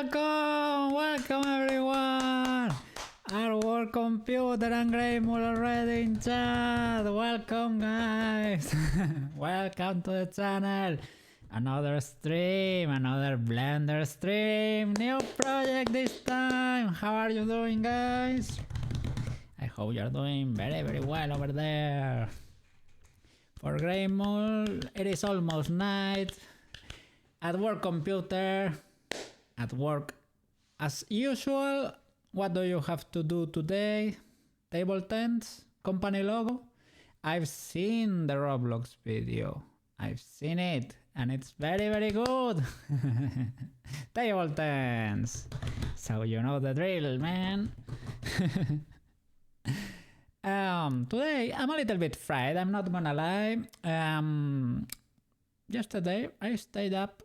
Welcome everyone! Our work computer and Greymool already in chat! Welcome guys! Welcome to the channel! Another stream, another Blender stream! New project this time! How are you doing guys? I hope you're doing very well over there! For Greymool, it is almost night. At work computer, at work as usual. What do you have to do today? Table tents, company logo. I've seen the Roblox video. I've seen it and it's very good. Table tents. So you know the drill, man. Today I'm a little bit fried, I'm not gonna lie. Yesterday I stayed up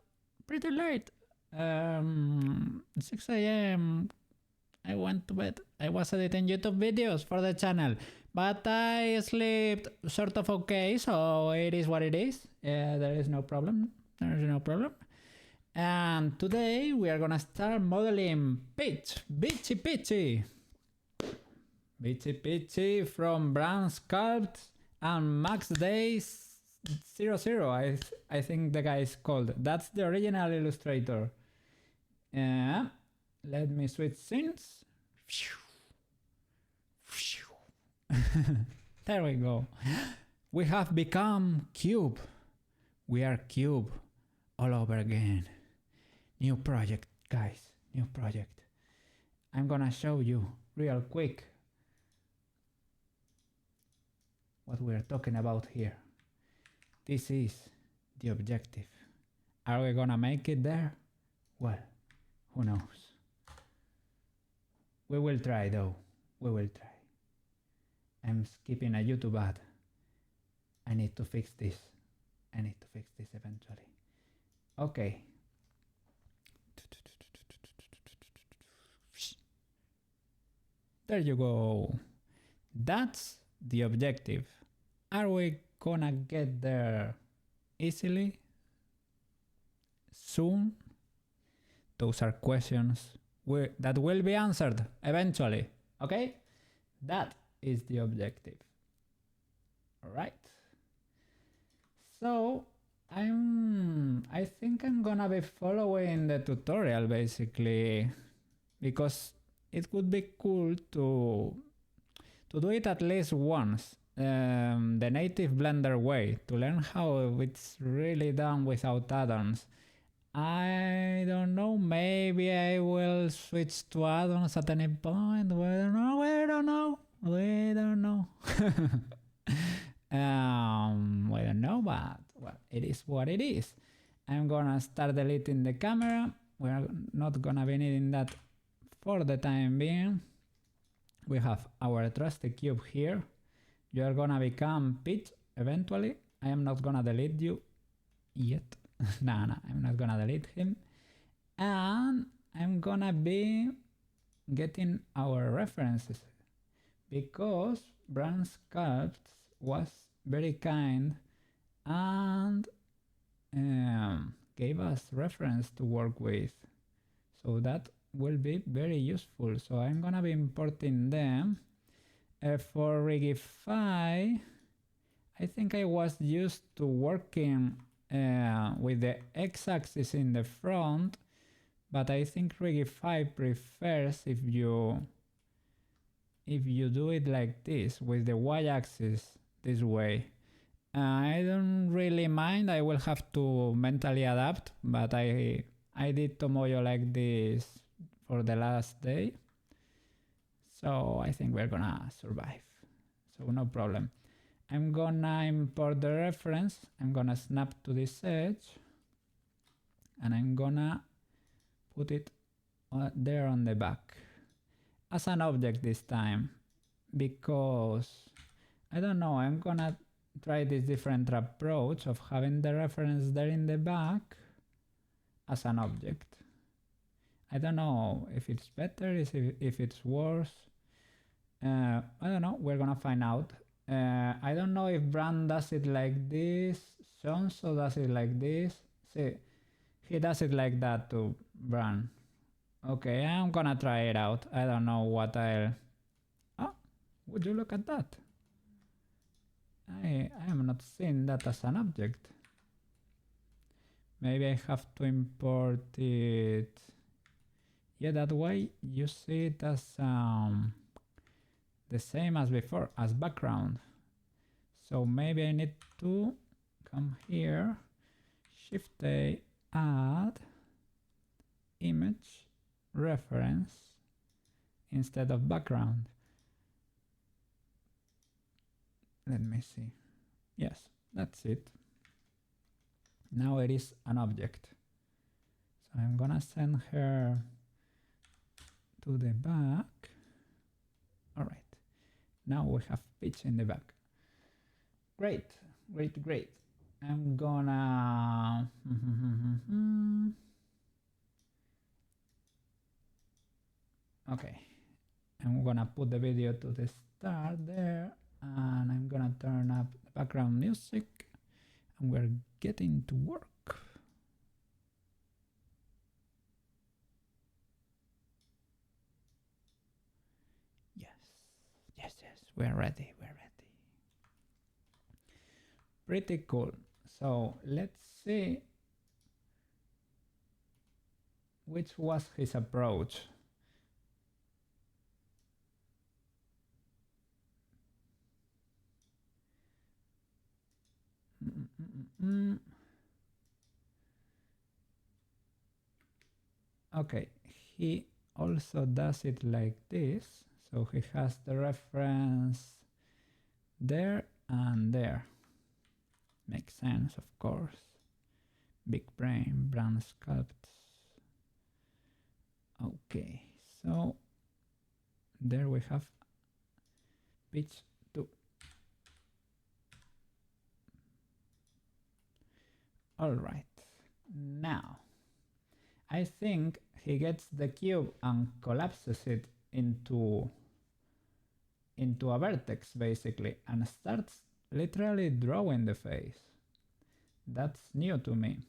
pretty late. 6 a.m. I went to bed. I was editing YouTube videos for the channel, but I slept sort of okay, so it is what it is. There is no problem. And today we are gonna start modeling BEACHY from Bran, Sculpts and Max Days 00, I think the guy is called. That's the original illustrator. Let me switch scenes. There we go. We have become Cube. We are Cube all over again. New project, guys. New project. I'm gonna show you real quick what we're talking about here. This is the objective. Are we gonna make it there? Well, who knows? We will try though. We will try. I'm skipping a YouTube ad. I need to fix this. I need to fix this eventually. Okay. There you go. That's the objective. Are we gonna get there easily? Soon? Those are questions that will be answered eventually, okay? That is the objective. Alright. So, I think I'm gonna be following the tutorial basically, because it would be cool to do it at least once. The native Blender way, to learn how it's really done without add-ons. I don't know, maybe I will switch to add-ons at any point. We don't know. We don't know, but well, it is what it is. I'm gonna start deleting the camera. We're not gonna be needing that for the time being. We have our trusty cube here. You're gonna become Peach eventually. I am not gonna delete you yet. No, I'm not gonna delete him. And I'm gonna be getting our references, because Bran Sculpts was very kind and gave us reference to work with. So that will be very useful. So I'm gonna be importing them. For Rigify, I think I was used to working with the x-axis in the front, but I think Rigify prefers if you do it like this, with the y-axis this way. I don't really mind. I will have to mentally adapt, but I did Tomoyo like this for the last day, so I think we're gonna survive, so no problem. I'm gonna import the reference. I'm gonna snap to this edge and I'm gonna put it there on the back as an object this time, because I don't know, I'm gonna try this different approach of having the reference there in the back as an object. I don't know if it's better, if it's worse. I don't know, we're gonna find out. I don't know if Bran does it like this, Sonso does it like this. See, he does it like that to Bran. Okay, I'm gonna try it out. I don't know what I'll... Oh, would you look at that? I am not seeing that as an object. Maybe I have to import it. Yeah, that way you see it as the same as before, as background. So maybe I need to come here, Shift A, add image reference instead of background. Let me see. Yes, that's it. Now it is an object. So I'm gonna send her to the back. All right. Now we have pitch in the back. Great, great, great. I'm gonna... Okay. I'm gonna put the video to the start there, and I'm gonna turn up the background music, and we're getting to work. Yes, we're ready, Pretty cool. So let's see which was his approach. Okay, he also does it like this. So he has the reference there and there. Makes sense, of course. Big brain, Bran Sculpts. Okay, so there we have pitch 2. All right, now I think he gets the cube and collapses it into a vertex basically and starts literally drawing the face. That's new to me.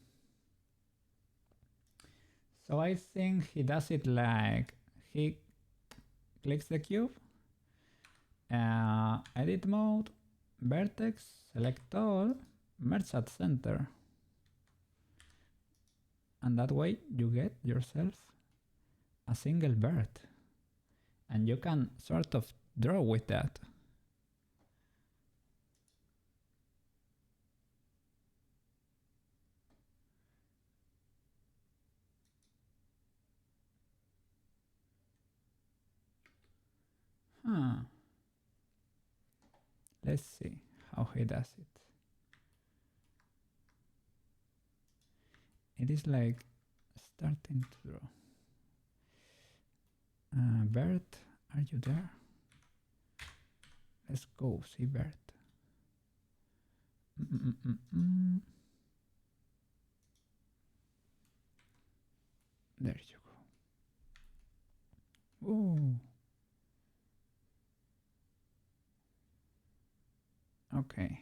So I think he does it like he clicks the cube, edit mode, vertex, select all, merge at center. And that way you get yourself a single bird. And you can sort of draw with that. Let's see how he does it. It is like starting to draw. Bert, are you there? Let's go see Bert. There you go. Ooh. Okay.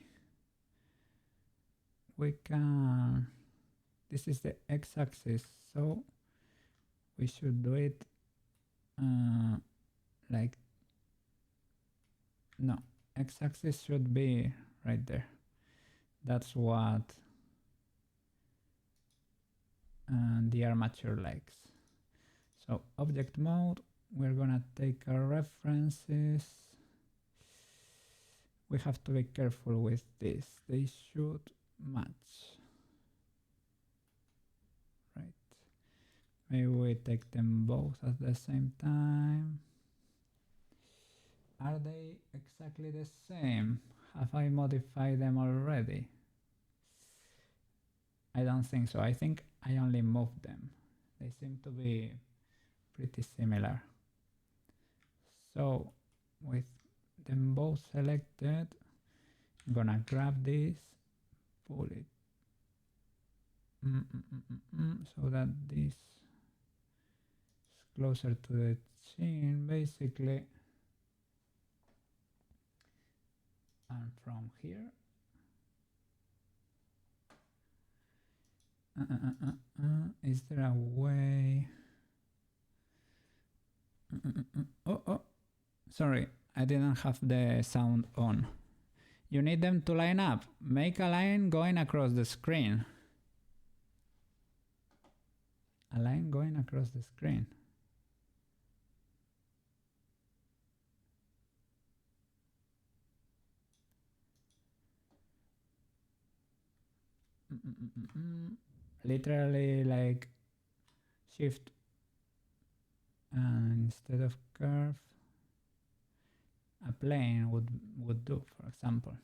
We can... This is the x-axis, so we should do it like... No, x-axis should be right there. That's what the armature likes. So object mode, we're gonna take our references. We have to be careful with this. They should match. Right. Maybe we take them both at the same time. Are they exactly the same? Have I modified them already? I don't think so. I think I only moved them. They seem to be pretty similar. So with them both selected, I'm gonna grab this, pull it so that this is closer to the chin basically. And from here, is there a way? Oh, sorry, I didn't have the sound on. You need them to line up. Make a line going across the screen. A line going across the screen. Literally like shift and instead of curve a plane would do, for example.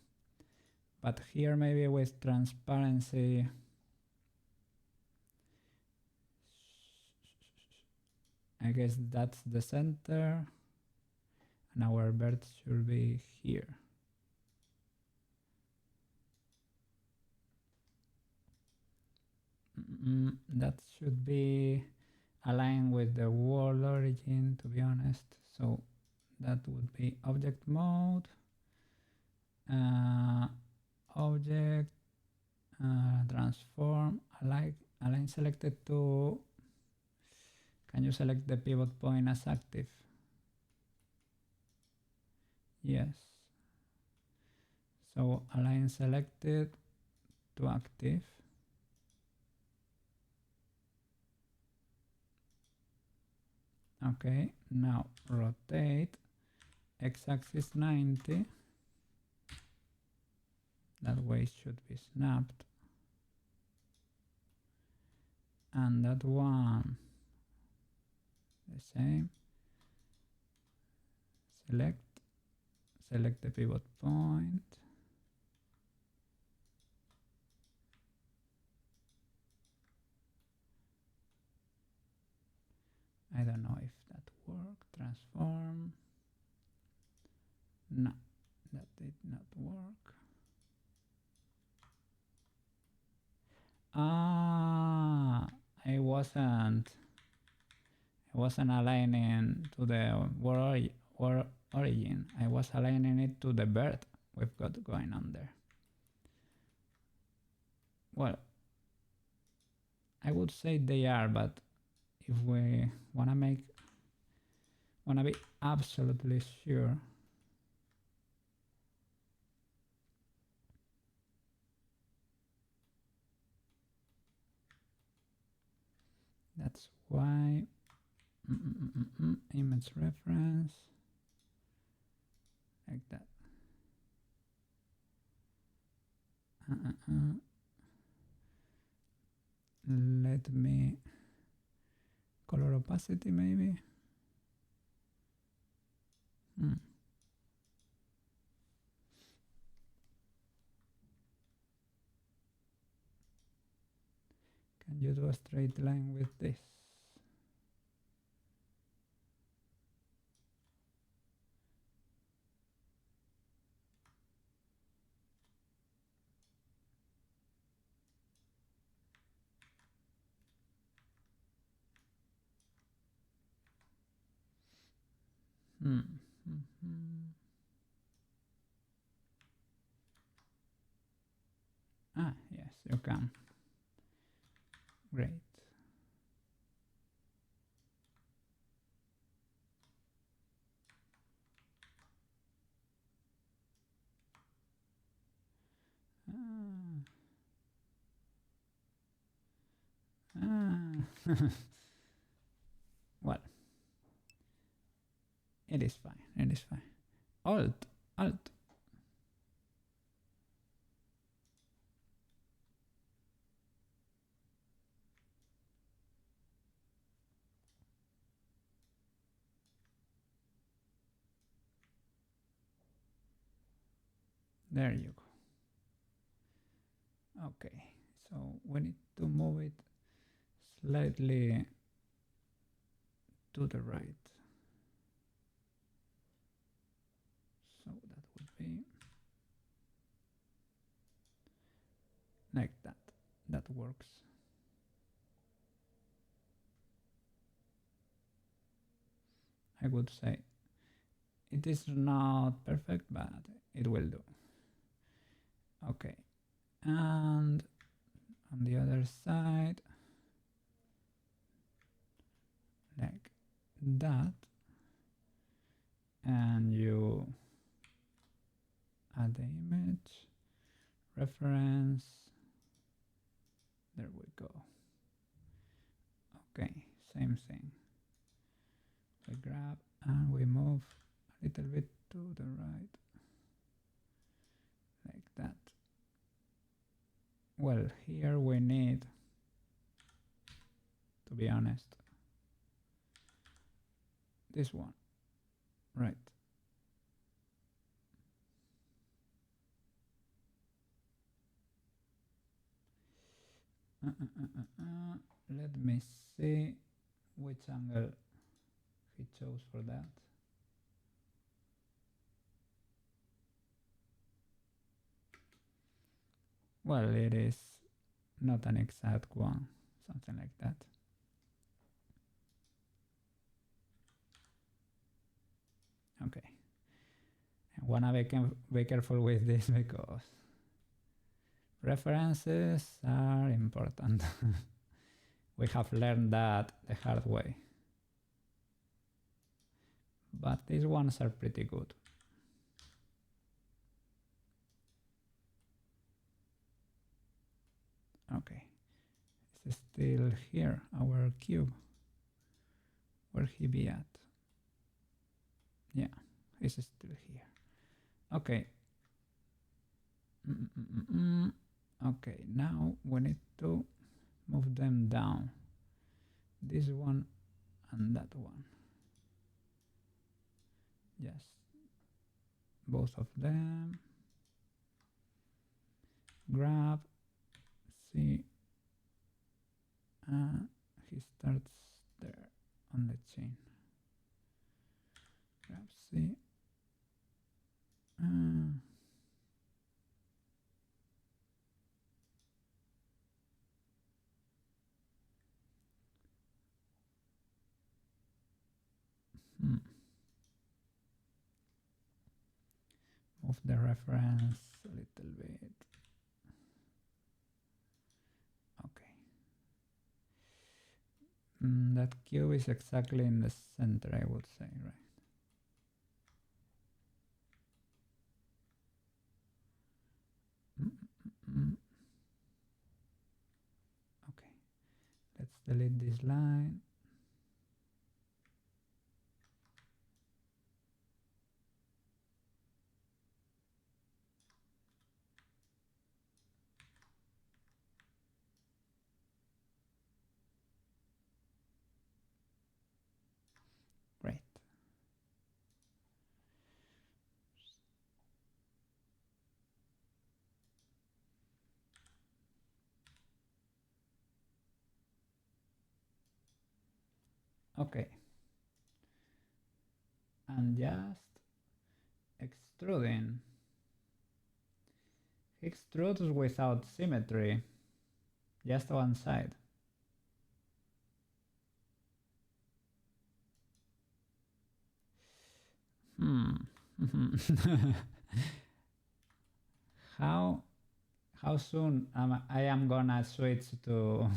But here maybe with transparency I guess that's the center and our bird should be here. That should be aligned with the world origin, to be honest. So that would be object mode, object, transform, align selected to. Can you select the pivot point as active? Yes. So align selected to active. Okay, now rotate x-axis 90. That way it should be snapped. And that one, the same. Select the pivot point. I don't know if that worked. Transform. No, that did not work. I wasn't aligning to the world origin. I was aligning it to the bird we've got going on there. Well, I would say they are, but if we wanna be absolutely sure, that's why image reference like that. Let me color opacity maybe. Can you do a straight line with this? Yes, you can. Great. Well, it is fine. It is fine. Alt. There you go. Okay, so we need to move it slightly to the right. So that would be like that. That works. I would say it is not perfect, but it will do. Okay, and on the other side, like that. and you add the image, reference, there we go. Okay, same thing. We grab and we move a little bit to the right, like that. Well, here we need, to be honest, this one, right? Let me see which angle he chose for that. Well, it is not an exact one, something like that. Okay, I wanna be careful with this because references are important. We have learned that the hard way. But these ones are pretty good. Okay, it's still here, our cube. Where he be at? Yeah, he's still here. Okay. Okay, now we need to move them down. This one and that one. Yes, both of them. Grab, see, he starts there on the chain. Grab, see, move the reference a little bit. Okay. That cube is exactly in the center, I would say, right? Okay, let's delete this line. Great. Okay. And just extruding. He extrudes without symmetry, just one side. How soon I am gonna switch to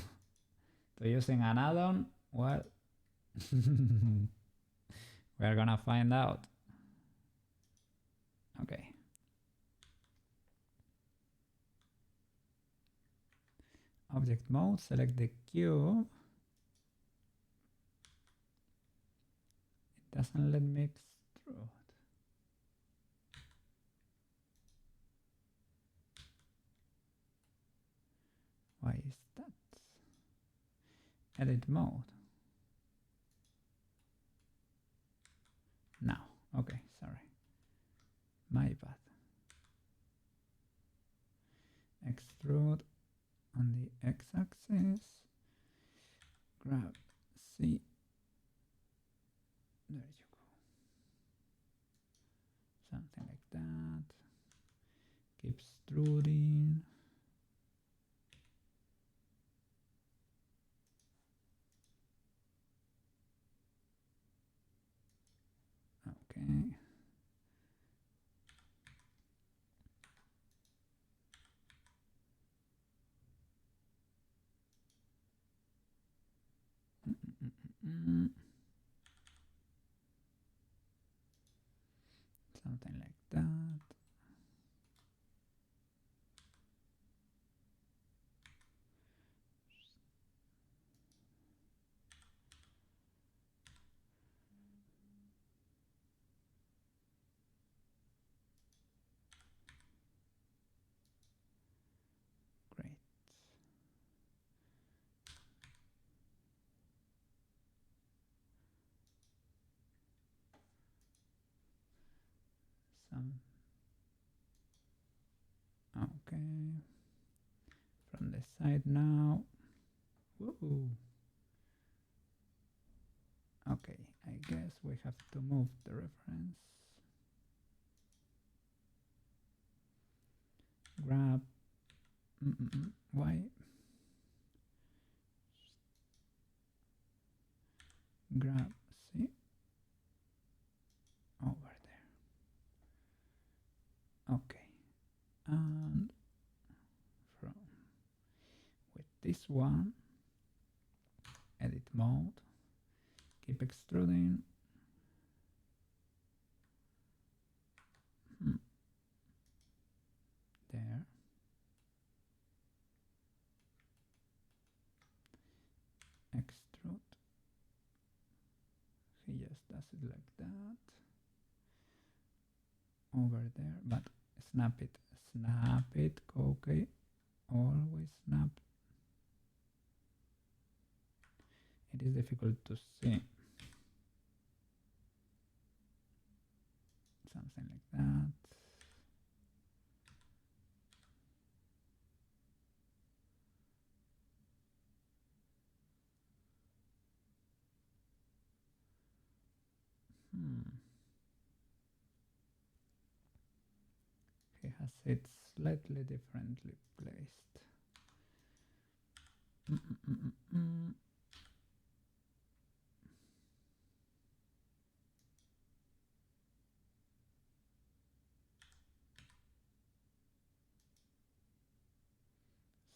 using an add-on? Well, we're gonna find out. Okay. Object mode, select the cube. It doesn't let me extrude. Why is that? Edit mode. Now, okay, sorry. My bad. Extrude on the x-axis. Grab C. There you go. Something like that. Keep extruding. Okay. some. Okay. From the side now. Woo. Okay, I guess we have to move the reference. Grab. Why? Grab. See? Over there. Okay. And from with this one, edit mode, keep extruding. There. Extrude. He just does it like that. Over there, but snap it. Snap it. Okay. Always snap. It is difficult to see. Something like that. He has it slightly differently placed.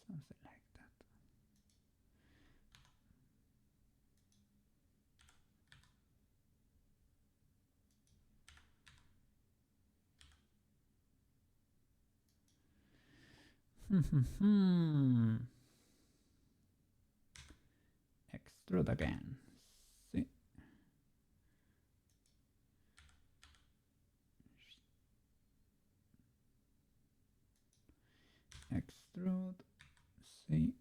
Something like that. Extrude again. See? Extrude. See?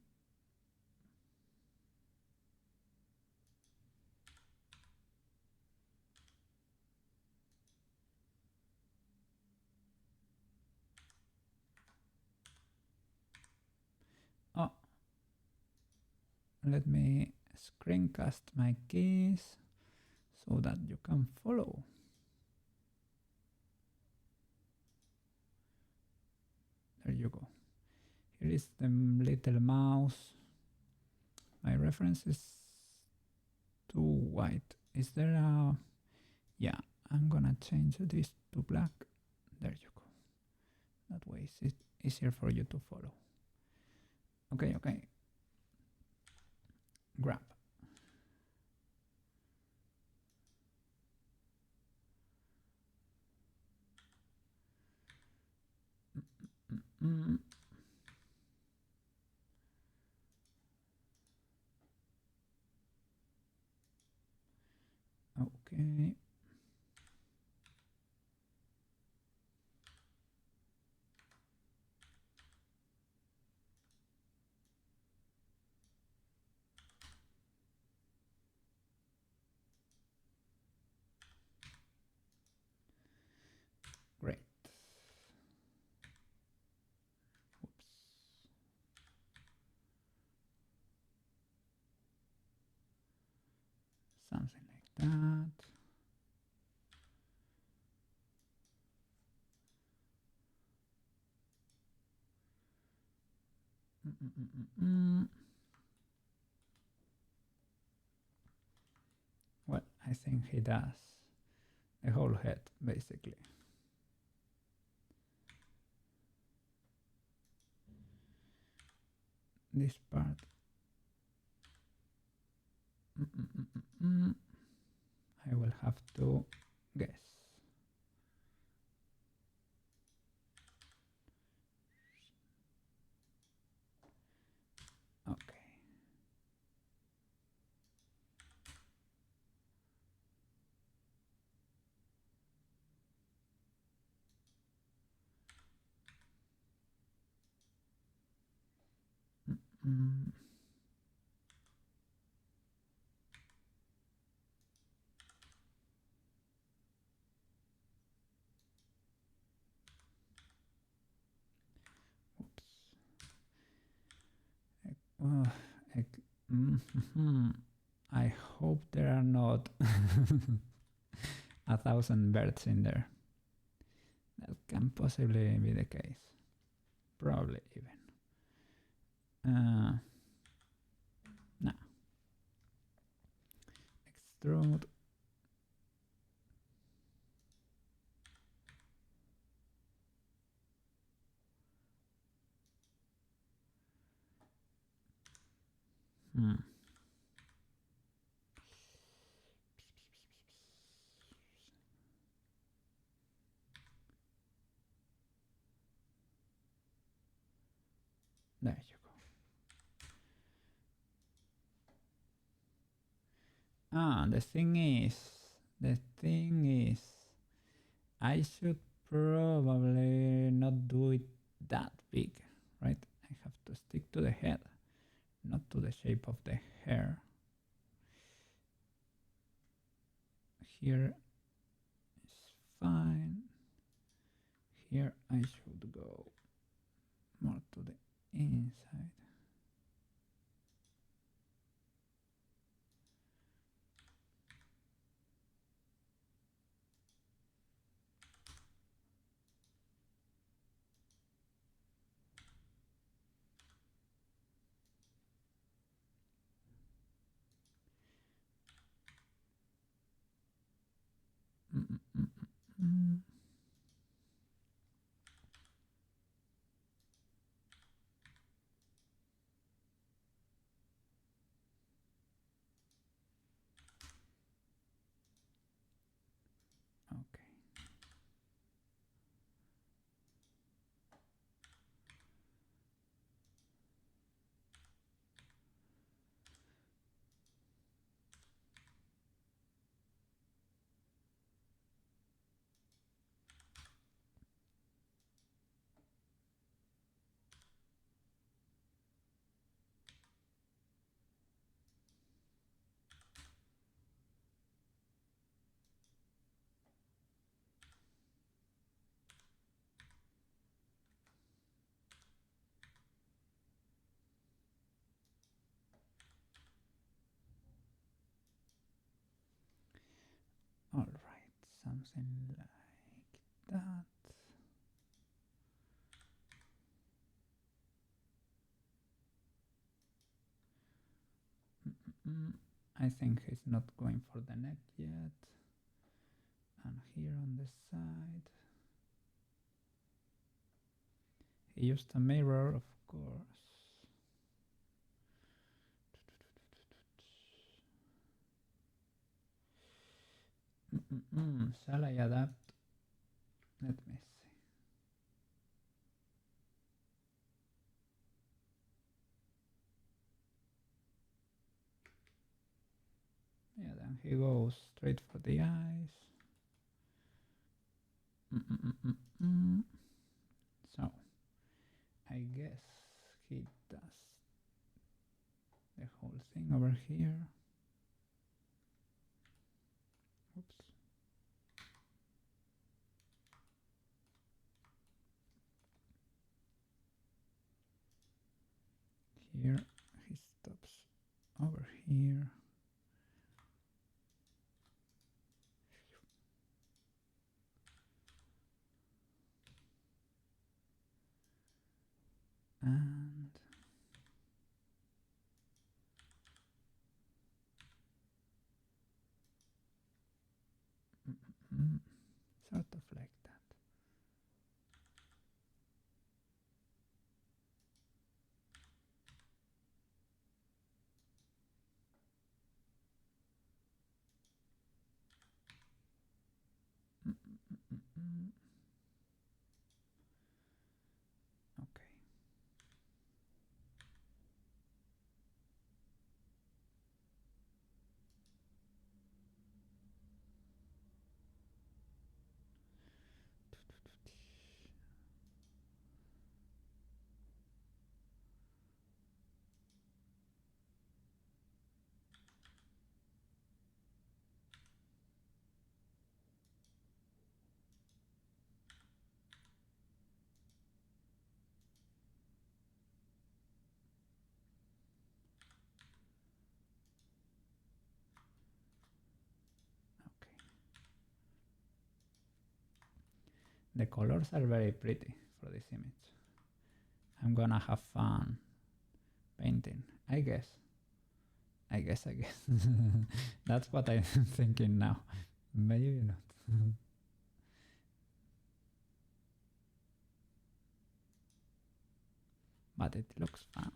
Oh, let me screencast my keys so that you can follow. There you go. Here is the little mouse. My reference is too white. Is there a... Yeah, I'm gonna change this to black. There you go. That way it's easier for you to follow. Okay, okay. Grab. Okay. Great. Oops. Something like that. Well, I think he does the whole head, basically. This part. I will have to guess. Okay. Uh, I hope there are not 1,000 birds in there. That can possibly be the case. Probably even. No. Extrude. There you go. The thing is, I should probably not do it that big, right? I have to stick to the head, not to the shape of the hair. Here is fine. Here I should go more to the inside. Okay. All right, something like that. I think he's not going for the neck yet. And here on the side, he used a mirror, of course. Shall I adapt? Let me see. Yeah, then he goes straight for the eyes. So, I guess he does the whole thing over here. Oops. Here he stops over here. And sort of like that. Okay. The colors are very pretty for this image. I'm gonna have fun painting, I guess. That's what I'm thinking now. Maybe not. But it looks fun.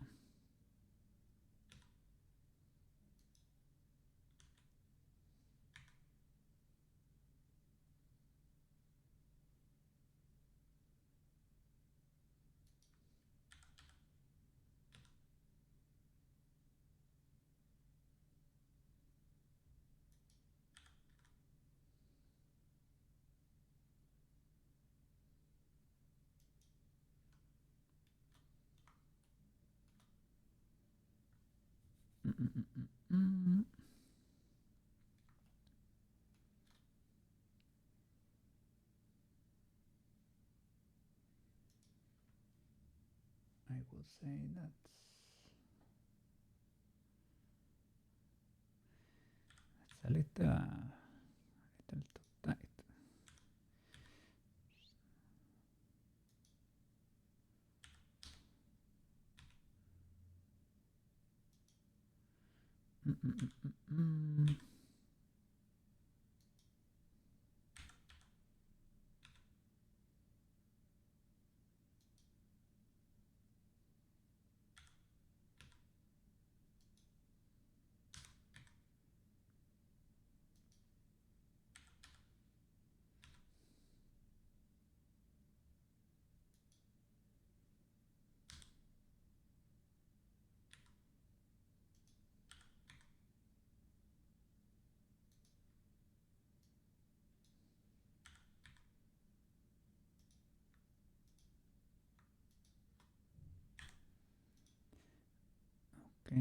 I will say that's a little too tight. Okay.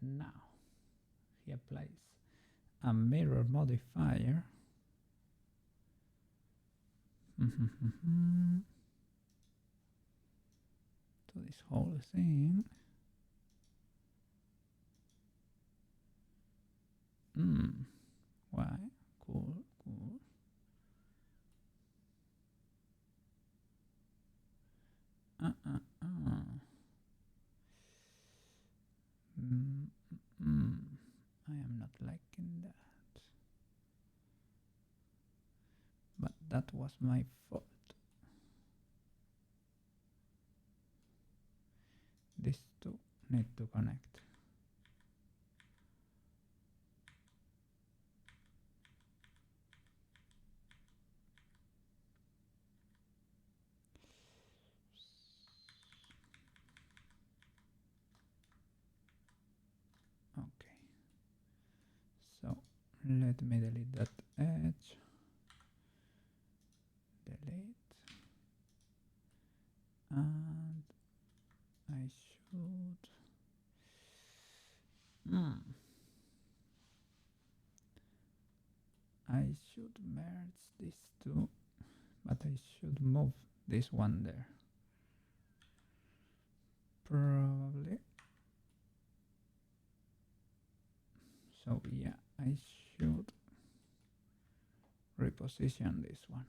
Now he applies a mirror modifier to this whole thing. Why? Cool. I am not liking that. But that was my fault. These two need to connect. Okay. So let me delete that edge. Delete. And I should merge these two, but I should move this one there. Probably. So yeah, I should reposition these ones.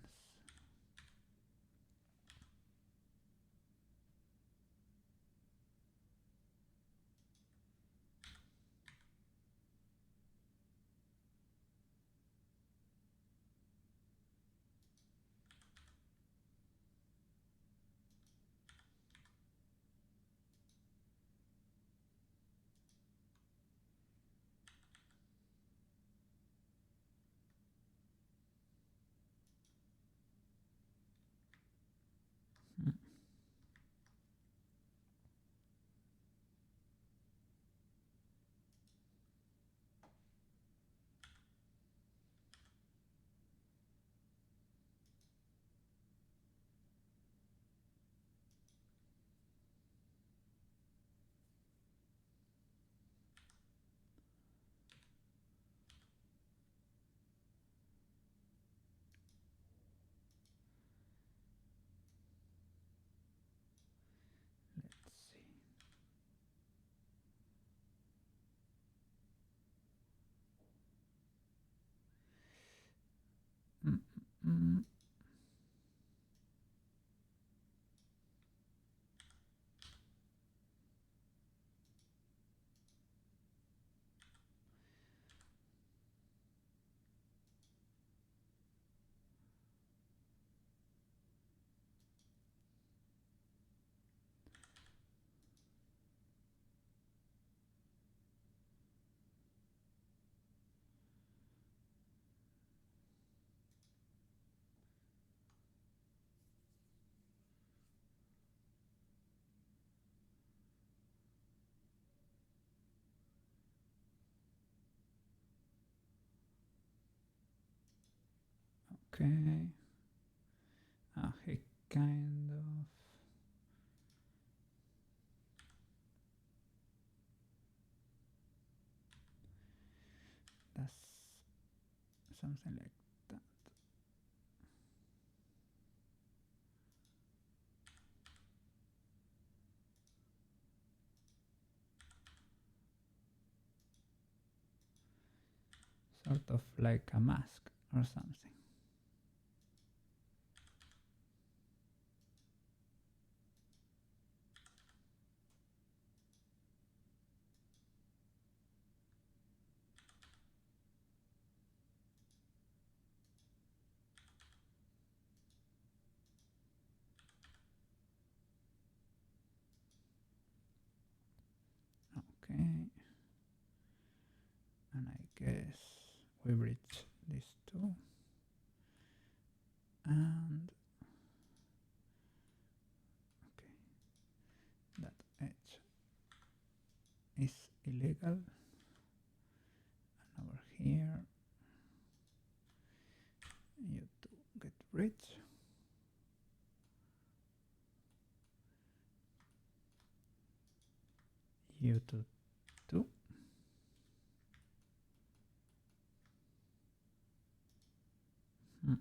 Okay. He kind of. That's something like that. Sort of like a mask or something. Okay. And I guess we reach these two. And okay, that edge is illegal. And over here, you two get rich. You two too. Hmm.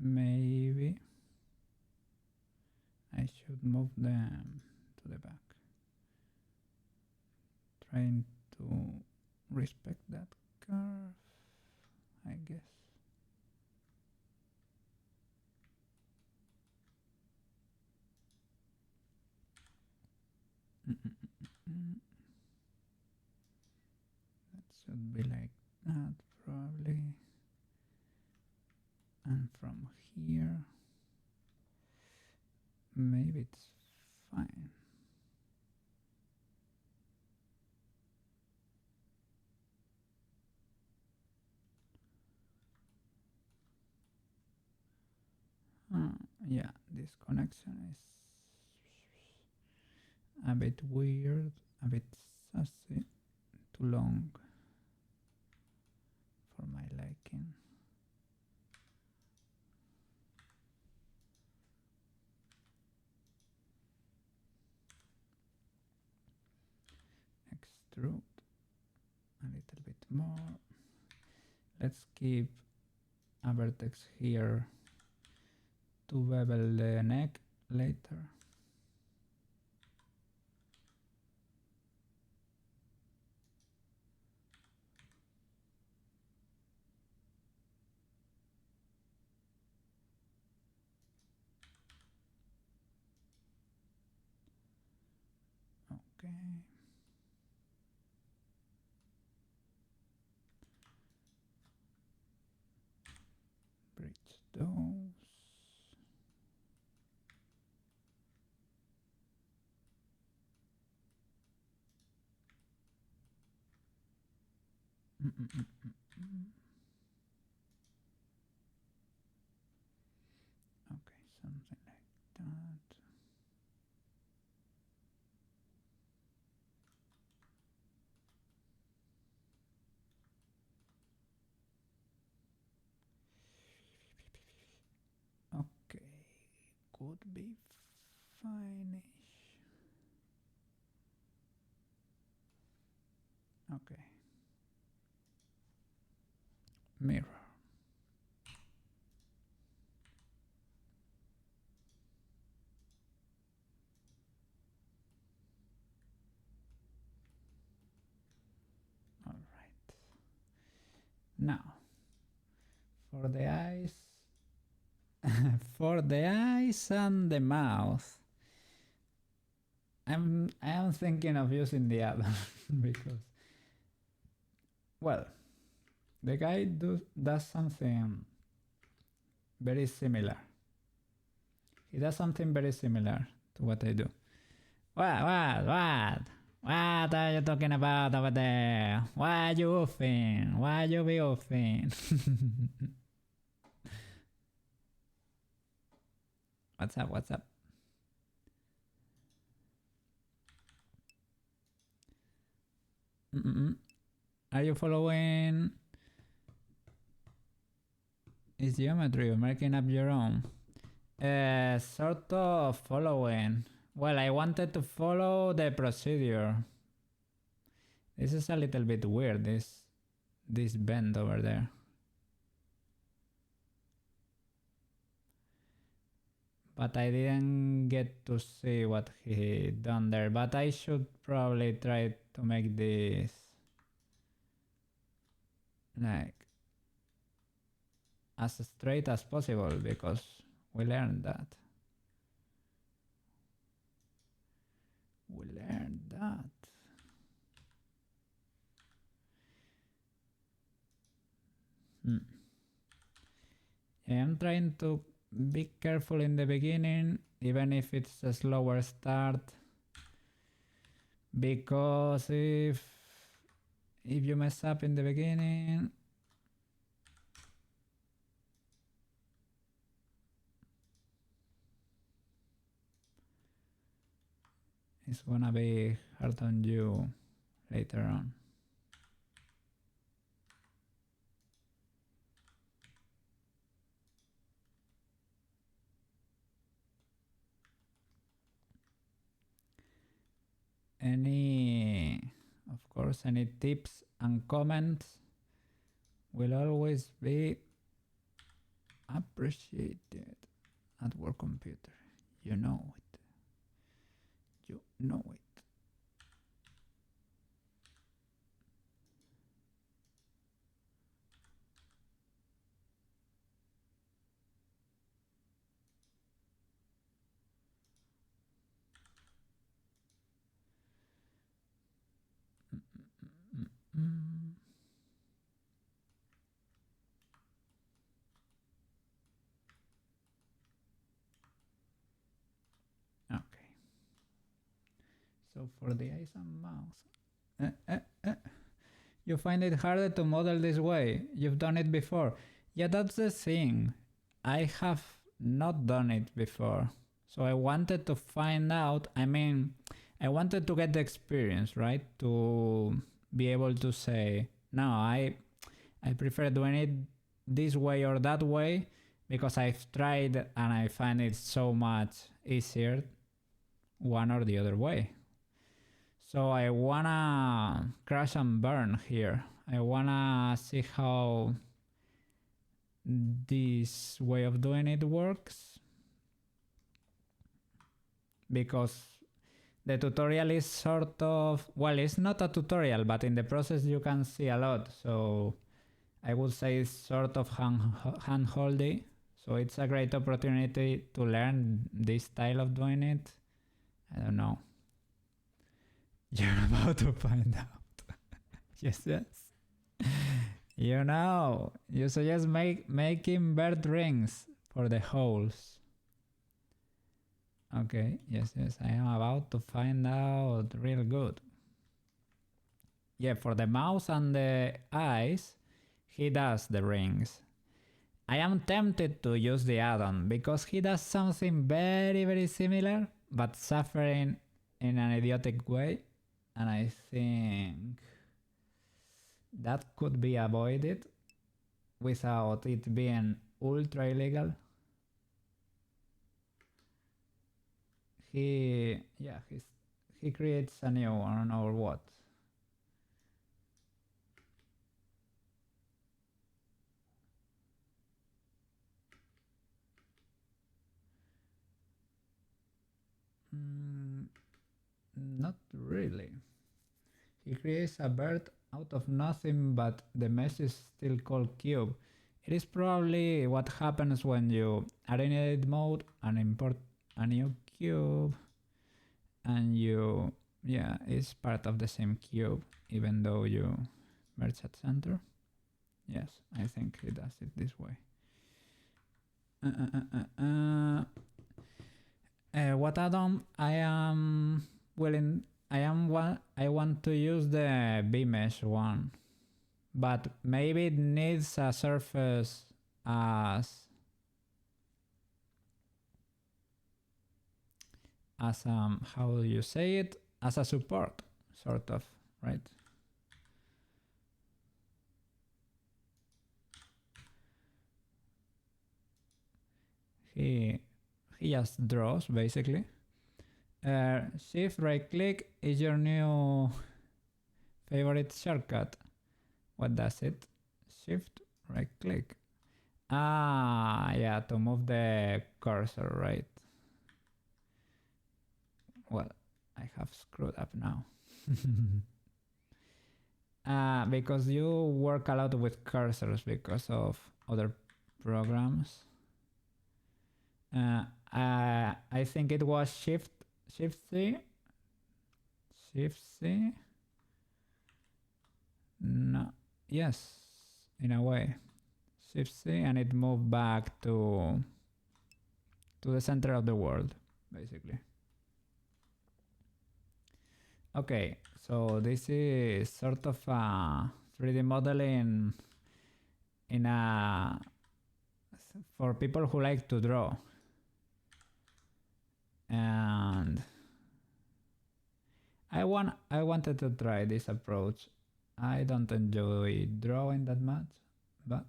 Maybe I should move them to the back. Trying to respect that curve, I guess. That should be like that, probably. And from here, maybe it's fine. Yeah, this connection is a bit weird, a bit sassy, too long for my liking. Extrude a little bit more. Let's keep a vertex here to bevel the neck later. Okay. Bridge those. Okay, something like that. Okay, could be fine-ish. Okay. Mirror. Now, for the eyes, for the eyes and the mouth, I am thinking of using the addon because, well, the guy does something very similar. He does something very similar to what I do. What? What are you talking about over there? Why are you oofing? Why are you be oofing? What's up? Are you following his geometry or making up your own? Sort of following. Well, I wanted to follow the procedure. This is a little bit weird, this bend over there. But I didn't get to see what he done there. But I should probably try to make this like as straight as possible because we learned that. I am trying to be careful in the beginning, even if it's a slower start, because if you mess up in the beginning, it's gonna be hard on you later on. Any tips and comments will always be appreciated at Work Computer. You know it. You know it. Okay. So for the eyes and mouth, you find it harder to model this way. You've done it before. Yeah, that's the thing. I have not done it before. So I wanted to find out, I wanted to get the experience, right? To be able to say, no, I prefer doing it this way or that way because I've tried and I find it so much easier one or the other way. So I wanna crash and burn here. I wanna see how this way of doing it works, because the tutorial is sort of, well, it's not a tutorial, but in the process you can see a lot. So I would say it's sort of hand-holdy. So it's a great opportunity to learn this style of doing it. I don't know. You're about to find out. Yes. You know, you suggest making bird rings for the holes. Okay, yes, I am about to find out real good. Yeah, for the mouth and the eyes, he does the rings. I am tempted to use the addon because he does something very, very similar, but suffering in an idiotic way. And I think that could be avoided without it being ultra illegal. He creates a new one or what? Not really. He creates a bird out of nothing, but the mesh is still called cube. It is probably what happens when you add in edit mode and import a new cube, and you, yeah, it's part of the same cube, even though you merge at center. Yes, I think it does it this way. What add-on I want to use the BMesh one, but maybe it needs a surface as how do you say it, as a support, sort of, right? He just draws basically. Shift right click is your new favorite shortcut. What does it? Shift right click. Ah, yeah, to move the cursor, right? Well, I have screwed up now. Because you work a lot with cursors because of other programs. I think it was Shift C. Shift C. No. Yes, in a way. Shift C, and it moved back to the center of the world, basically. Okay, so this is sort of a 3D modeling in a for people who like to draw. And I wanted to try this approach. I don't enjoy drawing that much, but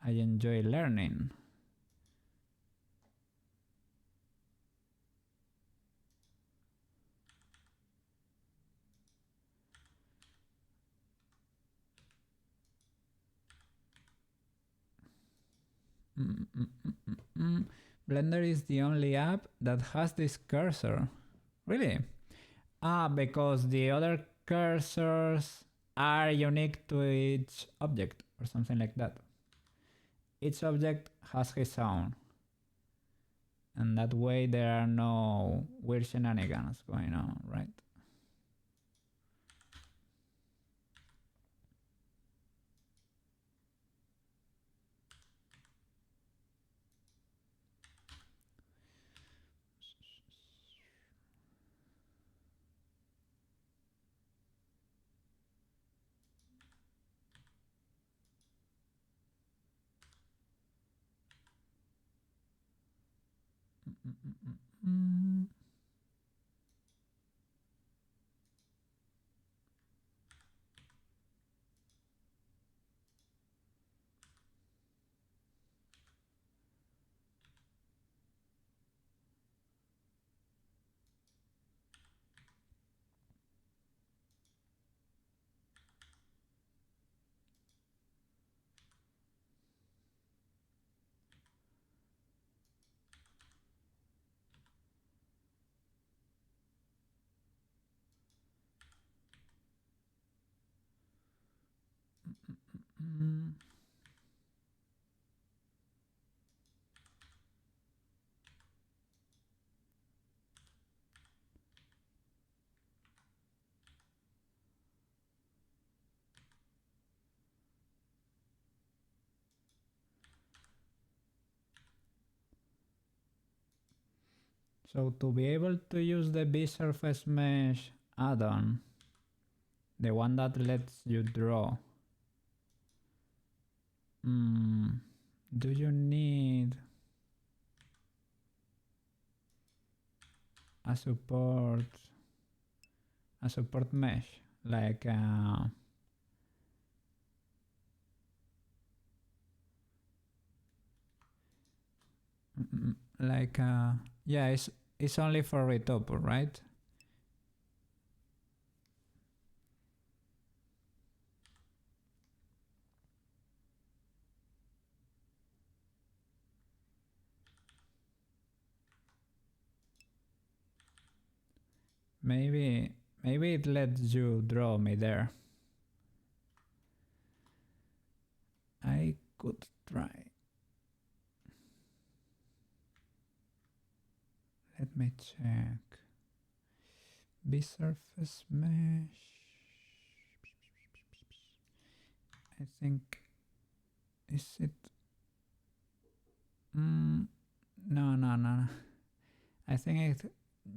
I enjoy learning. Blender is the only app that has this cursor. Really? Because the other cursors are unique to each object or something like that. Each object has his own. And that way there are no weird shenanigans going on, right? So to be able to use the B-Surface Mesh add-on, the one that lets you draw, do you need a support mesh like yeah, it's only for Retopo, right? Maybe it lets you draw me there. I could try. Let me check. B-surface mesh. I think, is it? No. I think it,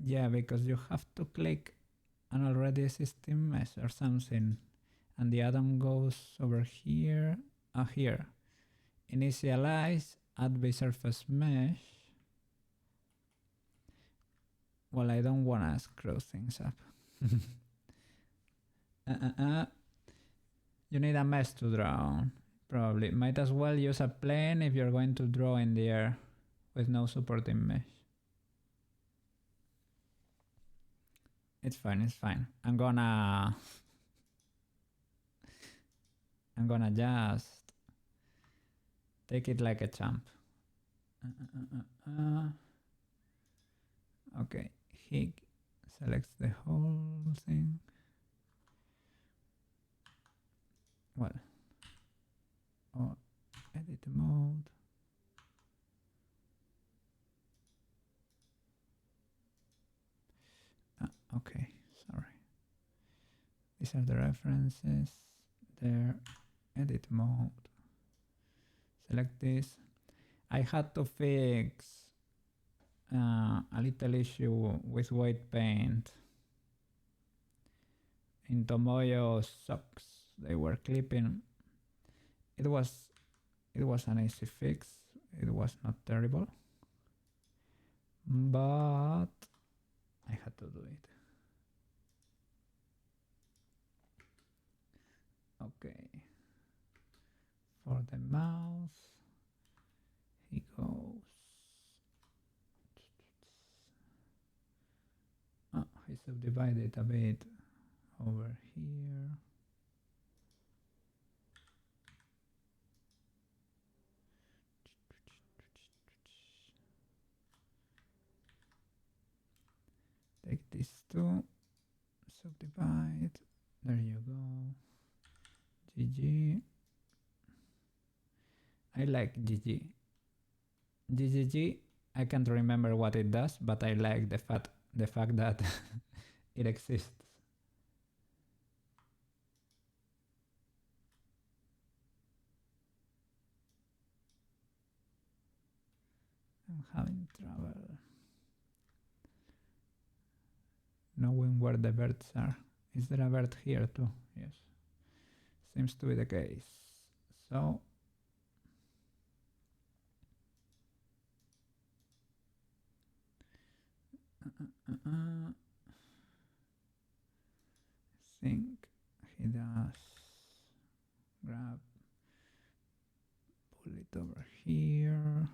yeah, because you have to click an already existing mesh or something, and the addon goes over here. Here. Initialize, add B-surface mesh. Well, I don't wanna screw things up. You need a mesh to draw. Probably. Might as well use a plane if you're going to draw in the air with no supporting mesh. It's fine, it's fine. I'm gonna just take it like a champ. Okay, he selects the whole thing. Well, oh, edit mode. Okay, sorry. These are the references. There, edit mode. Select this. I had to fix a little issue with white paint. In Tomoyo's socks, they were clipping. It was an easy fix. It was not terrible, but I had to do it. Okay. For the mouse, he goes. He subdivided a bit over here. Take these two, subdivide. There you go. GG. I like GG. GGG. I can't remember what it does, but I like the fact that it exists. I'm having trouble knowing where the birds are. Is there a bird here too? Yes. Seems to be the case. So I think he does grab, pull it over here.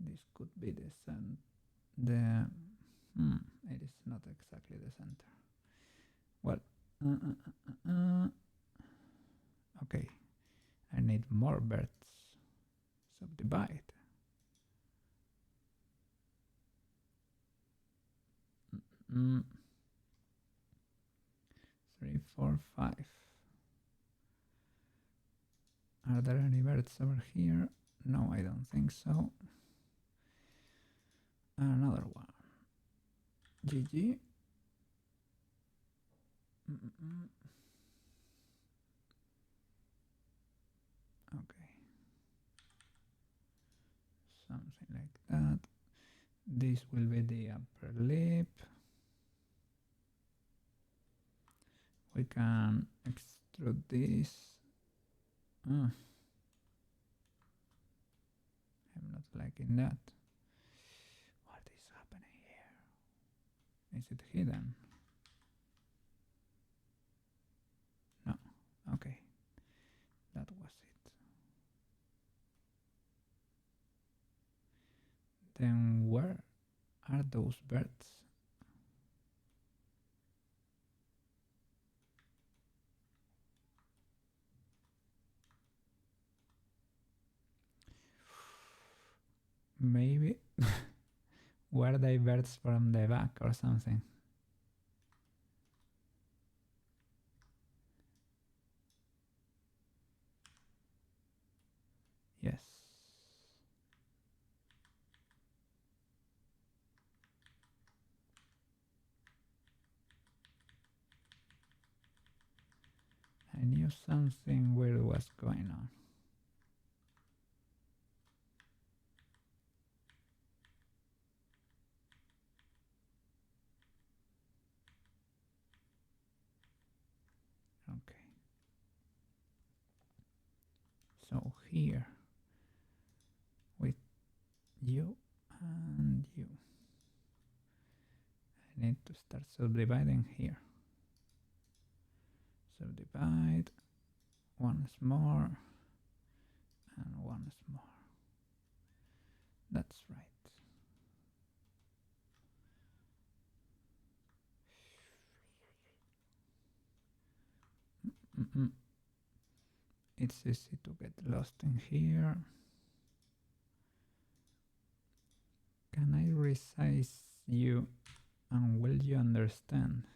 This could be the it is not exactly the center. Well, okay, I need more birds. Subdivide. 3, 4, 5. Are there any birds over here? No, I don't think so. Another one. GG. Okay. Something like that. This will be the upper lip. We can extrude this. I'm not liking that. What is happening here? Is it hidden? No. Okay. That was it. Then where are those birds? Maybe were diverged from the back or something. Yes. I knew something weird was going on. Okay. So here, with you and you, I need to start subdividing here. Subdivide once more and once more. That's right. It's easy to get lost in here. Can I resize you and will you understand?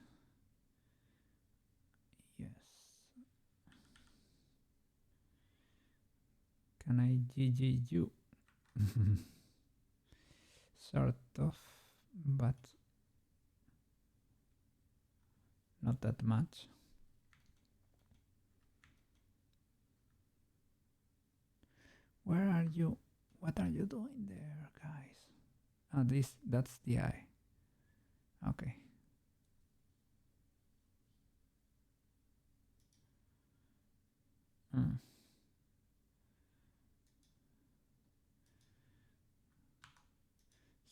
Yes. Can I GG you? Sort of, but not that much. Where are you? What are you doing there, guys? Oh, that's the eye. Okay.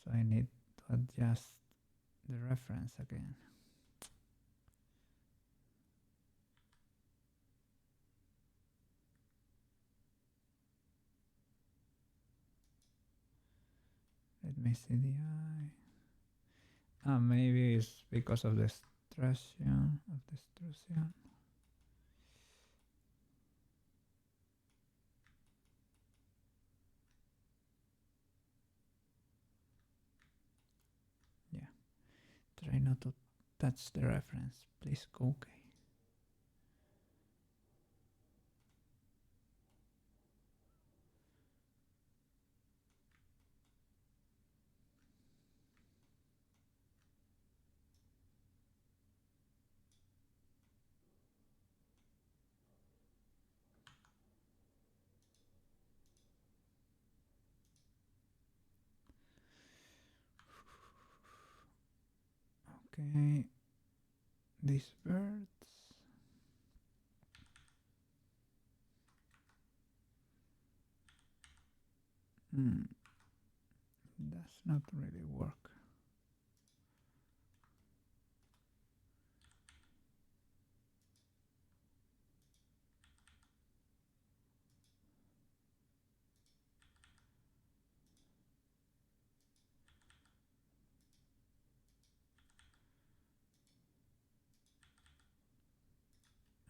So I need to adjust the reference again. Let me see the eye. Maybe it's because of the extrusion. Yeah. Try not to touch the reference. Please go okay. Okay, these birds. Does not really work.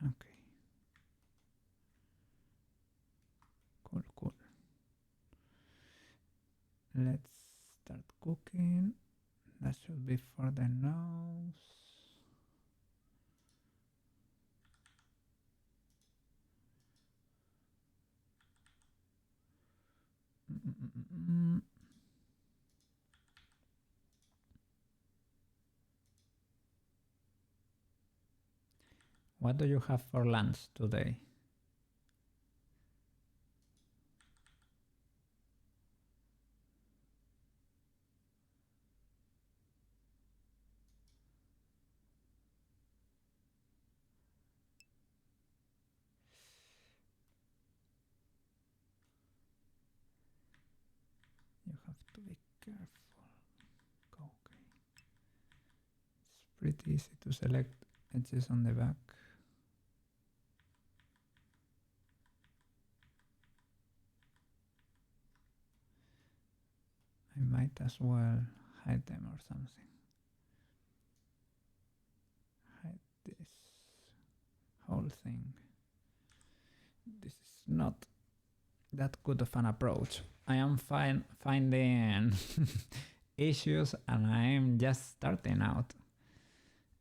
Okay. Cool. Let's start cooking. That should be for the nose. What do you have for lunch today? You have to be careful. Okay. It's pretty easy to select edges on the back. I might as well hide them or something. Hide this whole thing. This is not that good of an approach. I am finding issues and I'm just starting out.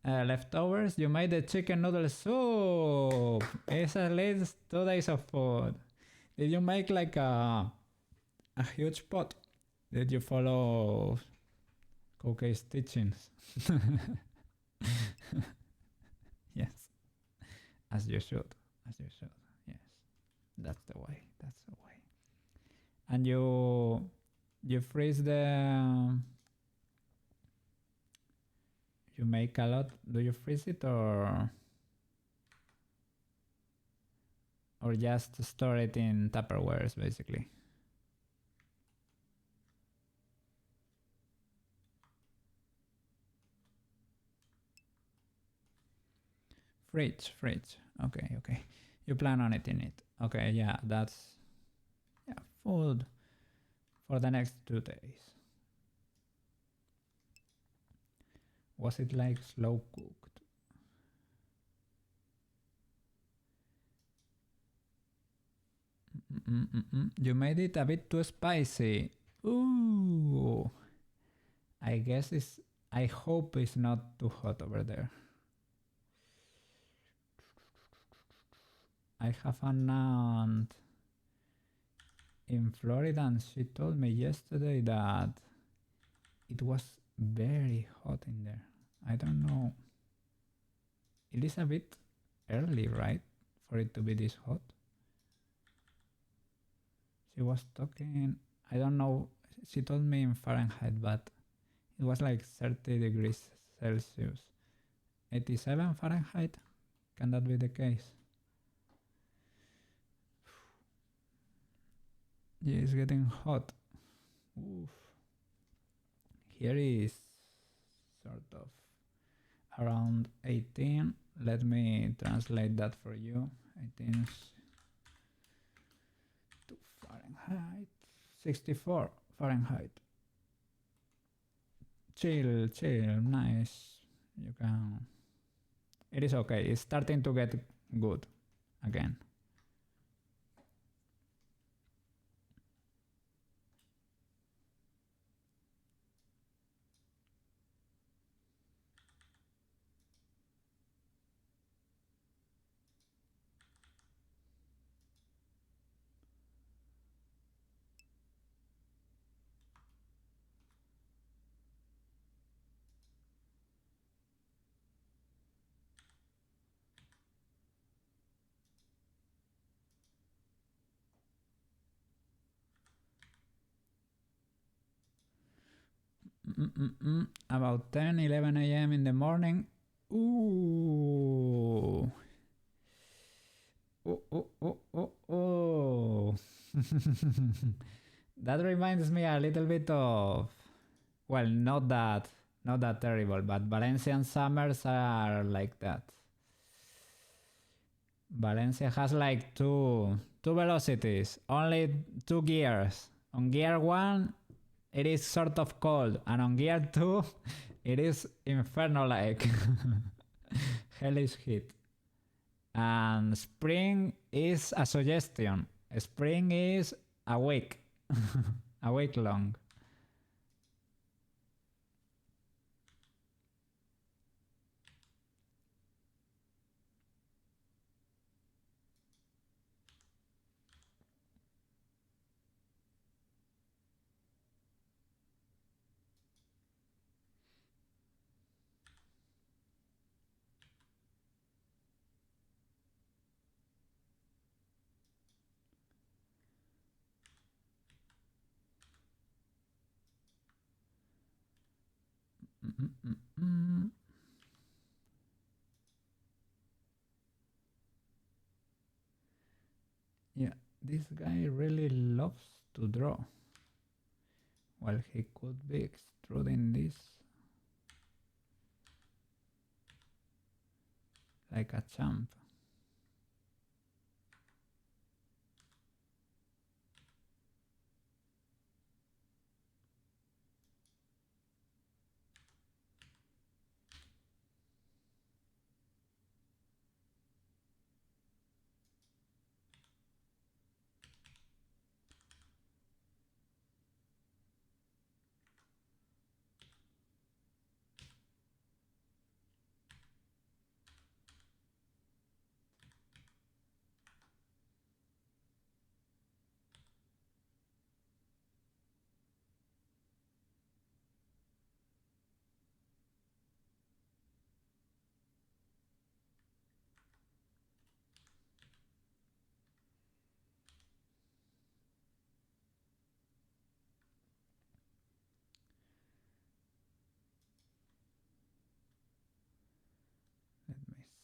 Leftovers, you made the chicken noodle soup. It's at least 2 days of food. Did you make like a huge pot? Did you follow Cookie's teachings? Yes, as you should. As you should. Yes, that's the way. That's the way. And you freeze the. You make a lot. Do you freeze it or just store it in Tupperwares basically? Fridge. Okay. You plan on eating it. Okay, yeah, that's food for the next 2 days. Was it like slow cooked? You made it a bit too spicy. Ooh. I hope it's not too hot over there. I have an aunt in Florida and she told me yesterday that it was very hot in there. I don't know. It is a bit early, right? For it to be this hot. She was talking, I don't know, she told me in Fahrenheit, but it was like 30 degrees Celsius. 87 Fahrenheit? Can that be the case? Yeah, it's getting hot. Oof. Here is sort of around 18. Let me translate that for you. 18 to Fahrenheit. 64 Fahrenheit. Chill, nice. You can. It is okay. It's starting to get good again. About 10, 11 a.m. in the morning. Ooh. Oh. That reminds me a little bit of, well, not that terrible, but Valencian summers are like that. Valencia has like two velocities, only 2 gears. On gear 1, it is sort of cold, and on gear 2, it is inferno-like. Hellish heat. And spring is a suggestion. Spring is a week. A week long. Yeah, this guy really loves to draw. Well, he could be extruding this like a champ.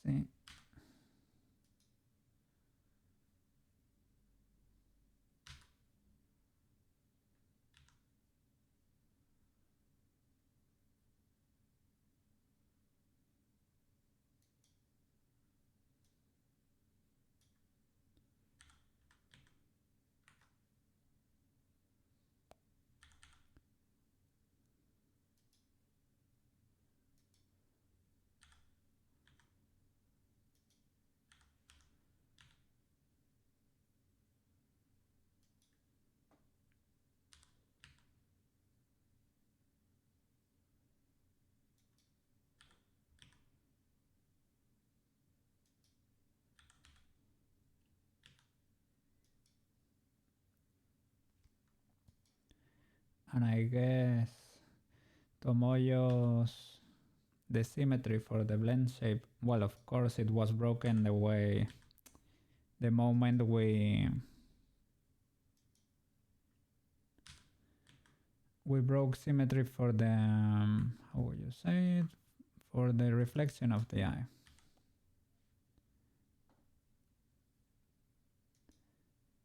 see. And I guess Tomoyo's the symmetry for the blend shape, well, of course it was broken the moment we broke symmetry for the how would you say it, for the reflection of the eye.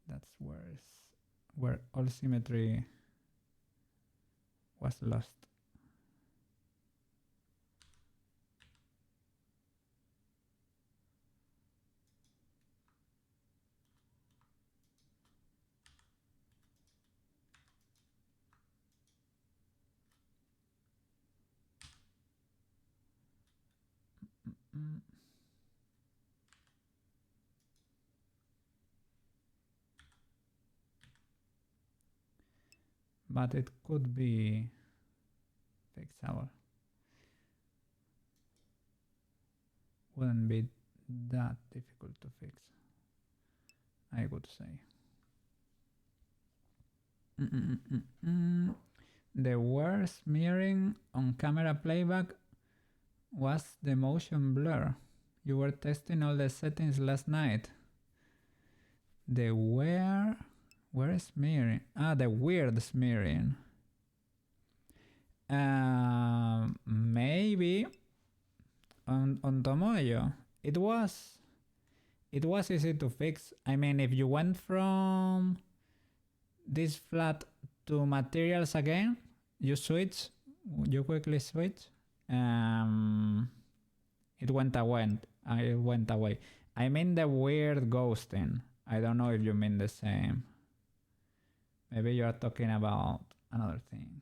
That's where all symmetry was lost. But it could be fixable. Wouldn't be that difficult to fix, I would say. The worst smearing on camera playback was the motion blur. You were testing all the settings last night. The where smearing? Ah, the weird smearing. Maybe on Tomoyo. It was easy to fix. I mean, if you went from this flat to materials again, you quickly switch. It went away. I mean the weird ghosting. I don't know if you mean the same. Maybe you are talking about another thing.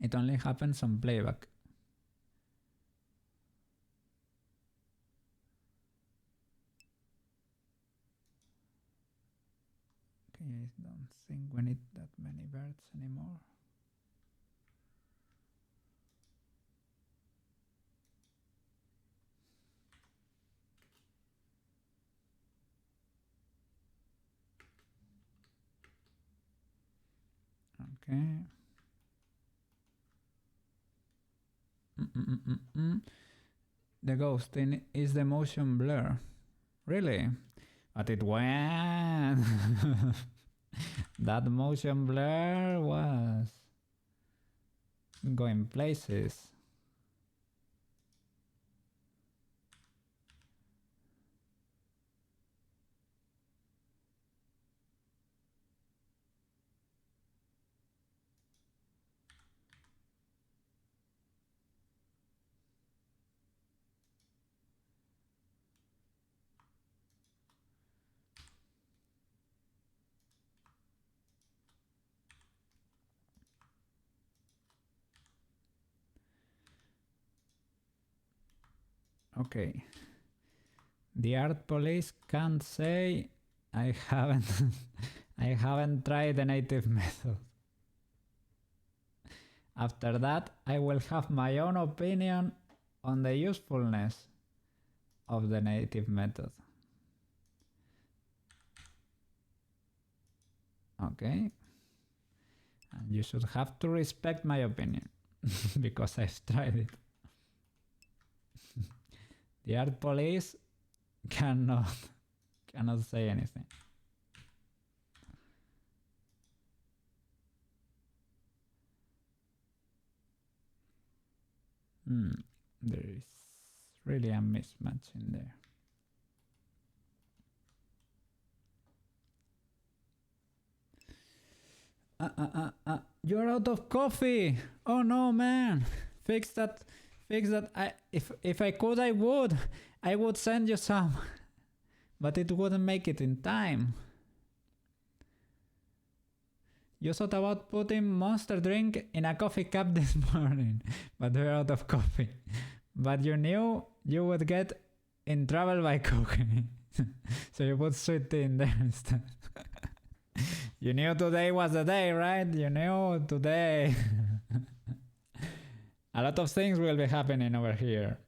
It only happens on playback. Okay, I don't think we need that many birds anymore. Okay. The ghosting is the motion blur. Really? But it went. That motion blur was going places. Okay. The art police can't say I haven't I haven't tried the native method. After that, I will have my own opinion on the usefulness of the native method. Okay. And you should have to respect my opinion because I've tried it. The art police cannot say anything. There is really a mismatch in there. You're out of coffee. Oh no, man. Fix that. Fix that. If I could, I would. I would send you some, but it wouldn't make it in time. You thought about putting Monster drink in a coffee cup this morning, but we're out of coffee. But you knew you would get in trouble by cooking, so you put sweet tea in there instead. You knew today was the day, right? You knew today. A lot of things will be happening over here.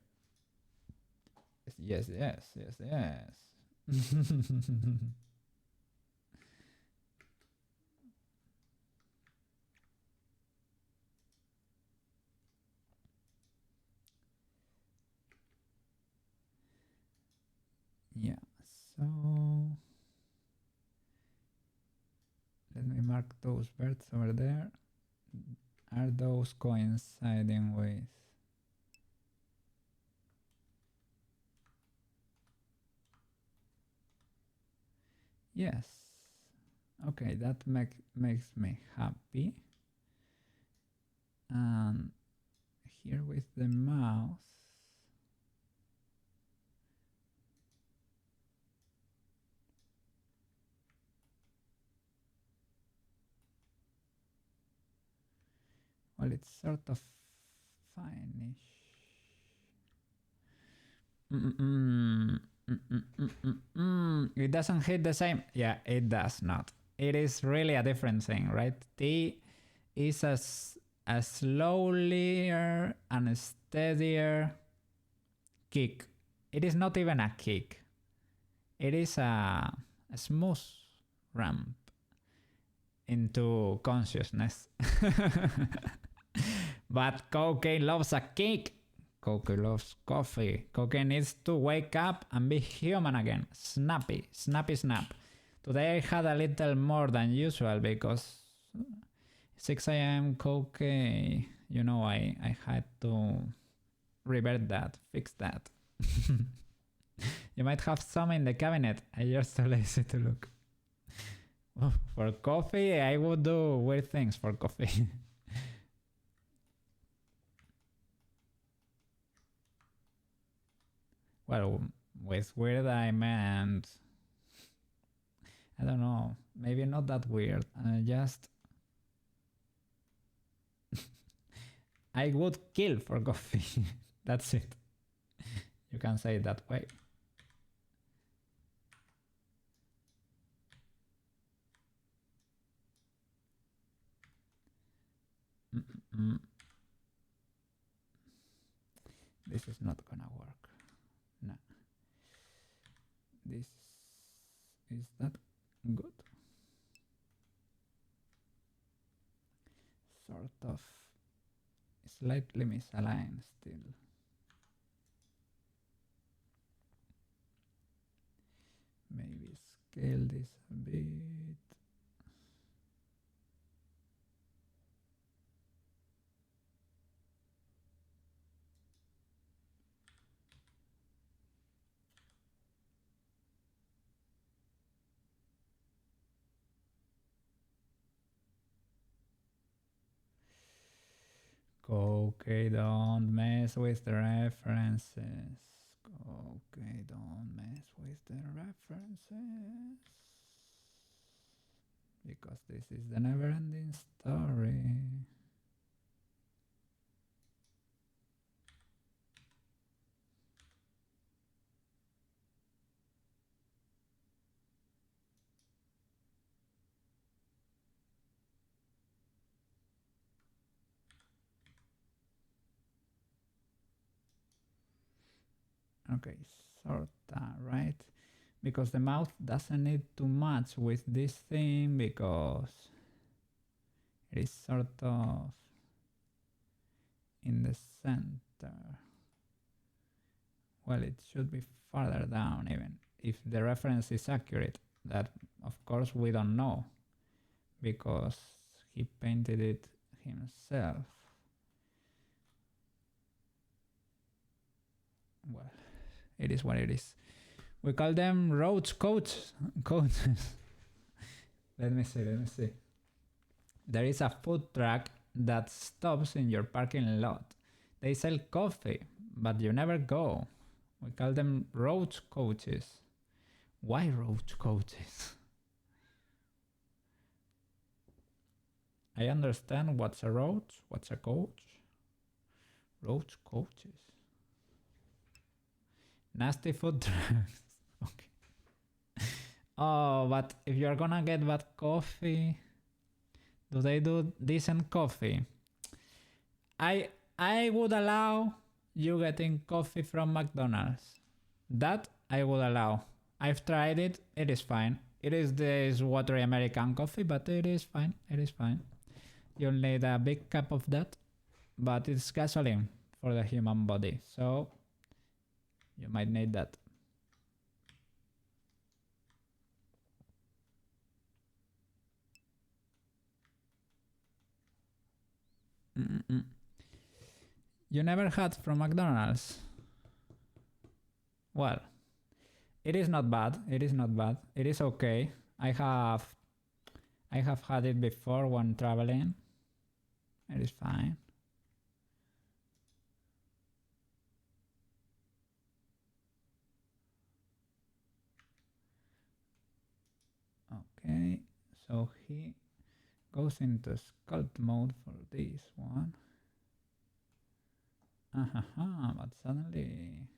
Yes, yes, yes, yes. Yeah, so let me mark those birds over there. Are those coinciding with? Yes. Okay, that makes me happy. And here with the mouse, well, it's sort of fine-ish. It doesn't hit the same. Yeah, it does not. It is really a different thing, right? T is a slowlier and steadier kick. It is not even a kick. It is a smooth ramp into consciousness. But cocaine loves a kick. Cocaine loves coffee. Cocaine needs to wake up and be human again. Snappy, snappy, snap. Today I had a little more than usual because 6 a.m. cocaine. You know, I had to revert that, fix that. You might have some in the cabinet. I'm just too lazy to look. For coffee, I would do weird things for coffee. Well, with weird I meant, I don't know, maybe not that weird. Just I would kill for coffee. That's it. You can say it that way. This is not gonna work. No. This is that good. Sort of slightly misaligned still. Maybe scale this a bit. Okay, don't mess with the references. Okay, don't mess with the references. Because this is the never-ending story. Okay, sorta, right? Because the mouth doesn't need to match with this thing because it is sort of in the center. Well, it should be farther down even, if the reference is accurate. That, of course, we don't know because he painted it himself. well, it is what it is. We call them roach coaches. Let me see. There is a food truck that stops in your parking lot. They sell coffee, but you never go. We call them roach coaches. Why roach coaches? I understand what's a roach, what's a coach. Roach coaches. Nasty food trucks. Okay. Oh, but if you're gonna get bad coffee, do they do decent coffee? I would allow you getting coffee from McDonald's. That I would allow. I've tried it. It is fine. It is this watery American coffee, but it is fine. It is fine. You'll need a big cup of that, but it's gasoline for the human body, so you might need that. You never had from McDonald's? Well, it is not bad. It is not bad. It is okay. I have had it before when traveling. It is fine. Okay, so he goes into sculpt mode for this one. But suddenly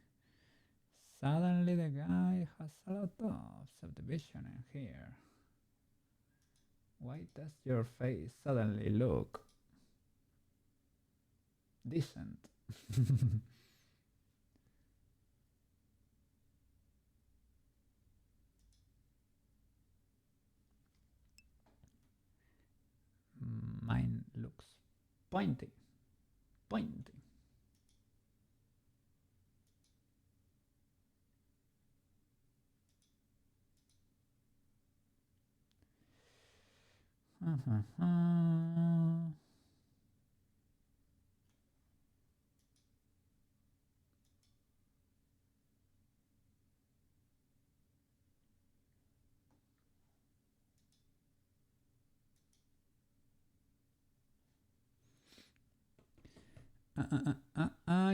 the guy has a lot of subdivision in here. Why does your face suddenly look decent? Mine looks pointy.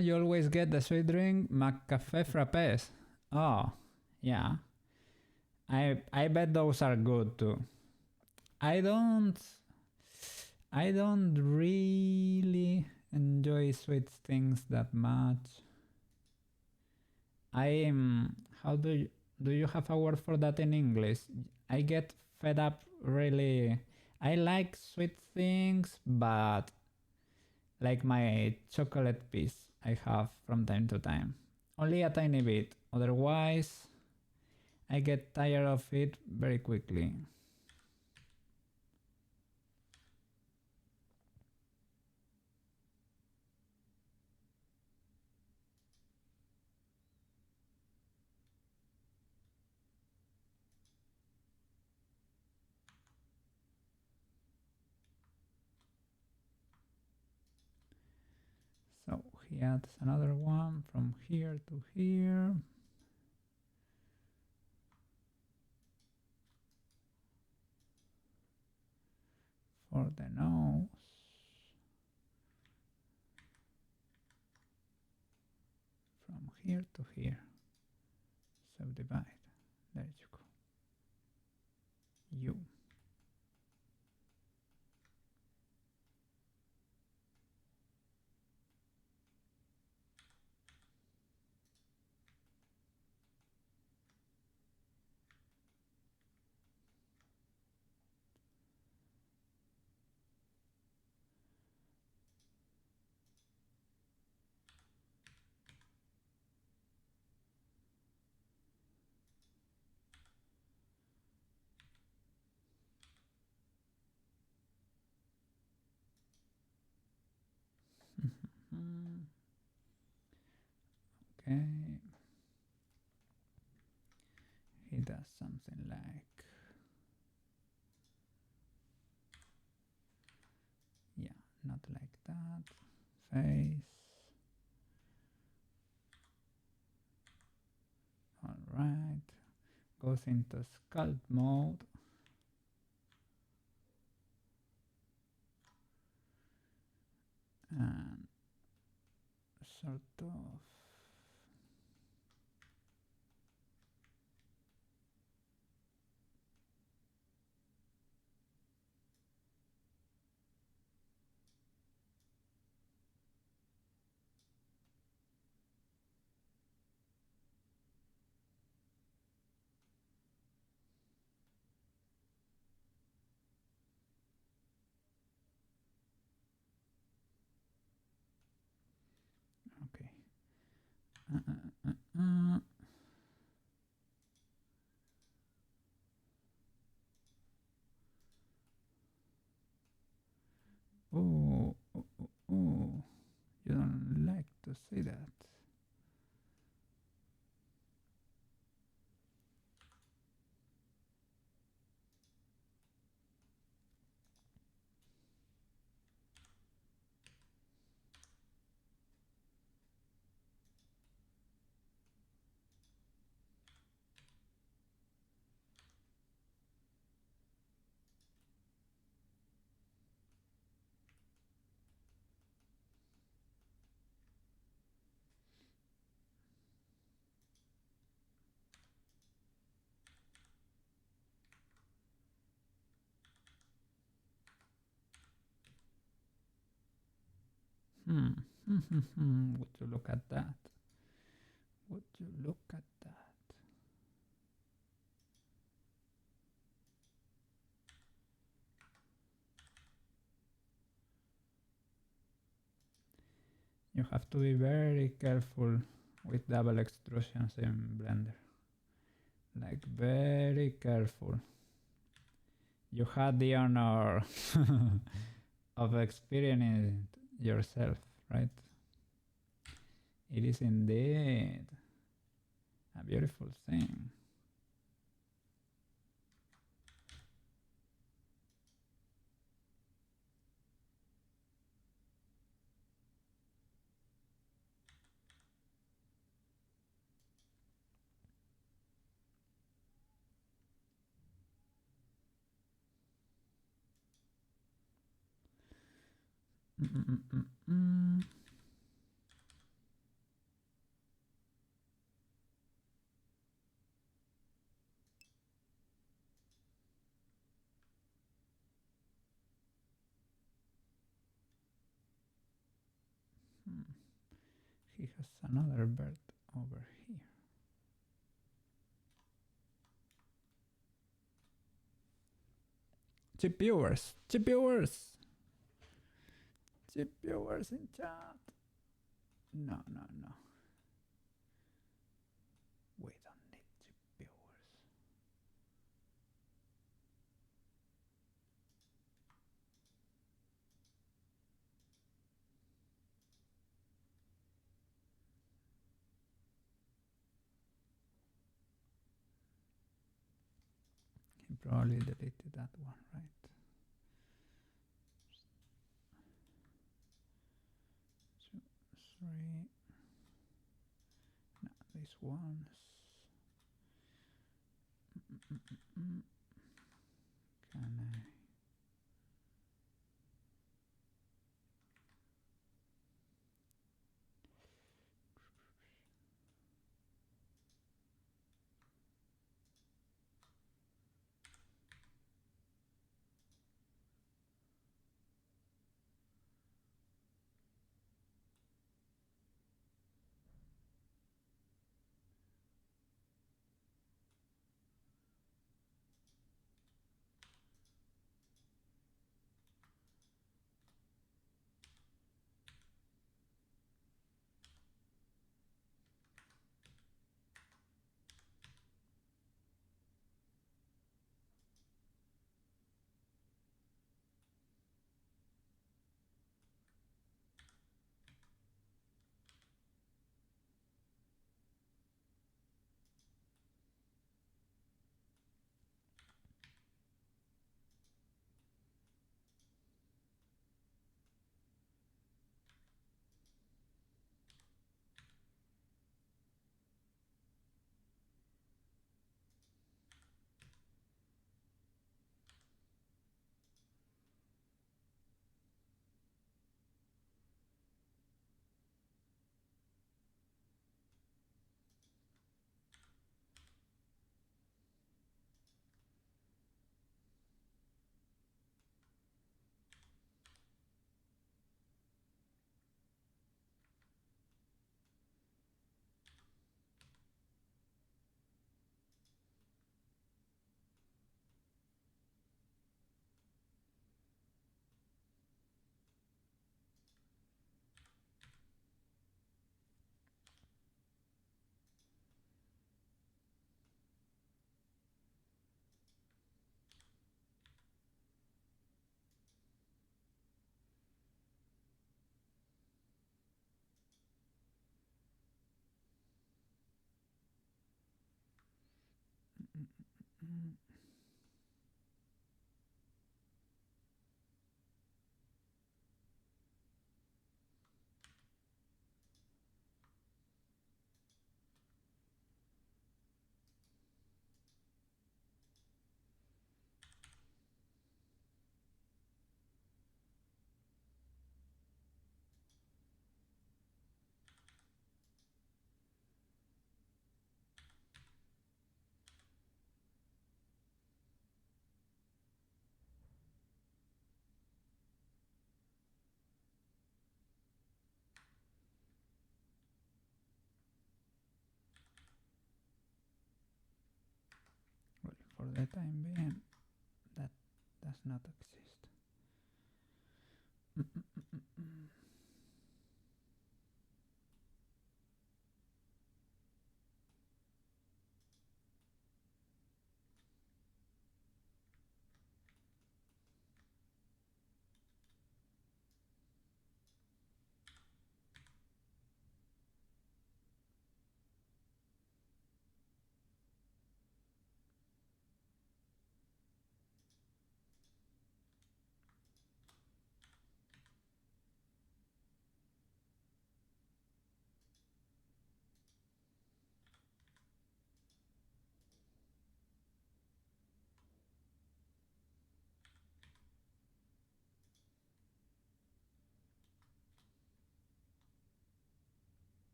You always get the sweet drink McCafe frappes. Oh, yeah. I bet those are good too. I don't really enjoy sweet things that much. How do you have a word for that in English? I get fed up really. I like sweet things, but like my chocolate piece I have from time to time. Only a tiny bit. Otherwise, I get tired of it very quickly. So he adds another one from here to here. For the nose. From here to here. Subdivide. There you go. You. Okay. He does something like, yeah, not like that. Face. right. Goes into sculpt mode. And sort of okay. Oh, oh, oh, oh, you don't like to see that. Would you look at that? Would you look at that? You have to be very careful with double extrusions in Blender. Like very careful. You had the honor of experiencing it yourself, right? It is indeed a beautiful thing. He has another bird over here. Chip viewers, chip viewers, chip viewers in chat. No, no, no. We don't need chip viewers. He probably deleted that one, right? 2, 3. No, this one's. Can I? Well, for the time being, that does not exist.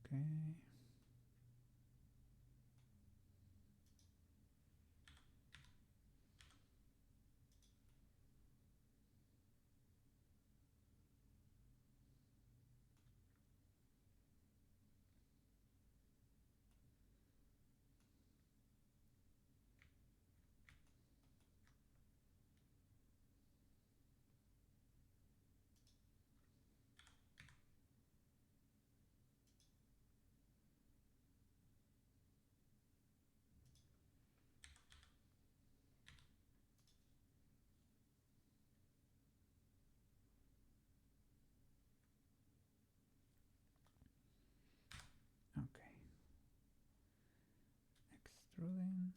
Okay. Okay. Extruding.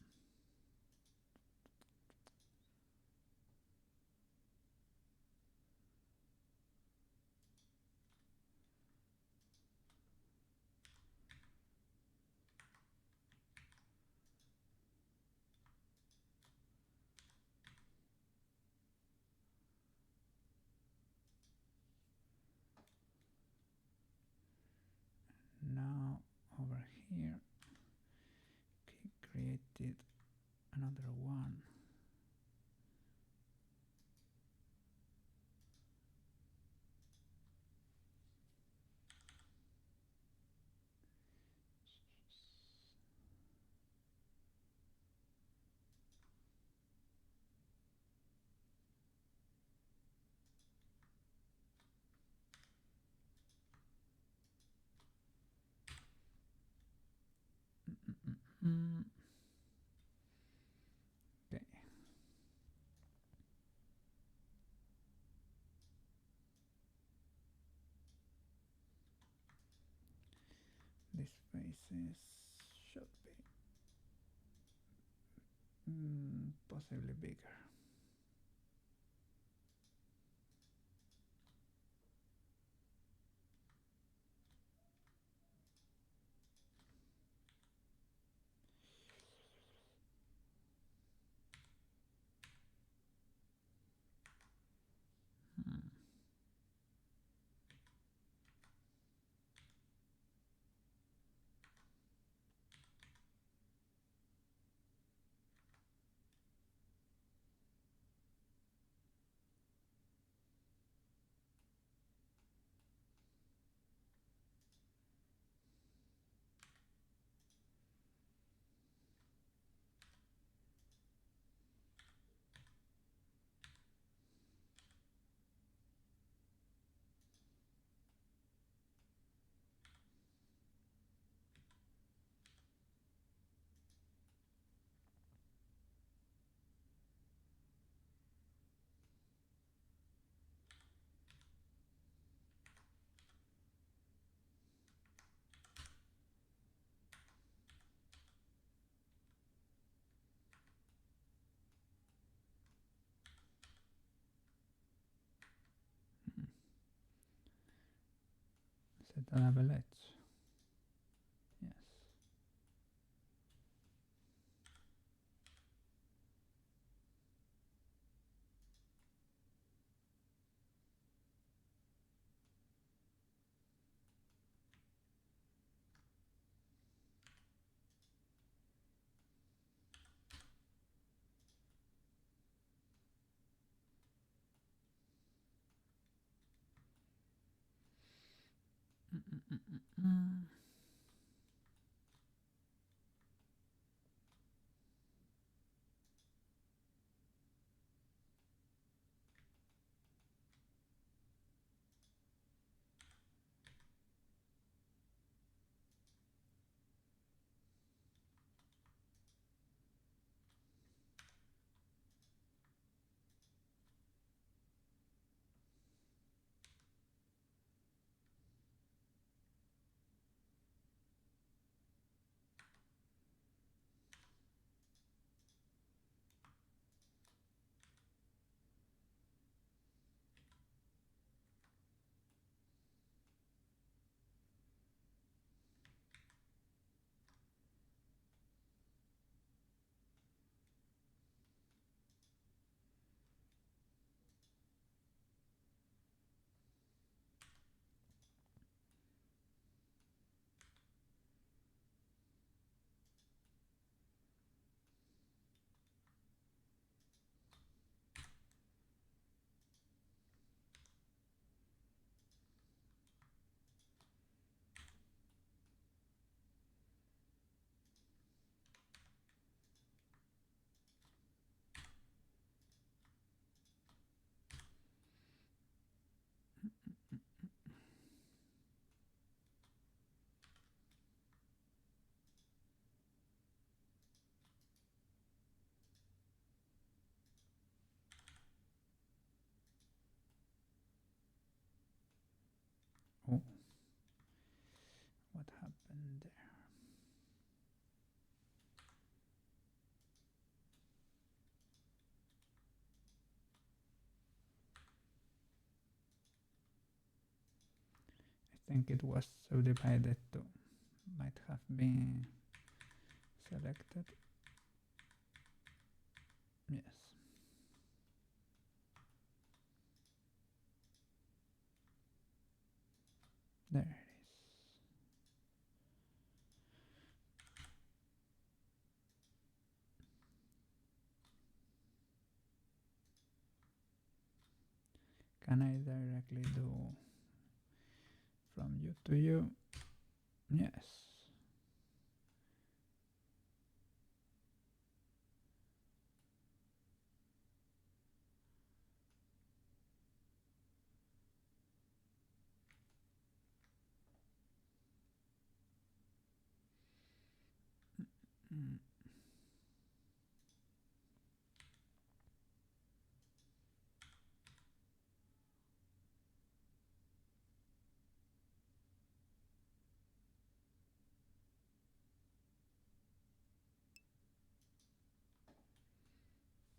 Now over here, created another one. Mm. Okay. These faces should be possibly bigger. Hmm. it a double edge? Yes. Oh, what happened there? I think it was subdivided too. Might have been selected. Yes. There it is. Can I directly do from you to you? Yes. Mm.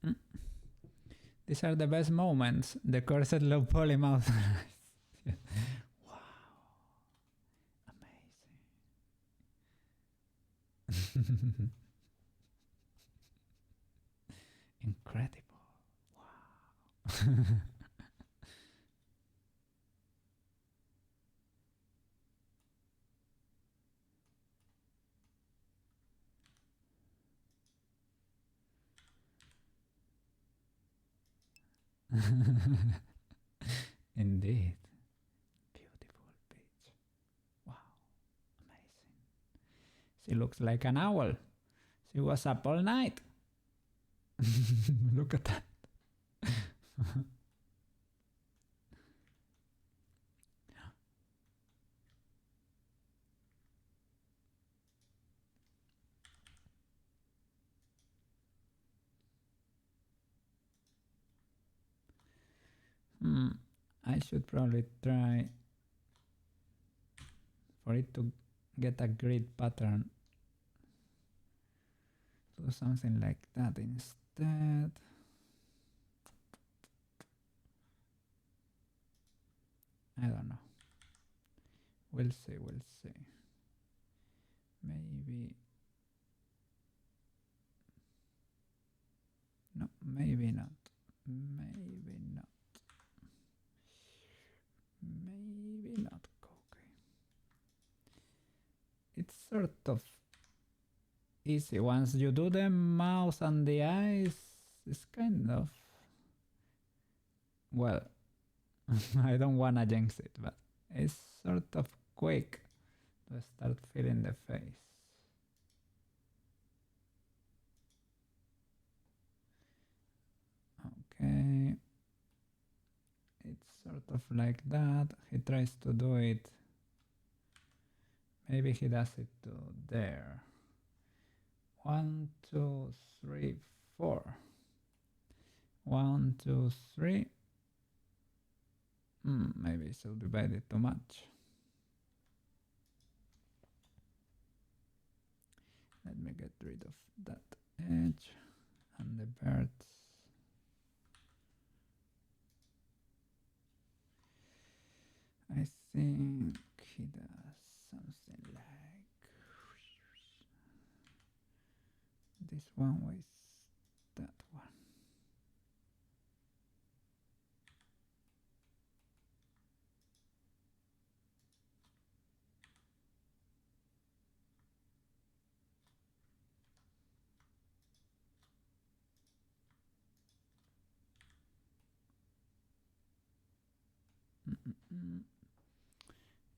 Mm. These are the best moments. The cursed low poly mouse. Wow. Amazing. Incredible. Wow. Indeed. Beautiful peach. Wow. Amazing. She looks like an owl. She was up all night. Look at that. I should probably try for it to get a grid pattern. Do something like that instead. I don't know. We'll see, we'll see. Maybe. No, maybe not. Maybe not. Maybe not. Okay. It's sort of easy. Once you do the mouth and the eyes, it's kind of. Well, I don't wanna jinx it, but it's sort of quick to start feeling the face. Okay. It's sort of like that. He tries to do it. Maybe he does it to there. 1, 2, 3, 4. 1, 2, 3. Maybe it should divide too much. Let me get rid of that edge and the birds. I think he does something like this one with that one.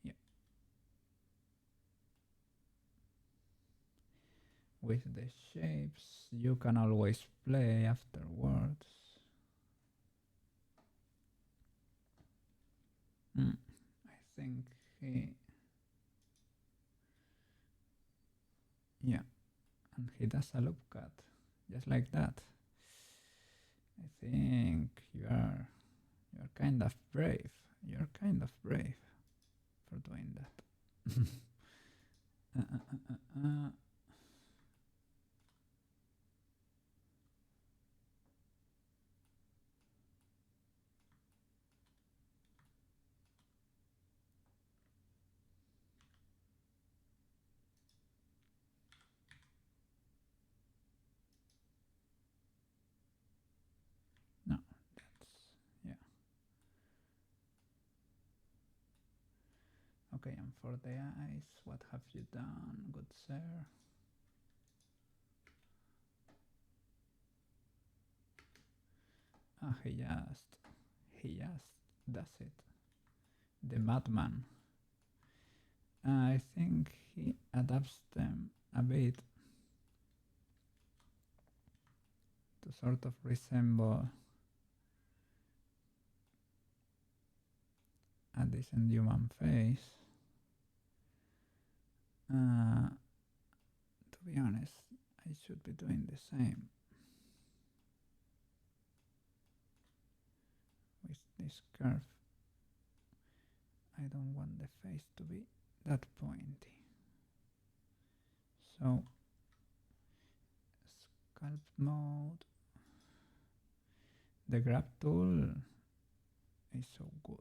Yeah. With the shapes, you can always play afterwards. I think he. Yeah, and he does a loop cut, just like that. I think you're kind of brave. You're kind of brave for doing that. No, that's, yeah. Okay, and for the eyes, what have you done, good sir? Ah, he just does it. The madman. I think he adapts them a bit to sort of resemble a decent human face. To be honest, I should be doing the same with this curve. I don't want the face to be that pointy. So, sculpt mode. The grab tool is so good.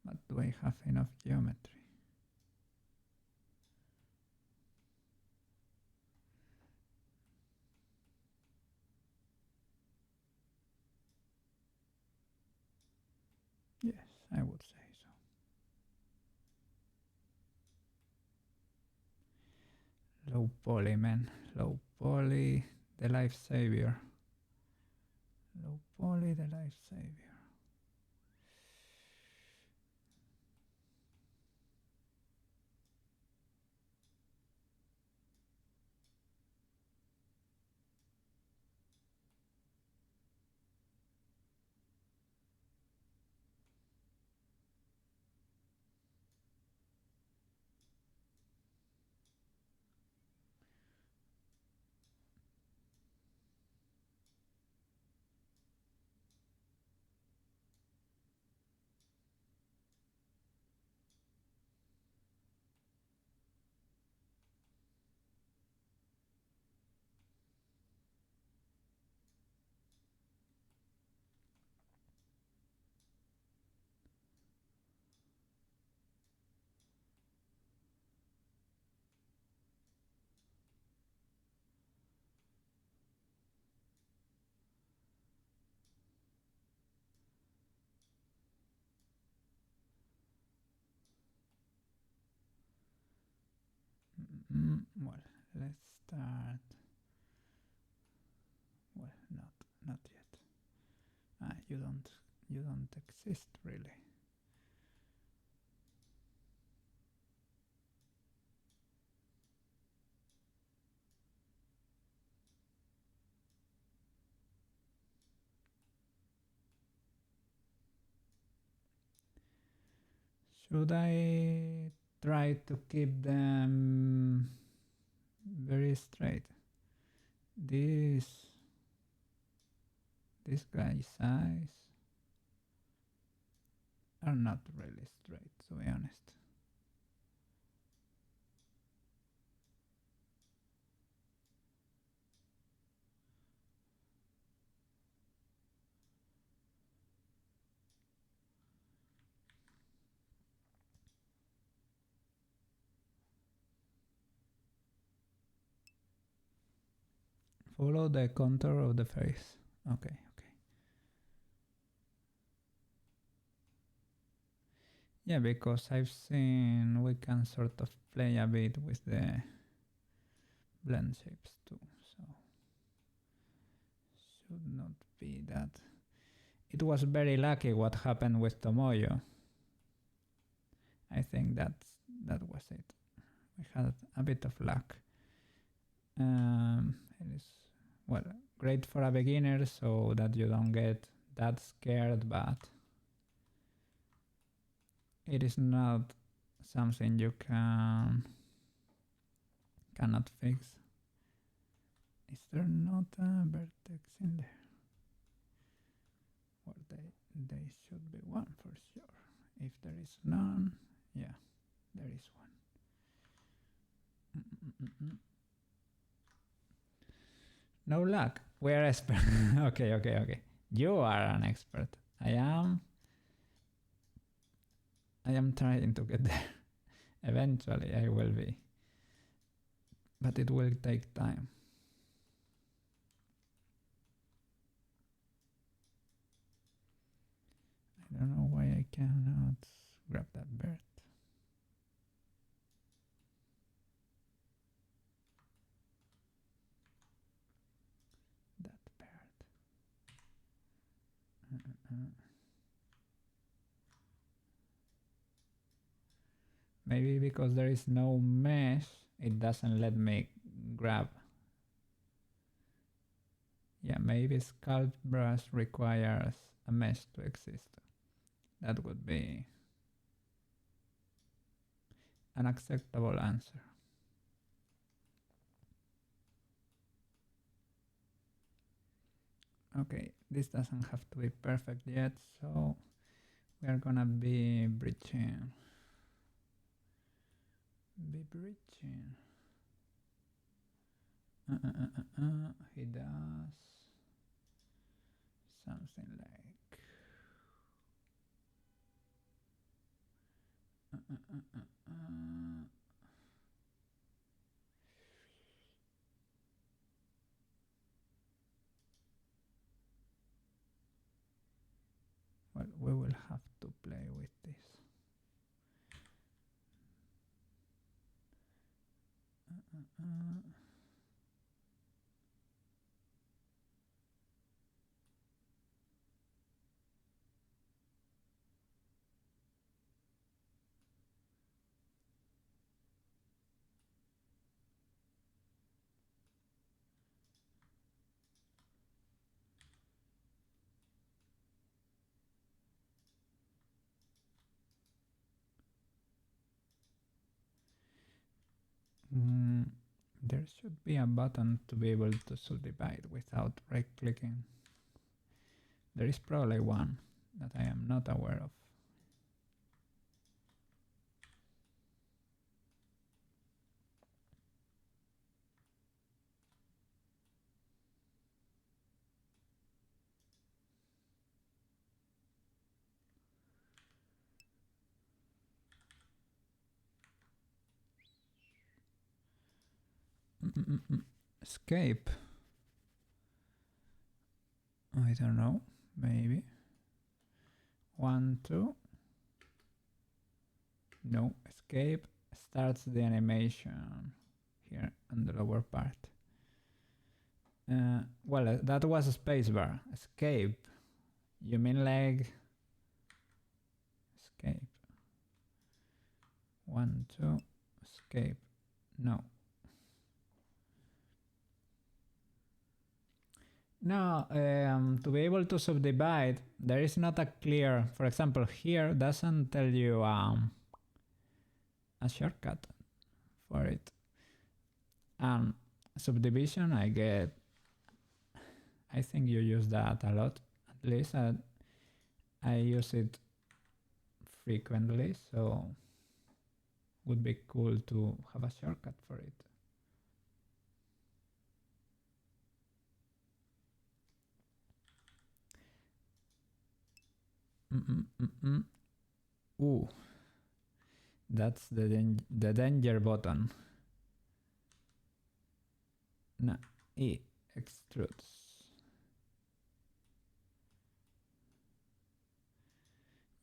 But do I have enough geometry? Yes, I would say so. Low poly, man. Low poly, the life savior. Low poly, the life savior. Well, let's start. Well, not yet. You don't exist really. Should I try to keep them very straight? This guy's eyes are not really straight, to be honest. Follow the contour of the face. Okay. Yeah, because I've seen we can sort of play a bit with the blend shapes too, so should not be that. It was very lucky what happened with Tomoyo. I think that was it. We had a bit of luck. It is, well, great for a beginner so that you don't get that scared, but it is not something you cannot fix. Is there not a vertex in there? Well, they should be one for sure. If there is none, yeah, there is one. No luck. We are expert. Okay. You are an expert. I am trying to get there. Eventually I will be. But it will take time. I don't know why I cannot grab that bird. That bird. Maybe because there is no mesh, it doesn't let me grab. Yeah, maybe Sculpt brush requires a mesh to exist. That would be an acceptable answer. Okay, this doesn't have to be perfect yet, so we are gonna be breaching. He does something like well, we will have to play with this. There should be a button to be able to subdivide without right clicking. There is probably one that I am not aware of. Escape. I don't know. Maybe. 1, 2. No. Escape starts the animation. here on the lower part. Well, that was a spacebar. Escape. You mean like escape? 1, 2, escape. No. No, to be able to subdivide, there is not a clear, for example, here doesn't tell you a shortcut for it. Subdivision, I think you use that a lot. At least I use it frequently, so would be cool to have a shortcut for it. Ooh, that's the danger button. No, E extrudes.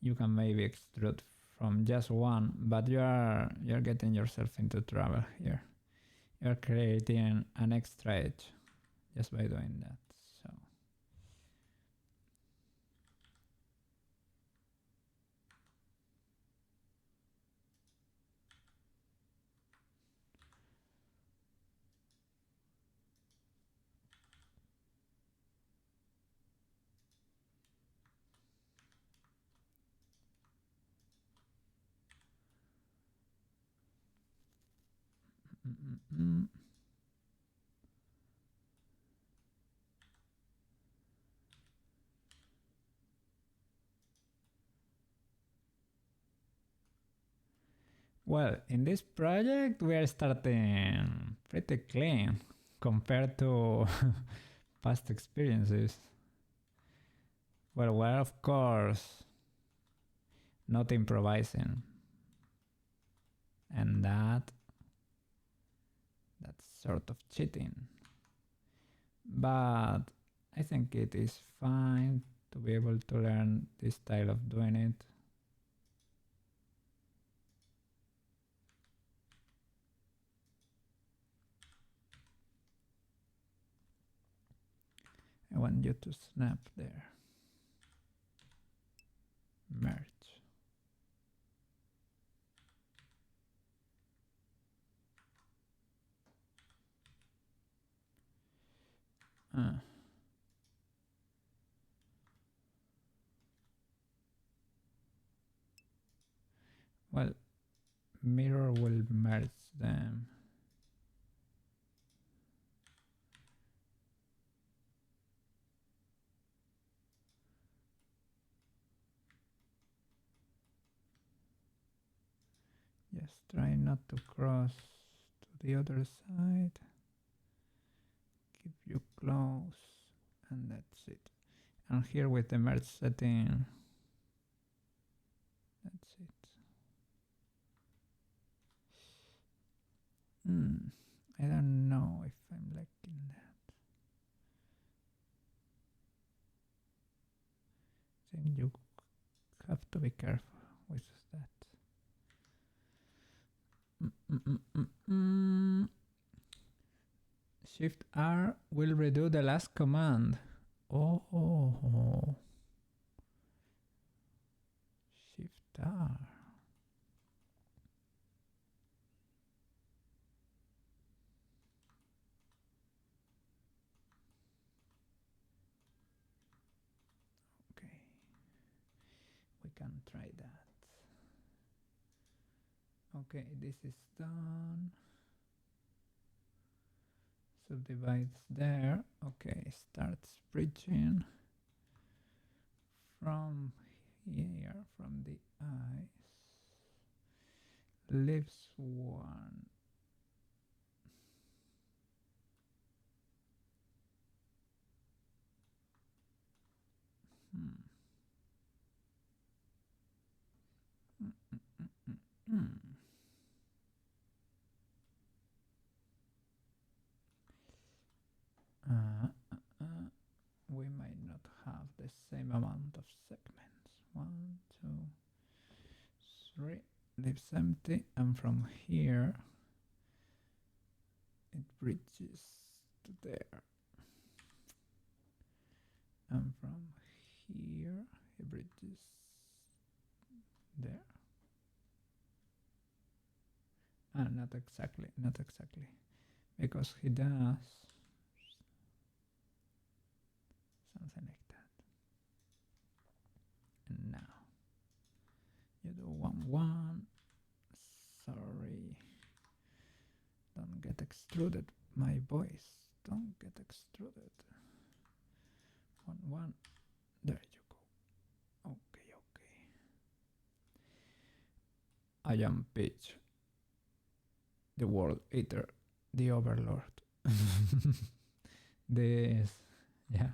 You can maybe extrude from just one, but you're getting yourself into trouble here. You're creating an extra edge just by doing that. So well, in this project we are starting pretty clean compared to past experiences. Well, we're of course not improvising, and that's sort of cheating, but I think it is fine to be able to learn this style of doing it. I want you to snap there. Merge. Well, mirror will merge them. Just try not to cross to the other side. Keep you close, and that's it. And here with the merge setting, that's it. I don't know if I'm liking that. I think you have to be careful with that. Shift R will redo the last command. Oh. Shift R. Okay. We can try that. Okay, this is done. Subdivides there. Okay, starts bridging from here, from the eyes. Leaves one. We might not have the same amount of segments. 1, 2, 3. Leaves empty, and from here bridges to there. And from here, he bridges there. Not exactly, because he does something like that. And now you do 1, 1. Sorry, don't get extruded, my boys. Don't get extruded. 1, 1. There you go. Okay, okay. I am Peach, the world eater, the overlord. This, yeah.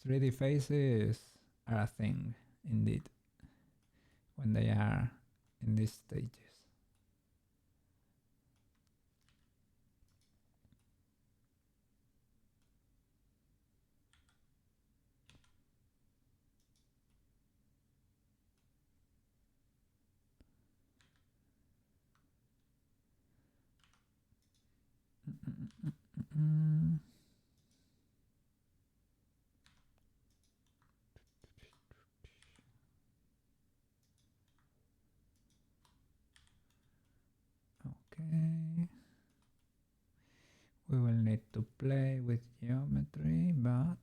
3D faces are a thing, indeed, when they are in these stages. Okay. We will need to play with geometry, but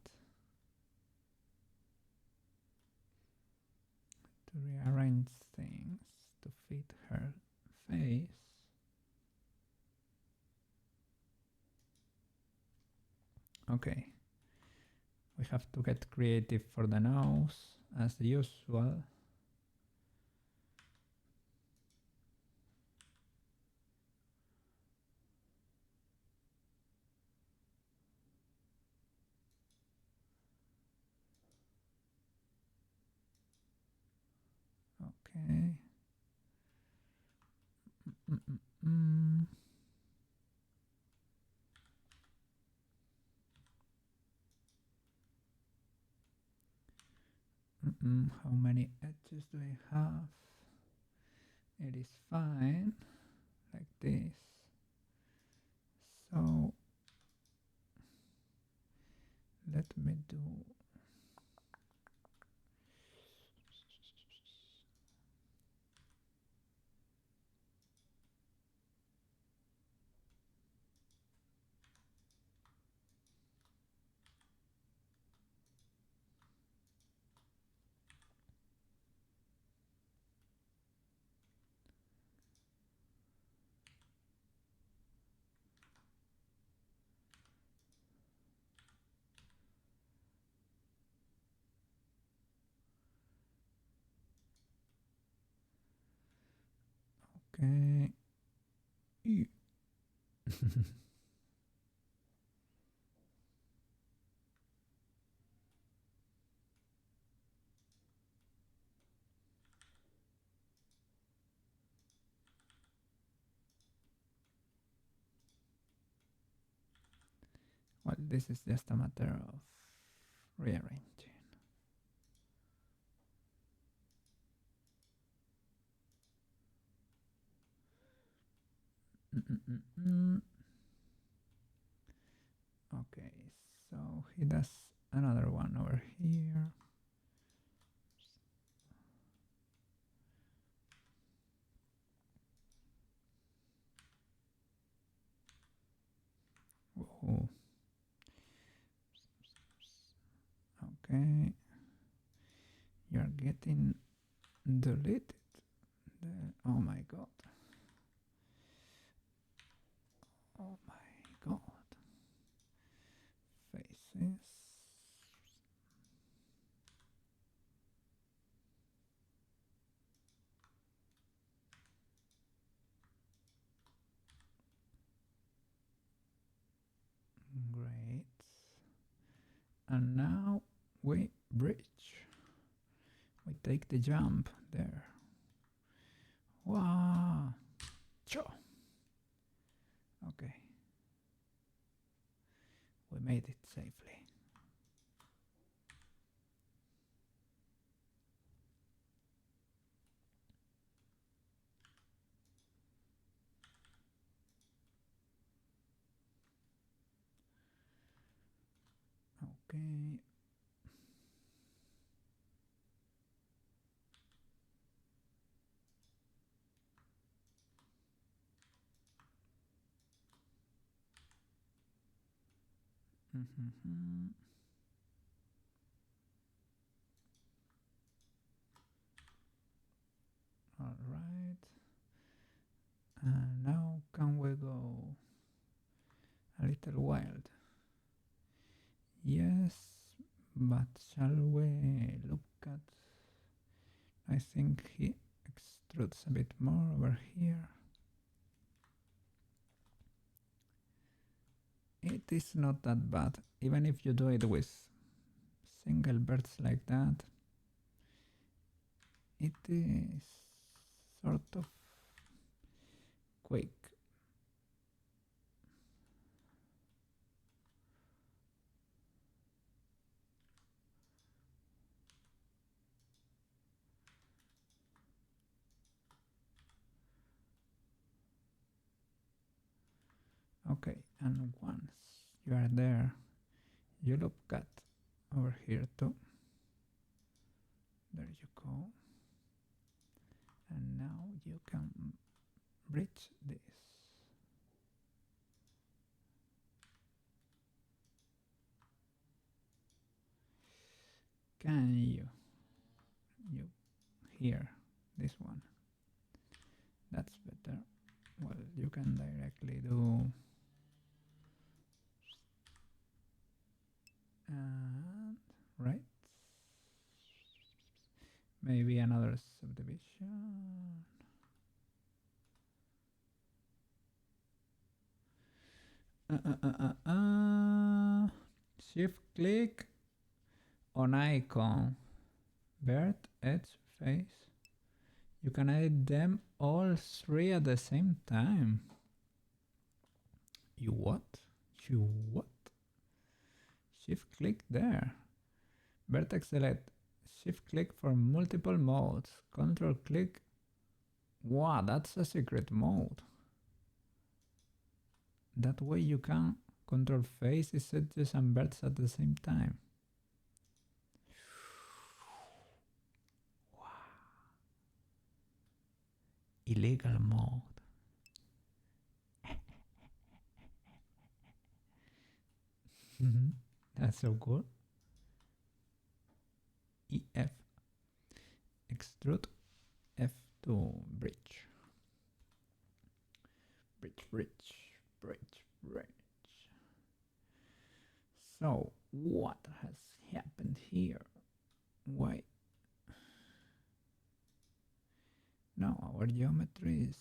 to rearrange things to fit her face. Okay. We have to get creative for the nose, as usual. Okay. How many edges do I have? It is fine, like this. So let me do okay. Well, this is just a matter of rearranging. Okay, so he does another one over here. Whoa. Okay, you're getting deleted. Oh my god. Oh my god. Faces. Great. And now we bridge. We take the jump there. Wow. Sure. Okay. We made it safely. Okay. All right. And now can we go a little wild? Yes, but shall we look at... I think he extrudes a bit more over here. It is not that bad, even if you do it with single birds like that. It is sort of quick. Okay, and once you are there, you look at over here too. There you go. And now you can bridge this. Can you here, this one? That's better. Well, you can directly do and right. Maybe another subdivision. Shift click on icon, bird, edge, face. You can edit them all three at the same time. You what? You what? Shift click there. Vertex select. Shift click for multiple modes. Control click. Wow, that's a secret mode. That way you can control faces, edges and birds at the same time. Wow. Illegal mode. That's so cool. EF extrude F2 bridge. Bridge. So what has happened here? Why? No, our geometries,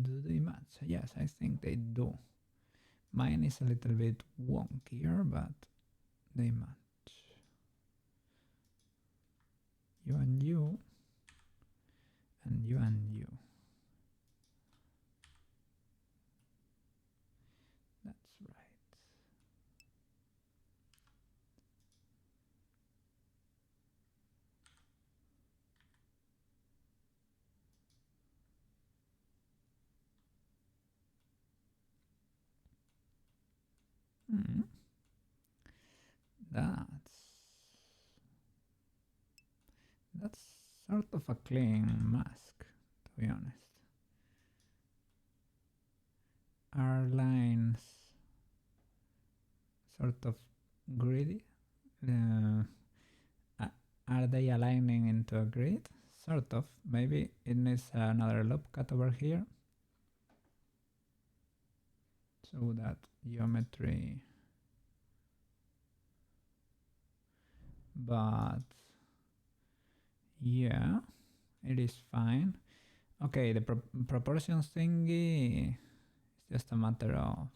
do they match? Yes, I think they do. Mine is a little bit wonkier, but they match. You and you, and you and you. That's right. That's sort of a clean mask, to be honest. Are lines sort of greedy? Are they aligning into a grid? Sort of. Maybe it needs another loop cut over here, so that geometry, but yeah, it is fine. Okay, the proportions thingy is just a matter of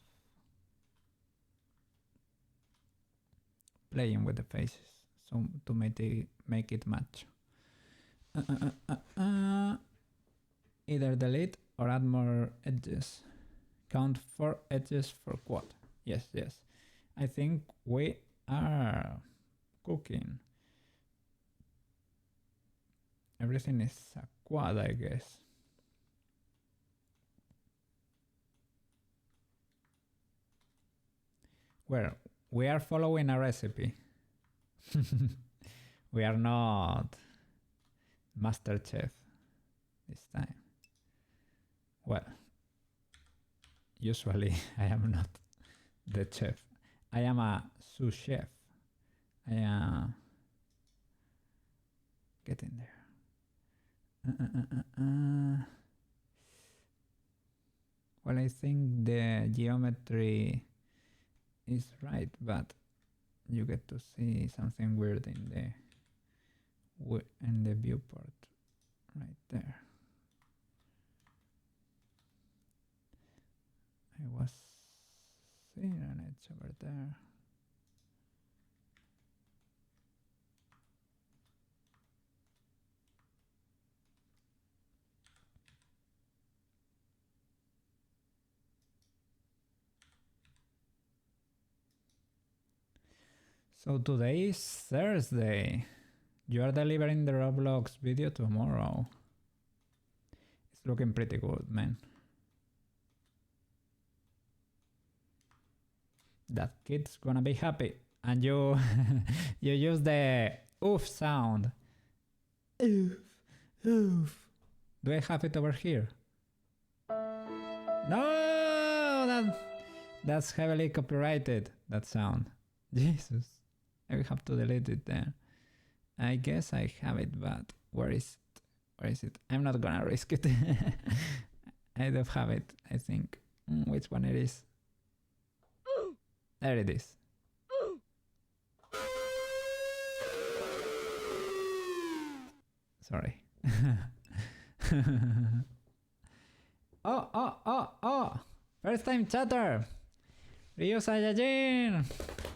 playing with the faces, so to make it match. Either delete or add more edges. Count 4 edges for quad. Yes. I think we are cooking. Everything is a quad, I guess. Well, we are following a recipe. We are not master chef this time. Well, usually I am not the chef. I am a sous chef. I am getting there. Well, I think the geometry is right, but you get to see something weird in the viewport right there. I was seeing an edge over there. So today is Thursday. You are delivering the Roblox video tomorrow. It's looking pretty good, man. That kid's gonna be happy. And you you use the oof sound. Oof, oof. Do I have it over here? No, that's heavily copyrighted, that sound. Jesus. I will have to delete it then. I guess I have it, but where is it? Where is it? I'm not gonna risk it. I don't have it, I think. Which one it is? There it is. Sorry. Oh! First time chatter! Ryu Saiyajin!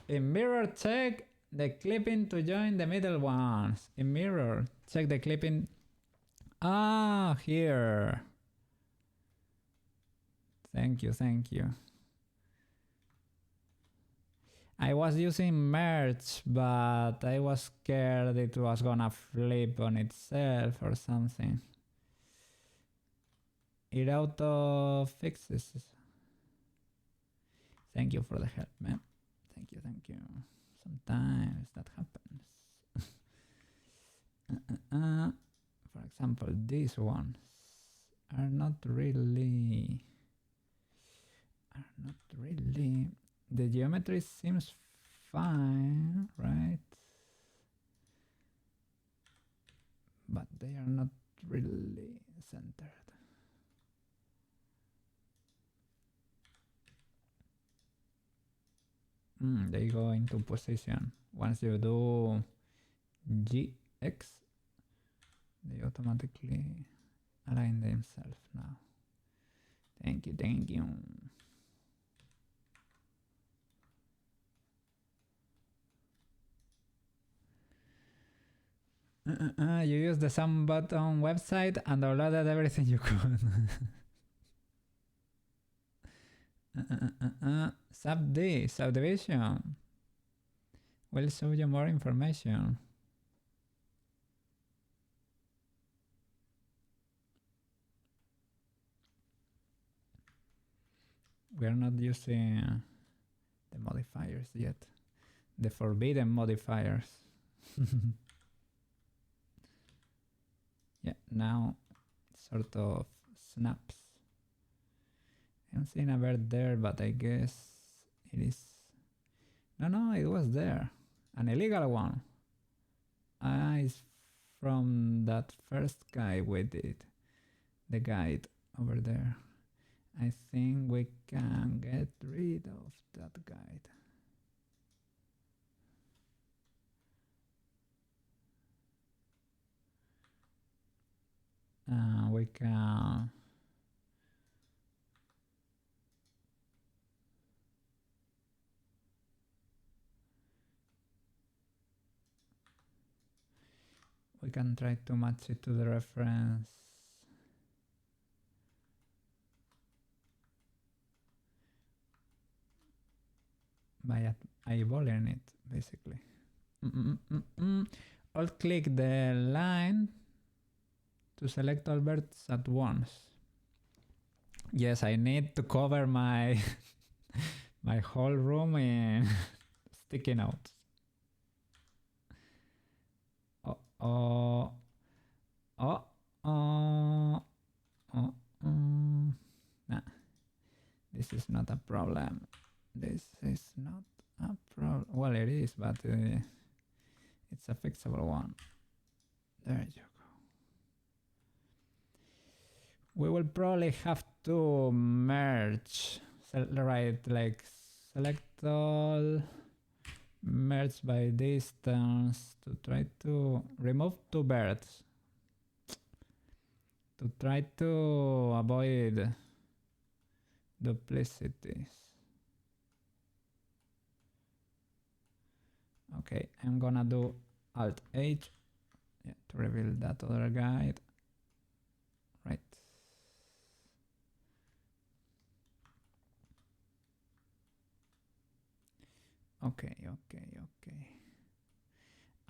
In mirror, check the clipping to join the middle ones. In mirror, check the clipping. Ah, here. Thank you, thank you. I was using merge, but I was scared it was gonna flip on itself or something. It auto fixes. Thank you for the help, man. Thank you, thank you. Sometimes that happens. For example, these ones are not really. The geometry seems fine, right? But they are not really centered. They go into position. Once you do GX, they automatically align themselves now. Thank you, thank you. You use the sum button website and downloaded everything you could. Sub D, subdivision. We'll show you more information. We are not using the modifiers yet. The forbidden modifiers. Yeah, now it sort of snaps. I'm seeing a bird there, but I guess it is... No, it was there. An illegal one. It's from that first guy we did. The guide over there. I think we can get rid of that guide. We can... We can try to match it to the reference. By eyeballing it, basically. Alt click the line to select all birds at once. Yes, I need to cover my My whole room in sticky notes. Oh, oh, oh, oh, oh, nah, this is not a problem. This is not a problem. Well, it is, but it's a fixable one. There you go. We will probably have to merge, like select all, merge by distance to try to remove two birds, to try to avoid duplicities. Okay, I'm gonna do Alt H, yeah, to reveal that other guide. Right. Okay.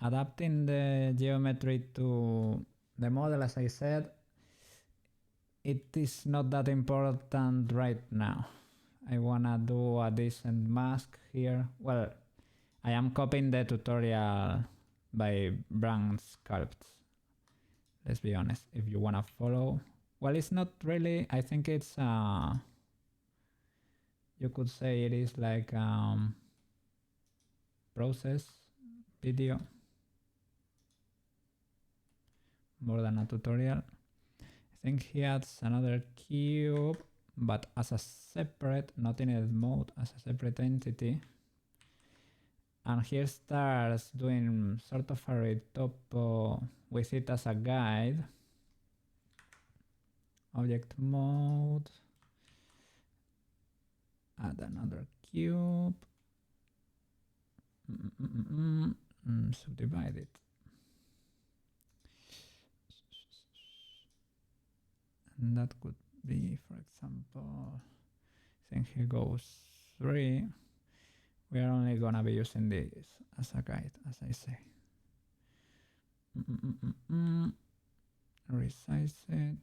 Adapting the geometry to the model, as I said, it is not that important right now. I wanna do a decent mask here. Well, I am copying the tutorial by Bran Sculpts. Let's be honest, if you wanna follow. Well, it's not really, I think it's, you could say it is like process video more than a tutorial. I think he adds another cube, but as a separate, not in edit mode, as a separate entity. And here starts doing sort of a topo with it as a guide. Object mode. Add another cube. Subdivide it. And that could be, for example, I think here goes 3. We are only gonna be using this as a guide, as I say. Resize it.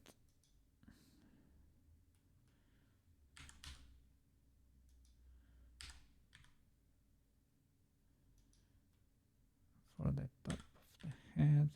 For the top of the head.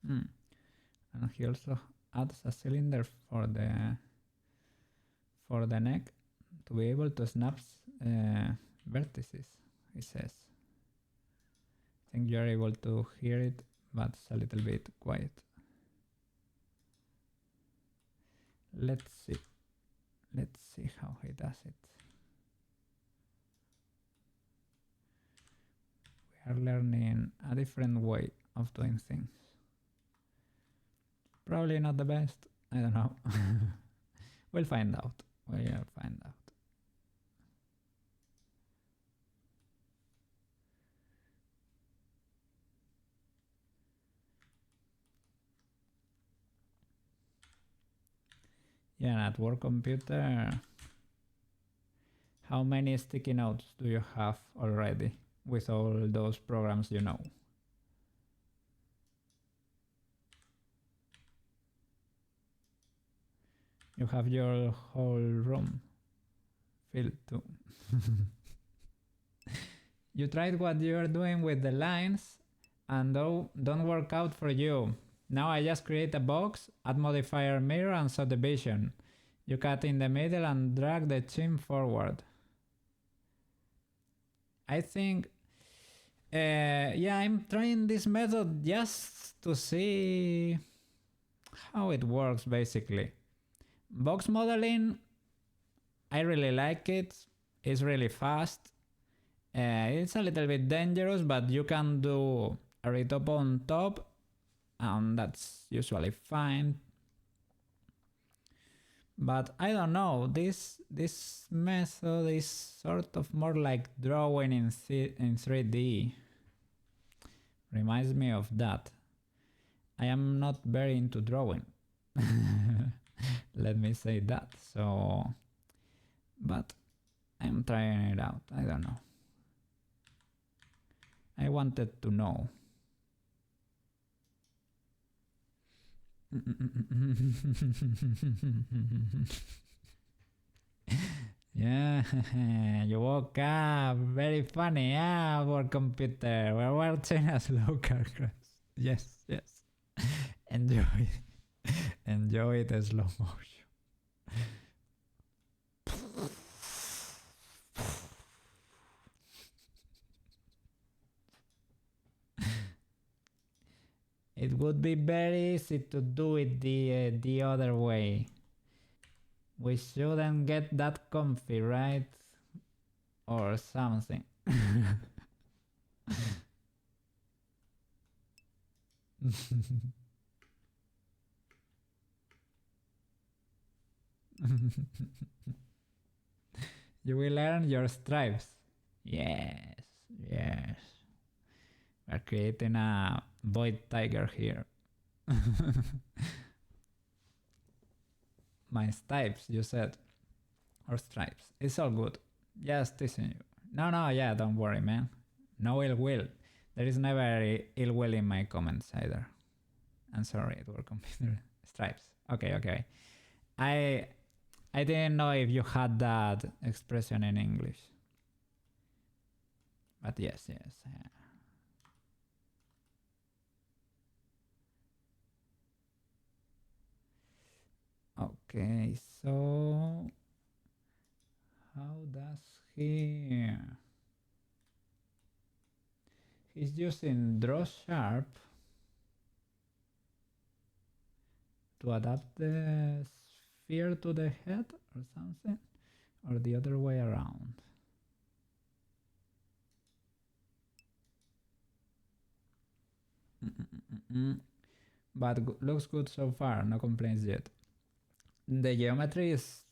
And he also adds a cylinder for the neck to be able to snap vertices, he says. I think you're able to hear it, but it's a little bit quiet. Let's see how he does it. We are learning a different way of doing things. Probably not the best, I don't know. We'll find out. Yeah, at work computer, how many sticky notes do you have already with all those programs you know? You have your whole room filled too. You tried what you are doing with the lines and don't work out for you. Now I just create a box, add modifier mirror and subdivision. You cut in the middle and drag the chin forward. I think, yeah, I'm trying this method just to see how it works basically. Box modeling, I really like it. It's really fast. It's a little bit dangerous, but you can do a retop on top, and that's usually fine. But I don't know, this method is sort of more like drawing in 3D. Reminds me of that. I am not very into drawing. Let me say that. So, but I'm trying it out. I don't know. I wanted to know. Yeah, you woke up. Very funny, yeah, our computer. We're watching a slow car crash. Yes, yes. Enjoy it. Enjoy the slow motion. It would be very easy to do it the other way. We shouldn't get that comfy, right? Or something. You will earn your stripes. Yes, yes. We're creating a void tiger here. My stripes, you said. Or stripes. It's all good. Just teasing you. No, yeah, don't worry, man. No ill will. There is never ill will in my comments either. I'm sorry, it were computer stripes. Okay. I didn't know if you had that expression in English. But yes. Okay, so how does he? He's using draw sharp to adapt the sphere to the head or something, or the other way around. But looks good so far, no complaints yet. The geometry is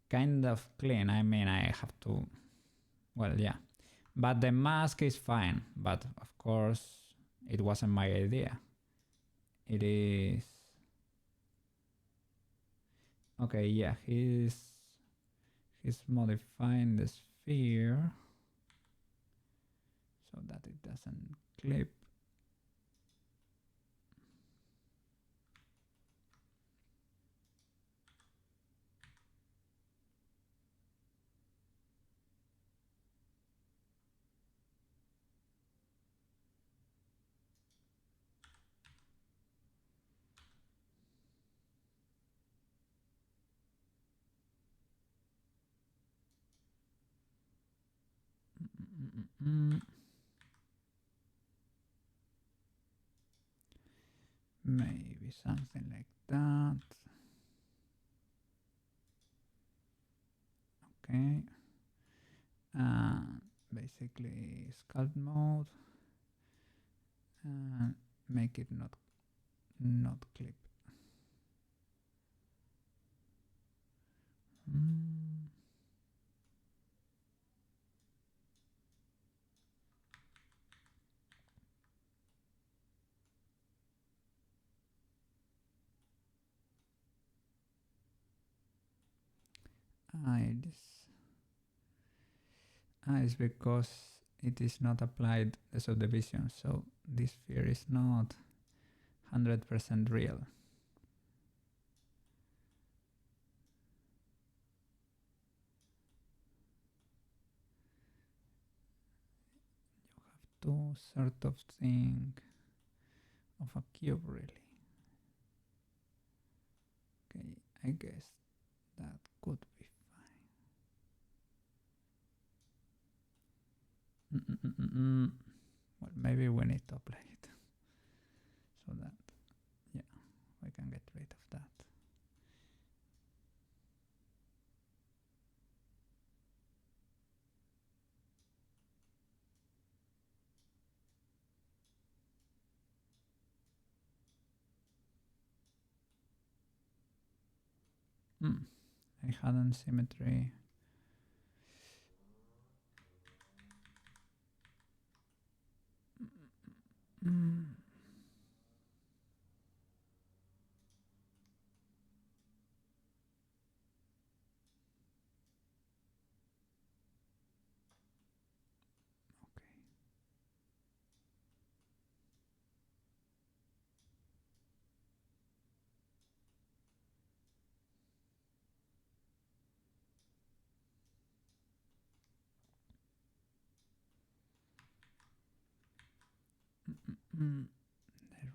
kind of clean. I mean, I have to, well, yeah. But the mask is fine. But of course, it wasn't my idea. It is. Okay, yeah, he's modifying the sphere so that it doesn't clip. Maybe something like that. Okay. Basically sculpt mode and make it not clip. It's because it is not applied the subdivision, so this sphere is not 100% real. You have to sort of think of a cube, really. Okay, I guess that could be fine. Well, maybe we need to apply it so that, yeah, we can get rid of that. I had symmetry. The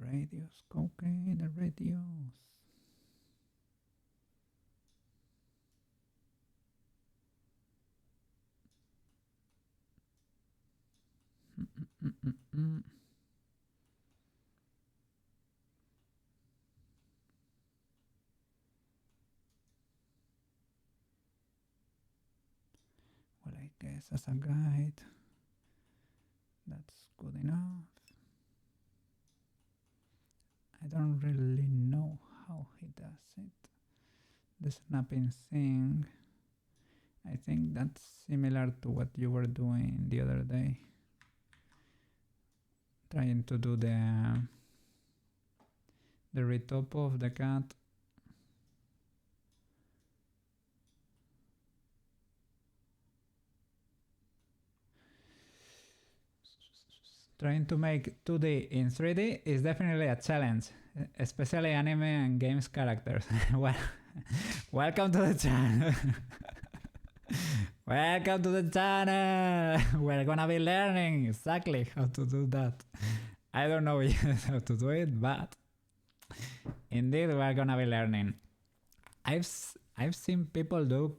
radius, okay, the radius. Well, I guess as a guide, that's good enough. I don't really know how he does it. The snapping thing, I think that's similar to what you were doing the other day. Trying to do the retopo of the cat. Trying to make 2D in 3D is definitely a challenge, especially anime and games characters. Well, welcome to the channel. Welcome to the channel. We're gonna be learning exactly how to do that. I don't know yet how to do it, but indeed we're gonna be learning. I've seen people do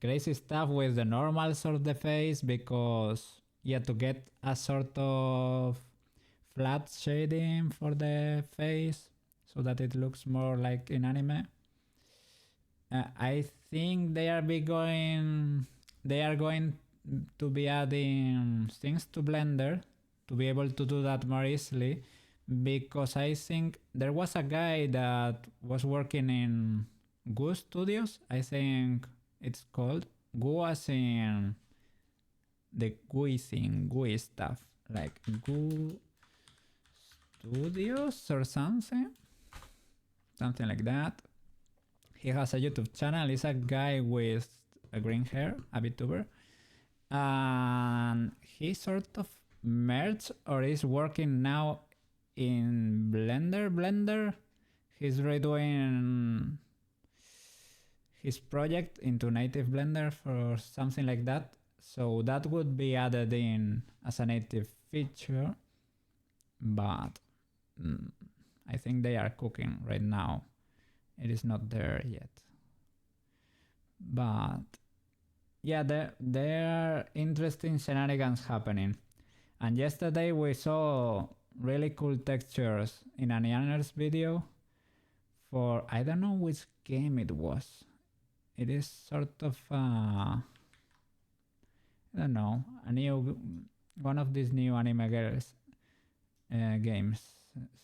crazy stuff with the normals of the face because to get a sort of flat shading for the face so that it looks more like in anime. I think they are going to be adding things to Blender to be able to do that more easily, because I think there was a guy that was working in Goo Studios, I think it's called. Goo as in the GUI thing, GUI stuff, like Goo Studios or something like that. He has a YouTube channel. He's a guy with a green hair, a VTuber, and he sort of merged or is working now in Blender. He's redoing his project into native Blender for something like that. So that would be added in as a native feature, but I think they are cooking right now. It is not there yet. But yeah, there are interesting shenanigans happening. And yesterday we saw really cool textures in an Yanner's video for, I don't know which game it was. It is sort of I don't know, one of these new anime girls games.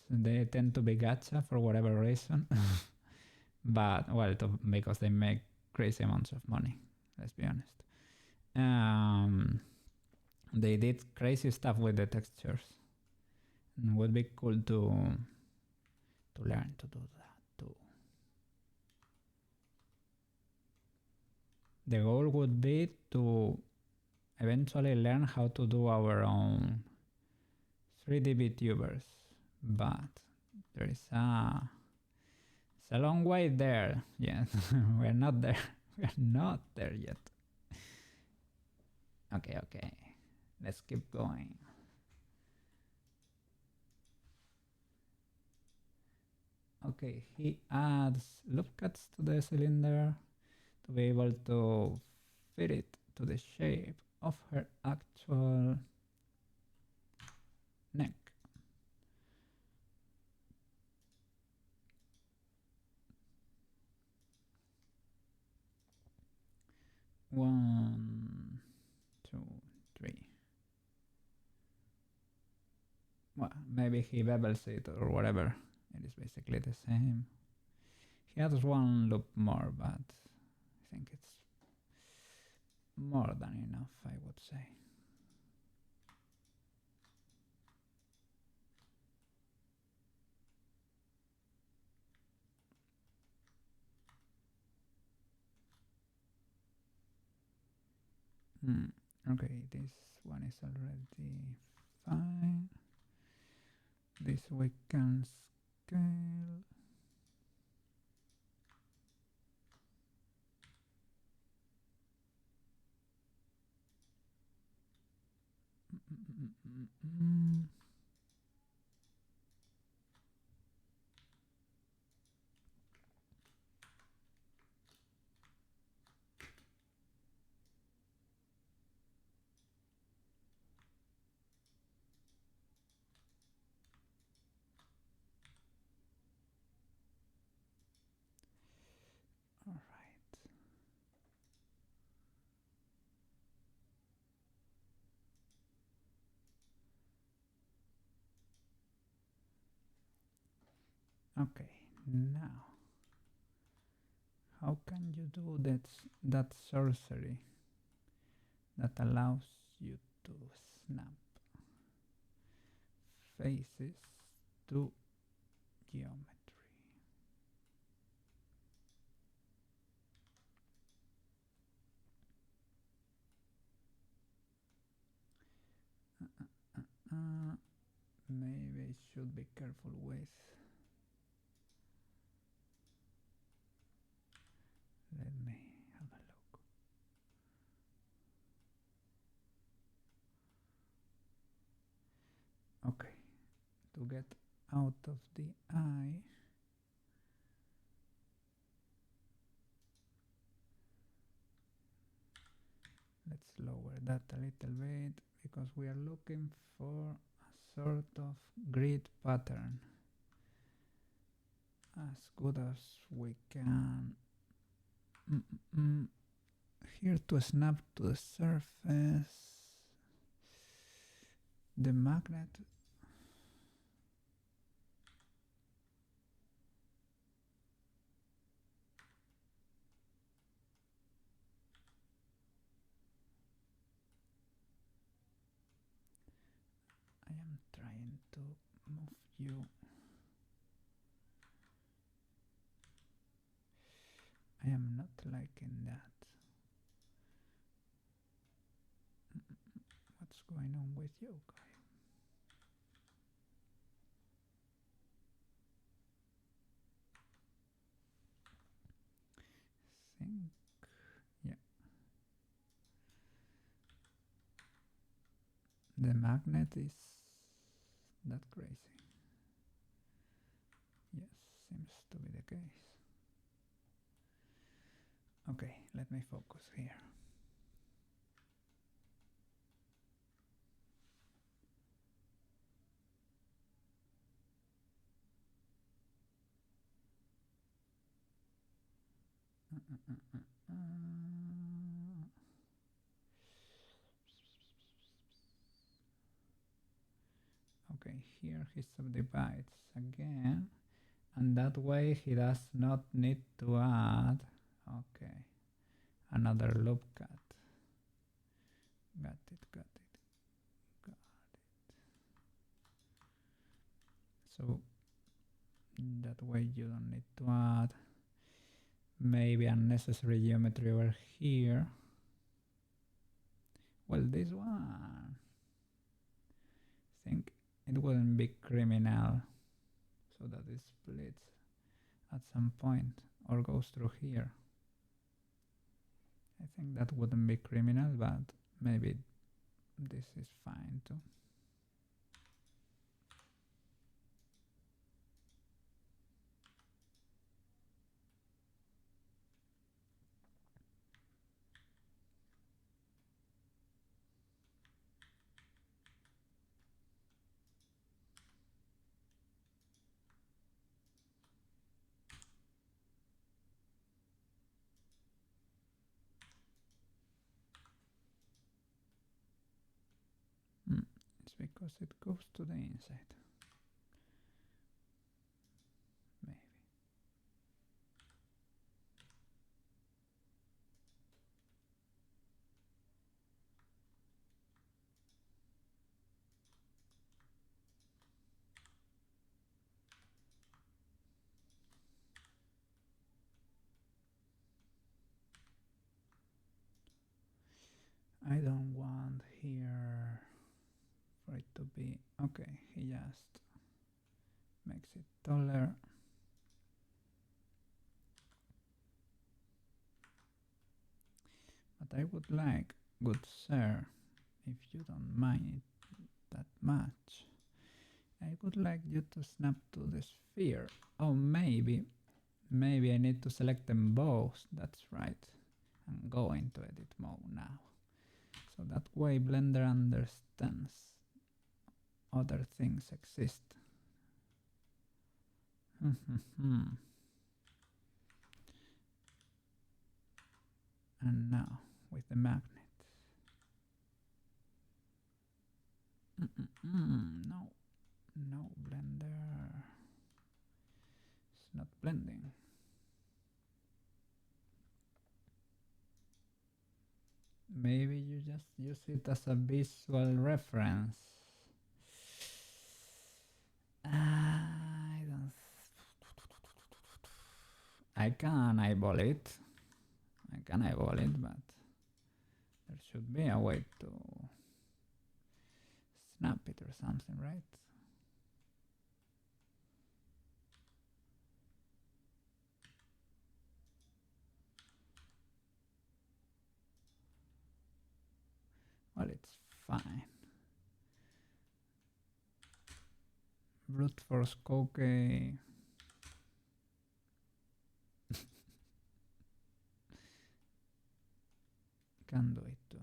They tend to be gacha for whatever reason. But well, because they make crazy amounts of money, let's be honest. They did crazy stuff with the textures, and it would be cool to learn to do that too. The goal would be to eventually learn how to do our own 3D VTubers, but there is a long way there. Yes, we're not there. We're not there yet. Okay, let's keep going. Okay, he adds loop cuts to the cylinder to be able to fit it to the shape of her actual neck. One, two, three. Well, maybe he bevels it or whatever. It is basically the same. He adds one loop more, but I think it's more than enough, I would say. Okay, this one is already fine. This we can scale. Okay, now how can you do that sorcery that allows you to snap faces to geometry? Maybe I should be careful with. Let me have a look. Okay, to get out of the eye, let's lower that a little bit because we are looking for a sort of grid pattern as good as we can. Here to snap to the surface, the magnet. I am trying to move you. I am not liking that. What's going on with you, guy? Think, yeah. The magnet is that crazy. Yes, seems to be the case. Okay, let me focus here. Okay, here he subdivides again, and that way he does not need to add, okay, another loop cut. Got it, got it, got it. So that way you don't need to add maybe unnecessary geometry over here. Well, this one, I think it wouldn't be criminal so that it splits at some point or goes through here. I think that wouldn't be criminal, but maybe this is fine too. It's because it goes to the inside. Maybe. I don't want here for it to be, okay, he just makes it taller. But I would like, good sir, if you don't mind it that much, I would like you to snap to the sphere. Oh, maybe I need to select them both, that's right. I'm going to edit mode now. So that way Blender understands other things exist. And now with the magnet. No, Blender. blending. Maybe you just use it as a visual reference. I don't. I can eyeball it. But there should be a way to snap it or something, right? Well, it's fine. Brute force cookie. Can do it too.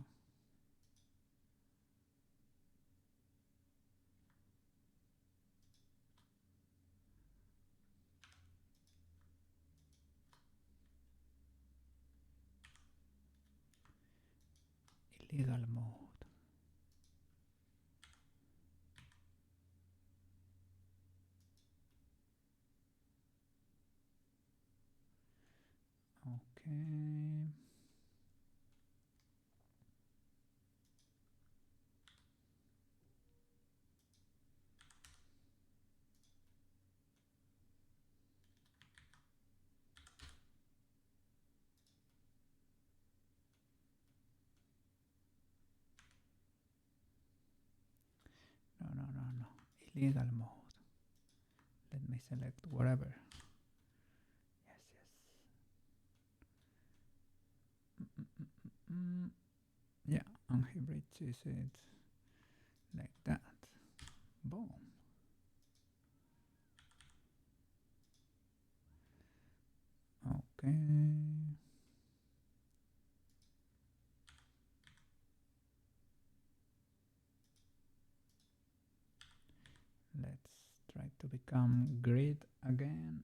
Illegal mode. Okay. No. Illegal mode. Let me select whatever. Yes. Yeah, and he bridges it like that. Boom. Okay. Let's try to become grid again.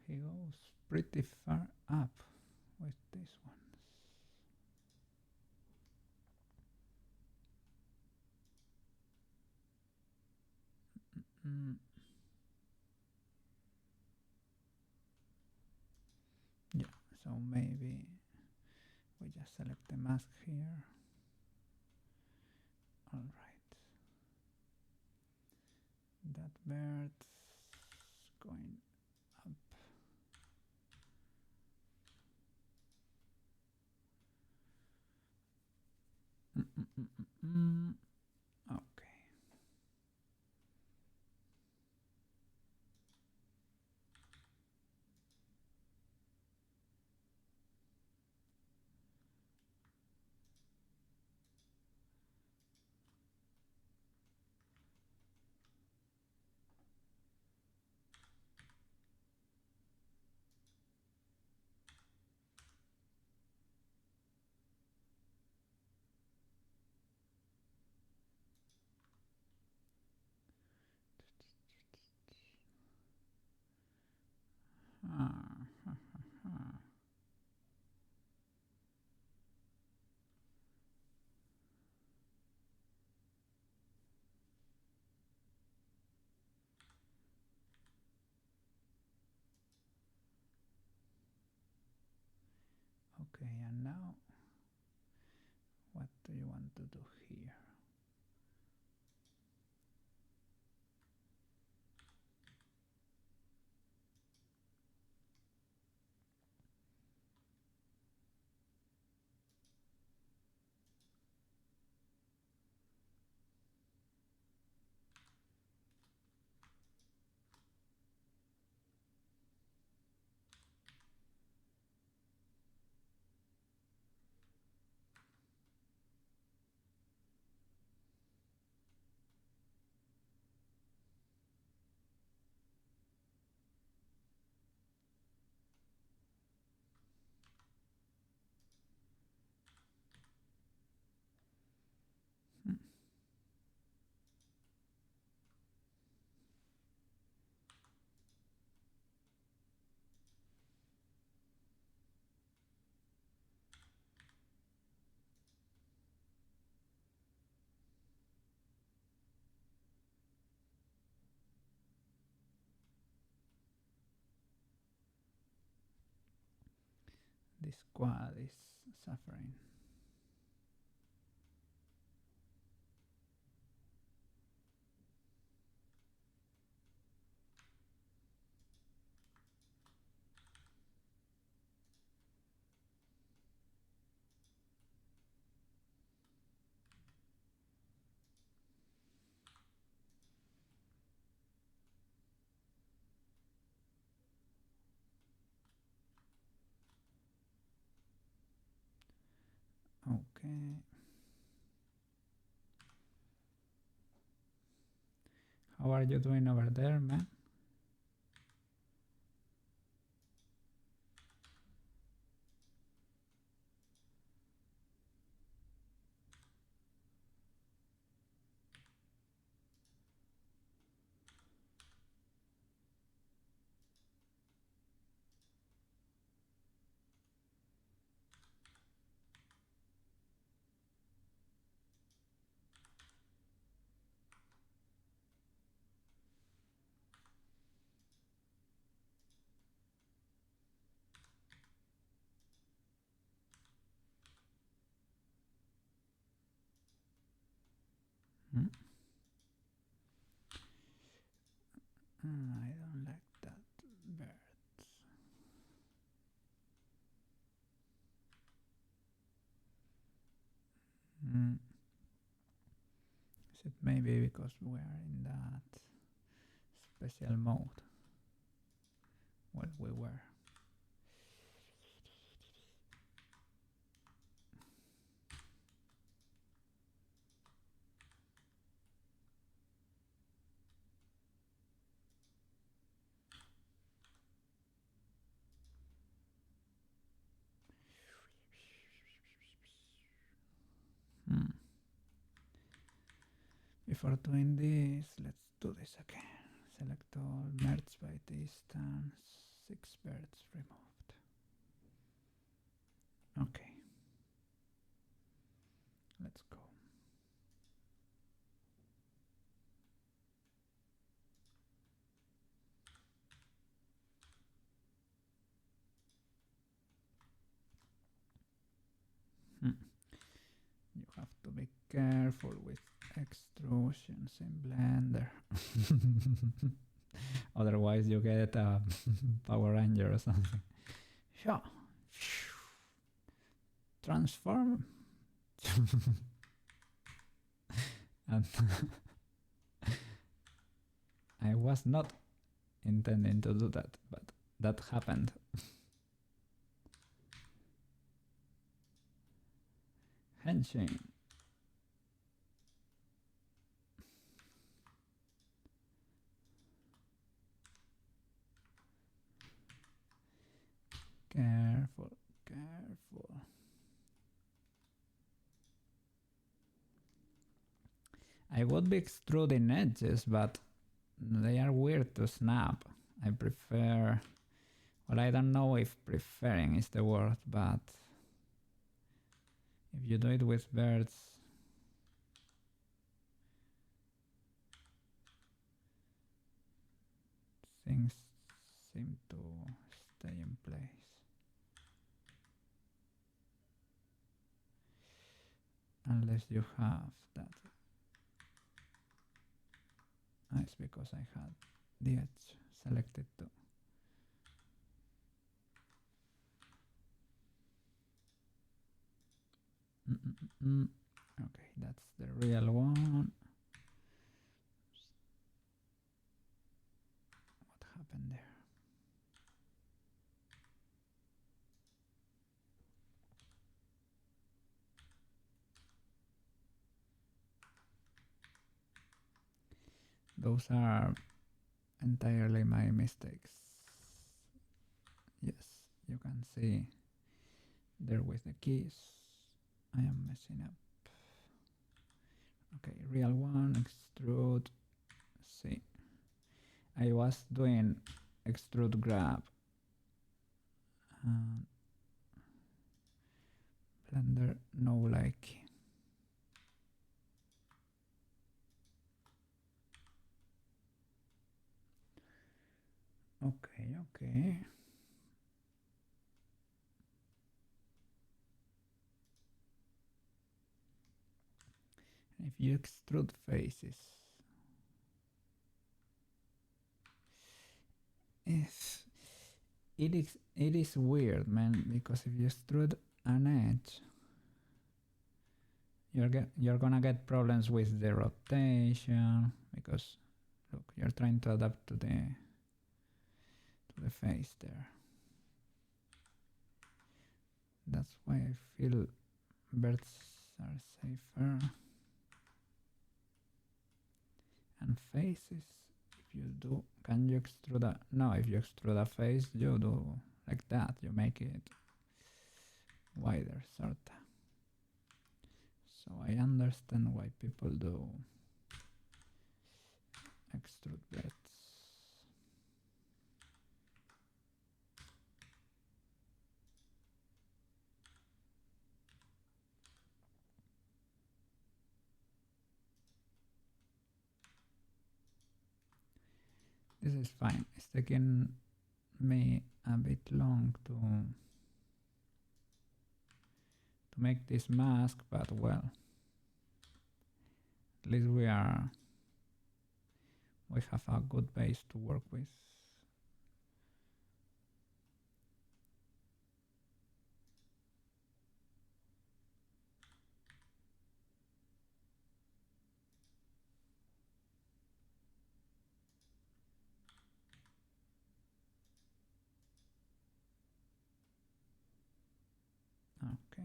He goes pretty far up with this one. Yeah, so maybe we just select the mask here. All right. That bird's going up. Okay. Okay, and now what do you want to do here? this quad is suffering. Okay. How are you doing over there, man? Hmm? I don't like that birds. Is it maybe because we are in that special mode? Well, we were. Before doing this, let's do this again. Select all, merge by distance, 6 birds removed. Okay. Let's go. You have to be careful with extrusions in Blender. Otherwise you get a Power Ranger or something. Yeah. Transform. And I was not intending to do that, but that happened. Henshin. Careful, careful. I would be extruding edges, but they are weird to snap. I prefer... Well, I don't know if preferring is the word, but if you do it with birds, things seem to stay in place. Unless you have that. It's because I had the edge selected too. Okay, that's the real one. What happened there? Those are entirely my mistakes. Yes, you can see there with the keys. I am messing up. Okay, real one, extrude. See, I was doing extrude grab. Blender no like. Okay, okay. you extrude faces, it's, it is weird, man, because if you extrude an edge, you're gonna get problems with the rotation, because look, you're trying to adapt to the face there. That's why I feel birds are safer. And faces, if you do, can you extrude a, no, if you extrude a face, you do like that, you make it wider, sorta. So I understand why people do extrude birds. This is fine. It's taking me a bit long to make this mask, but well, at least we have a good base to work with. Okay.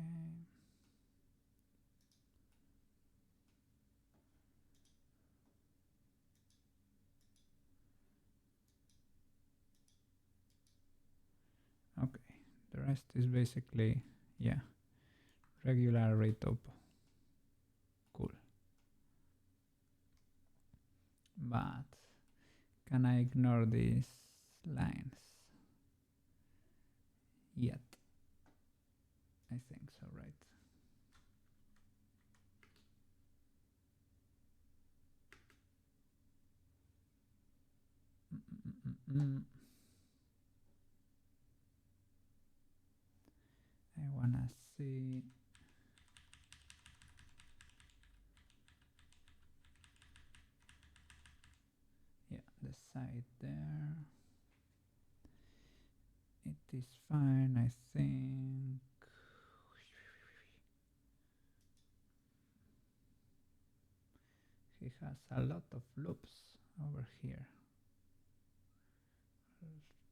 Okay, the rest is basically, yeah, regular retopo. Cool. But can I ignore these lines? Yet. I think so, right? I wanna see. Yeah, the side there. It is fine, I think. He has a lot of loops over here.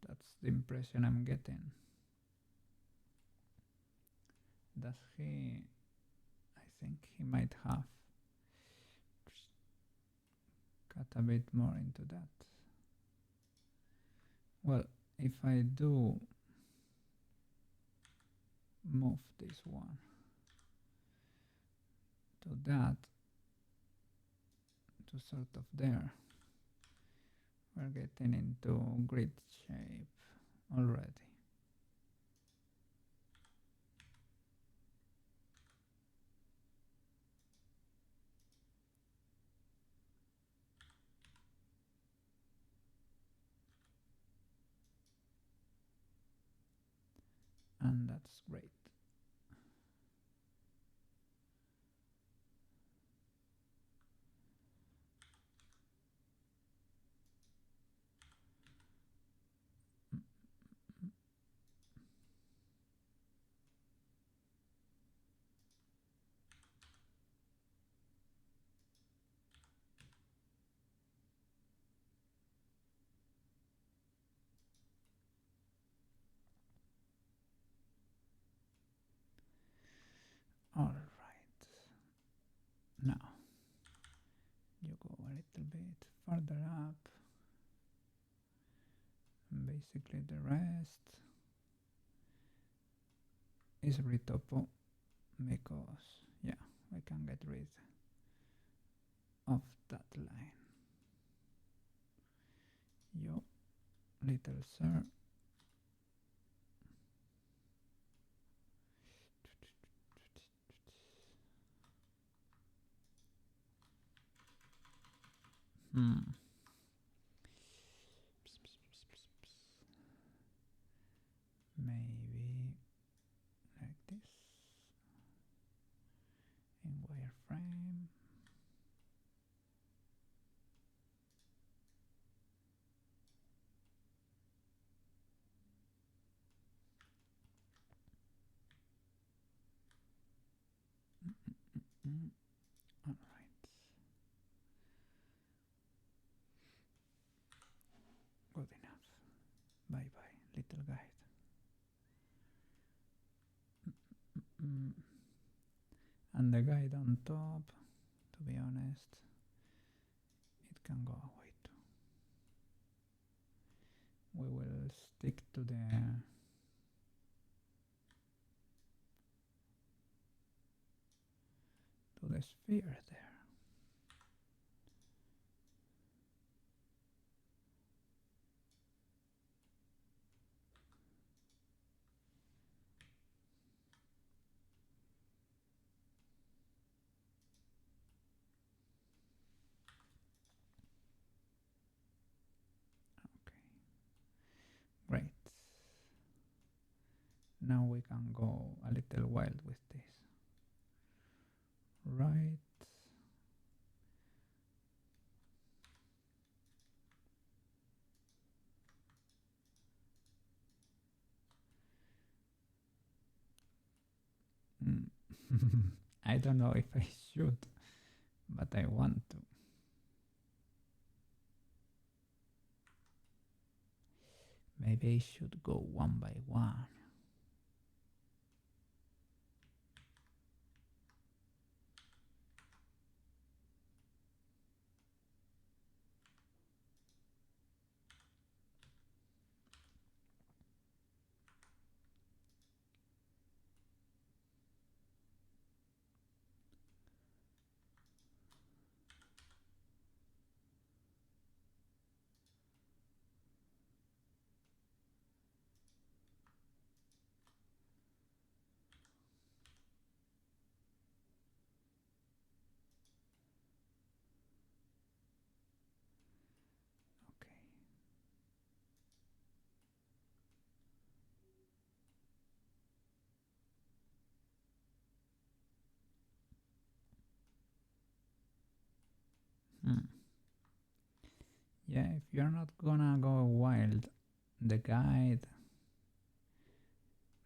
That's the impression I'm getting. Does he? I think he might have cut a bit more into that. Well, if I do move this one to that, to sort of there, we're getting into grid shape already. And that's great. All right. Now you go a little bit further up. And basically the rest is retopo, because yeah, we can get rid of that line. You little sir. Maybe like this in wireframe. All right. Good enough. Bye bye, little guide. Mm. And the guide on top, to be honest, it can go away too. We will stick to the sphere there. Okay, great. Now we can go a little wild with this. Right. I don't know if I should, but I want to. Maybe I should go one by one. Okay. Yeah, if you're not gonna go wild, the guide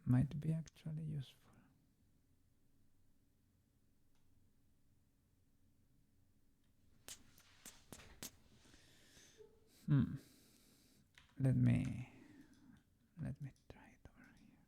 might be actually useful. Let me try it over here.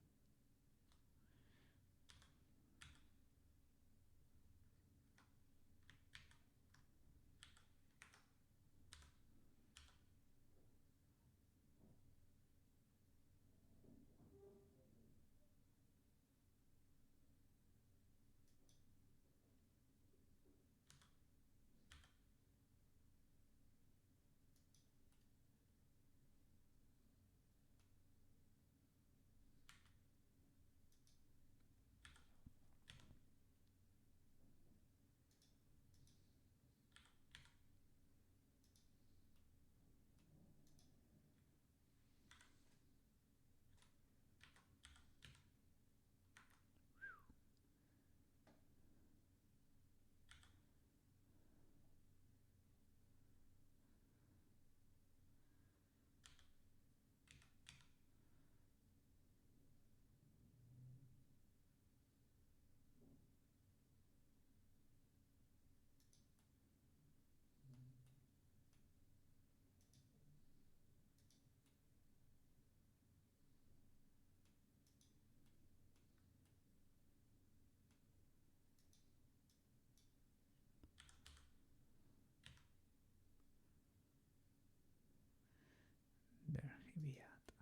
There he be at.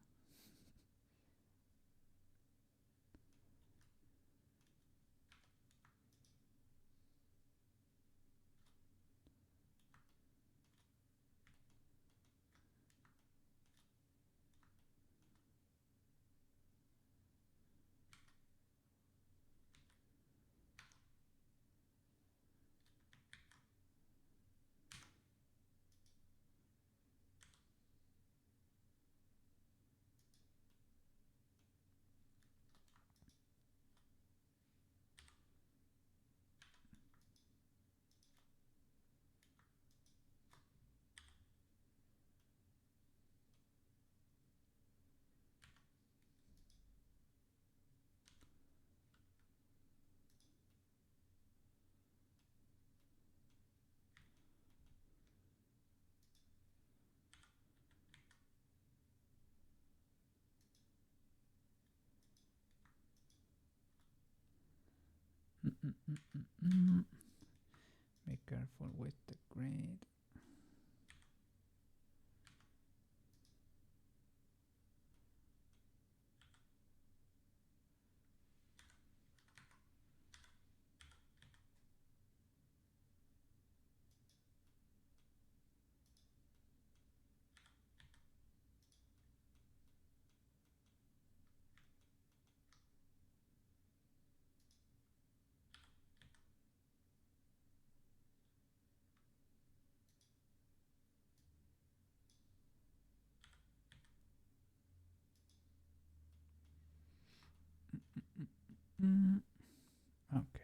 Be careful with the grid. Okay.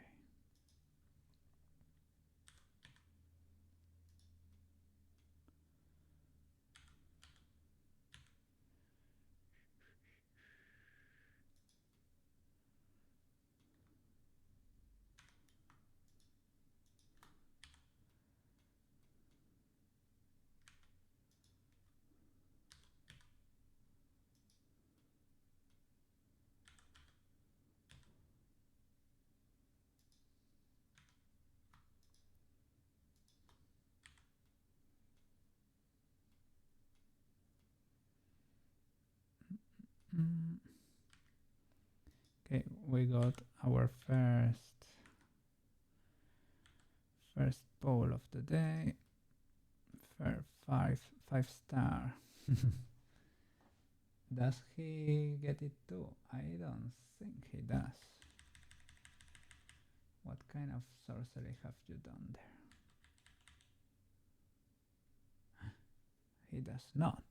Okay, we got our first poll of the day. Five star. Does he get it too? I don't think he does. What kind of sorcery have you done there? He does not.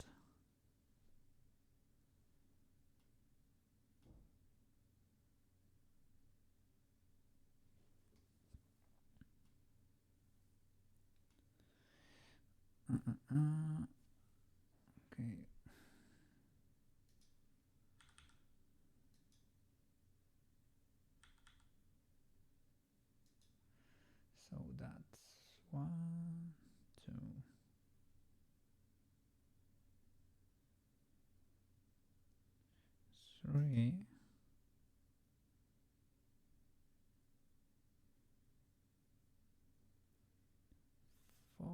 Okay. So that's 1, 2, 3, 4,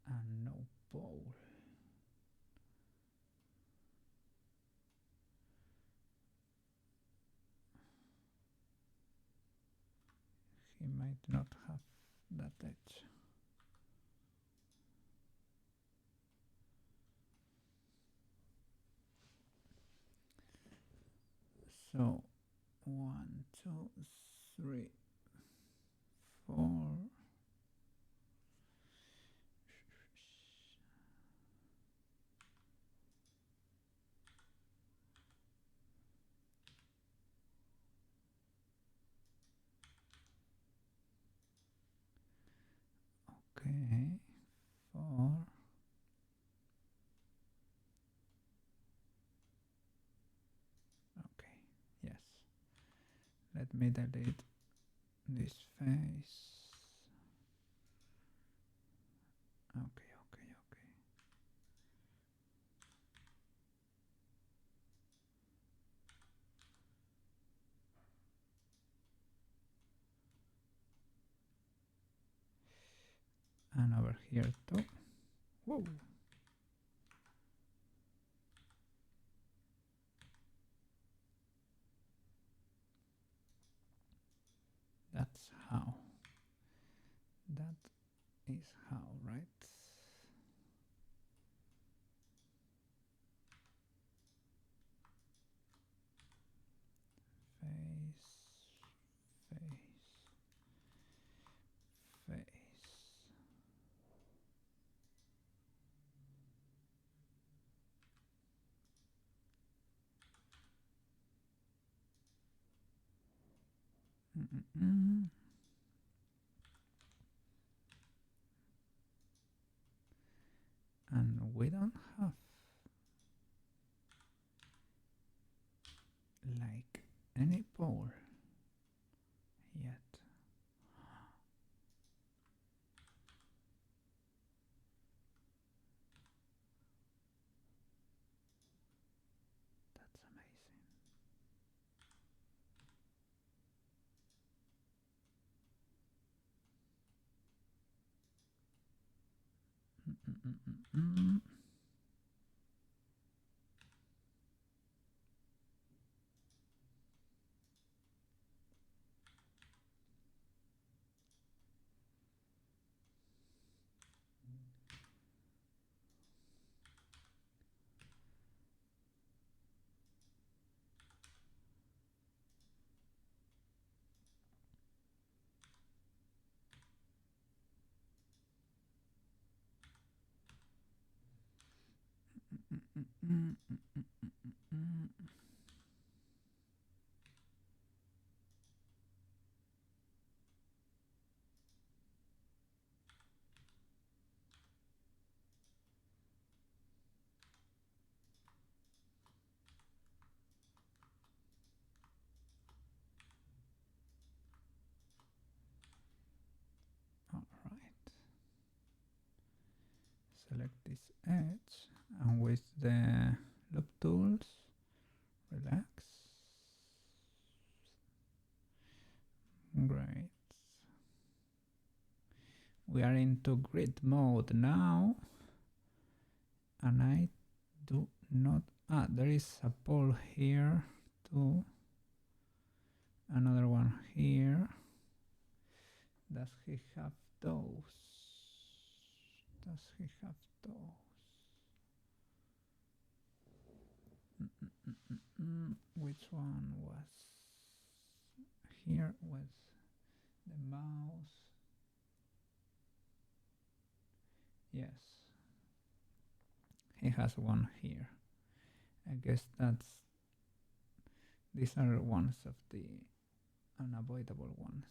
and no pole. He might not have that edge. So 1, 2, 3, 4. Okay, 4. Okay, yes. Let me delete this face. Okay, okay, okay. And over here too. Whoa. That's how. That is how, right? Face, face, face. And we don't have like any pole yet. All right. Select this edge, and with the loop tools, relax. Great. We are into grid mode now, and I do not. There is a pole here too. Another one here. Does he have those? Does he have those? Which one was here? Was the mouse? Yes, he has one here. I guess these are ones of the unavoidable ones.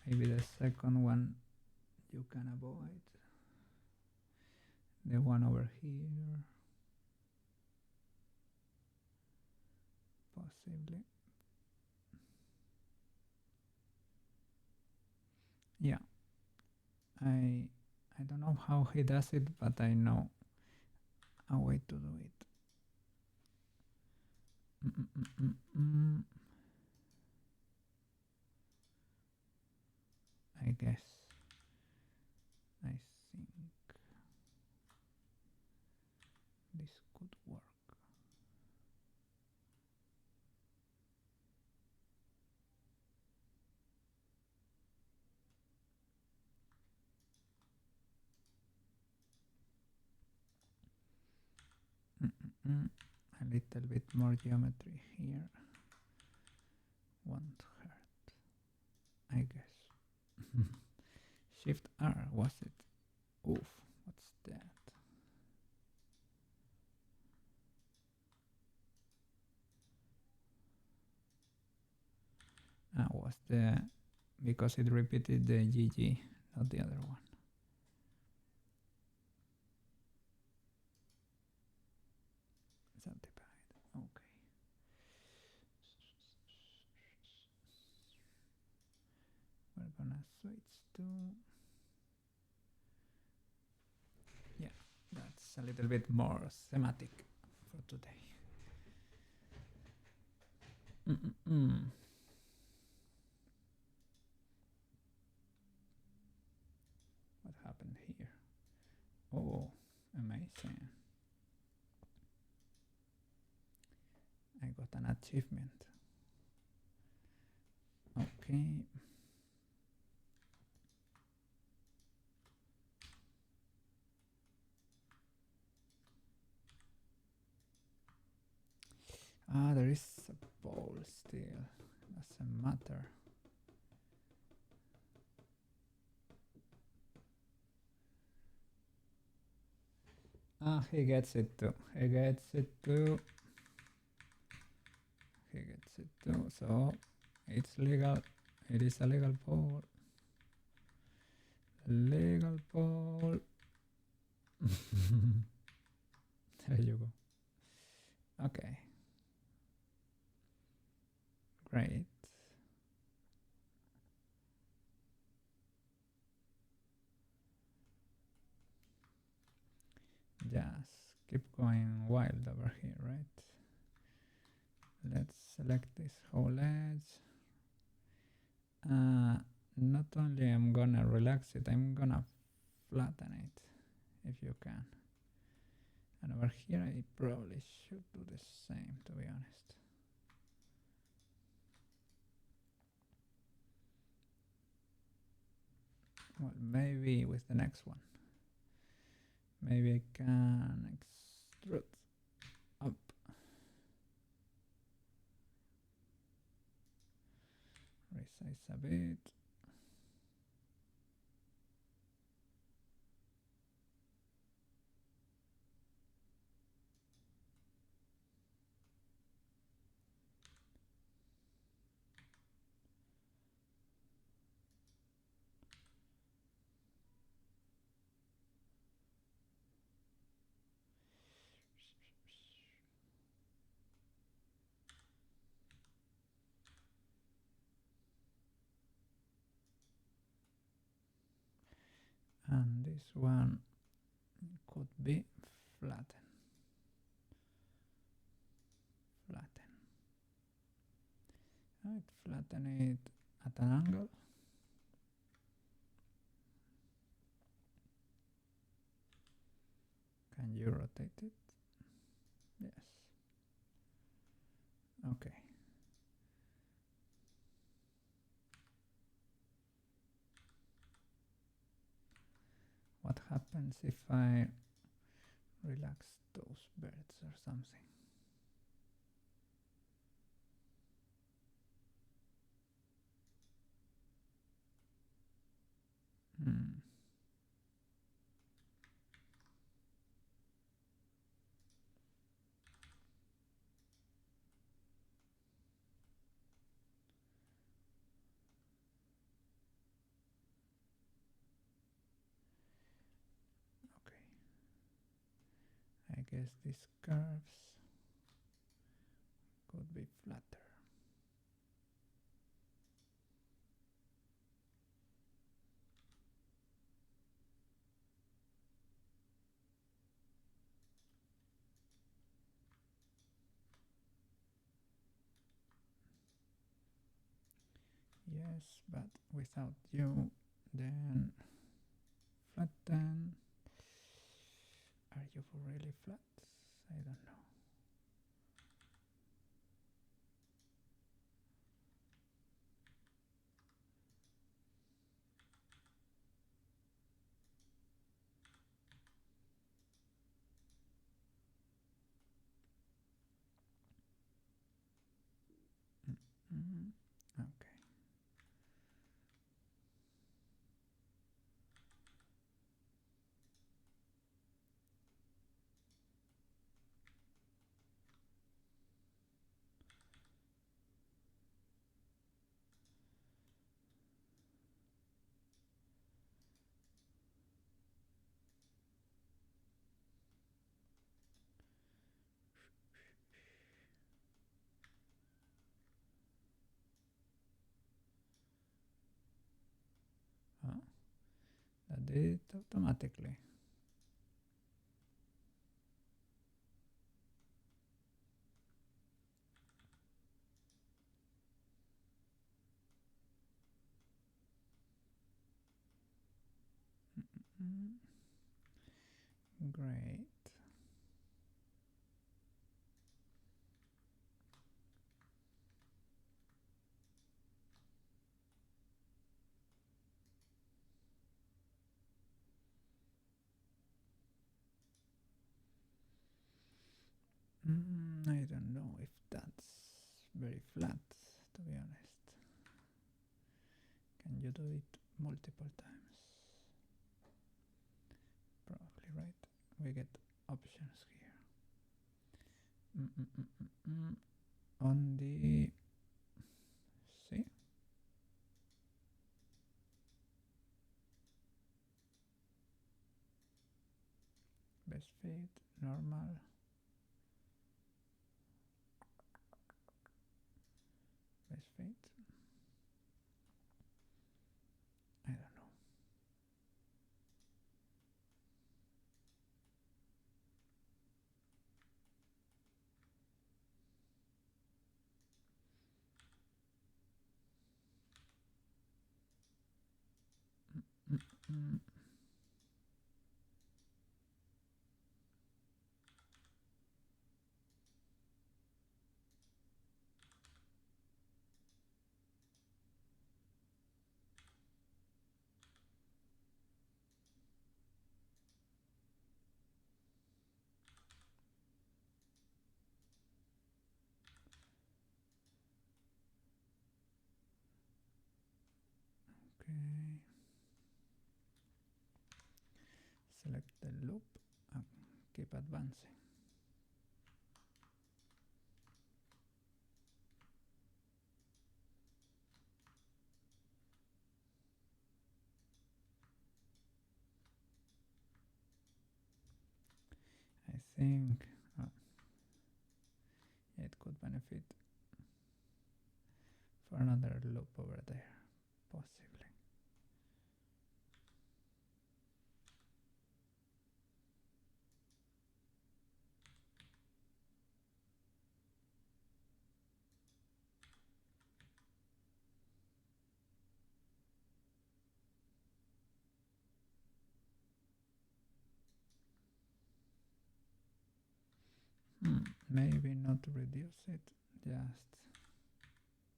Maybe the second one you can avoid. The one over here. Possibly. Yeah. I don't know how he does it, but I know a way to do it. I guess. I think this could work. A little bit more geometry here. Won't hurt, I guess. Shift R, was it? Oof, what's that? Was the, because it repeated the GG, not the other one. Subdivide, okay. We're gonna switch to, yeah, that's a little bit more thematic for today. What happened here? Oh, amazing. I got an achievement. Okay. There is a ball still. Doesn't matter. He gets it too. He gets it too. He gets it too. So it's legal. It is a legal ball. Legal ball. There you go. Okay. Great. Just keep going wild over here, right? Let's select this whole edge. not only I'm gonna relax it, I'm gonna flatten it, if you can. And over here I probably should do the same, to be honest. Well, maybe with the next one. Maybe I can extrude up. Resize a bit. And this one could be flatten. I'd flatten it at an angle. Can you rotate it? Yes. Okay. What happens if I relax those birds or something? Okay. I guess these curves could be flatter. Yes, but without you, then flatten. Are you really flat? I don't know. Okay. Oh, that did it automatically. Great. I don't know if that's very flat, to be honest. Can you do it multiple times? Probably, right? We get options here. On the see, best fit, normal, best fit. I don't know. Mm. Okay. Select the loop and keep advancing. I think it could benefit for another loop over there, possibly. Maybe not reduce it, just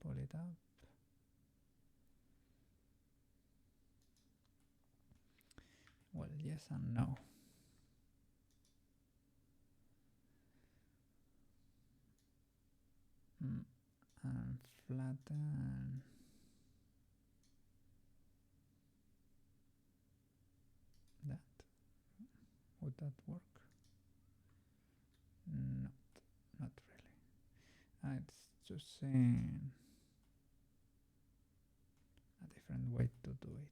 pull it up. Well, yes and no. And flatten. That. Would that work? Not really. It's just saying a different way to do it.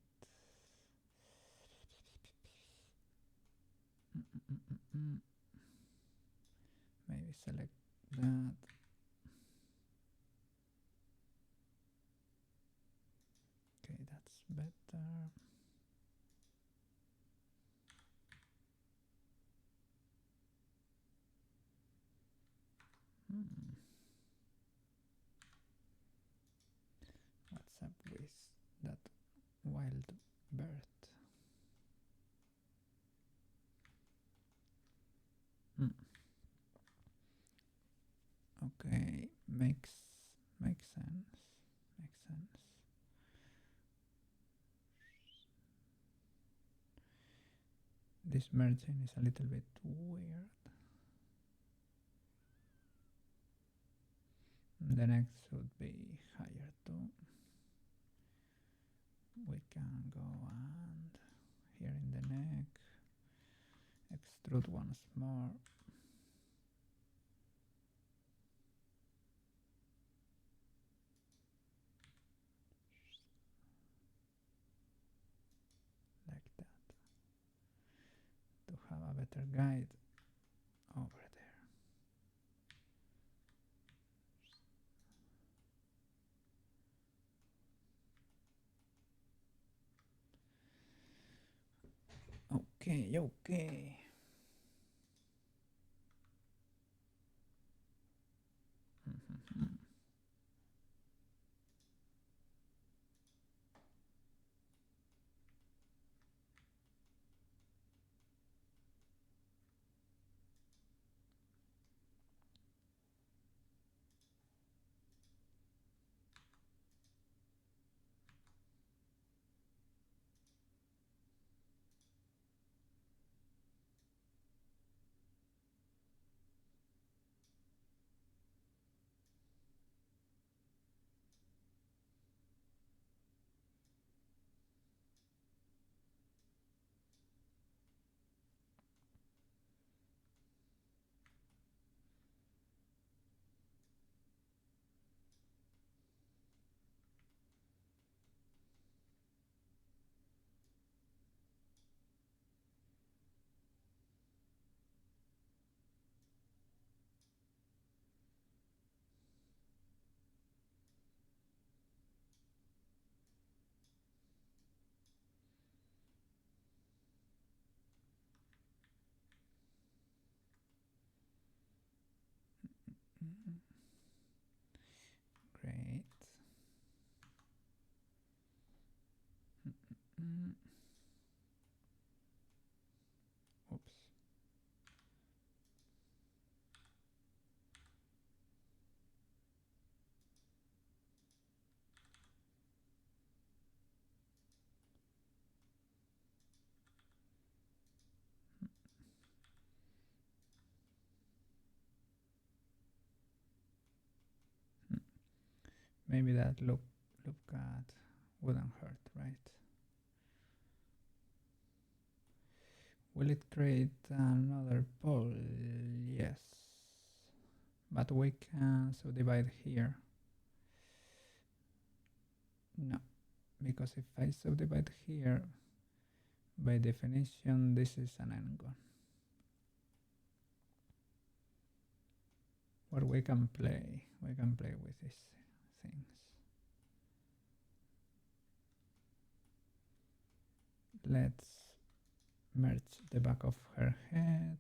Maybe select that. Okay, that's better. What's up with that wild bird? Okay, makes sense. Makes sense. This merging is a little bit weird. The neck should be higher too. We can go and here in the neck, extrude once more. Like that. To have a better guide over there. Okay, okay. Maybe that loop cut wouldn't hurt, right? Will it create another pole? Yes. But we can subdivide here. No, because if I subdivide here, by definition, this is an n-gon. Or we can play with these things. Let's merge the back of her head.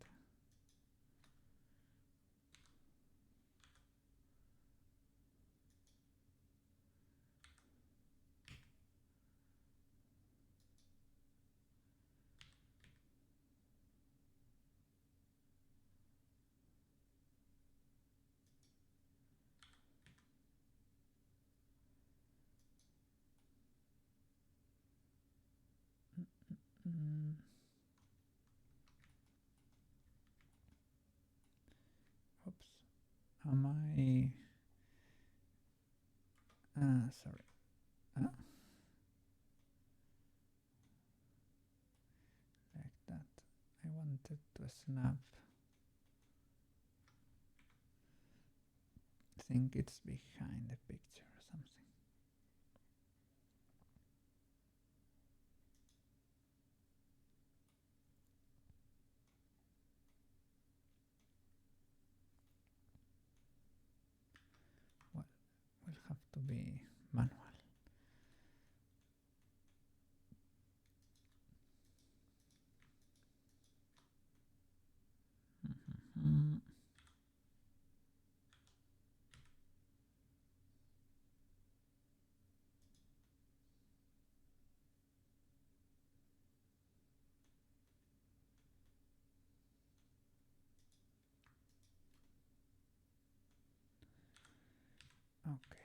Oops. Am I... sorry. Like that. I wanted to snap. I think it's behind the picture or something. Well, will have to be manual. Okay.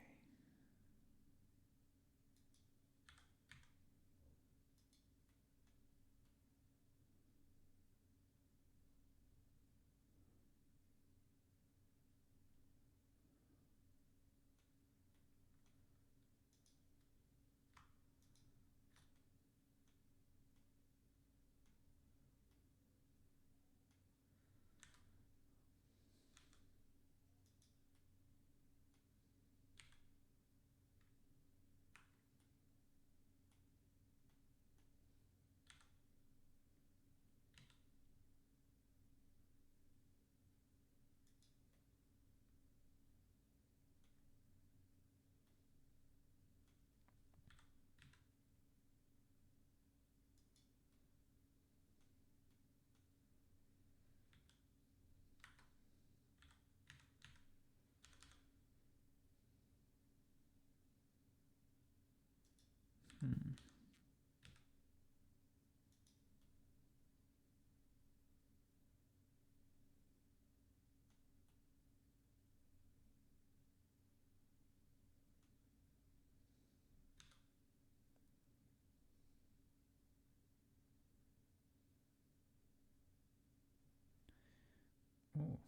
Oh,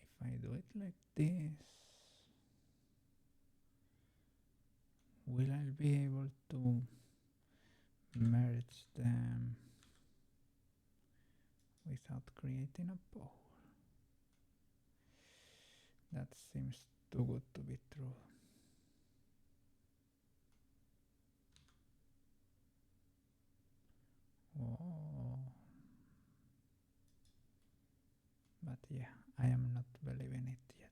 if I do it like this, will I be able to merge them without creating a pole? That seems too good to be true. Oh. But yeah, I am not believing it yet.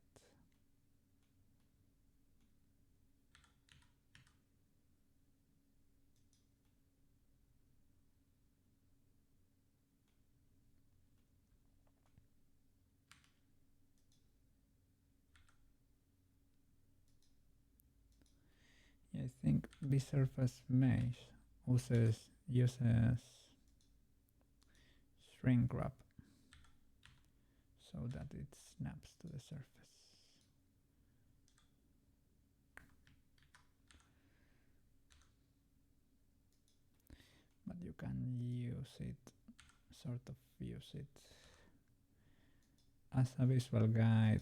Yeah, I think B-surface mesh uses shrink wrap so that it snaps to the surface. But you can sort of use it as a visual guide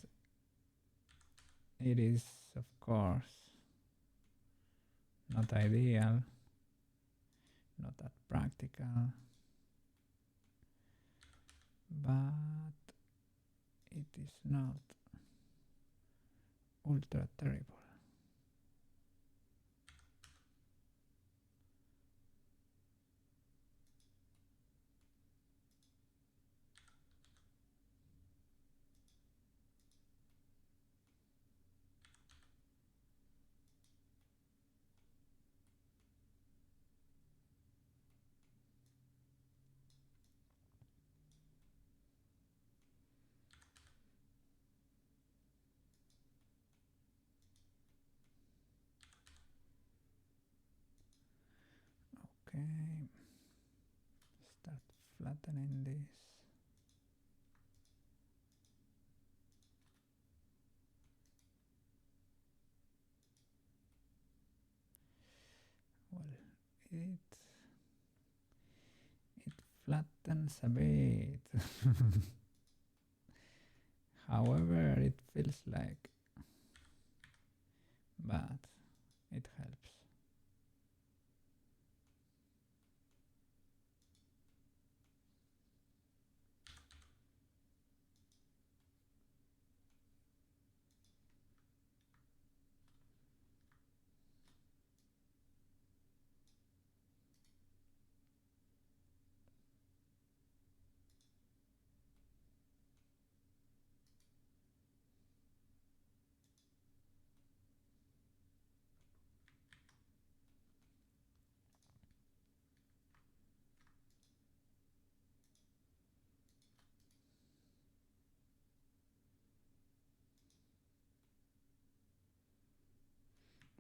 it is, of course, not ideal, not that practical, but it is not ultra terrible. Okay, start flattening this. Well, it flattens a bit. However, it feels like, but it helps.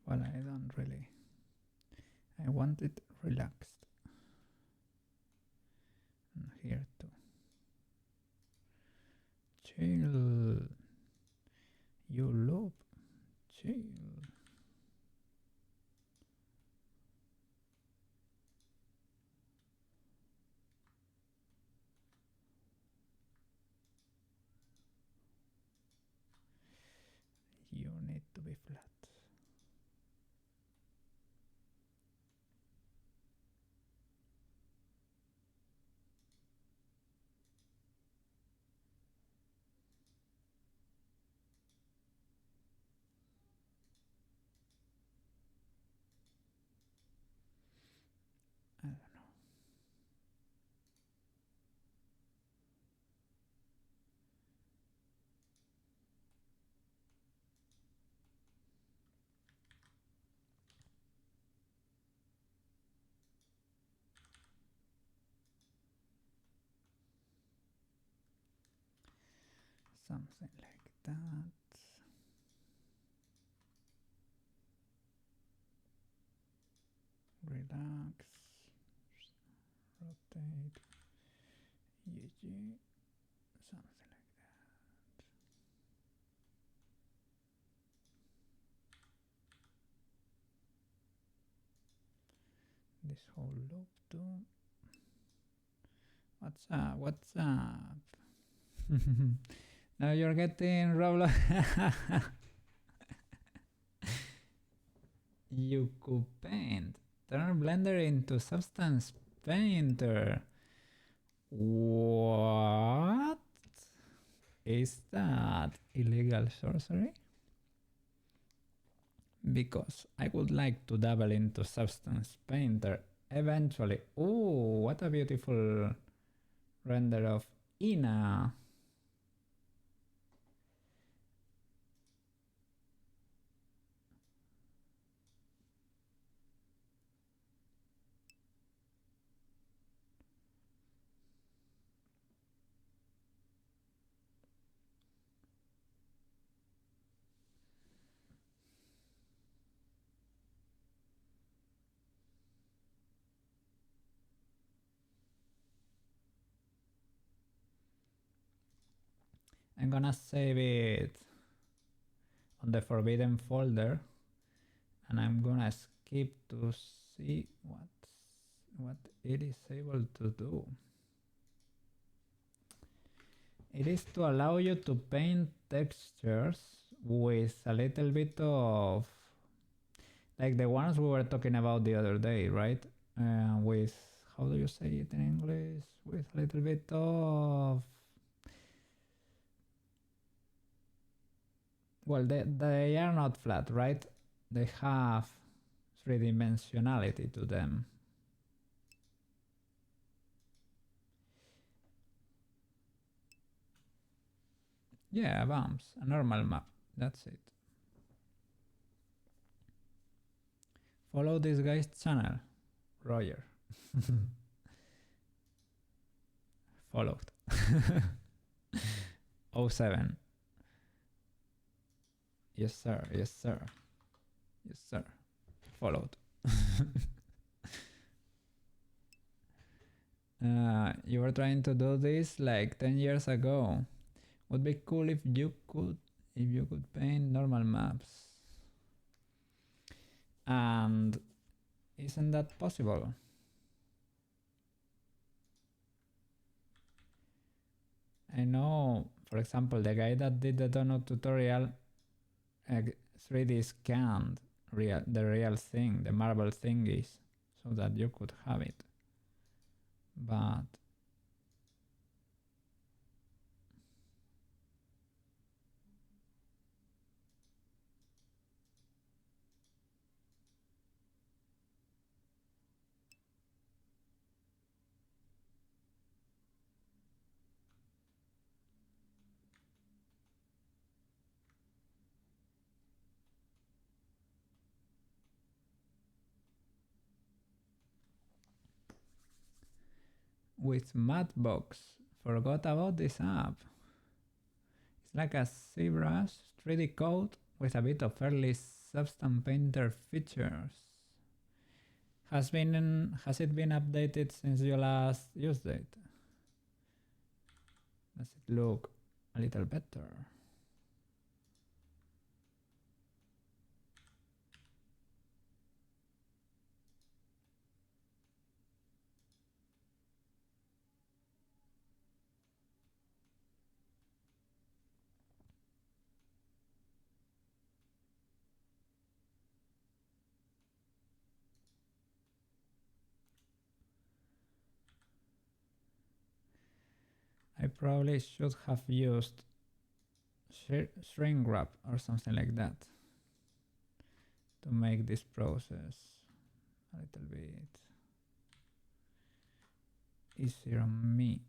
Well, I don't really. I want it relaxed. And here too. Chill. You loop. Chill. You need to be flat. I don't know. Something like that. Relax. Rotate. BEACHY. Something like that. This whole loop too. What's up? What's up? Now you're getting Roblox. You could paint. Turn Blender into Substance Painter. What is that? Illegal sorcery? Because I would like to dabble into Substance Painter eventually. Oh, what a beautiful render of Ina. I'm gonna save it on the forbidden folder, and I'm gonna skip to see what it is able to do. It is to allow you to paint textures with a little bit of like the ones we were talking about the other day, right? With, how do you say it in English? With a little bit of, well, they are not flat, right? They have three-dimensionality to them. Yeah, bumps, a normal map, that's it. Follow this guy's channel, Roger. Followed. 07. Yes, sir. Yes, sir. Yes, sir. Followed. You were trying to do this like 10 years ago. Would be cool if you could paint normal maps. And isn't that possible? I know, for example, the guy that did the donut tutorial 3D scanned the real thing, the marble thingies, so that you could have it. But with Matbox, forgot about this app. It's like a ZBrush 3D code with a bit of early Substance Painter features. Has it been updated since you last used it? Does it look a little better? I probably should have used shrink wrap or something like that to make this process a little bit easier on me,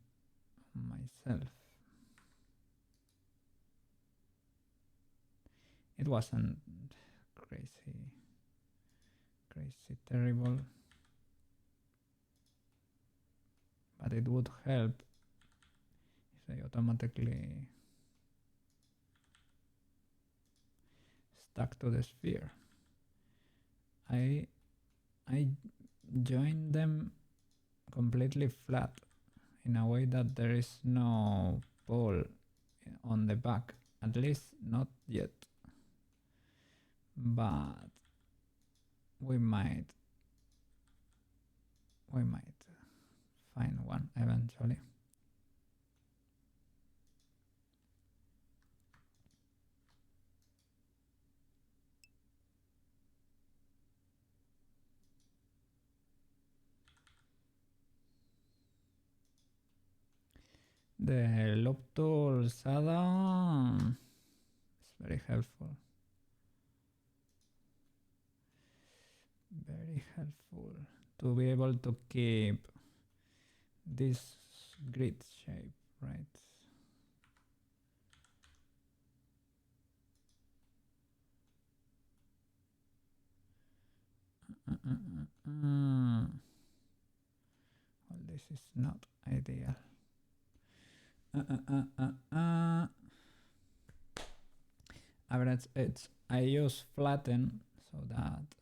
on myself. It wasn't crazy terrible, but it would help if I automatically stuck to the sphere. I joined them completely flat in a way that there is no pole on the back, at least not yet, but we might find one eventually. The loop tools add-on is very helpful. Very helpful to be able to keep this grid shape, right? Well, this is not ideal. Average edge. I use flatten so that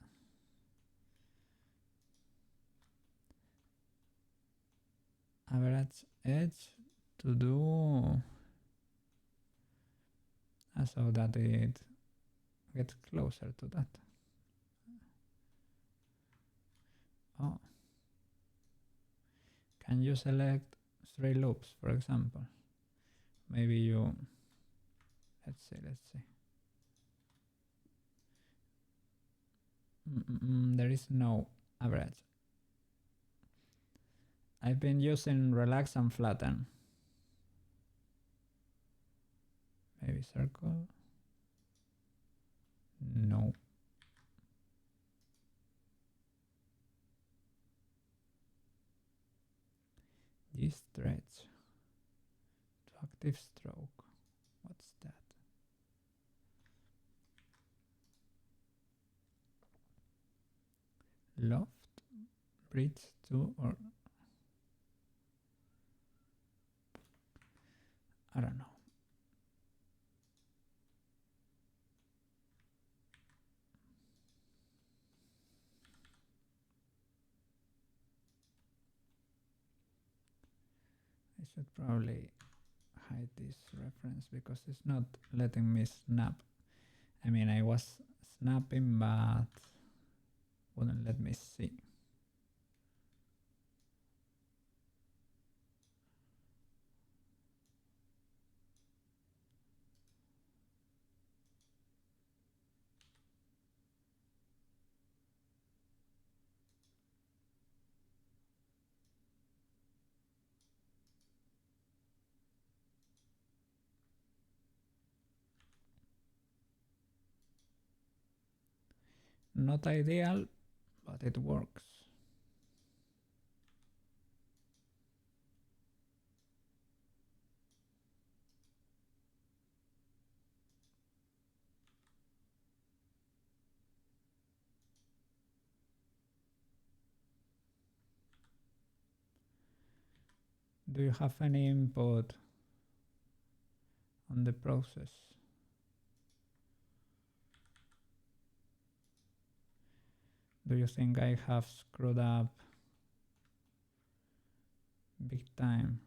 average edge to do so that it gets closer to that. Oh, can you select 3 loops, for example? Maybe you, let's see. There is no average. I've been using relax and flatten. Maybe circle. No. This stretch to active stroke. What's that? Loft, bridge to, or I don't know. I should probably hide this reference because it's not letting me snap. I mean, I was snapping, but wouldn't let me see. Not ideal, but it works. Do you have any input on the process? Do you think I have screwed up big time?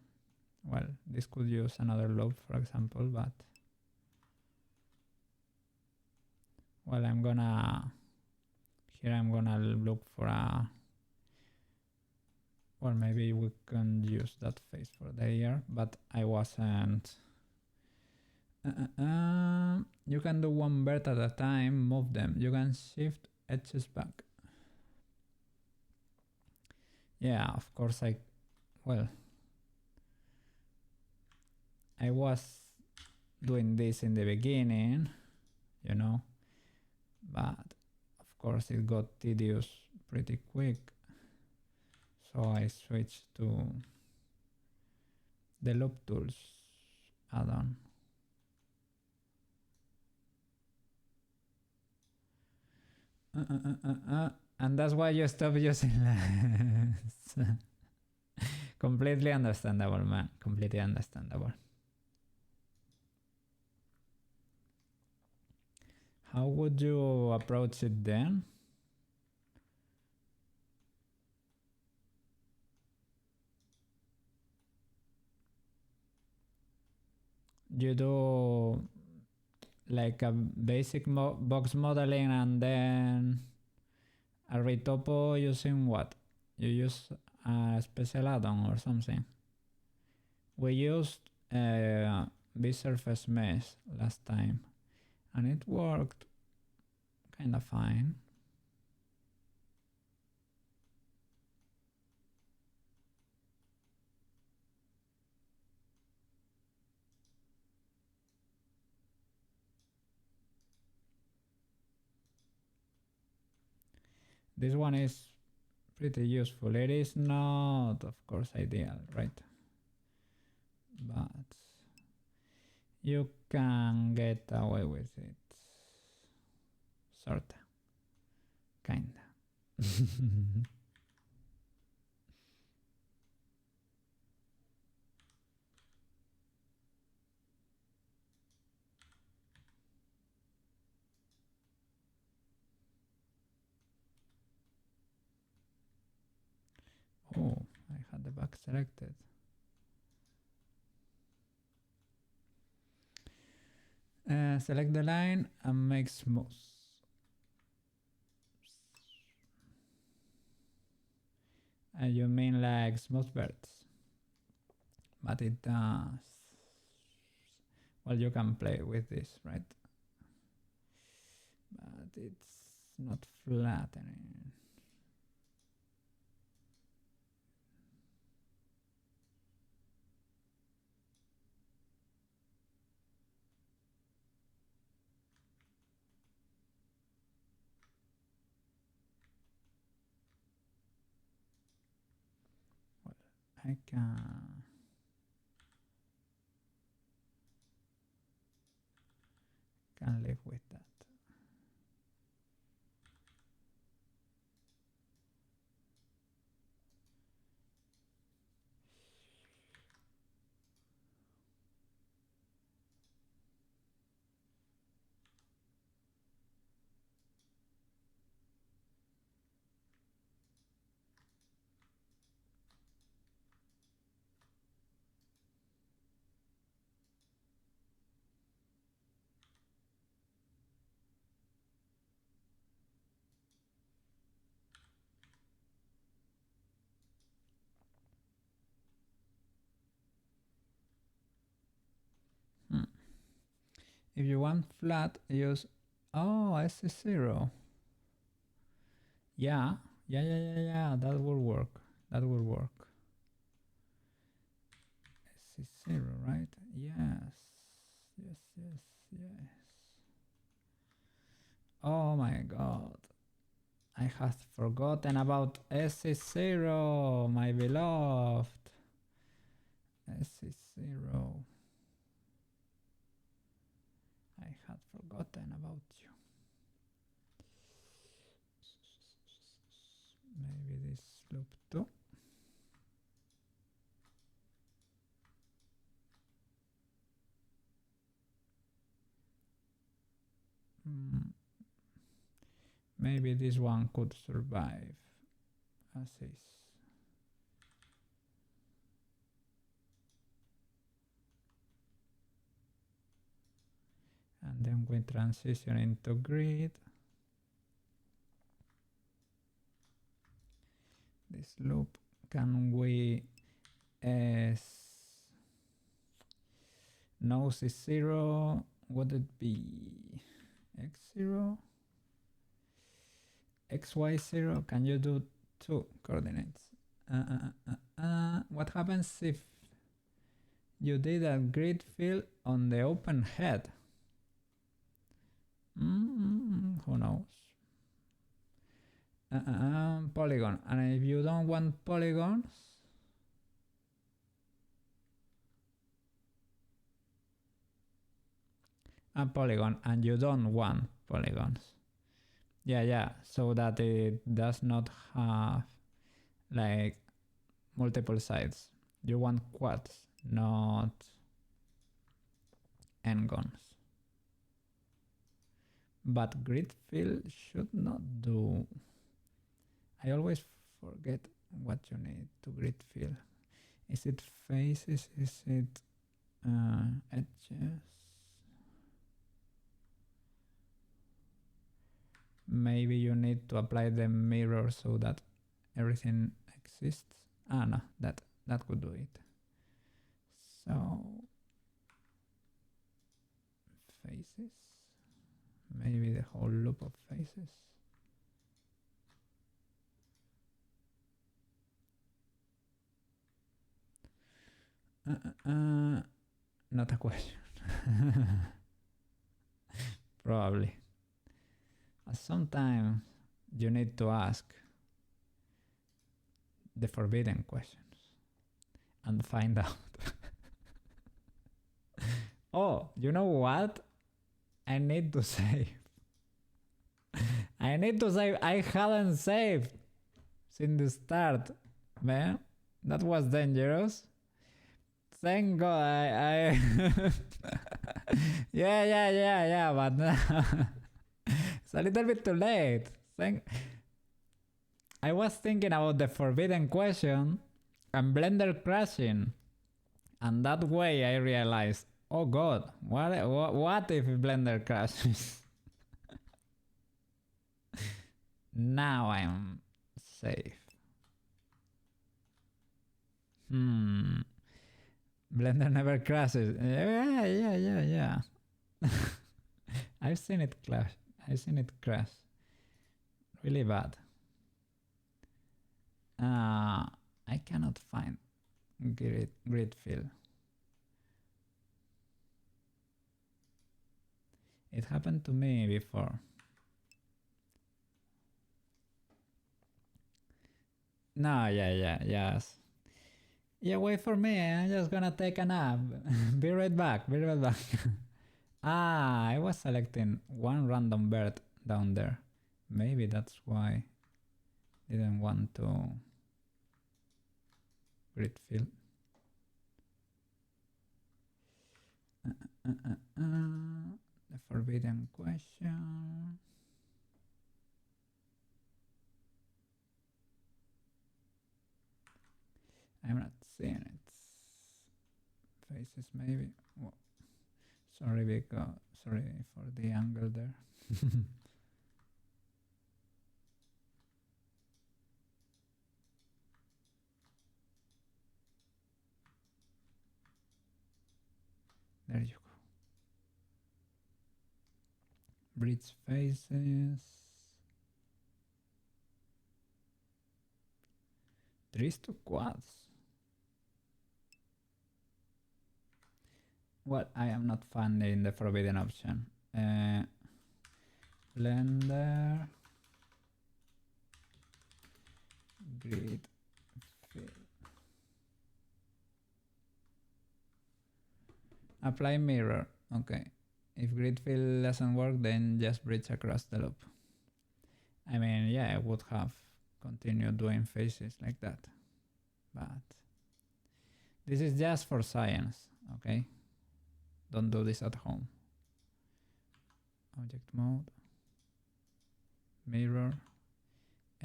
Well, this could use another loop, for example, but well, I'm gonna look for a, or maybe we can use that face for the ear, but I wasn't. You can do one vert at a time, move them. You can shift edges back. Yeah, of course I was doing this in the beginning, you know, but of course it got tedious pretty quick. So I switched to the loop tools add-on. And that's why you stop using less. Completely understandable, man. Completely understandable. How would you approach it then? You do like a basic box modeling and then a retopo using what? You use a special add-on or something? We used B-surface mesh last time and it worked kind of fine. This one is pretty useful. It is not, of course, ideal, right? But you can get away with it. Sorta. Kinda. Oh, I had the back selected. Select the line and make smooth. You mean like smooth birds? But it does. Well, you can play with this, right? But it's not flattening. Well, I can live with that. If you want flat, use S0. Yeah, that will work. That will work. S0, right? Yes. Oh my god. I had forgotten about S0, my beloved. S0. I had forgotten about you. Maybe this loop too. Maybe this one could survive as is. And then we transition into grid. This loop, can we nose is 0, would it be x0? xy0, can you do 2 coordinates? What happens if you did a grid fill on the open head? Who knows? Polygon, and if you don't want polygons, a polygon, and you don't want polygons. Yeah, so that it does not have like multiple sides. You want quads, not n-gons. But grid fill should not do. I always forget what you need to grid fill. Is it faces? Is it edges? Maybe you need to apply the mirror so that everything exists. No, that could do it. So faces, maybe the whole loop of faces. Not a question. Probably. Sometimes you need to ask the forbidden questions and find out. Oh, you know what? I need to save. I hadn't saved since the start, man. That was dangerous. Thank God I yeah, but it's a little bit too late. I was thinking about the forbidden question and Blender crashing, and that way I realized, oh god, what if Blender crashes? Now I'm safe. Blender never crashes. Yeah. I've seen it crash. really bad. I cannot find grid fill. It happened to me before. No, yes. Yeah, wait for me. I'm just gonna take a nap. Be right back. Be right back. I was selecting one random bird down there. Maybe that's why I didn't want to grid fill. The forbidden question. I'm not seeing it. Faces maybe. Whoa. Sorry, because sorry for the angle there. There you go. Bridge faces. Trees to quads. Well, I am not finding the forbidden option. Blender. Grid fill. Apply mirror. Okay. If grid fill doesn't work, then just bridge across the loop. I mean, yeah, I would have continued doing faces like that. But this is just for science, okay? Don't do this at home. Object mode. Mirror.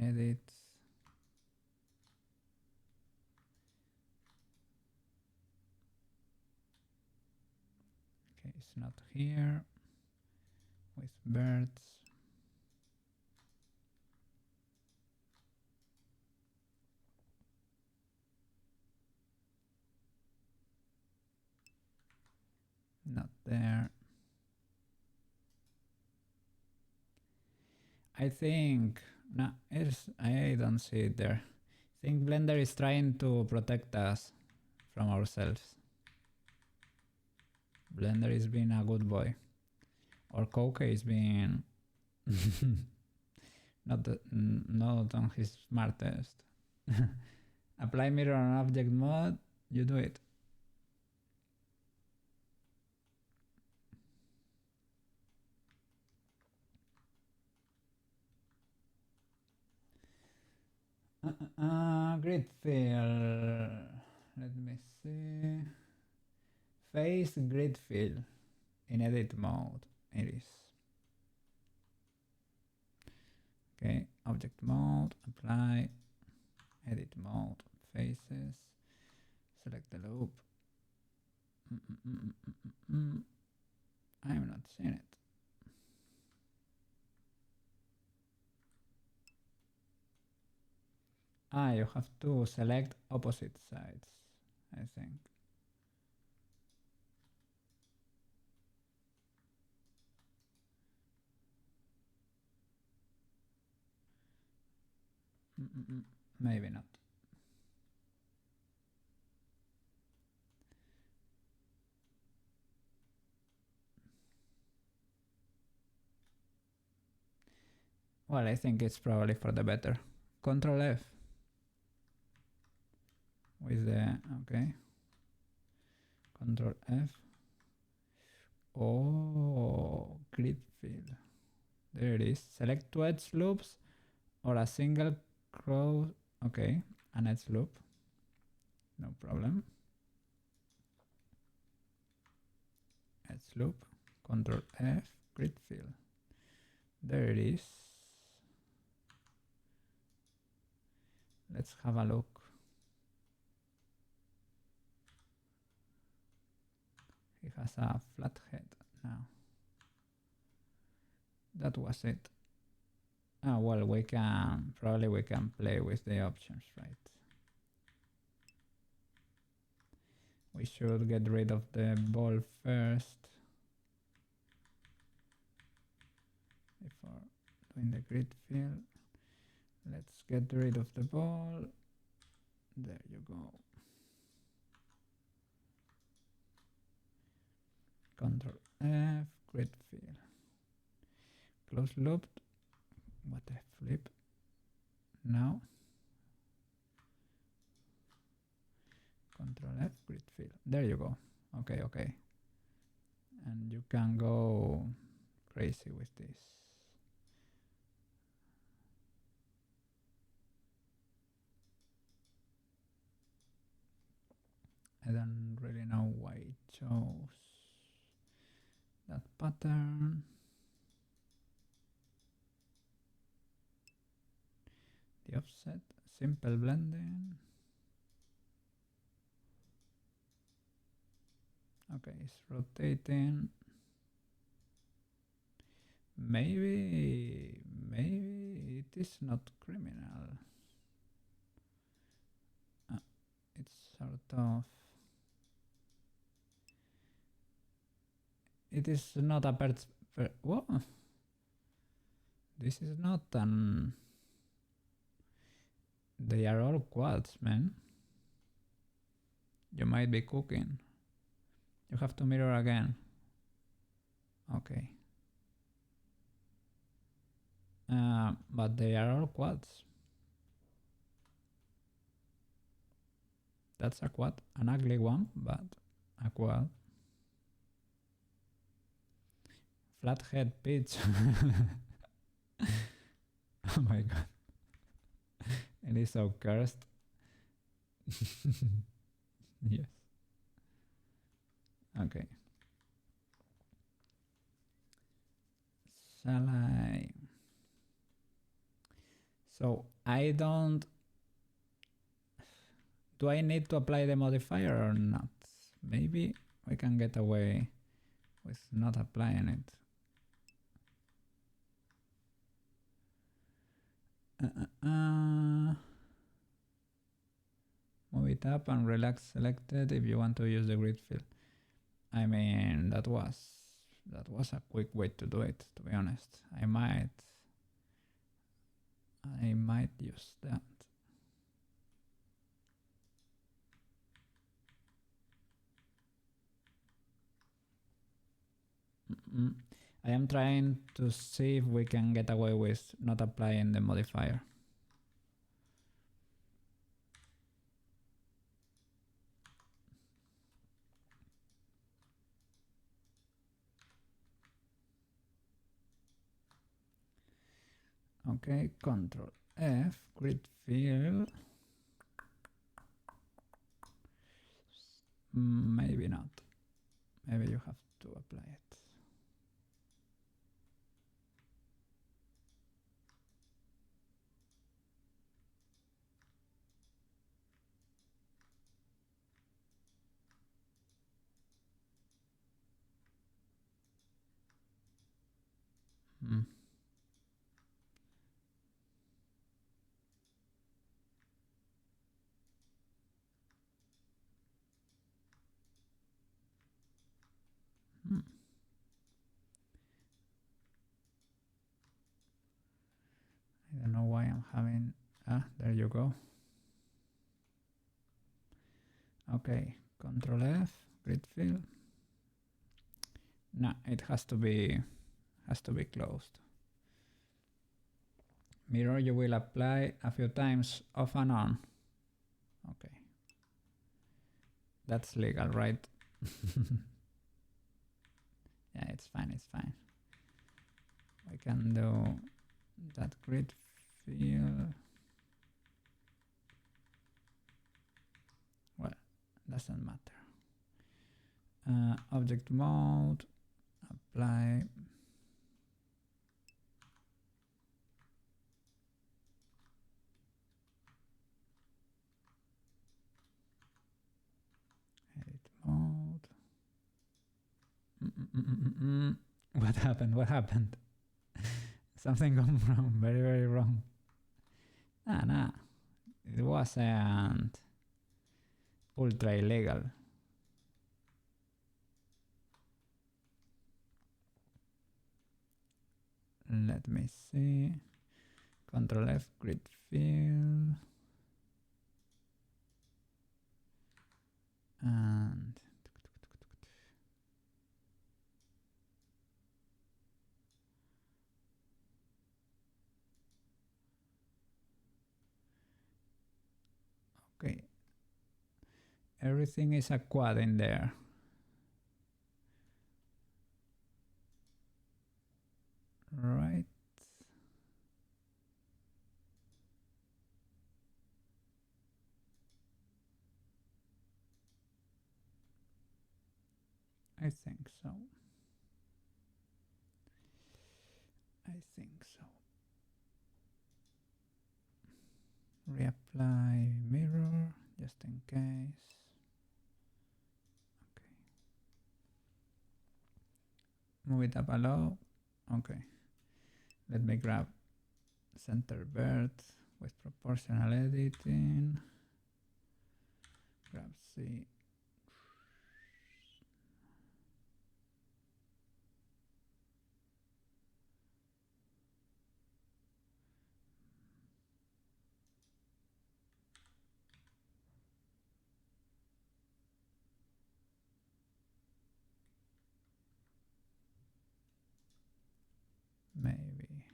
Edit. Okay, it's not here. With birds. Not there. I think no, I don't see it there. I think Blender is trying to protect us from ourselves. Blender is being a good boy, or Coke is being not on his smartest. Apply mirror on object mode. You do it. Grid fill. Let me see. Face grid fill in edit mode. It is. Okay, object mode, apply, edit mode, faces, select the loop. I'm not seeing it. You have to select opposite sides, I think. Maybe not. Well, I think it's probably for the better. Control F. With the, okay. Control F. Oh, grid fill. There it is. Select two edge loops or a single crow. Okay, an edge loop. No problem. Edge loop. Control F. Grid fill. There it is. Let's have a look. He has a flat head now. That was it. Well, we can play with the options, right? We should get rid of the ball first before doing the grid fill. Let's get rid of the ball. There you go. Control F, grid fill. Close looped. What a flip. Now. Control F, grid fill. There you go. Okay, okay. And you can go crazy with this. I don't really know why it chose that pattern. The offset, simple blending. Okay, it's rotating. Maybe it is not criminal. It's sort of. It is not a what? This is not an. They are all quads, man. You might be cooking. You have to mirror again. Okay. But they are all quads. That's a quad, an ugly one, but a quad. Flathead pitch. Oh my god. It is so cursed. Yes. Okay. Shall I? So I don't. Do I need to apply the modifier or not? Maybe we can get away with not applying it. Move it up and relax selected if you want to use the grid fill. I mean, that was a quick way to do it, to be honest. I might use that. I am trying to see if we can get away with not applying the modifier. Okay, Control F, grid fill. Maybe not. Maybe you have to apply it. I don't know why I'm having. There you go. Okay, Control F, grid fill. No, it has to be closed. Mirror you will apply a few times off and on. Okay. That's legal, right? Yeah, it's fine, it's fine. We can do that grid fill. Well, doesn't matter. Object mode, apply. Edit mode. What happened? What happened? Something gone wrong, very, very wrong. Nah. It wasn't ultra illegal. Let me see. Control F, grid fill. And okay, everything is a quad in there. Right. I think so. I think so. Reapply mirror just in case. Okay. Move it up a lot. Okay. Let me grab center bird with proportional editing. Grab C. Maybe.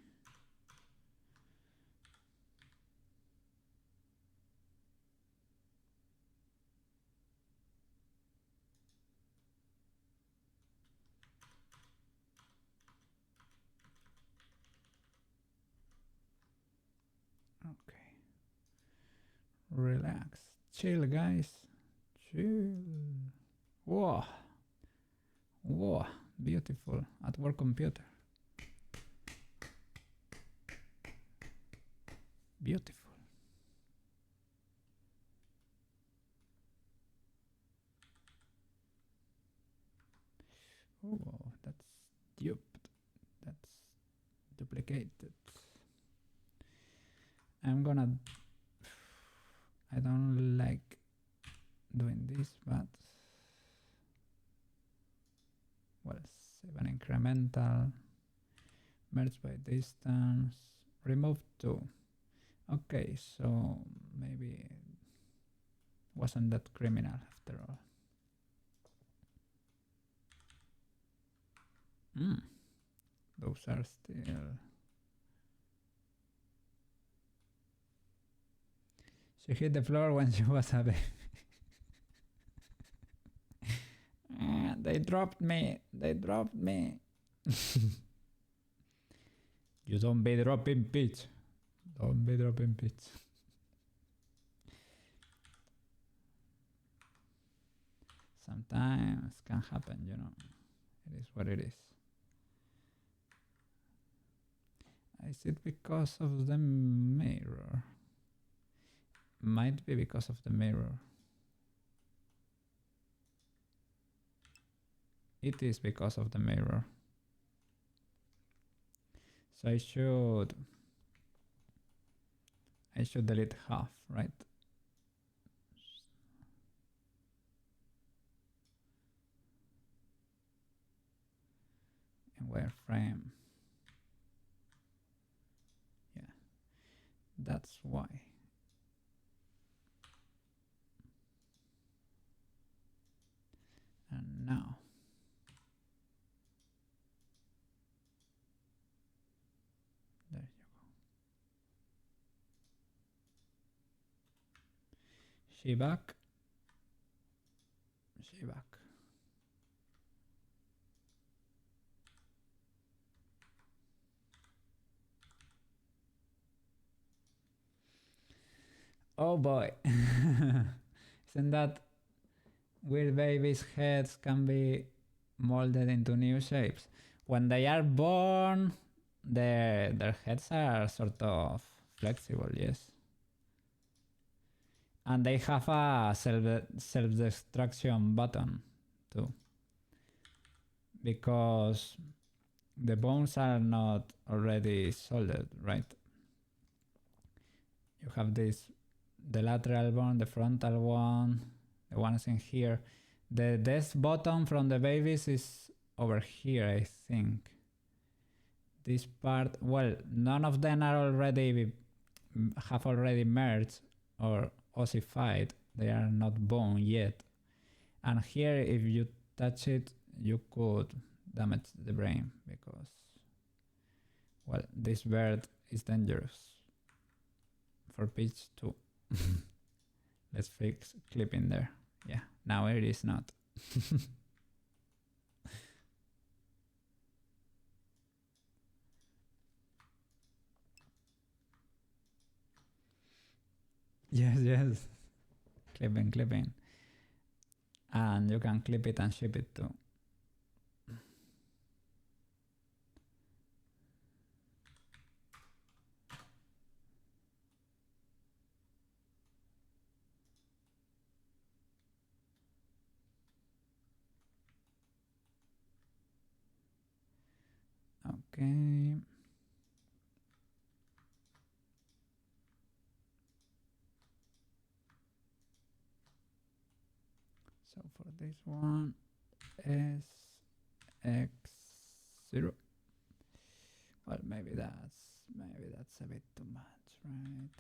Okay. Relax. Chill, guys. Chill. Whoa. Whoa. Beautiful. At work computer. Beautiful. Oh, that's duped. That's duplicated. I'm gonna... I don't like doing this, but... Well, 7 incremental. Merge by distance. Remove 2. Okay, so maybe wasn't that criminal after all. Those are still... She hit the floor when she was a baby. They dropped me. They dropped me. You don't be dropping Peach. Don't be dropping Peach. Sometimes can happen, you know. It is what it is. Is it because of the mirror? Might be because of the mirror. It is because of the mirror. So I should delete half, right? In wireframe. Yeah, that's why. And now. There you go. She back. She back. Oh boy. Isn't that weird? Babies' heads can be molded into new shapes. When they are born, their heads are sort of flexible, yes. And they have a self-destruction button too. Because the bones are not already soldered, right? You have this, the lateral bone, the frontal one, the ones in here. The death button from the babies is over here, I think. this part, well, none of them are already have already merged or ossified. They are not bone yet. And here, if you touch it, you could damage the brain because, well, this bird is dangerous for Peach too. Let's fix clipping there. Yeah, now it is not. Yes. Clipping. And you can clip it and ship it too. Okay. So for this one, SX0. Well, maybe that's a bit too much, right?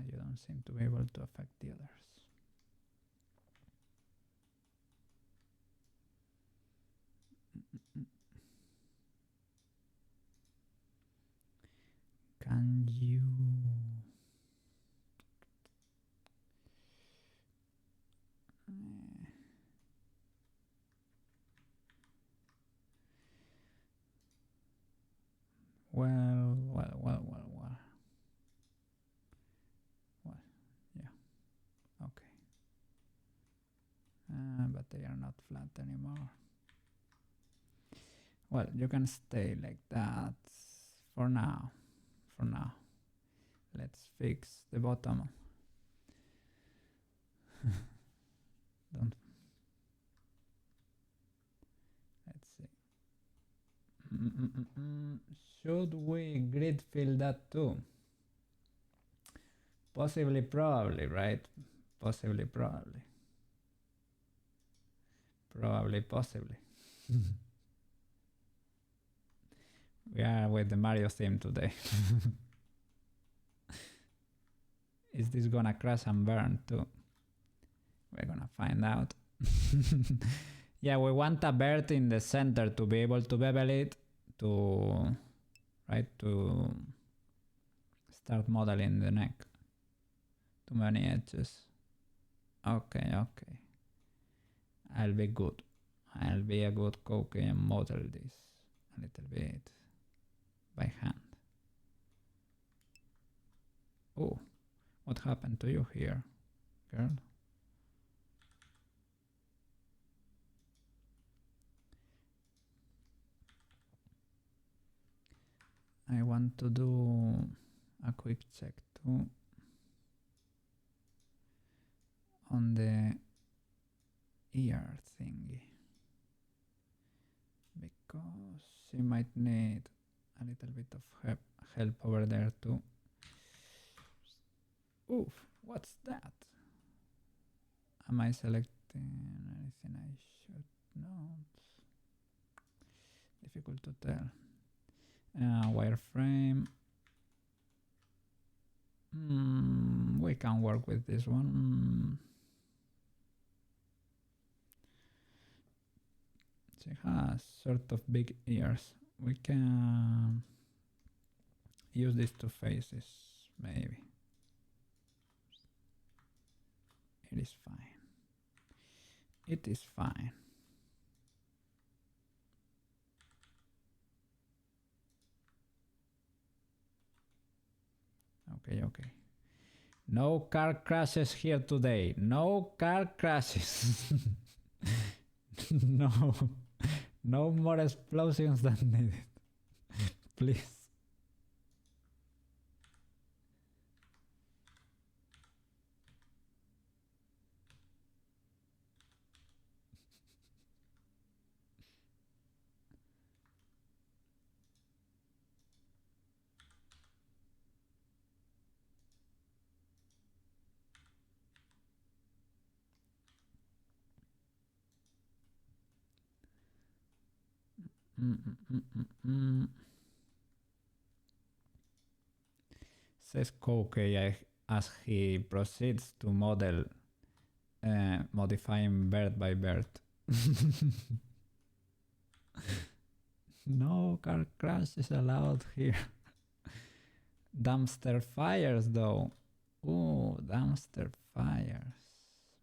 You don't seem to be able to affect the others. Can you? Well. Yeah. Okay. But they are not flat anymore. Well, you can stay like that for now. Let's fix the bottom. Don't. Let's see. Should we grid fill that too? Possibly, probably, right? Possibly. We are with the Mario theme today. Is this gonna crash and burn too? We're gonna find out. Yeah, we want a bird in the center to be able to bevel it to start modeling the neck. Too many edges. Okay. I'll be good. I'll be a good cookie and model this a little bit by hand. Oh, what happened to you here, girl? I want to do a quick check too on the ear thingy because she might need a little bit of help over there too. Oof, what's that? Am I selecting anything I should not? Difficult to tell. Wireframe. We can work with this one. She has sort of big ears. We can use these two faces, maybe. It is fine. It is fine. Okay. No car crashes here today. No car crashes. No more explosions than needed. Please. Says Koukei as he proceeds to model modifying bird by bird. No car crash is allowed here. Dumpster fires though. Ooh, dumpster fires.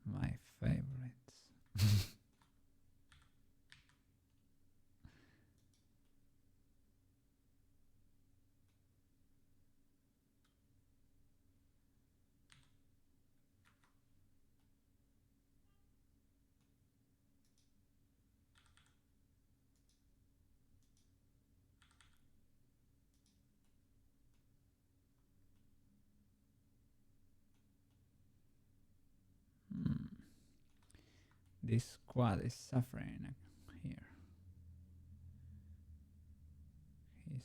My favorites. This squad is suffering here. He's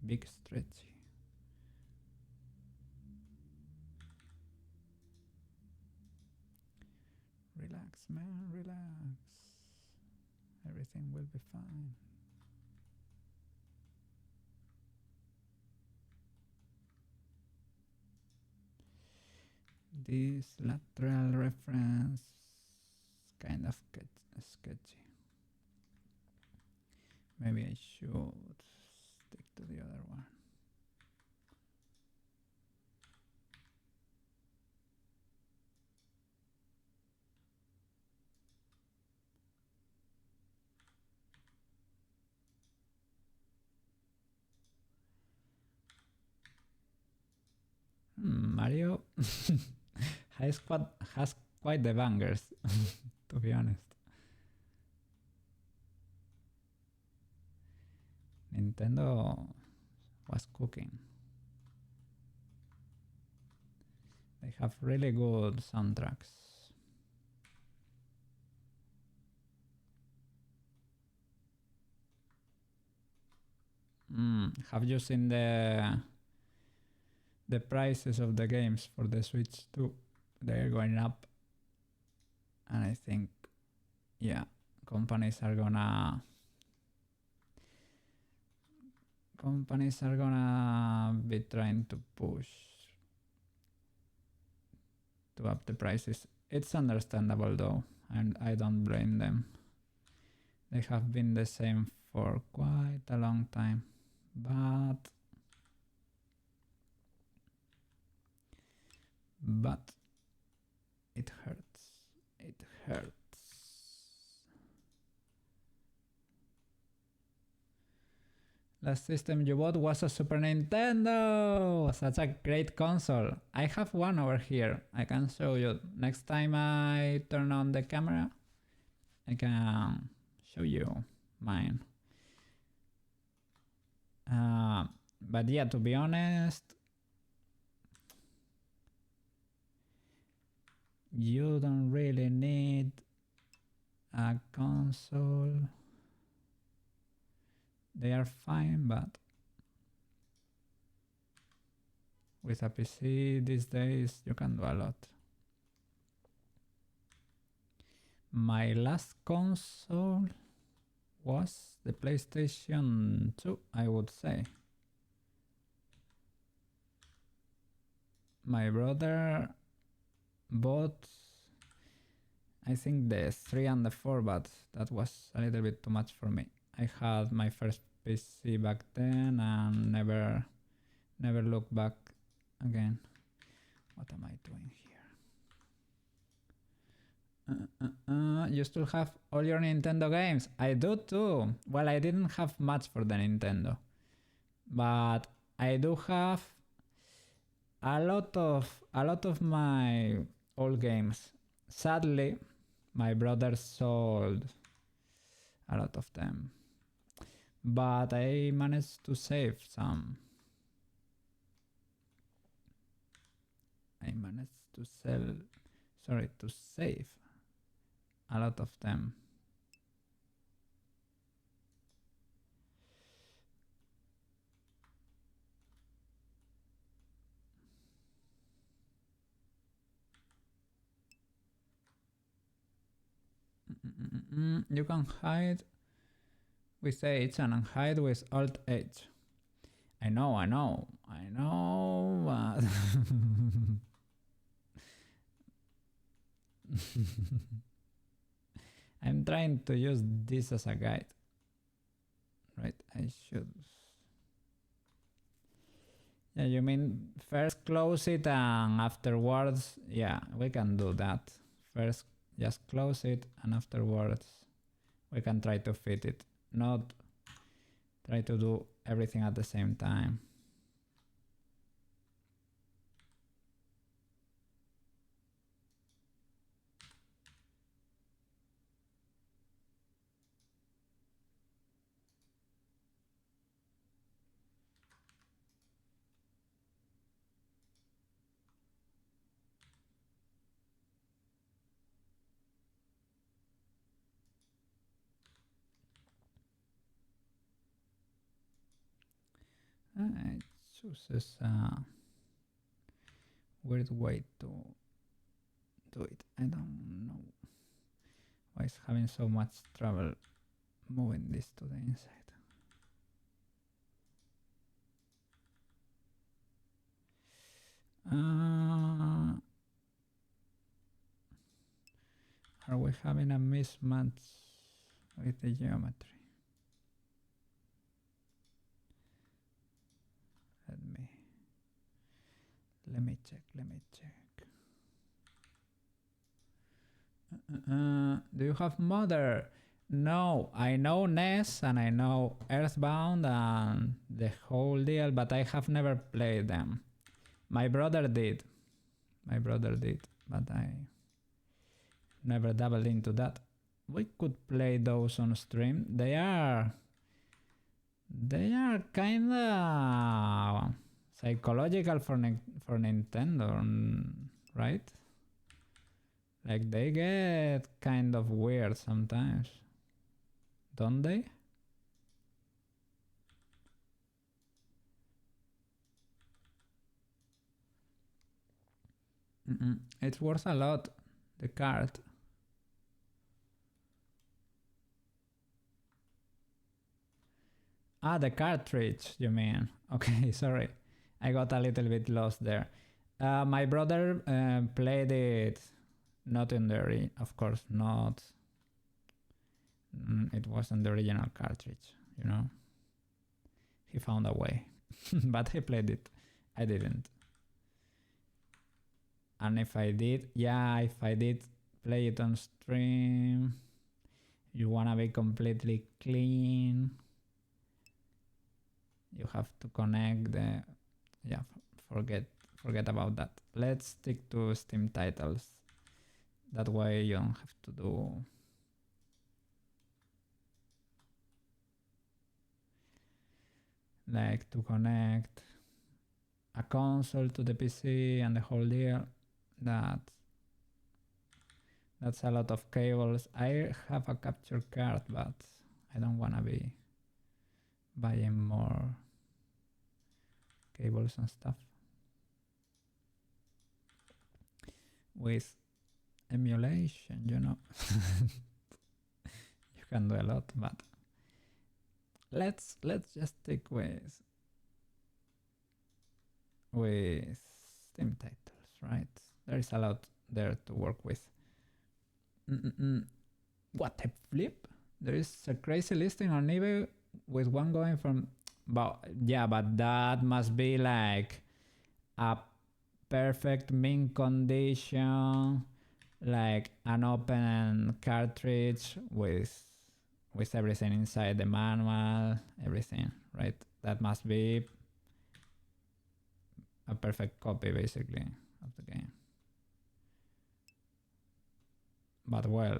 big stretchy. Relax, man, relax. Everything will be fine. This lateral reference kind of sketchy. Maybe I should stick to the other one. Mario has quite the bangers, to be honest. Nintendo was cooking. They have really good soundtracks. Have you seen the prices of the games for the Switch too? They're going up, and I think, yeah, companies are gonna be trying to push to up the prices. It's understandable though, and I don't blame them. They have been the same for quite a long time, but it hurts. It hurts. Last system you bought was a Super Nintendo! Such a great console. I have one over here. I can show you. Next time I turn on the camera, I can show you mine. But yeah, to be honest, you don't really need a console. They are fine, but with a PC these days you can do a lot. My last console was the PlayStation 2, I would say. My brother bought, I think, the 3 and the 4, but that was a little bit too much for me. I had my first PC back then and never looked back again. What am I doing here? You still have all your Nintendo games? I do too. Well, I didn't have much for the Nintendo, but I do have a lot of my old games. Sadly, my brother sold a lot of them, but I managed to save some. I managed to save a lot of them. You can hide with H and hide with Alt H. I know, but I'm trying to use this as a guide. Right, I should. Yeah, you mean first close it and afterwards, yeah, we can do that. First just close it and afterwards we can try to fit it, not try to do everything at the same time. It chooses a weird way to do it. I don't know why it's having so much trouble moving this to the inside. Are we having a mismatch with the geometry? Let me check. Do you have Mother? No, I know NES and I know Earthbound and the whole deal, but I have never played them. My brother did, but I never dabbled into that. We could play those on stream. They are kinda psychological for Nintendo, right? Like they get kind of weird sometimes, don't they? It's worth a lot, the card. Ah, the cartridge, you mean? Okay, sorry. I got a little bit lost there. My brother played it, not in the, of course, not. It wasn't the original cartridge, you know. He found a way, but he played it. I didn't. And if I did play it on stream, you wanna be completely clean. You have to connect the, yeah, forget about that. Let's stick to Steam titles. That way you don't have to do like to connect a console to the PC and the whole deal. That's a lot of cables. I have a capture card, but I don't wanna be buying more cables and stuff. With emulation, you know. You can do a lot, but let's just stick with Steam titles, right? There is a lot there to work with. What a flip! There is a crazy listing on eBay with one going from, but that must be like a perfect mint condition, like an open cartridge with everything inside, the manual, everything, right? That must be a perfect copy, basically, of the game. But well,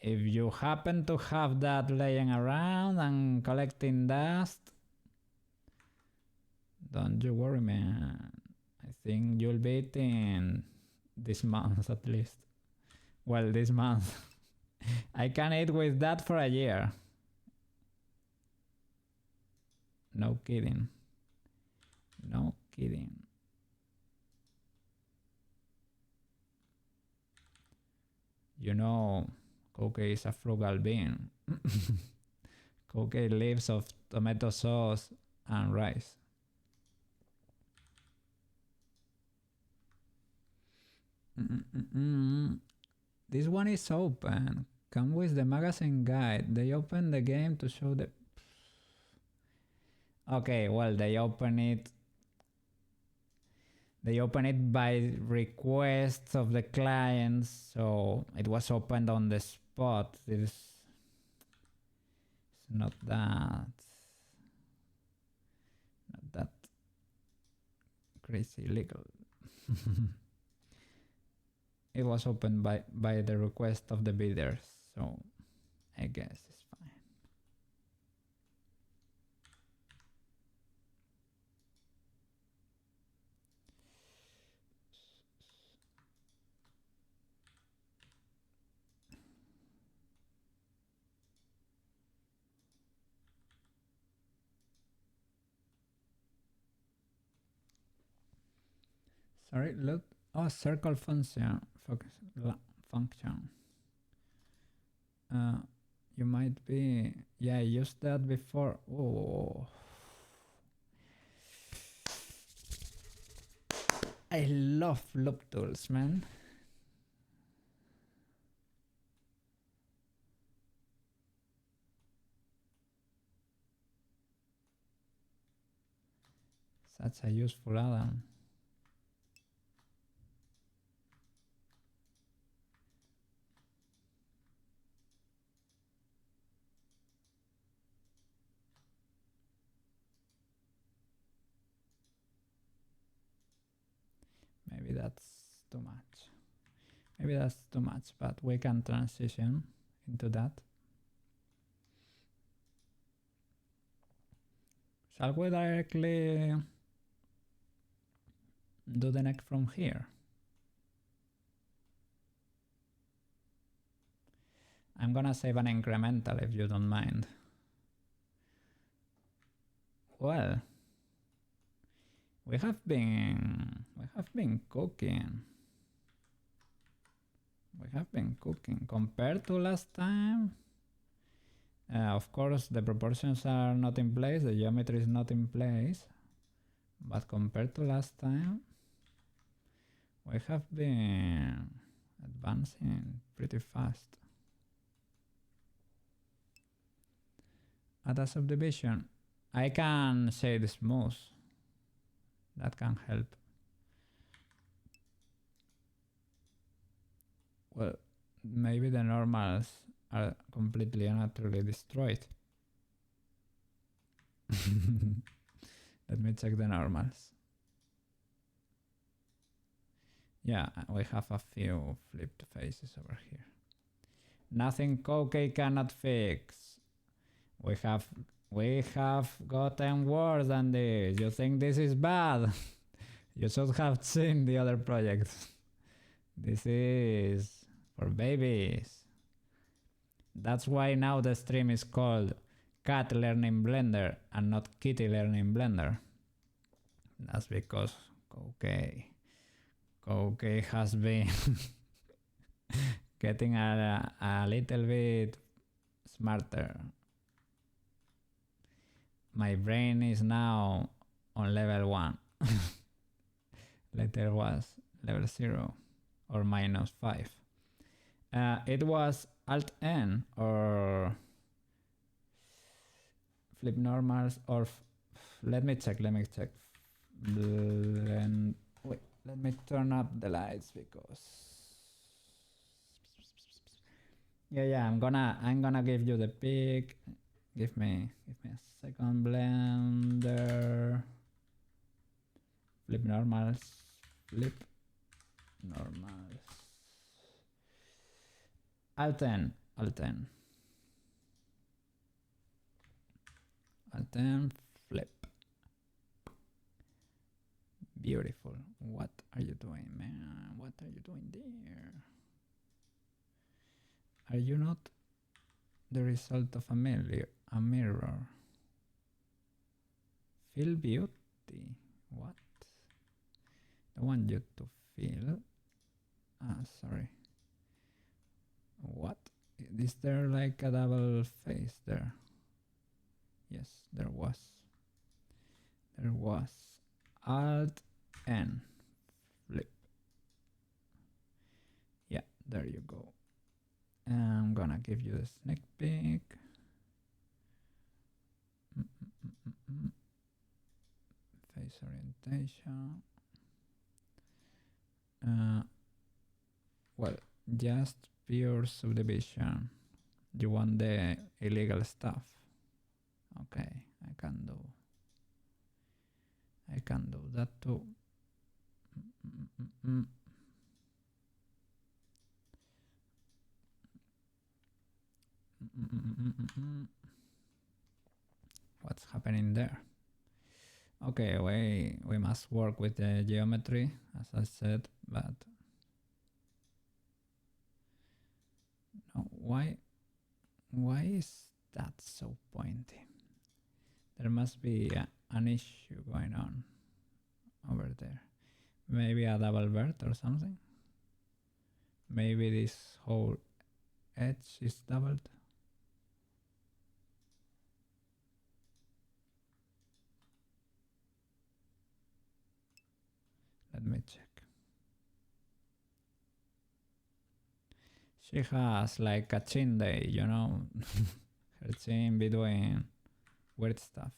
if you happen to have that laying around and collecting dust, don't you worry, man. I think you'll be eating this month at least. Well, this month. I can eat with that for a year. No kidding. No kidding. You know, Koke is a frugal being. Cocaine leaves of tomato sauce and rice. This one is open. Come with the magazine guide. They open the game to show the... Okay, well, they open it by request of the clients, so it was opened on the spot. It's not that crazy illegal. It was opened by the request of the bidders, so I guess it's fine. Sorry, look. Oh, circle function. Function. You might be... Yeah, I used that before. Oh. I love loop tools, man. Such a useful add-on. Maybe that's too much. Maybe that's too much, but we can transition into that. Shall we directly do the next from here? I'm gonna save an incremental if you don't mind. Well, we have been cooking. We have been cooking compared to last time. Of course, the proportions are not in place, the geometry is not in place, but compared to last time, we have been advancing pretty fast. At a subdivision, I can shade smooth. That can help. Well, maybe the normals are completely and utterly destroyed. Let me check the normals. Yeah, we have a few flipped faces over here. Nothing Cocaine cannot fix. We have gotten worse than this. You think this is bad? You should have seen the other project. This is for babies. That's why now the stream is called Cat Learning Blender and not Kitty Learning Blender. That's because Cocaine has been getting a little bit smarter. My brain is now on level 1. Later was level 0 or -5. It was Alt N or flip normals or let me check. Wait, let me turn up the lights because yeah, I'm gonna give you the pick. Give me a second. Blender. Flip normals. Alt N. Flip. Beautiful. What are you doing, man? What are you doing there? Are you not the result of a mirror? Feel beauty. What? I want you to feel. Sorry. What? Is there like a double face there? Alt N, flip. Yeah, there you go. I'm gonna give you a sneak peek. Face orientation. Well, just pure subdivision. You want the illegal stuff? Okay, I can do that too. What's happening there? Okay, we must work with the geometry, as I said, but no, why is that so pointy? There must be an issue going on over there. Maybe a double vert or something. Maybe this whole edge is doubled. Let me check. She has like a chin day, you know. Her chin be doing weird stuff.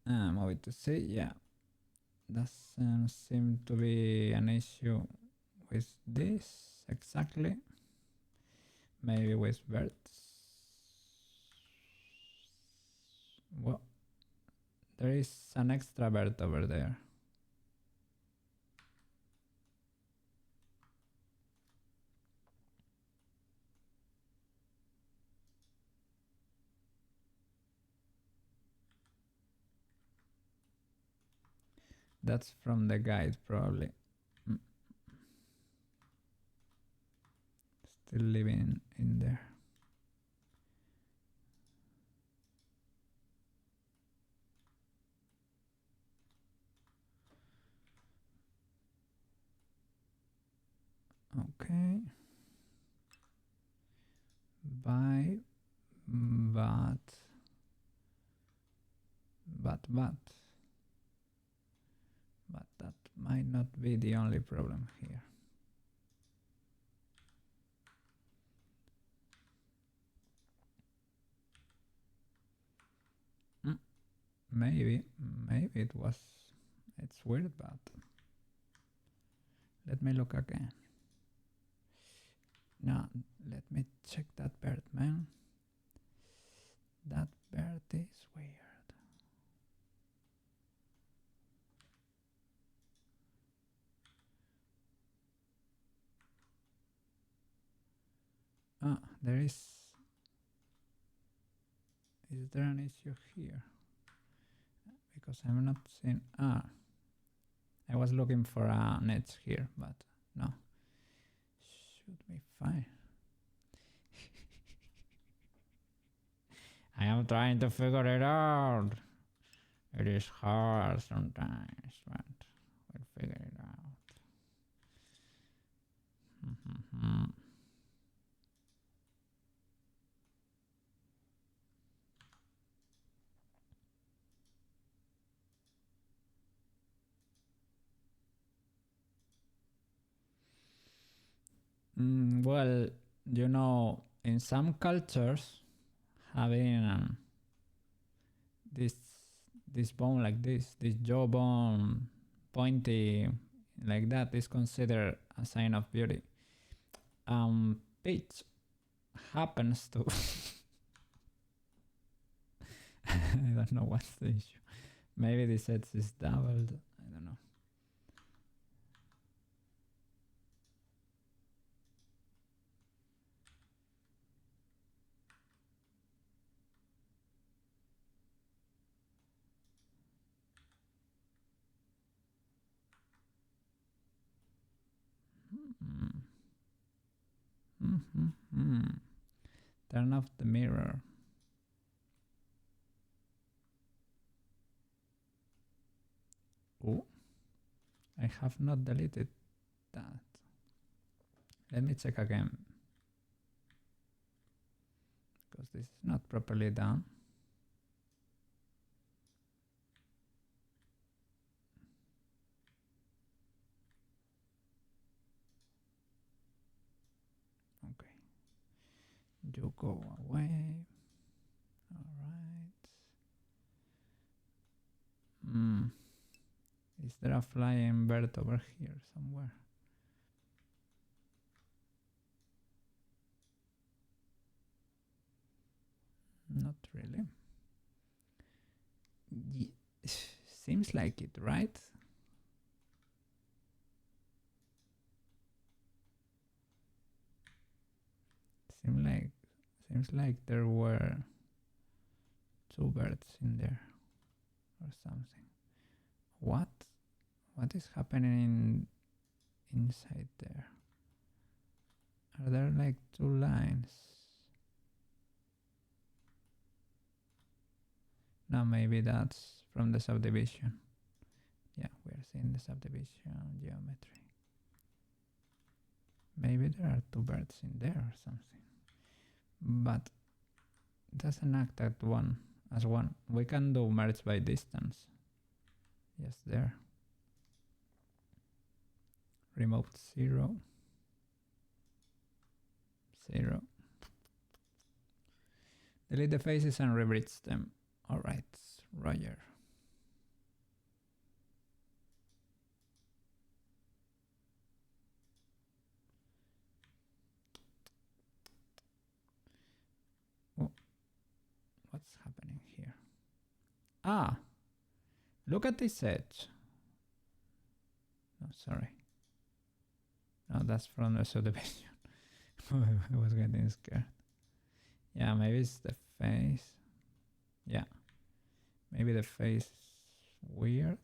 Moving to see, yeah. Doesn't seem to be an issue with this exactly. Maybe with verts. Well, there is an extra vert over there. That's from the guide, probably. Still living in there. Okay. But that might not be the only problem here. Maybe it's weird, but let me look again. Now, let me check that bird, man. That bird is weird. There is there an issue here? Because I'm not seeing, I was looking for an edge here, but no. Should be fine. I am trying to figure it out. It is hard sometimes, but we'll figure it out. Well, you know, in some cultures, having this bone like this jawbone pointy like that is considered a sign of beauty. Peach happens to I don't know what's the issue. Maybe this edge is doubled. I don't know. Turn off the mirror. Oh, I have not deleted that. Let me check again, because this is not properly done. go away. Alright. Is there a flying bird over here somewhere? Not really. Seems like it, right? Seems like there were two birds in there or something. What is happening inside there? Are there like two lines? No, maybe that's from the subdivision. Yeah, we're seeing the subdivision geometry. Maybe there are two birds in there or something. But it doesn't act as one. We can do merge by distance. Yes, there. Remote 0. 0. Delete the faces and rebridge them. Alright, Roger. Oh, what's happening here? Ah, look at this edge. No, sorry. No, that's from the subdivision. I was getting scared. Yeah, maybe it's the face. Yeah, maybe the face is weird.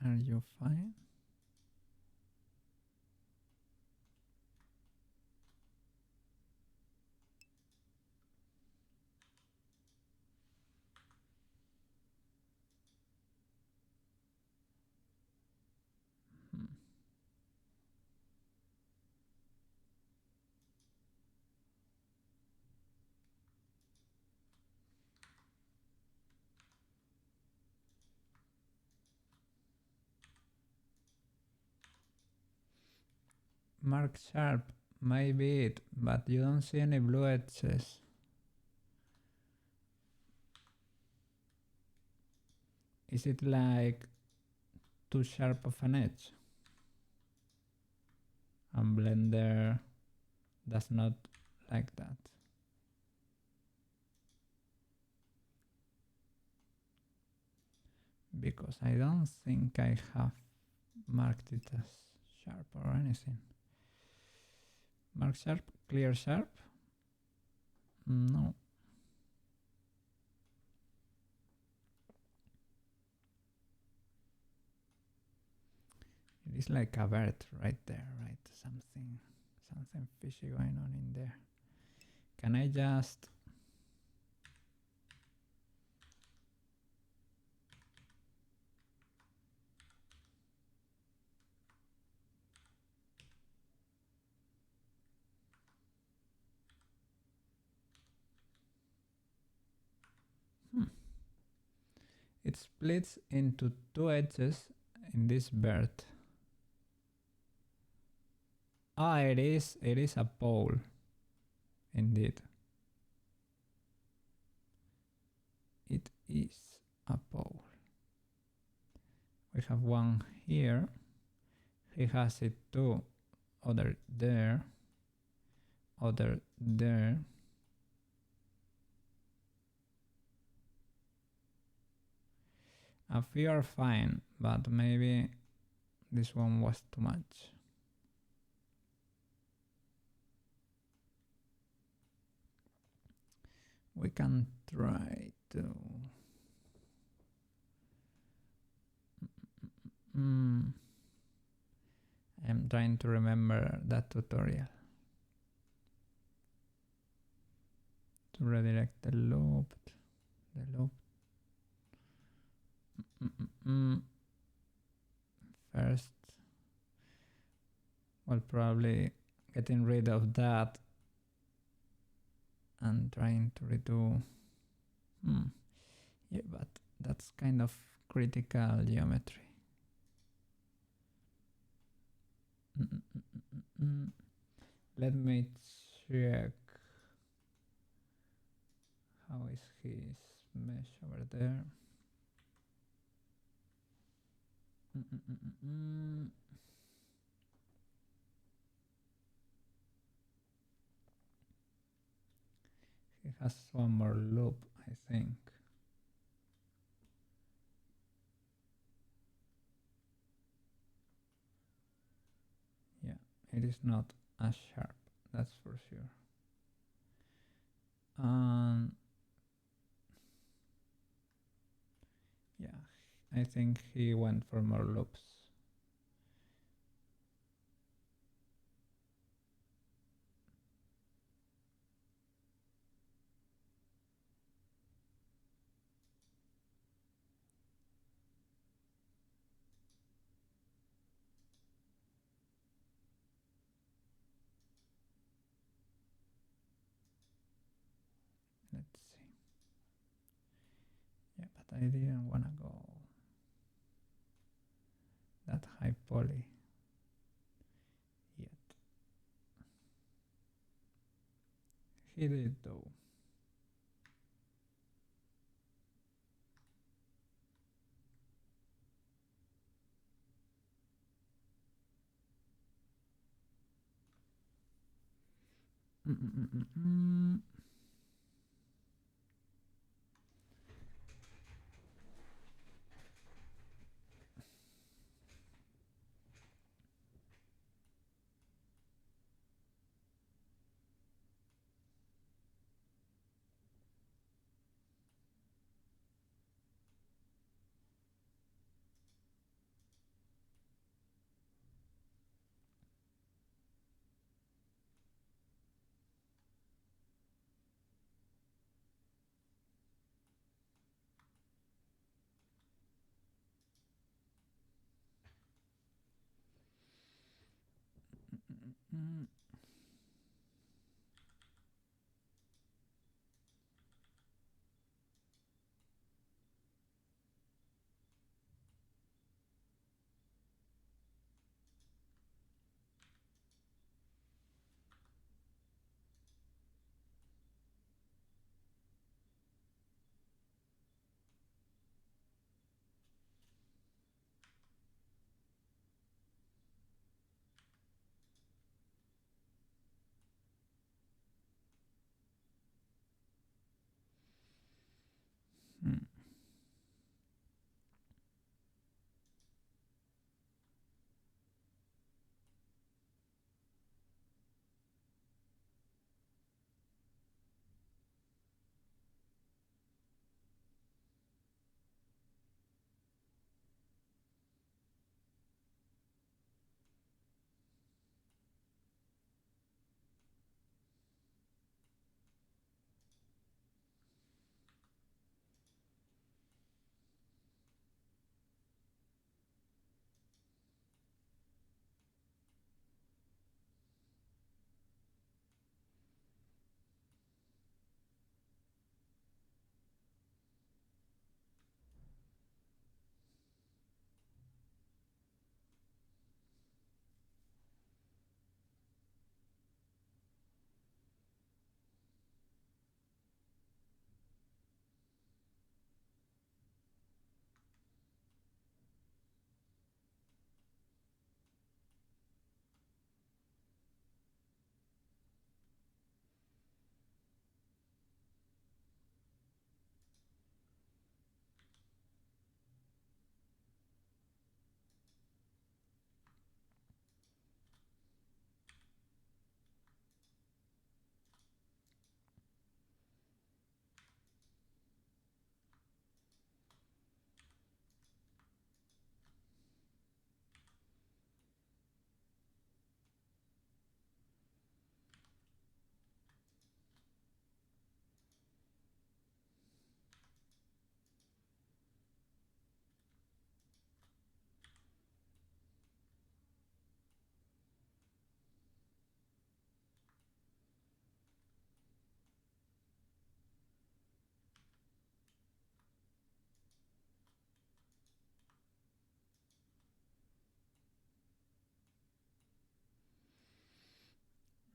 Are you fine? Mark sharp might be it, but you don't see any blue edges. Is it like too sharp of an edge? And Blender does not like that. Because I don't think I have marked it as sharp or anything. Mark sharp, clear sharp? No. It is like a bird right there, right? Something fishy going on in there. Can I just... It splits into two edges in this bird. Ah, it is a pole. Indeed. It is a pole. We have one here. He has it too. Other there. Other there. A few are fine, but maybe this one was too much. We can try to... I'm trying to remember that tutorial. To redirect the loop. First, well, probably getting rid of that and trying to redo. Yeah, but That's kind of critical geometry. Let me check how is his mesh over there. He has one more loop, I think. Yeah, it is not as sharp, that's for sure. Yeah, I think he went for more loops. Let's see. Yeah, but I didn't wanna go that high poly yet. He did though.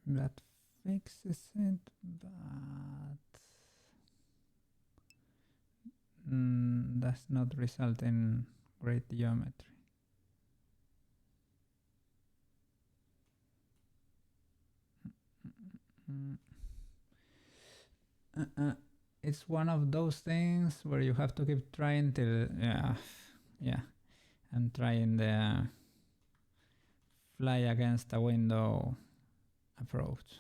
that fixes it, but does not result in great geometry. It's one of those things where you have to keep trying till and trying the fly against a window approach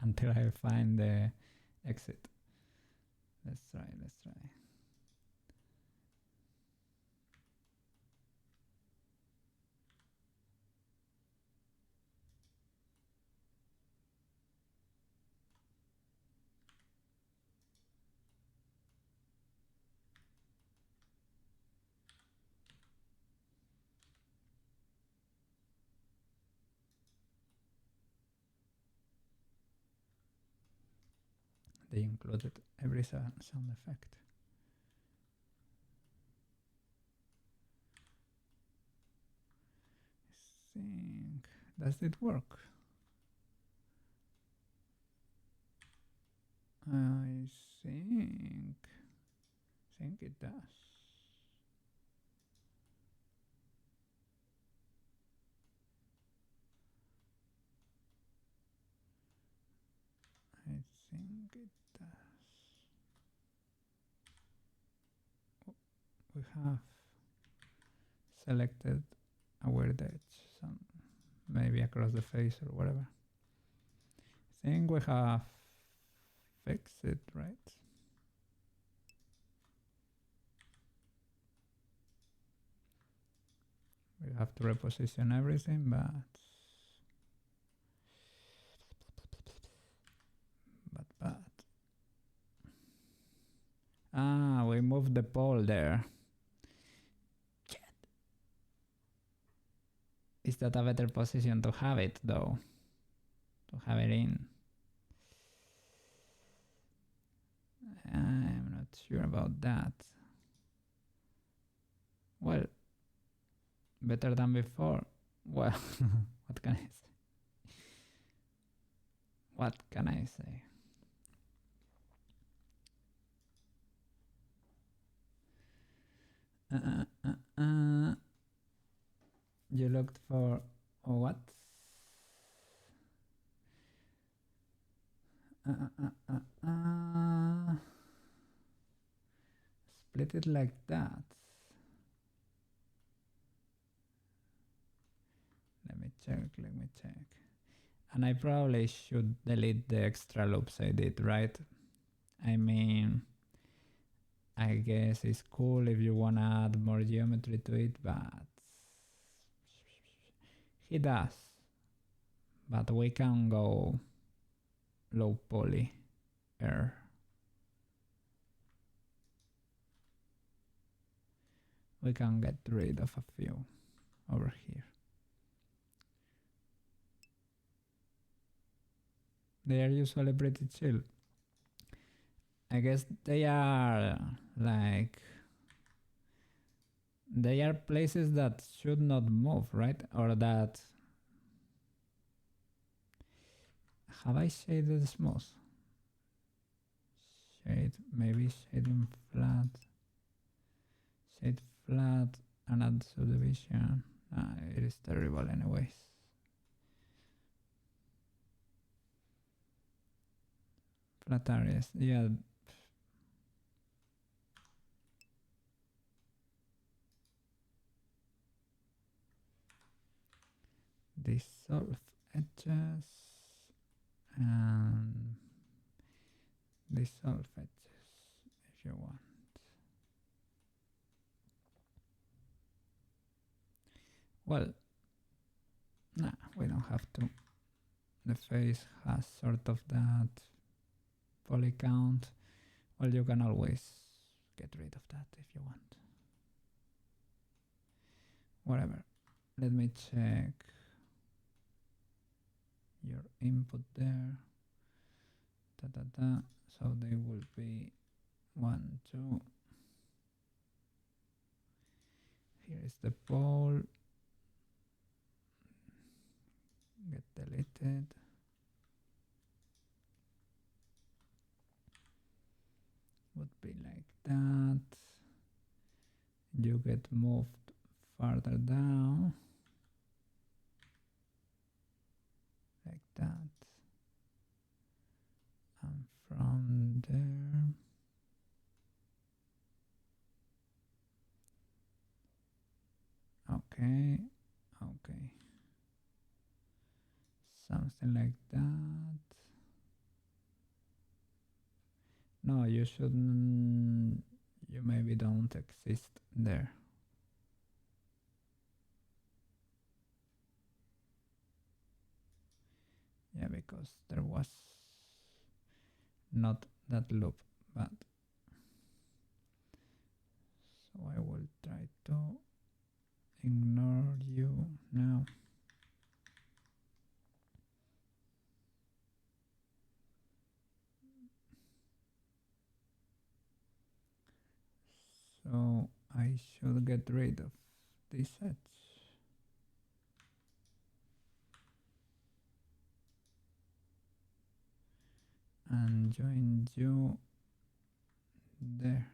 until I find the exit. Let's try. They included every sound effect. I think, does it work? I think it does. I think it does. Oh, we have selected a weird edge, some maybe across the face or whatever. I think we have fixed it, right? We have to reposition everything, but we moved the pole there. Is that a better position to have it though? To have it in? I'm not sure about that. Well, better than before. Well, what can I say? What can I say? You looked for what? Split it like that. Let me check. And I probably should delete the extra loops I did, right? I mean, I guess it's cool if you wanna add more geometry to it, but he does. But we can go low poly error. We can get rid of a few over here. They are usually pretty chill. I guess they are like, they are places that should not move, right? Or that, have I shaded smooth? Shade, maybe shading flat. Shade flat and add subdivision. It is terrible anyways. Flat areas, yeah. Dissolve edges and dissolve edges if you want. Well, nah, we don't have to. The face has sort of that poly count. Well, you can always get rid of that if you want. Whatever. Let me check your input there. So they will be 1, 2. Here is the pole. get deleted. Would be like that. You get moved farther down, like that, and from there okay, something like that. No, you shouldn't, you maybe don't exist there. Yeah, because there was not that loop, but so I will try to ignore you now. So I should get rid of this edge and join you there.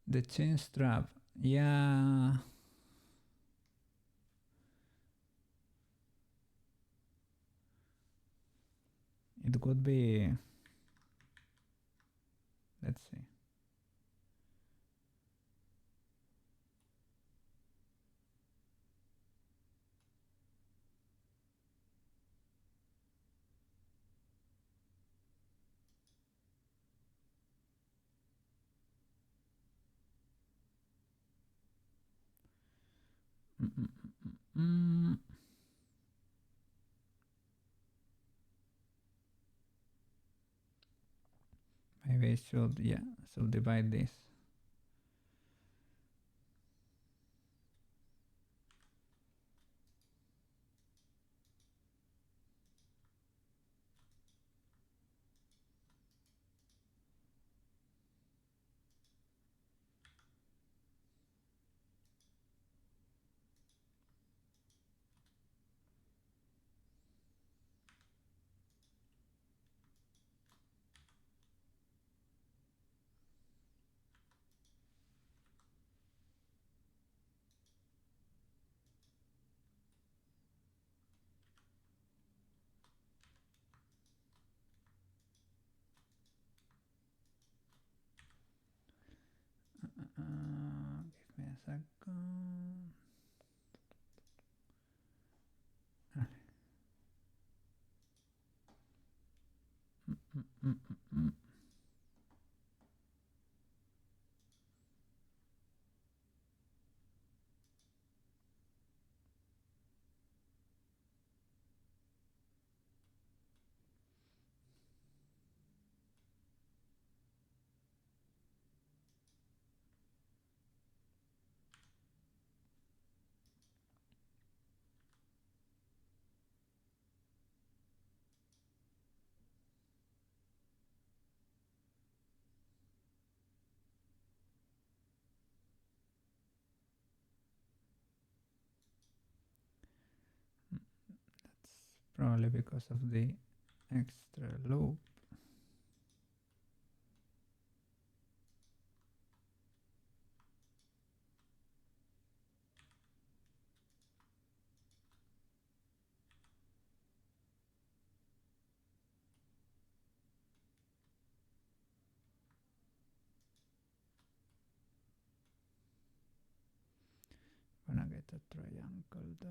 The chain strap, yeah. It could be, let's see. Maybe I should, yeah, subdivide this. Give me a second. Probably because of the extra loop. Gonna get a triangle there.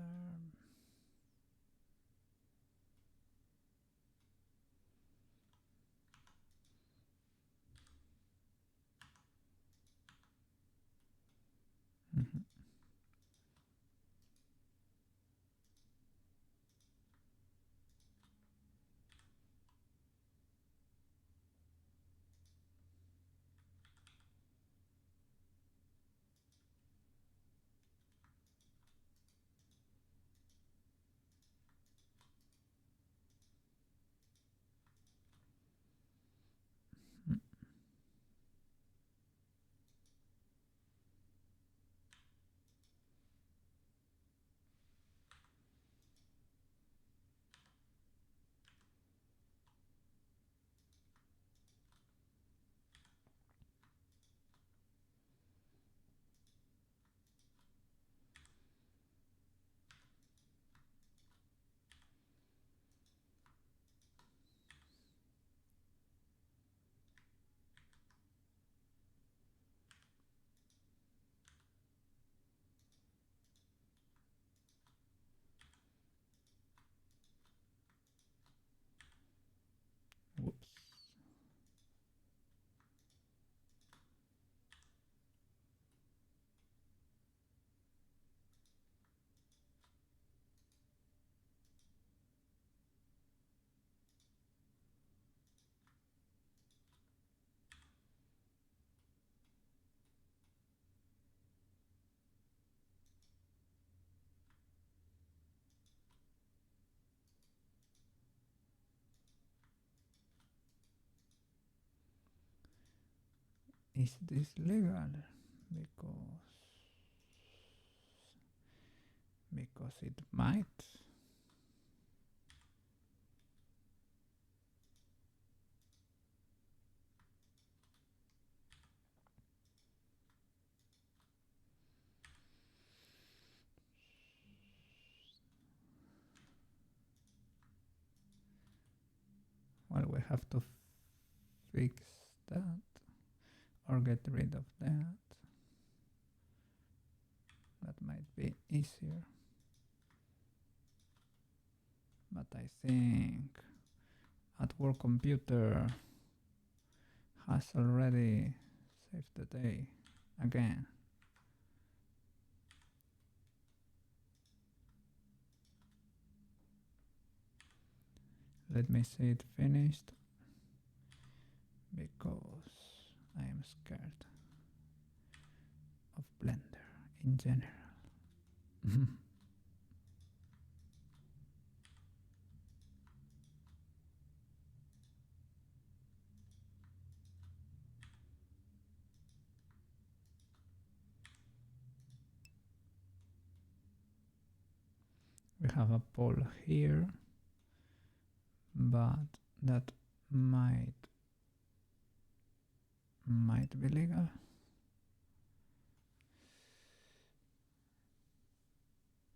Is this legal? Because it might. Well, we have to fix that or get rid of that. That might be easier. But I think at work computer has already saved the day again. Let me see it finished because I am scared of Blender in general. We have a pole here, but that might be legal.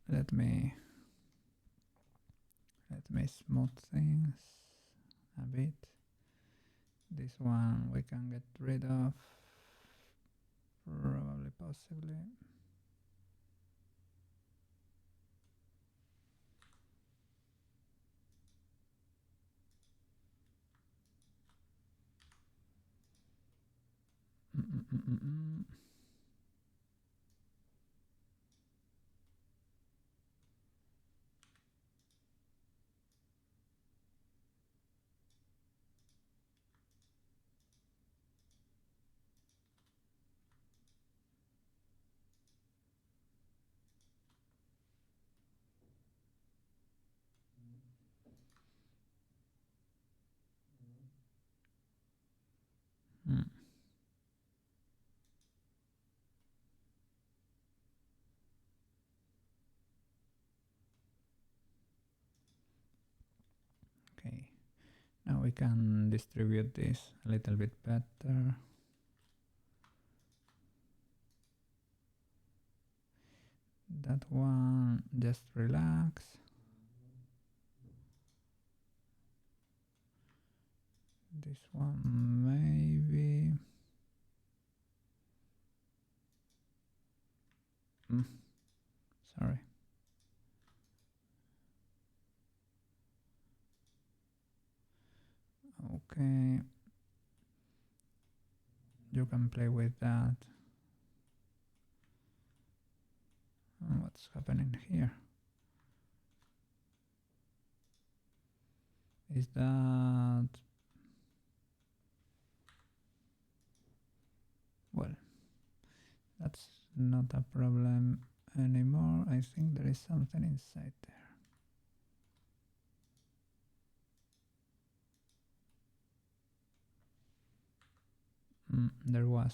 Let me smooth things a bit. This one we can get rid of, probably, possibly. Okay, now we can distribute this a little bit better. That one, just relax. This one maybe. Sorry. Okay. You can play with that. What's happening here? Is that... Well, that's not a problem anymore. I think there is something inside there. There was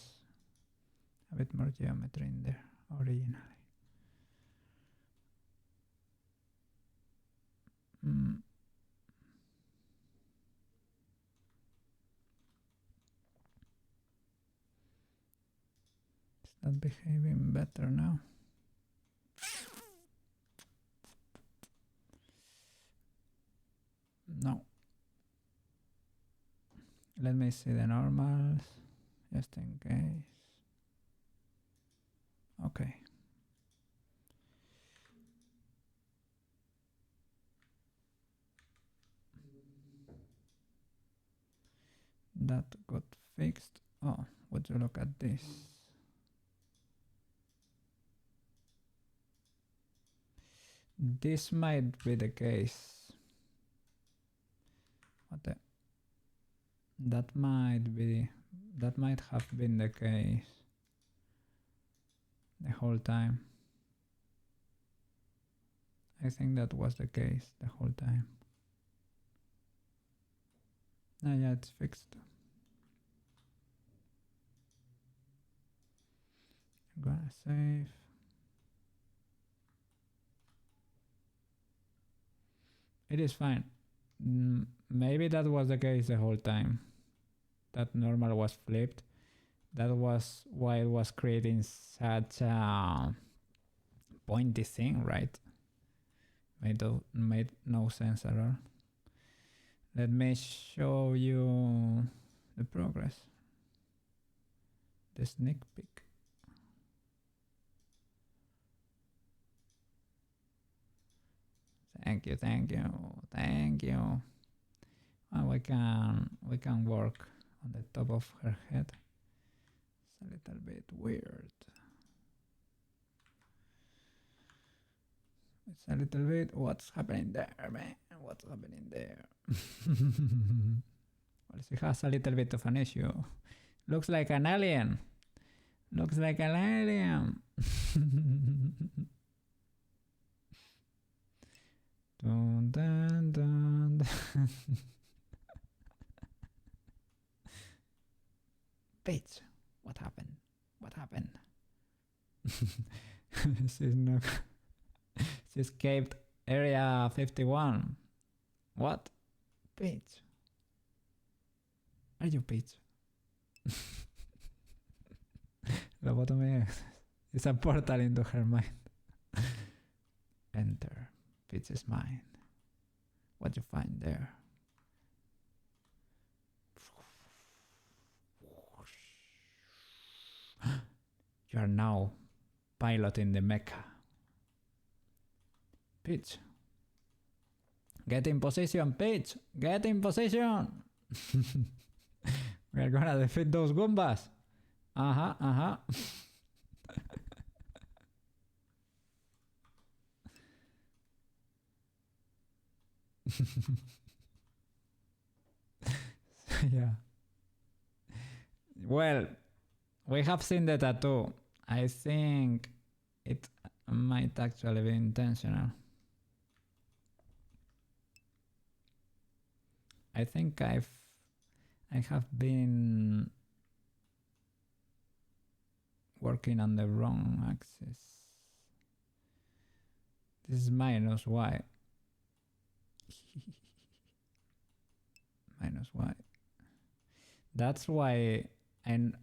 a bit more geometry in there originally. Is that behaving better now? No. Let me see the normals, just in case. Okay. That got fixed. Oh, would you look at this? This might be the case. What the? That might have been the case the whole time. I think that was the case the whole time. Ah, yeah, it's fixed. Gonna save. It is fine. Maybe that was the case the whole time. That normal was flipped. That was why it was creating such a pointy thing, right? Made no sense at all. Let me show you the progress. The sneak peek. Thank you, thank you, thank you. And we can work on the top of her head. It's a little bit weird. It's a little bit. What's happening there, man? What's happening there? Well, she has a little bit of an issue. Looks like an alien. Looks like an alien. Dun, dun, dun, dun. Bitch, what happened? What happened? She's not. She escaped Area 51. What? Bitch. Are you bitch? Lobotomy is a portal into her mind. Enter. Bitch's mind. What you find there? You are now piloting the mecha. Peach. Get in position, Peach. Get in position. We are gonna defeat those Goombas. Uh-huh, uh-huh. Yeah. Well, we have seen the tattoo. I think it might actually be intentional. I think I have been working on the wrong axis. This is minus y. Minus y. That's why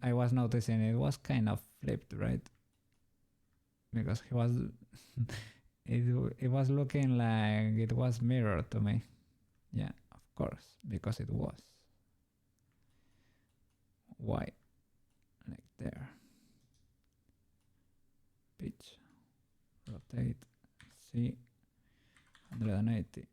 I was noticing it was kind of flipped, right? Because he was it was looking like it was mirrored to me. Yeah, of course, because it was. Why? Like there. Pitch. Rotate. C. 180.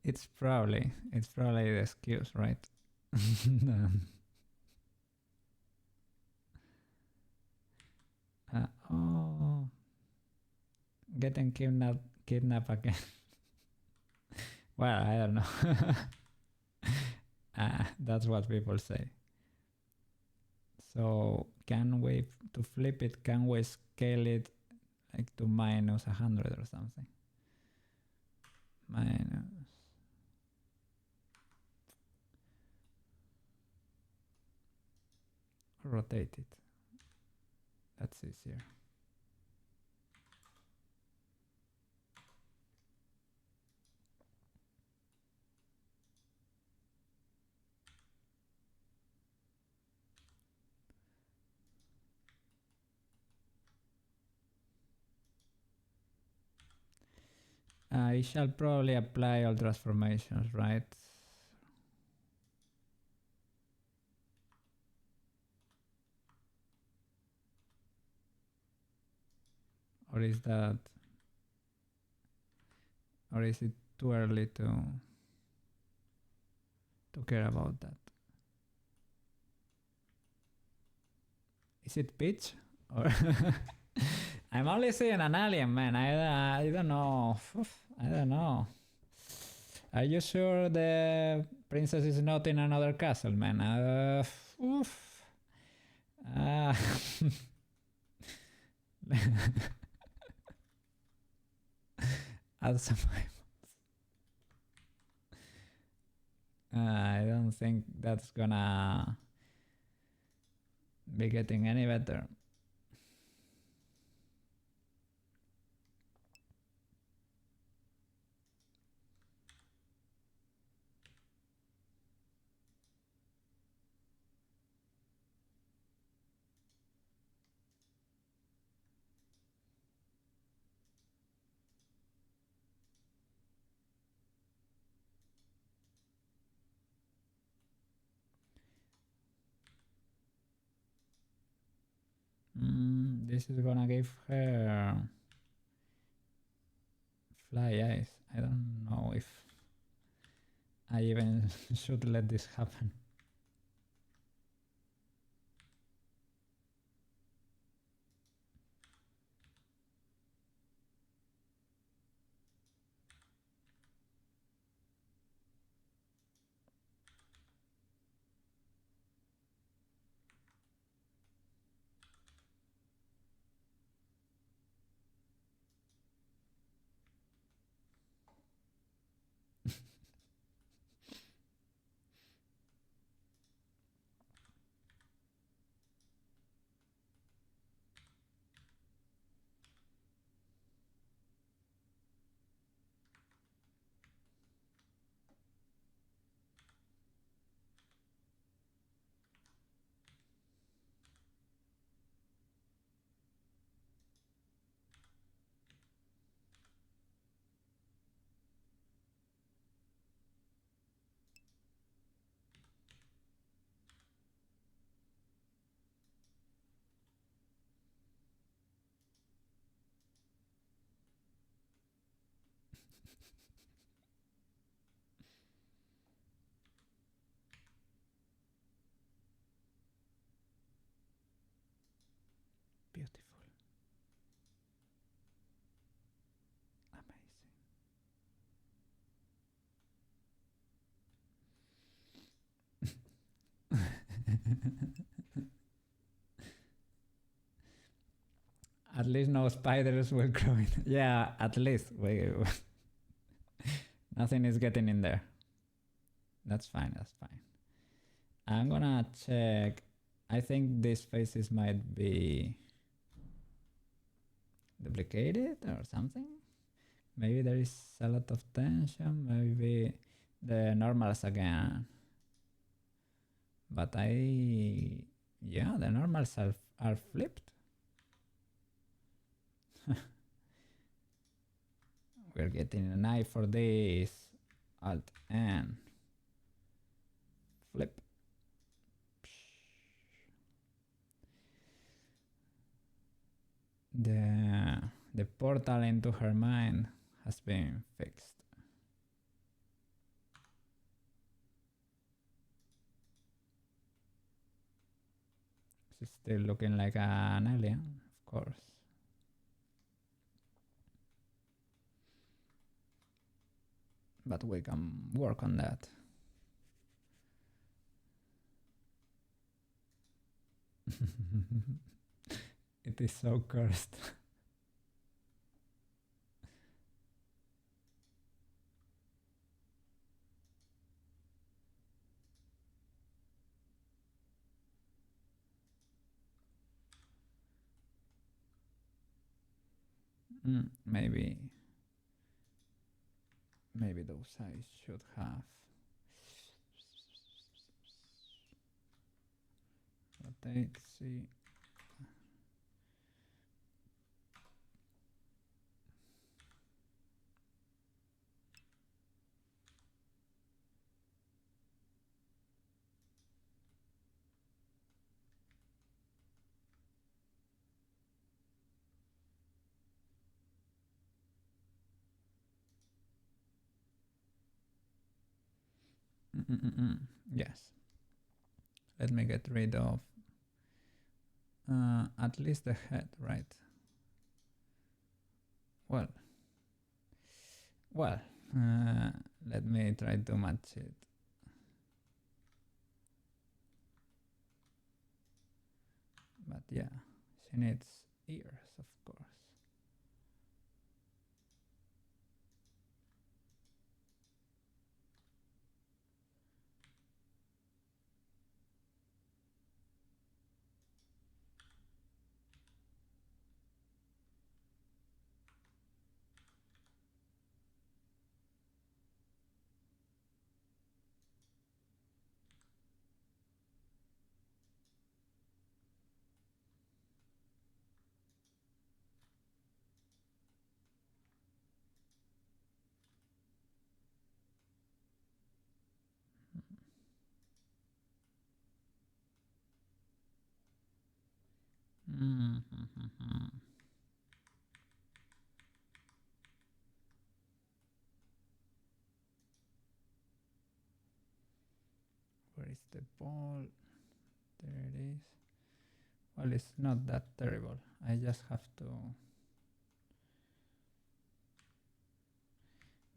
It's probably the excuse, right? Oh, getting kidnapped again. Well, I don't know. That's what people say. So can we, to flip it, can we scale it like to minus 100 or something? Minus. Rotate it. That's easier. I shall probably apply all transformations, right? Or is that, or is it too early to? to care about that. Is it Peach? Or I'm only seeing an alien, man. I don't know. I don't know. Are you sure the princess is not in another castle, man? Add some. I don't think that's gonna be getting any better. This is gonna give her fly eyes. I don't know if I even should let this happen. Beautiful. Amazing. At least no spiders will grow in. Yeah, at least. Nothing is getting in there. That's fine, that's fine. I'm gonna check. I think these faces might be duplicated or something. Maybe there is a lot of tension. Maybe the normals again. But yeah, the normals are flipped. We're getting an eye for this. Alt and flip. The portal into her mind has been fixed. She's still looking like an alien, of course. But we can work on that. It is so cursed. Maybe those eyes should have rotate, see. Yes. Let me get rid of at least the head, right? Well, let me try to match it. But yeah, she needs ears, of course. Where is the ball? There it is. Well, it's not that terrible. I just have to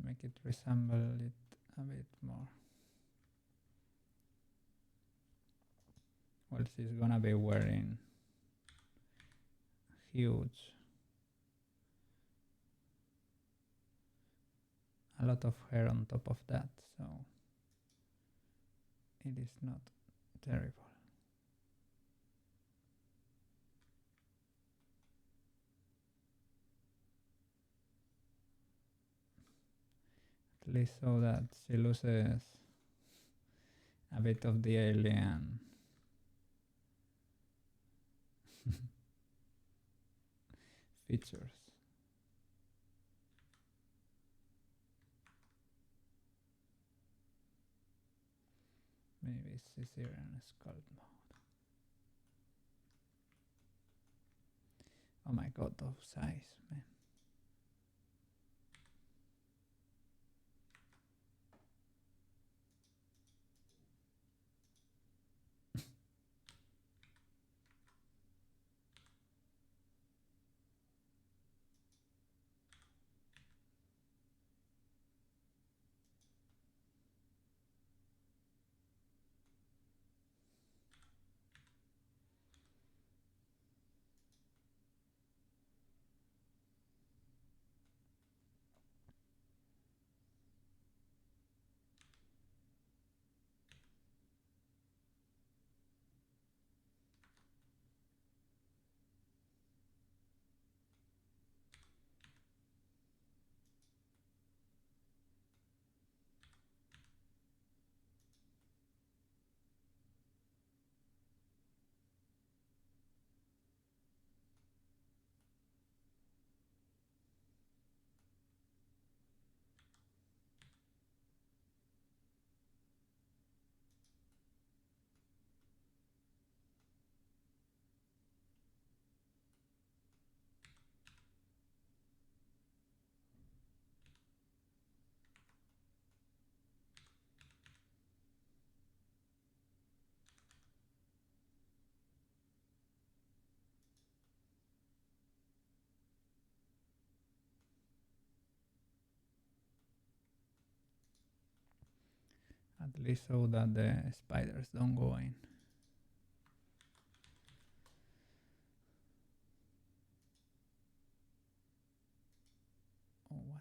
make it resemble it a bit more. Well, she's gonna be wearing huge, a lot of hair on top of that, so it is not terrible. At least so that she loses a bit of the alien features. Maybe it's easier in sculpt mode. Oh my god, those eyes, man. At least so that the spiders don't go in. Oh, what?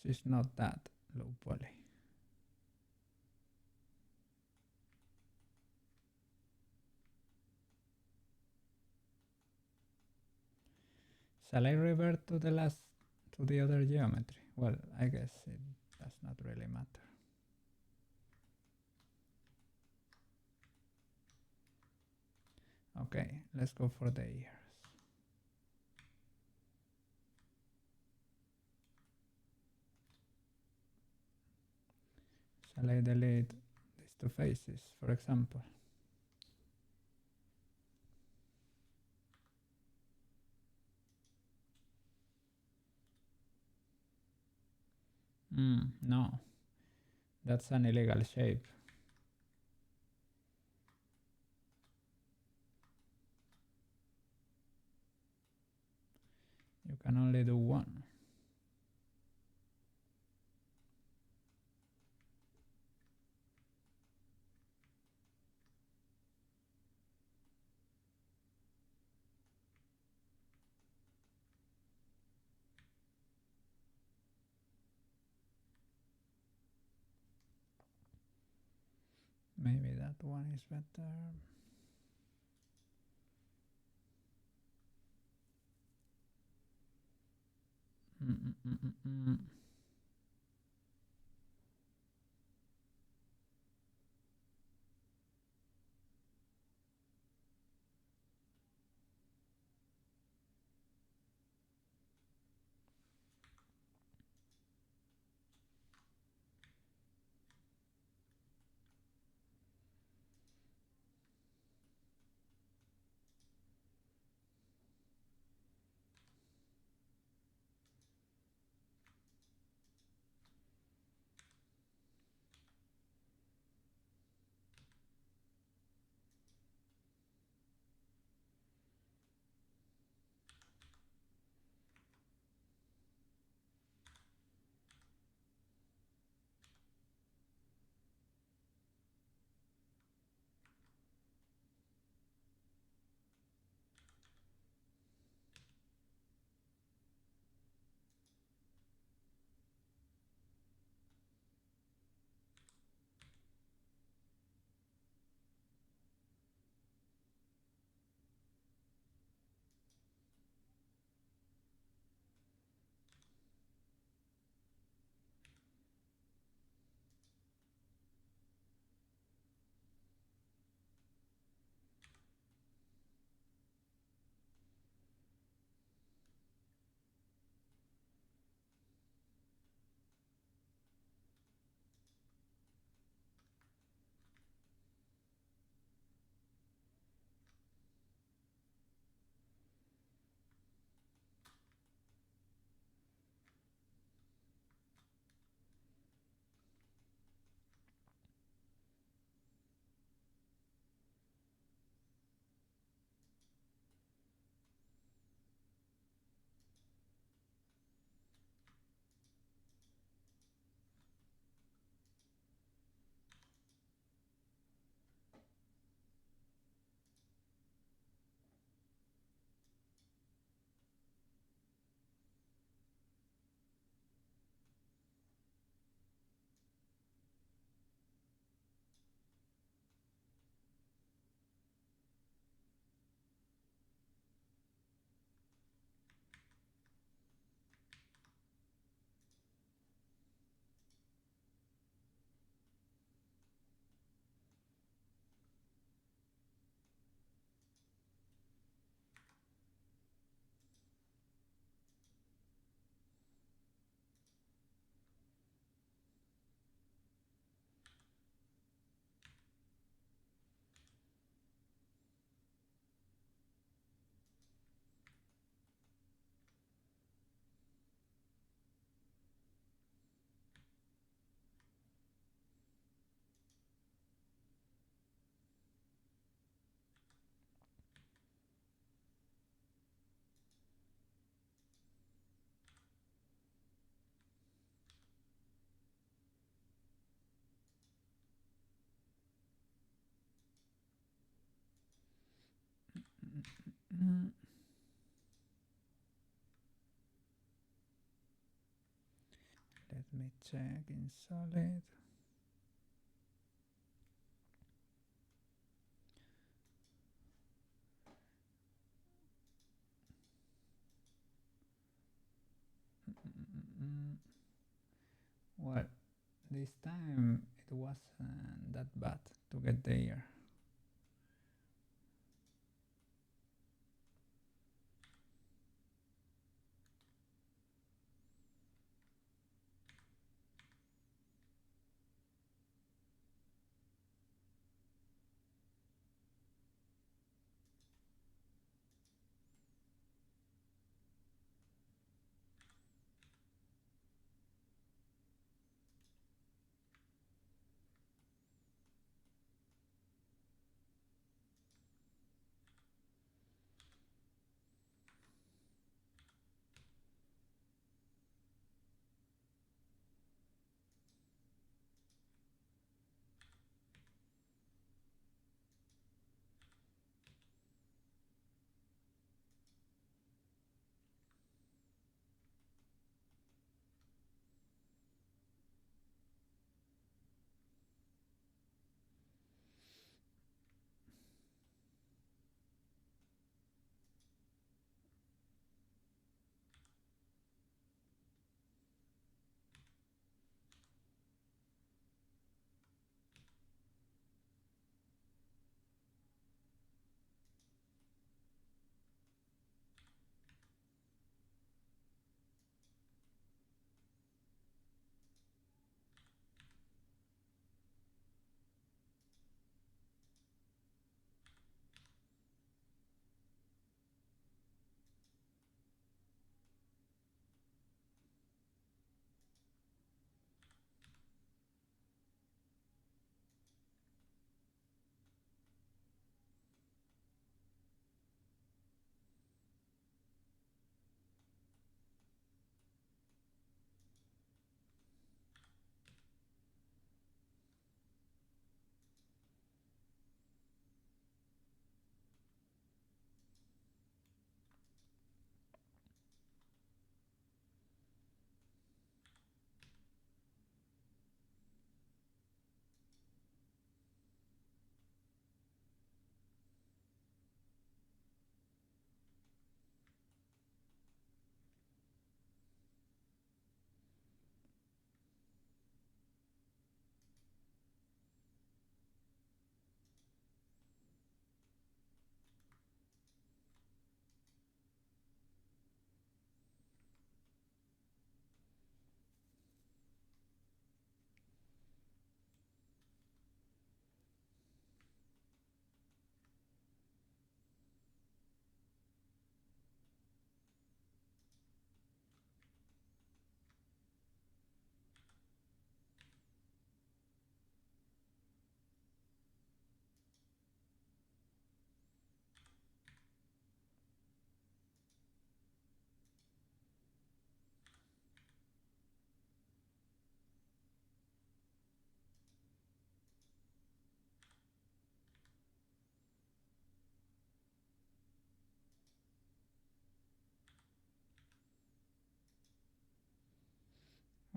is not that low poly. Shall I revert to the other geometry? Well, I guess it does not really matter. Okay, let's go for the ears. Shall I delete these two faces, for example? No, that's an illegal shape. You can only do one. Maybe that one is better. Let me check in solid. Well, this time it wasn't that bad to get there.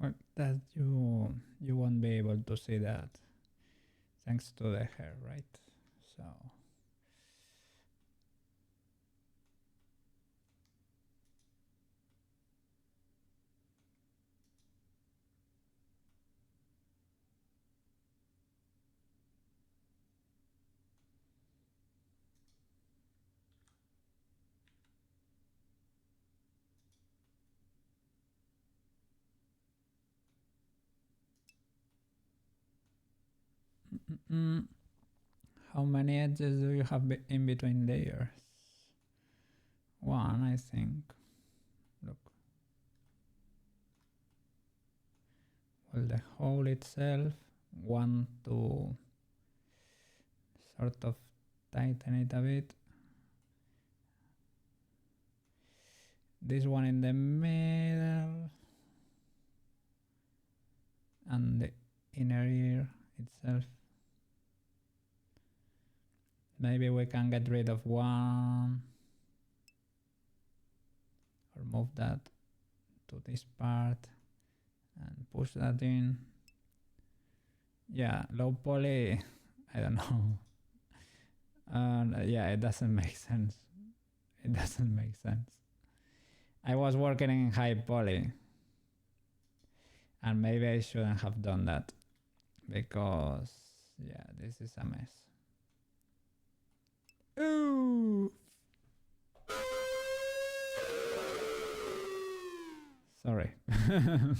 Well, that you won't be able to see that thanks to the hair, right? So mm, how many edges do you have in between layers? One, I think. Look. Well, the hole itself, one to sort of tighten it a bit. This one in the middle. And the inner ear itself. Maybe we can get rid of one or move that to this part and push that in. Yeah, low poly, I don't know. Yeah, it doesn't make sense. It doesn't make sense. I was working in high poly, and maybe I shouldn't have done that, because yeah, this is a mess. Ooh. Sorry. That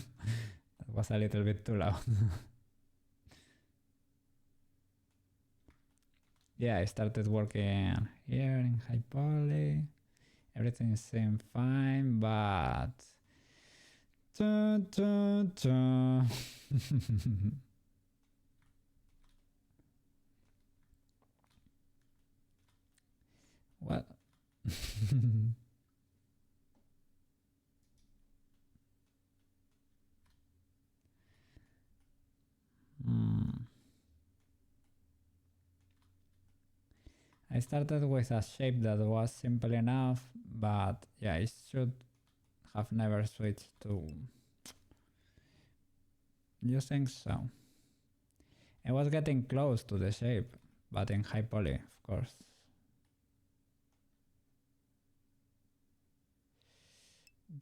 was a little bit too loud. Yeah, I started working here in high poly. Everything seemed fine, but what? I started with a shape that was simple enough, but yeah, I should have never switched to using so. I was getting close to the shape, but in high poly, of course.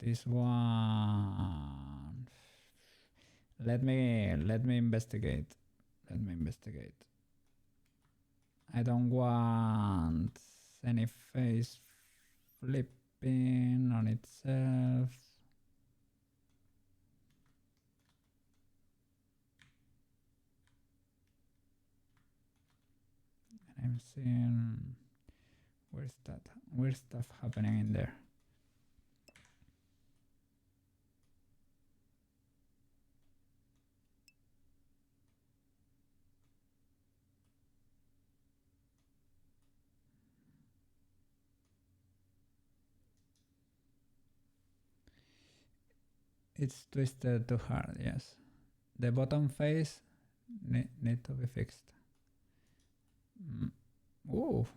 This one. Let me investigate. Let me investigate. I don't want any face flipping on itself. I'm seeing weird stuff happening in there. It's twisted too hard, yes. The bottom face need to be fixed. Ooh.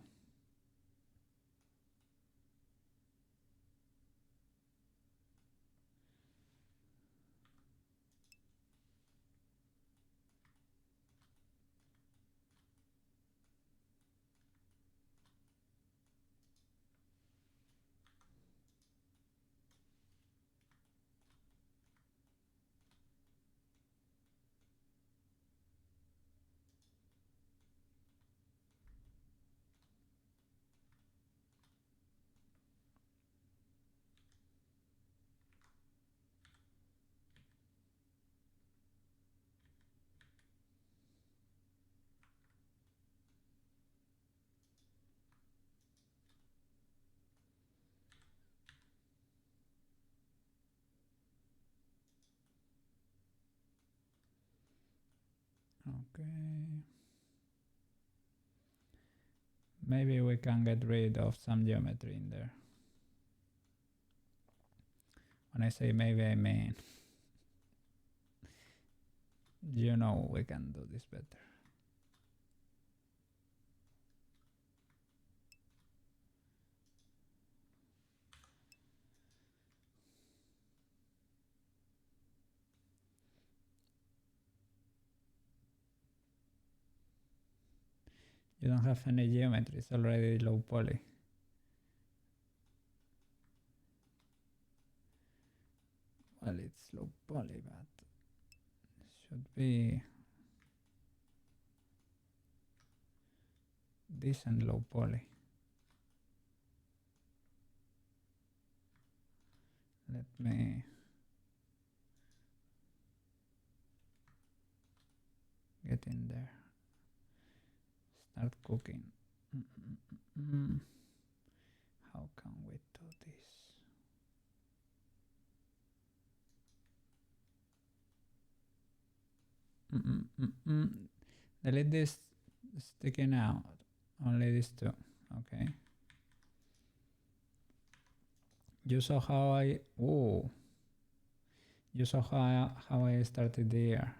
Okay. Maybe we can get rid of some geometry in there. When I say maybe, I mean, you know, we can do this better. You don't have any geometry, it's already low poly. Well, it's low poly, but it should be decent low poly. Let me get in there. Start cooking. How can we do this? Delete this sticking out. Only these two. Okay. You saw how I you saw how I started there.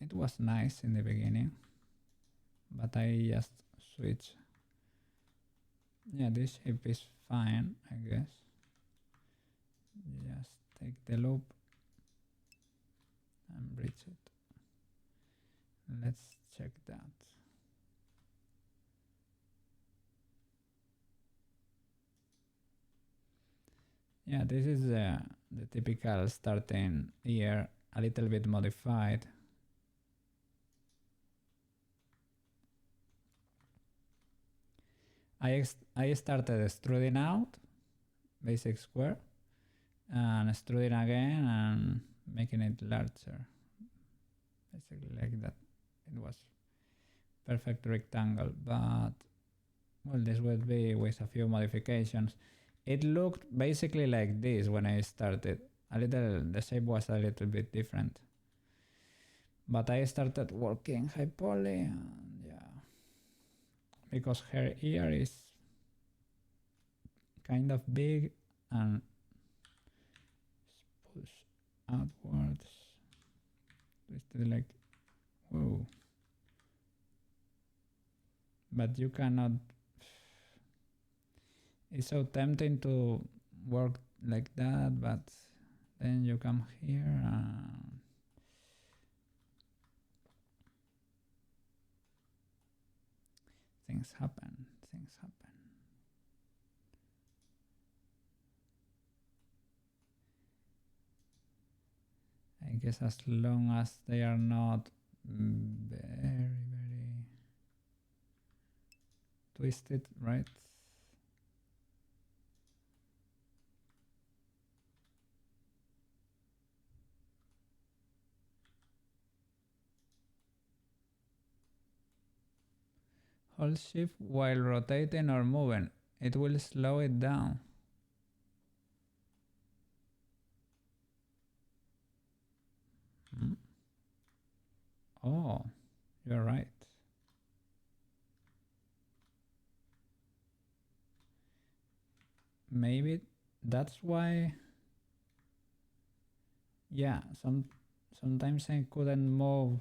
It was nice in the beginning, but I just switch. Yeah, this shape is fine, I guess. Just take the loop and bridge it. Let's check that. Yeah, this is the typical starting ear, a little bit modified. I started extruding out, basic square, and extruding again and making it larger. Basically like that. It was perfect rectangle, but well, this would be with a few modifications. It looked basically like this when I started. The shape was a little bit different. But I started working high poly, and yeah, because her ear is kind of big and push outwards, twisted like, whoa. But you cannot. It's so tempting to work like that, but then you come here and things happen. I guess as long as they are not very twisted, right? Hold shift while rotating or moving. It will slow it down. Oh, you're right. Maybe that's why. Yeah, sometimes I couldn't move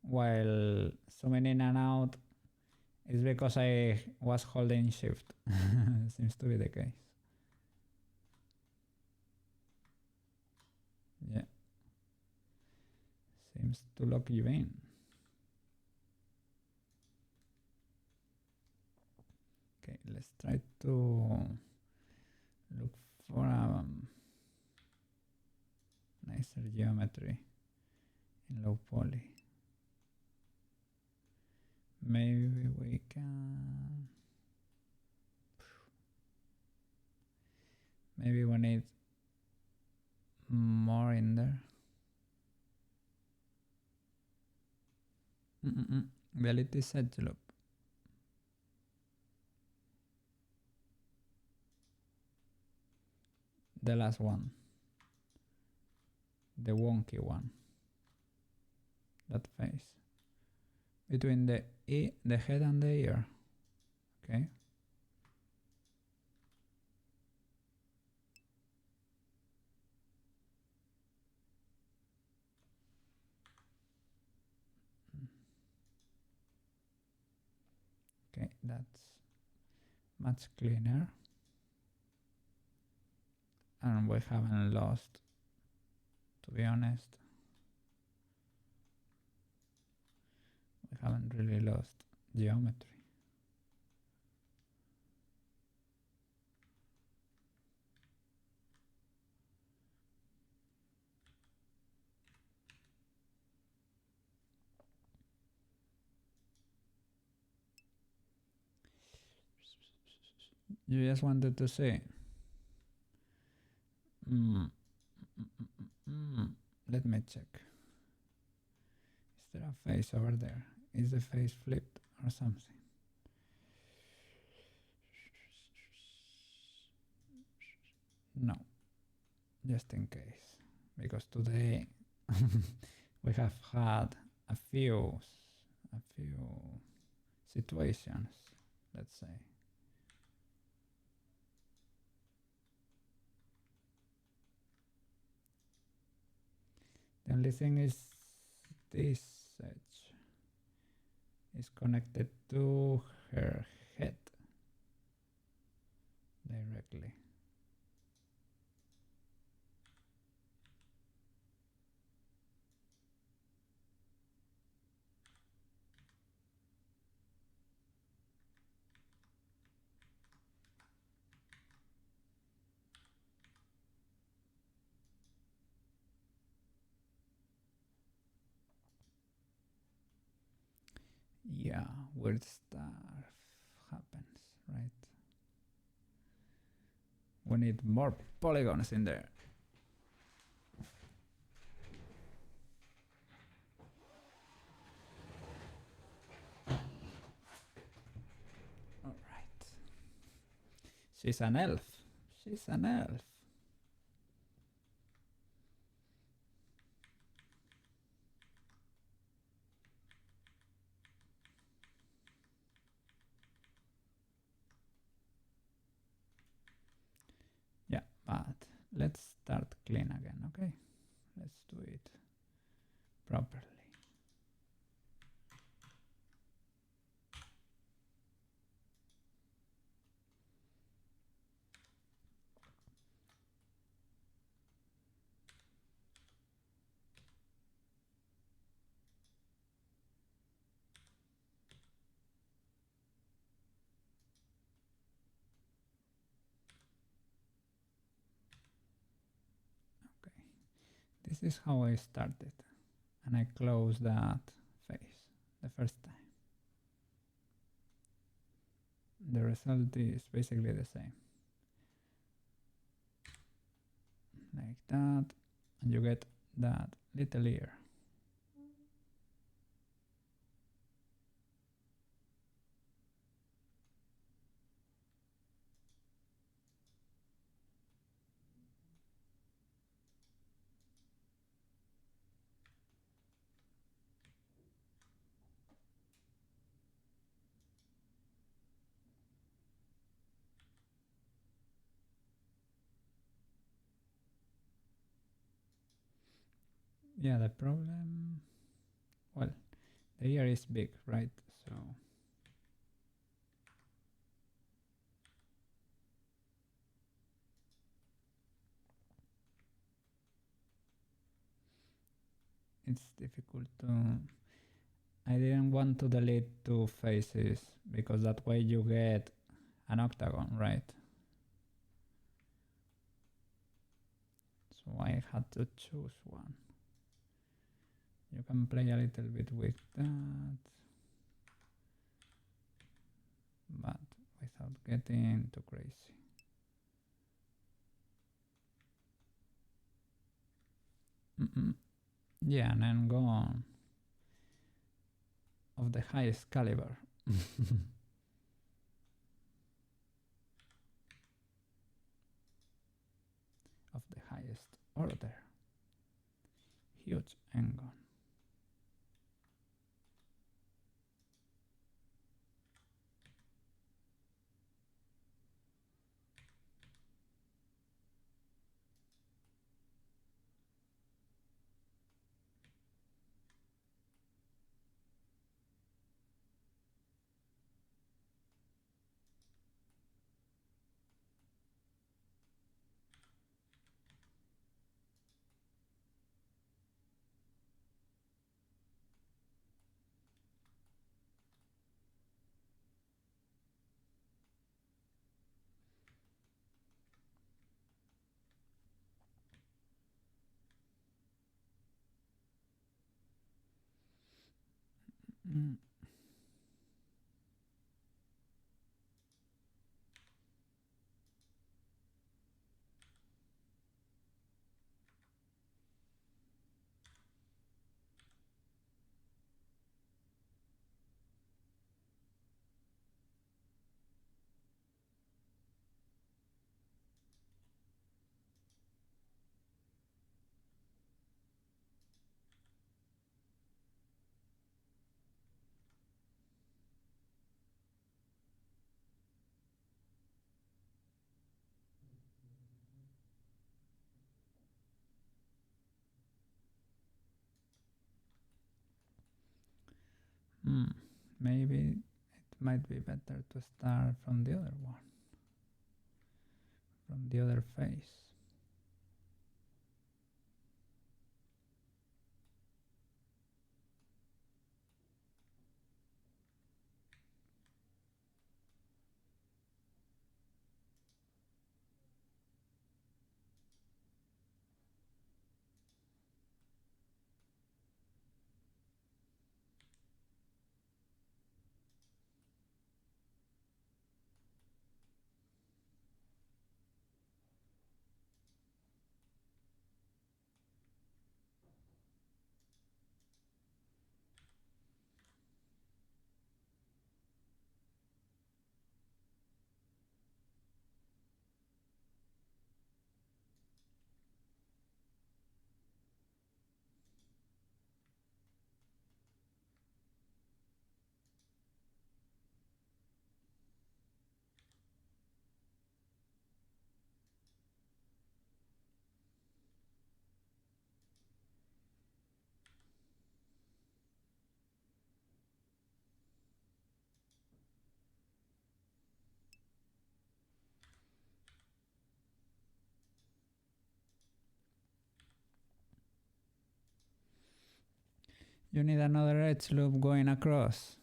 while zooming in and out. It's because I was holding shift. Seems to be the case. Yeah. Seems to lock you in. Okay, let's try to look for a nicer geometry in low poly. Maybe we can. Maybe we need more in there. Reality edge loop. The last one. The wonky one. That face. Between the head and the ear. Okay. Okay, that's much cleaner. And we haven't lost, to be honest. We haven't really lost geometry. You just wanted to say. Let me check. Is there a face over there? Is the face flipped or something? No, just in case, because today we have had a few situations, let's say. The only thing is this edge is connected to her head directly. Yeah, weird stuff happens, right? We need more polygons in there. All right. She's an elf. She's an elf. Yeah, but let's start clean again, okay? Let's do it properly. Okay, this is how I started, and I closed that face the first time. The result is basically the same. Like that, and you get that little ear. Yeah, the problem, well, the ear is big, right? So it's difficult to, I didn't want to delete two faces because that way you get an octagon, right? So I had to choose one. You can play a little bit with that, but without getting too crazy. Yeah, and then go on of the highest caliber. Of the highest order. Huge engon. Mm. Maybe it might be better to start from the other one, from the other face. You need another edge loop going across.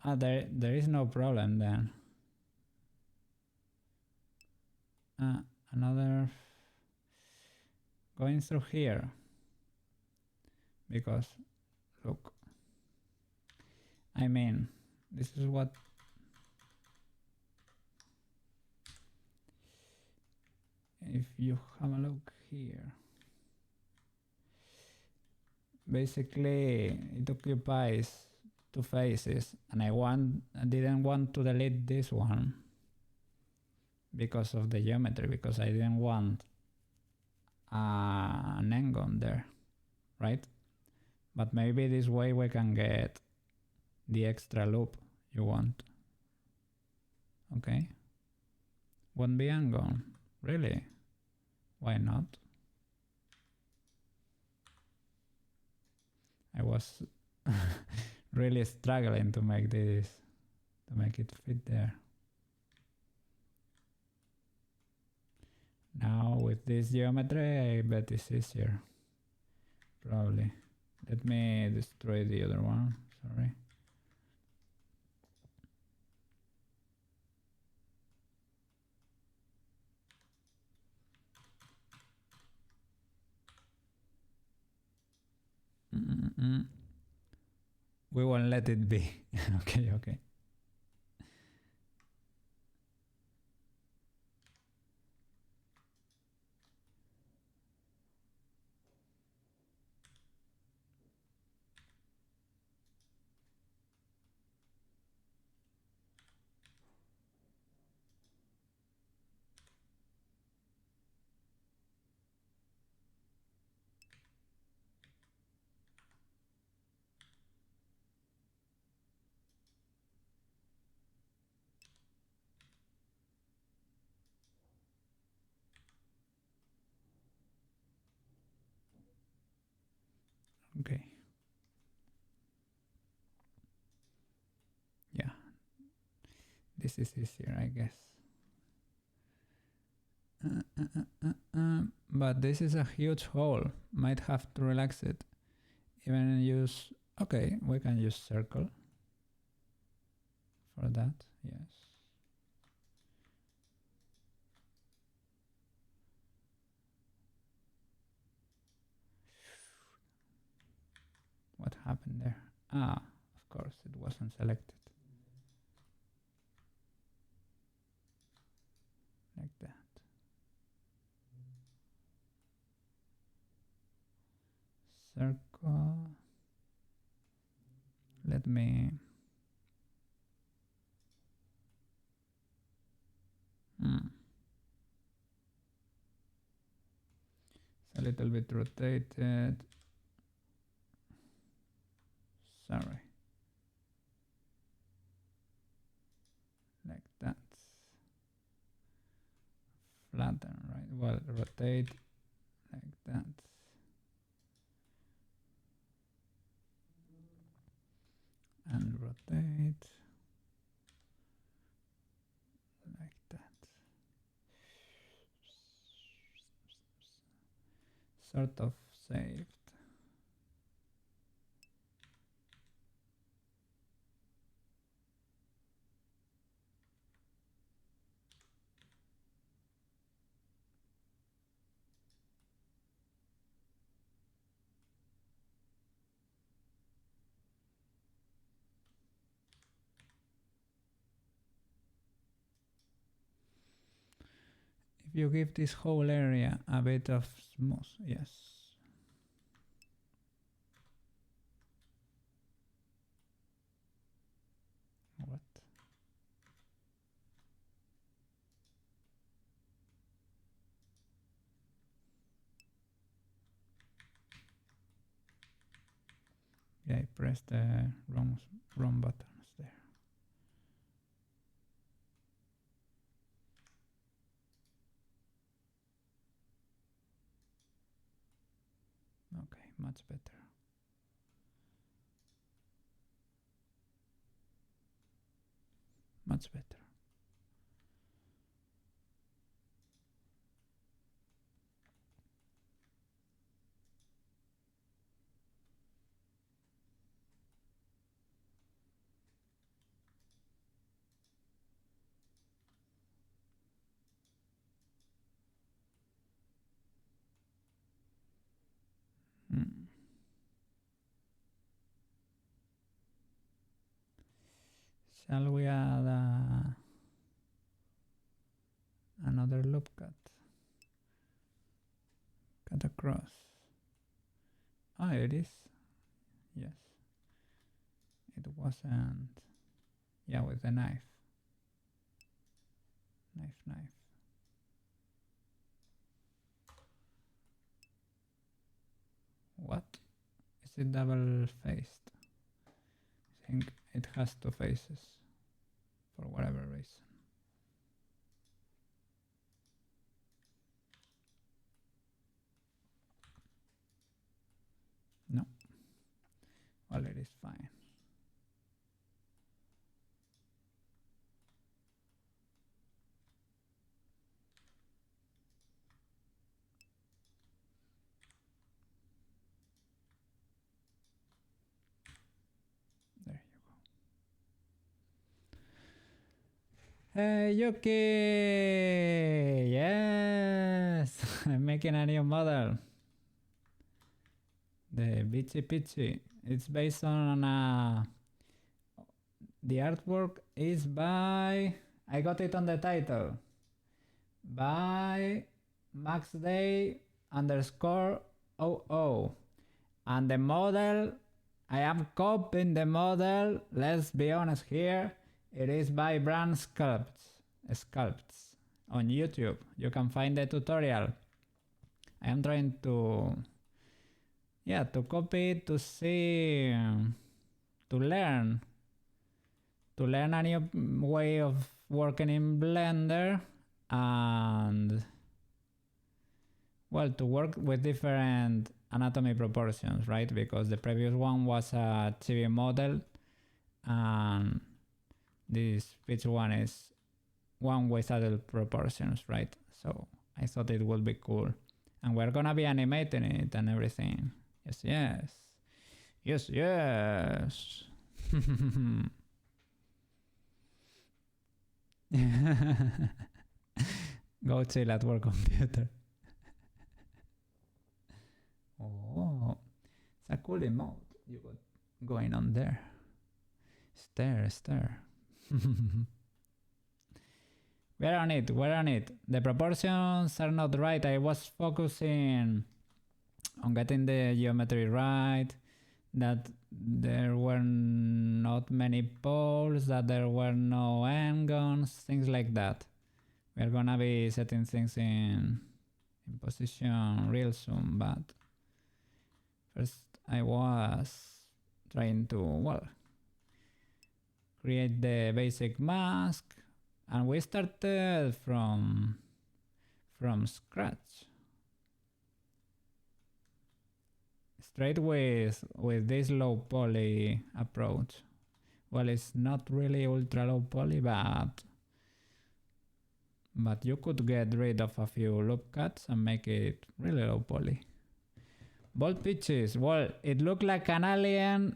Ah, there is no problem then. Another going through here, because look, I mean, this is what if you have a look here, basically it occupies two faces, and I didn't want to delete this one because of the geometry, because I didn't want an n-gon there, right? But maybe this way we can get the extra loop you want. Okay, won't be n-gon, really? Why not? I was really struggling to make this, to make it fit there. Now with this geometry, I bet it's easier. Probably. Let me destroy the other one, sorry. We won't let it be. Okay, okay. Okay. Yeah. This is easier, I guess. But this is a huge hole. Might have to relax it. Even use... Okay, we can use circle for that, yes. What happened there? Ah, of course, it wasn't selected. Like that. Circle. Let me... It's a little bit rotated. Sorry. Like that. Flatten, right? Well, rotate like that. And rotate like that. Sort of saved. If you give this whole area a bit of smooth, yes. What? Yeah, I pressed the wrong buttons there. Okay, much better. much better. Shall we add another loop cut? Cut across. Oh, it is. Yes. It wasn't. Yeah, with the knife. Knife. What? Is it double-faced? I think it has two faces for whatever reason. No. Well, it is fine. There you go. Hey, Yuki! Yes! I'm making a new model. The BEACHY. It's based on the artwork is by, I got it on the title, by maxday_00. And the model, I am copying the model, let's be honest here, it is by Bran Sculpts on YouTube. You can find the tutorial. I am trying to copy it, to see, to learn a new way of working in Blender, and well, to work with different anatomy proportions, right? Because the previous one was a chibi model, and this one is one with adult proportions, right? So I thought it would be cool, and we're gonna be animating it and everything. Yes. Go chill at work computer. Oh, it's a cool emote you got going on there. Stare. We're on it. The proportions are not right. I was focusing on getting the geometry right, that there were not many poles, that there were no n-gons, things like that. We're gonna be setting things in position real soon, but first I was trying to, well, create the basic mask, and we started from scratch. Straight with this low poly approach. Well, it's not really ultra low poly, but you could get rid of a few loop cuts and make it really low poly. Bold pitches. Well, it looked like an alien.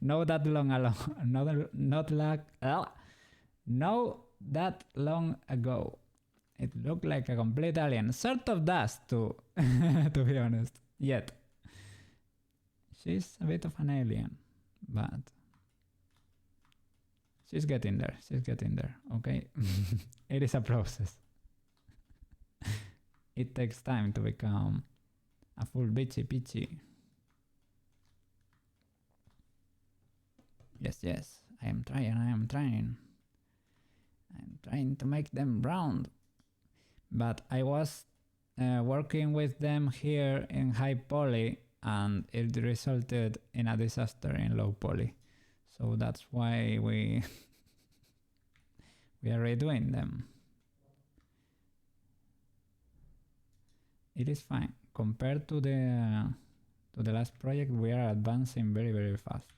No that long ago. It looked like a complete alien. Sort of does too, to be honest. Yet. She's a bit of an alien, but she's getting there. Okay. It is a process. It takes time to become a full BEACHY. Yes. I am trying to make them round. But I was working with them here in high poly, and it resulted in a disaster in low poly. So that's why we are redoing them. It is fine. Compared to the last project, we are advancing very, very fast.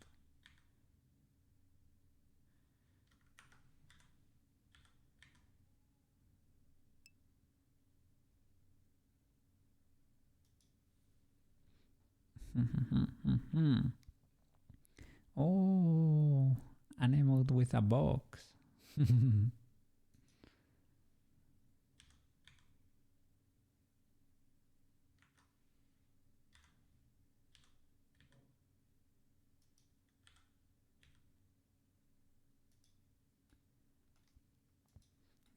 Oh, an emote with a box.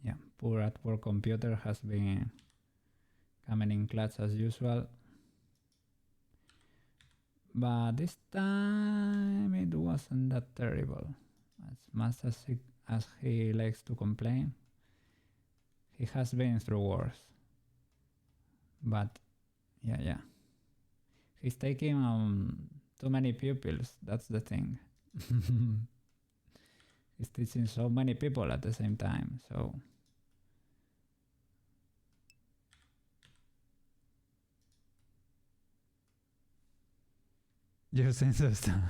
Yeah, poor at work computer has been coming in clutch as usual. But this time it wasn't that terrible. As much as he likes to complain, he has been through worse. But yeah. He's taking too many pupils, that's the thing. He's teaching so many people at the same time, so... Using system.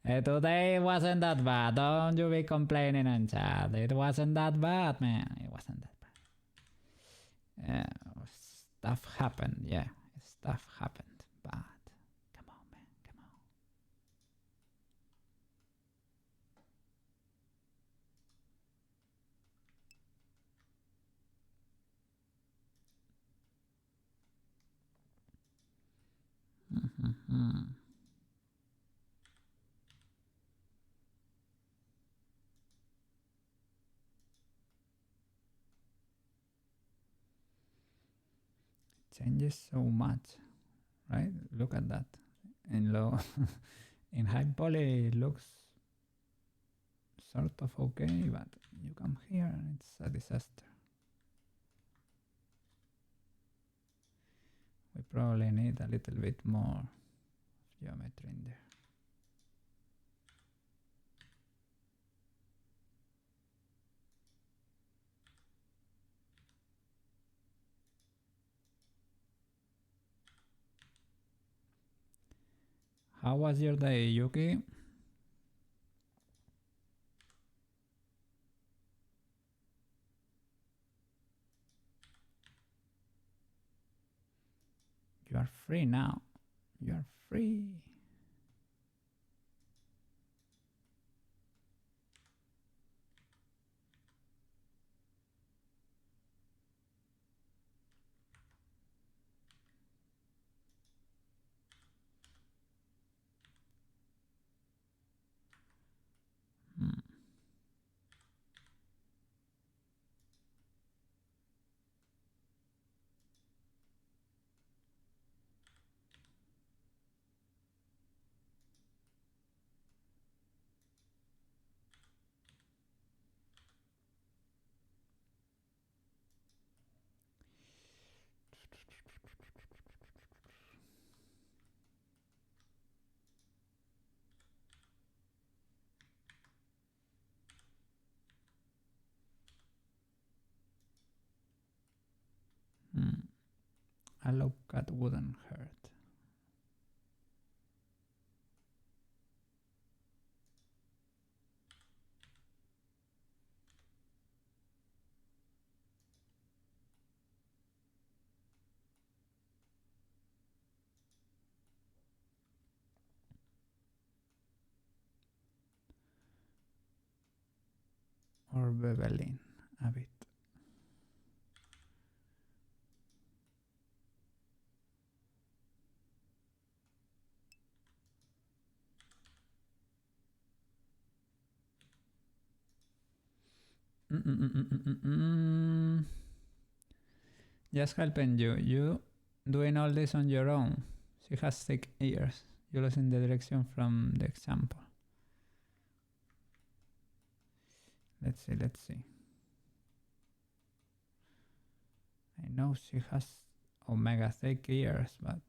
Today wasn't that bad. Don't you be complaining in chat. It wasn't that bad, man. It wasn't that bad. Stuff happened, yeah. Stuff happened, but come on, man, come on. Changes so much, right? Look at that. In low, in high poly it looks sort of okay, but you come here and it's a disaster. We probably need a little bit more geometry in there. How was your day, Yuki? You are free now. You are free. A low cut wouldn't hurt. Or beveling a bit. Just helping you. You doing all this on your own. She has thick ears. You're losing the direction from the example. Let's see. I know she has omega thick ears, but...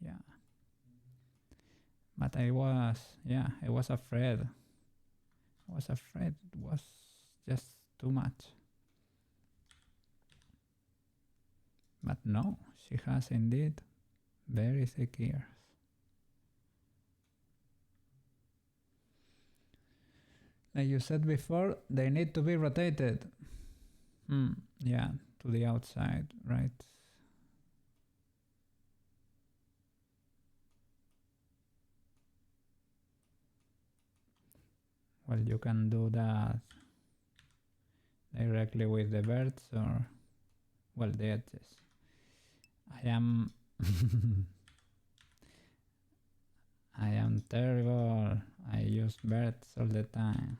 yeah. But I was afraid. I was afraid it was just too much. But no, she has indeed very thick ears. Like you said before, they need to be rotated. Yeah, to the outside, right? Well, you can do that directly with the birds or, well, the edges. I am I am terrible. I use birds all the time.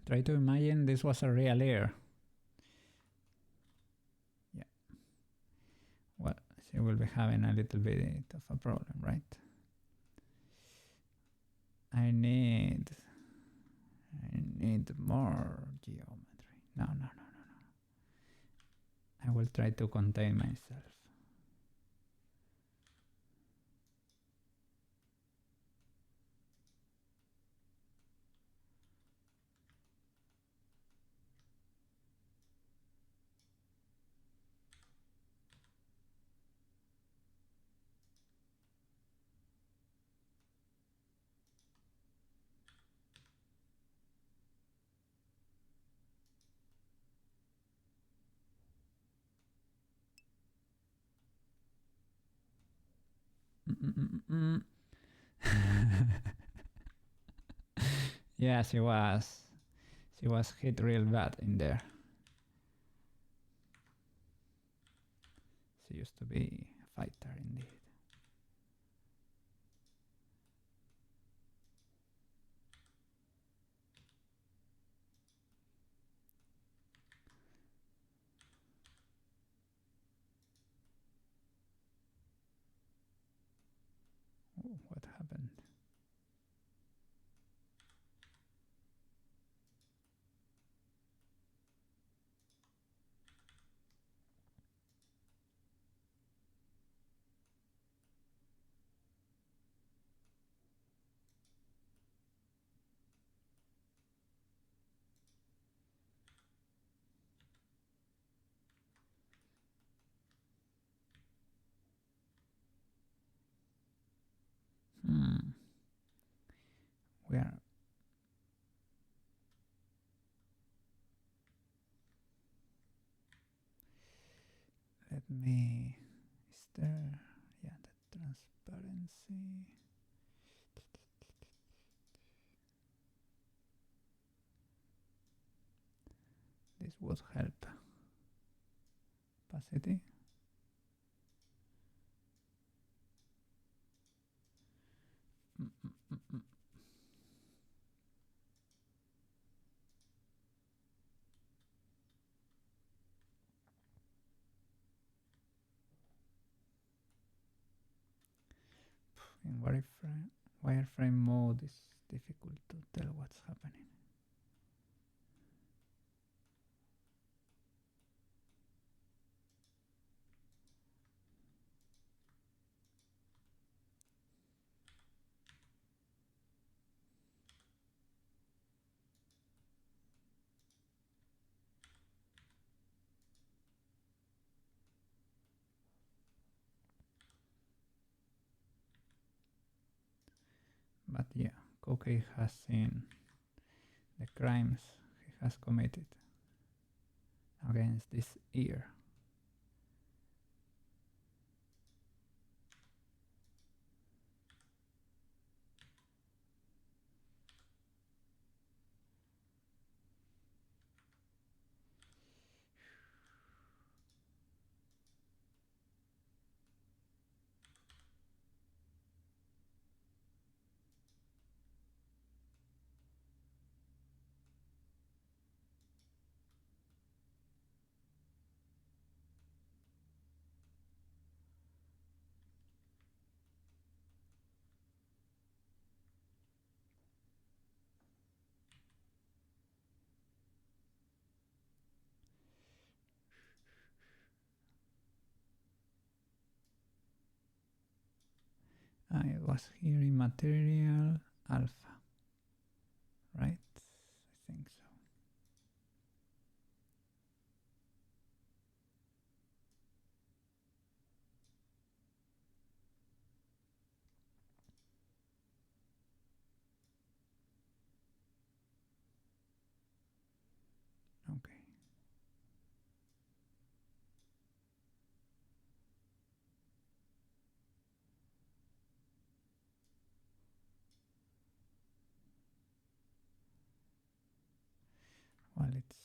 Try to imagine this was a real ear. Yeah. Well, she will be having a little bit of a problem, right? I need more geometry. No. I will try to contain myself. Yeah, she was hit real bad in there. She used to be a fighter indeed. Oh, what happened? Where? Let me. Is there? Yeah, the transparency. This would help. Opacity. In wireframe mode is difficult to tell what's happening. But yeah, Koke has seen the crimes he has committed against this ear. It was here in material alpha, right? I think so. Okay. Well, it's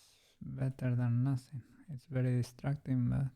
better than nothing. It's very distracting, but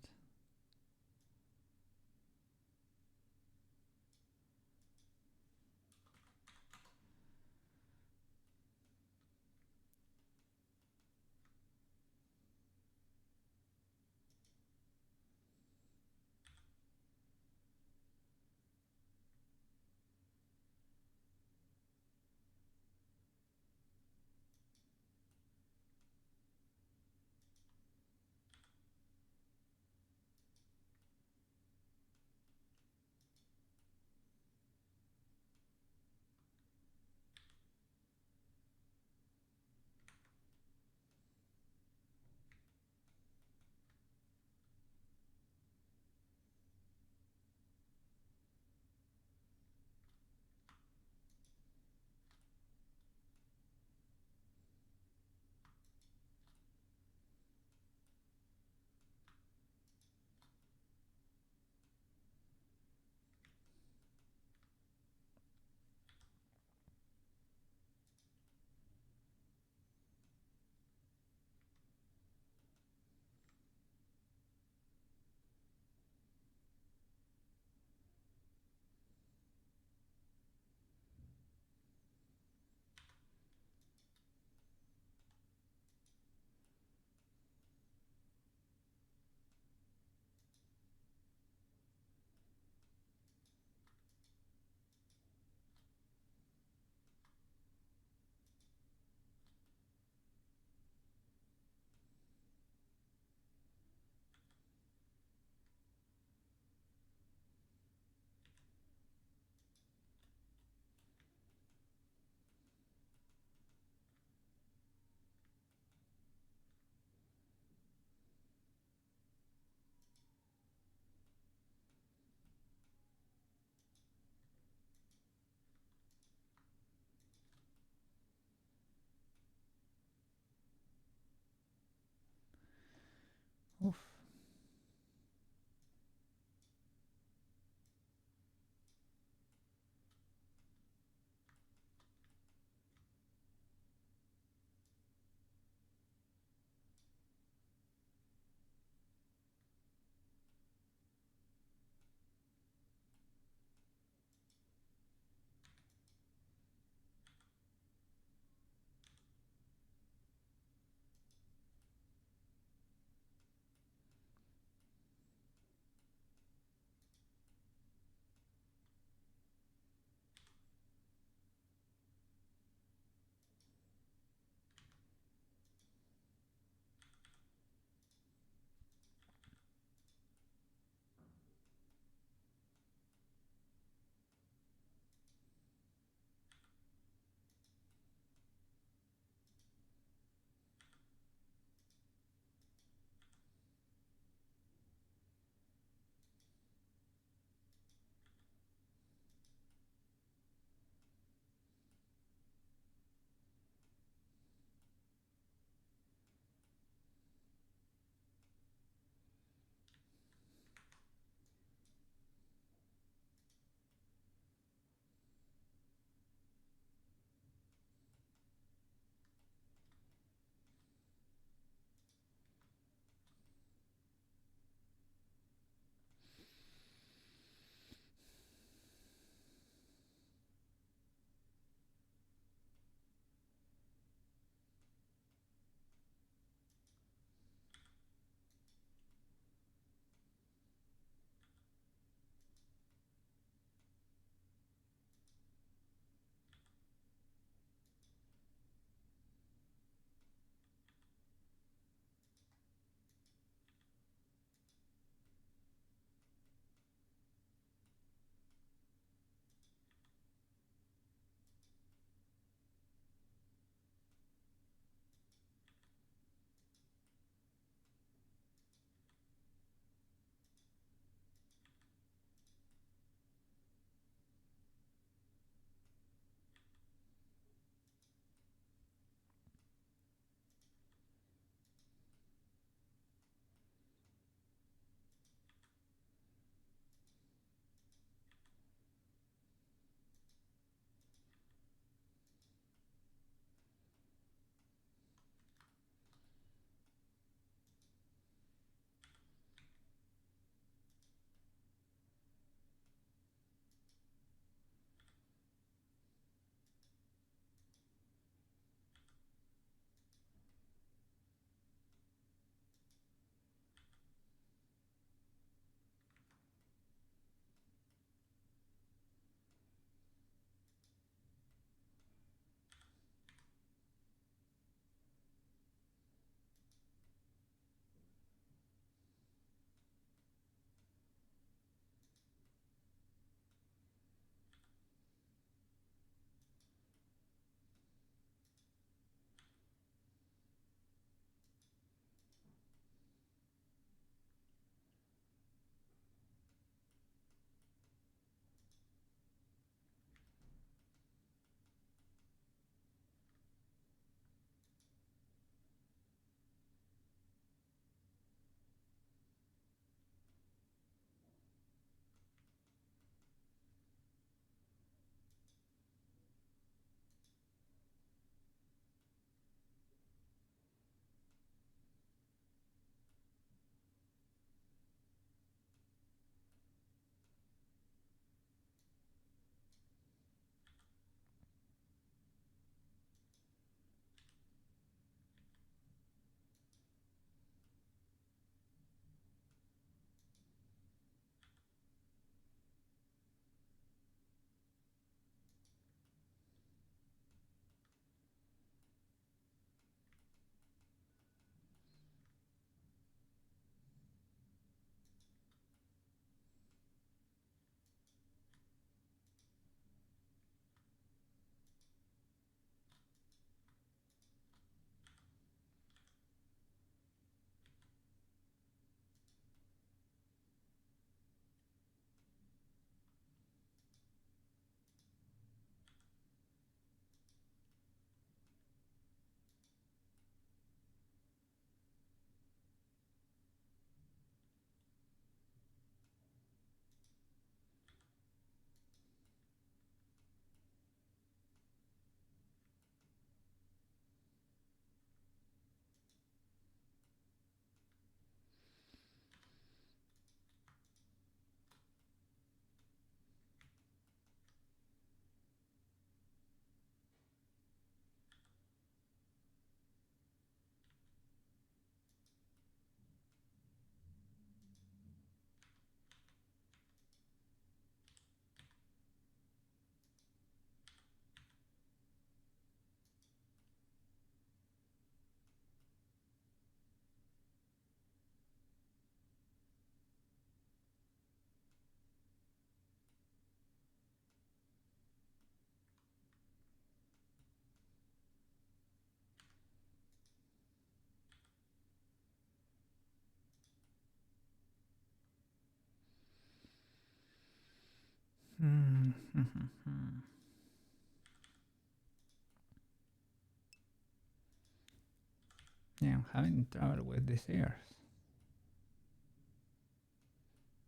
Yeah, I'm having trouble with these ears.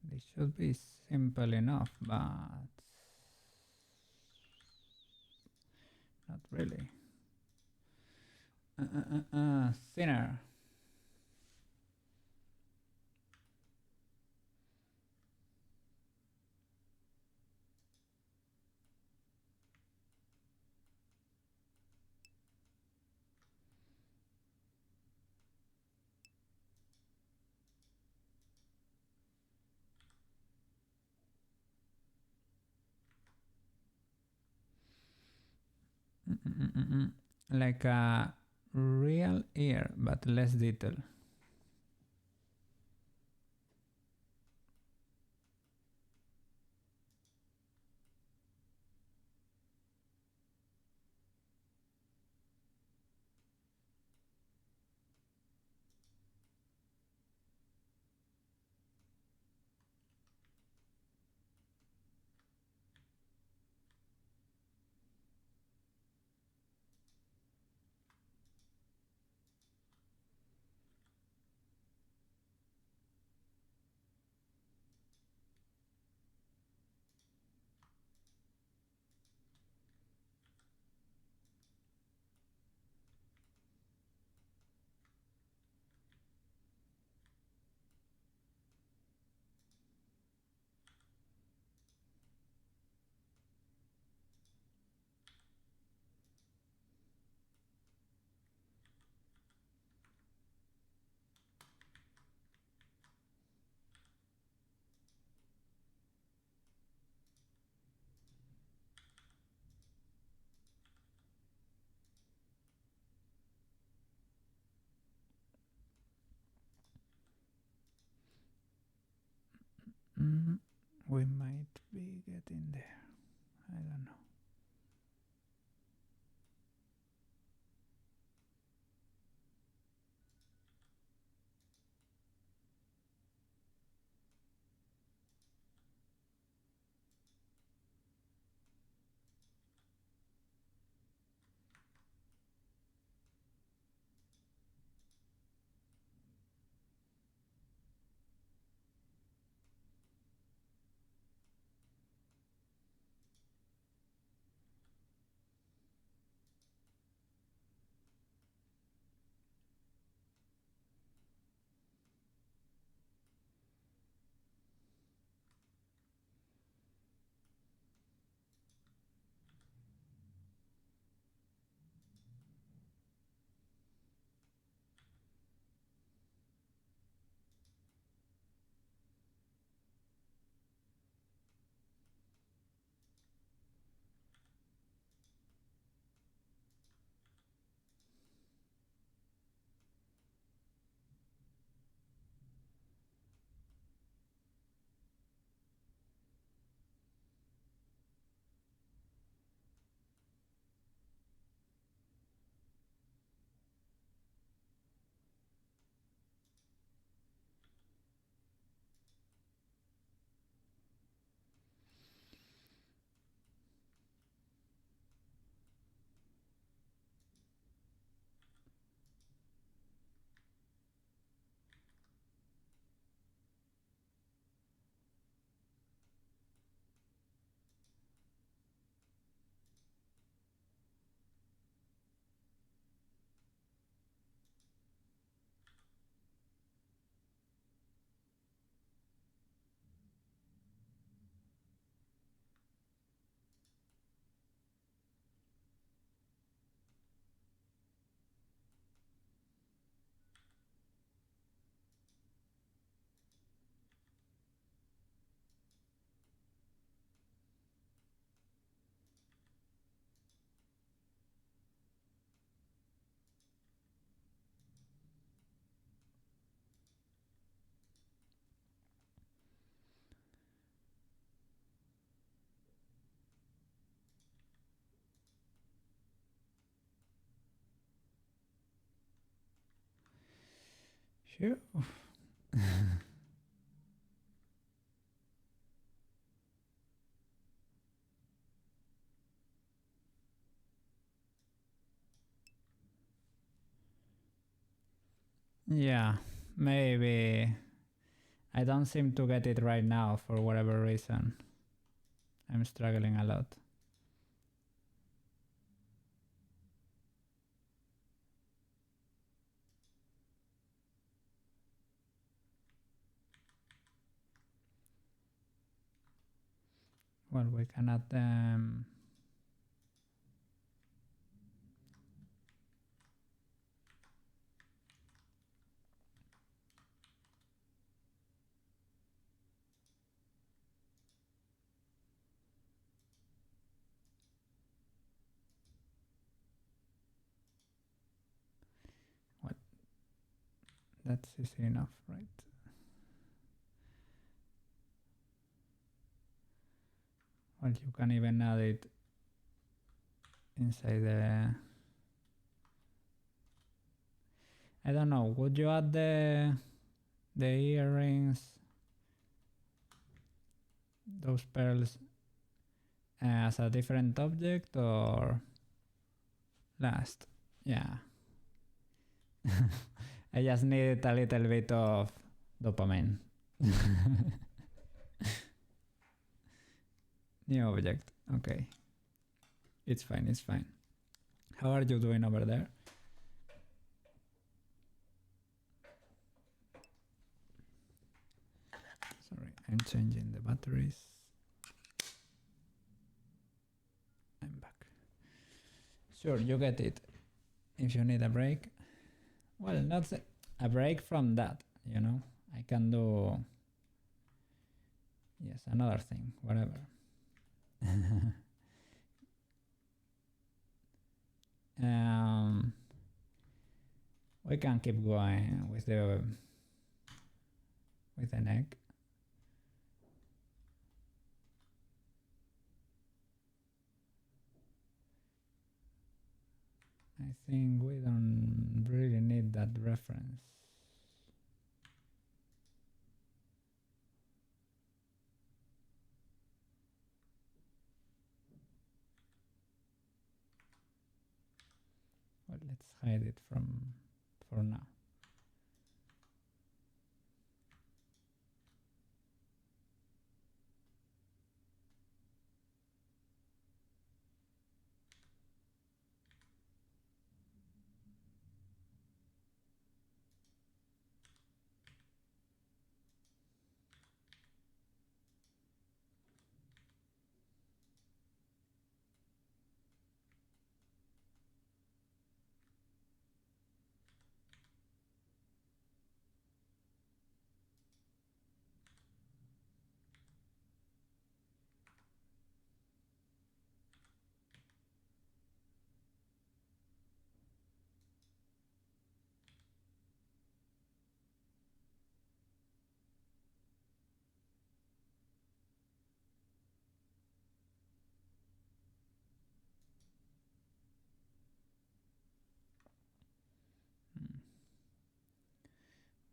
They should be simple enough, but not really. Thinner. Like a real ear, but less detail. We might be getting there. I don't know. Sure. Yeah, maybe I don't seem to get it right now for whatever reason. I'm struggling a lot. Well, we can add them. What? That's easy enough, right? Well, you can even add it inside the... I don't know, would you add the earrings, those pearls, as a different object or last? Yeah. I just needed a little bit of dopamine. New object. Okay. It's fine, it's fine. How are you doing over there? Sorry, I'm changing the batteries. I'm back. Sure, you get it. If you need a break. Well, not a break from that, you know. I can do... Yes, another thing, whatever. We can keep going with the neck. I think we don't really need that reference. Well, let's hide it for now.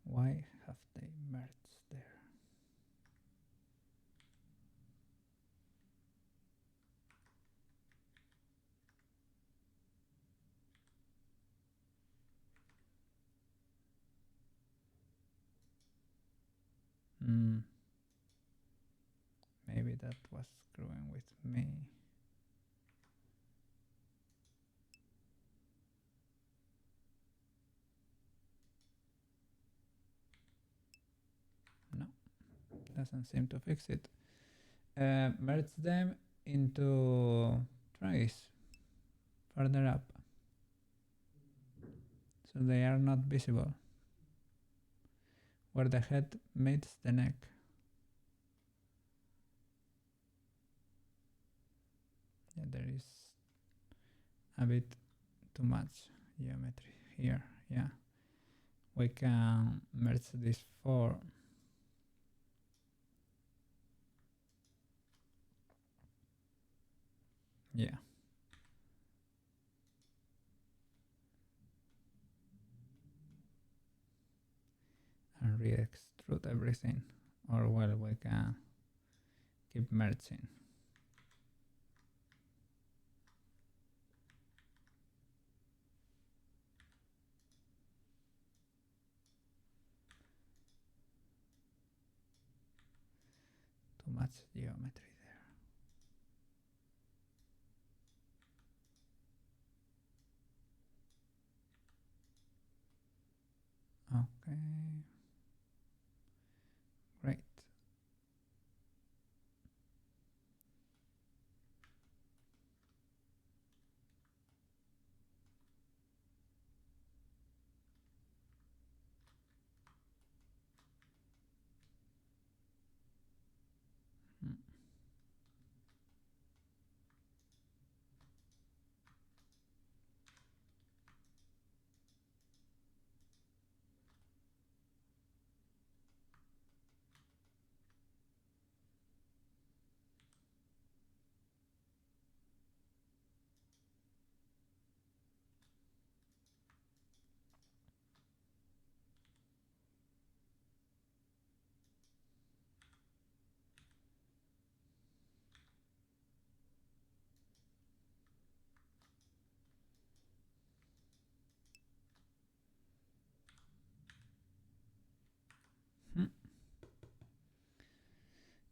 Why have they merged there? Maybe that was screwing with me. No, doesn't seem to fix it. Merge them into trays further up, so they are not visible where the head meets the neck. Yeah, there is a bit too much geometry here. Yeah, we can merge these four. Yeah. And re-extrude everything, or well, we can keep merging. much geometry there. Okay. Great.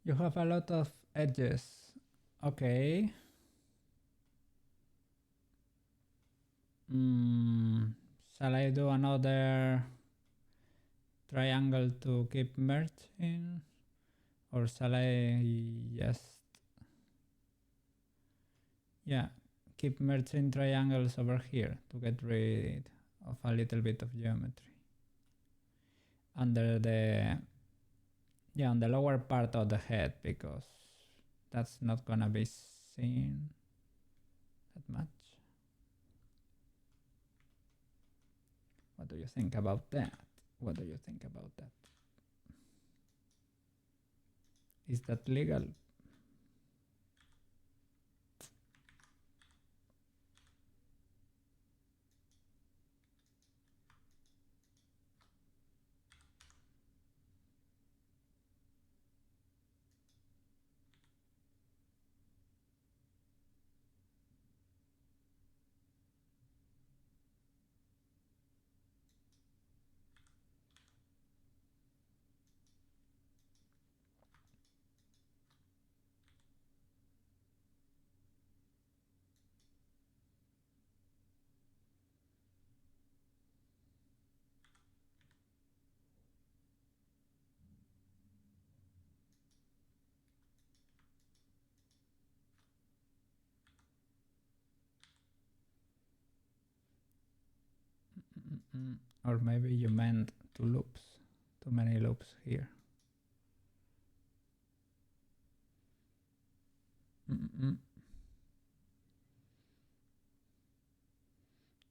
You have a lot of edges. Okay. Shall I do another triangle to keep merging? Or shall I just... Yeah, keep merging triangles over here to get rid of a little bit of geometry. Under the... Yeah, on the lower part of the head, because that's not gonna be seen that much. What do you think about that? What do you think about that? Is that legal? Or maybe you meant two loops, too many loops here.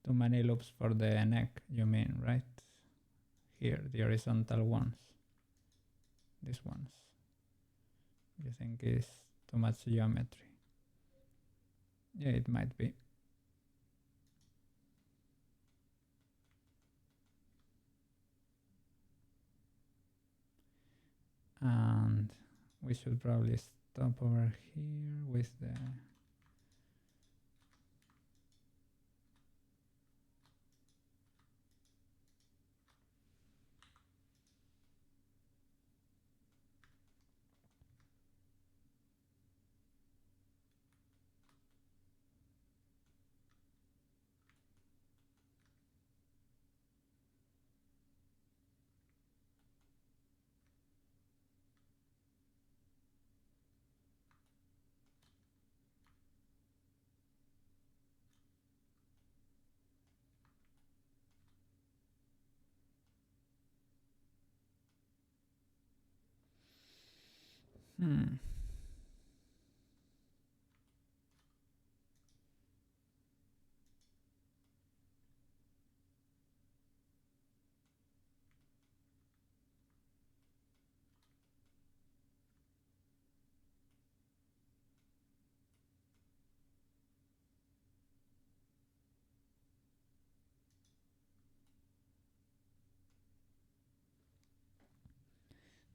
Too many loops for the neck, you mean, right? Here, the horizontal ones. These ones. You think is too much geometry? Yeah, it might be. And we should probably stop over here with the...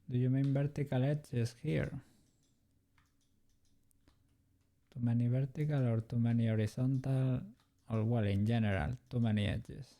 Do you mean vertical edges here? Too many vertical or too many horizontal? Or well, in general, too many edges?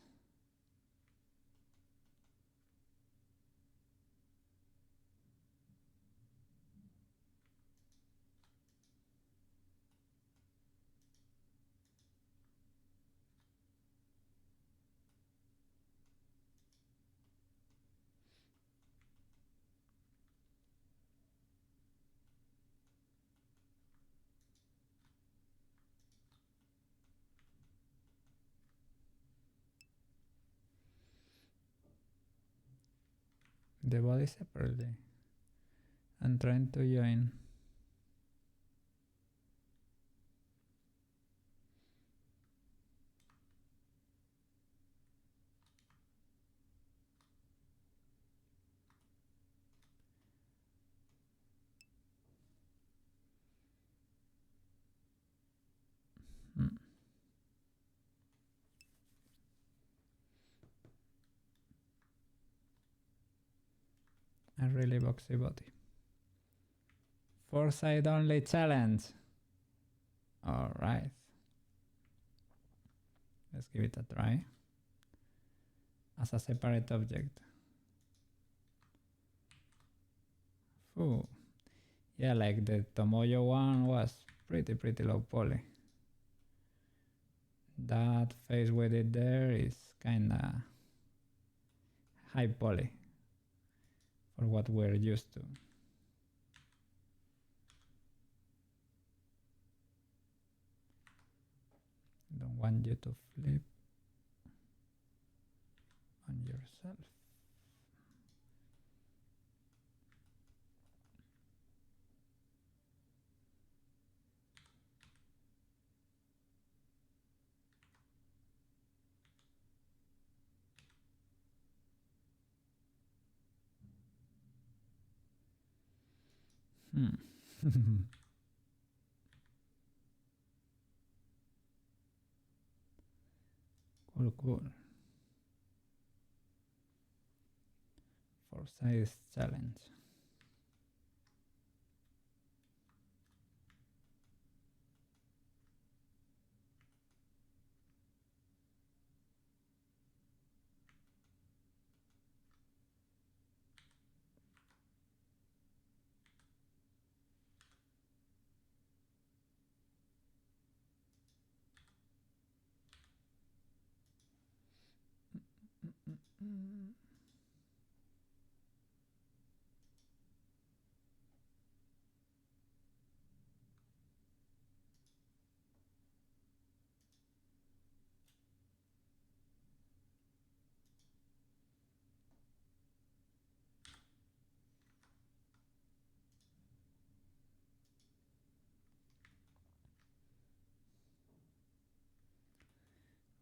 the body separately and trying to join. A really boxy body. 4-side only challenge. Alright. Let's give it a try. As a separate object. Ooh. Yeah, like the Tomoyo one was pretty low poly. That face with it there is kinda high poly for what we're used to. Don't want you to flip on yourself. Cool. 4-size challenge.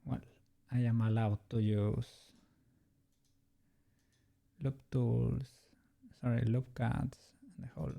Well, I am allowed to use loop tools, loop cuts, and the whole.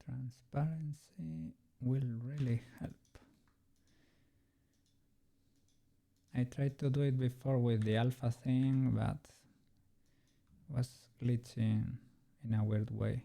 Transparency will really help. I tried to do it before with the alpha thing, but was glitching in a weird way.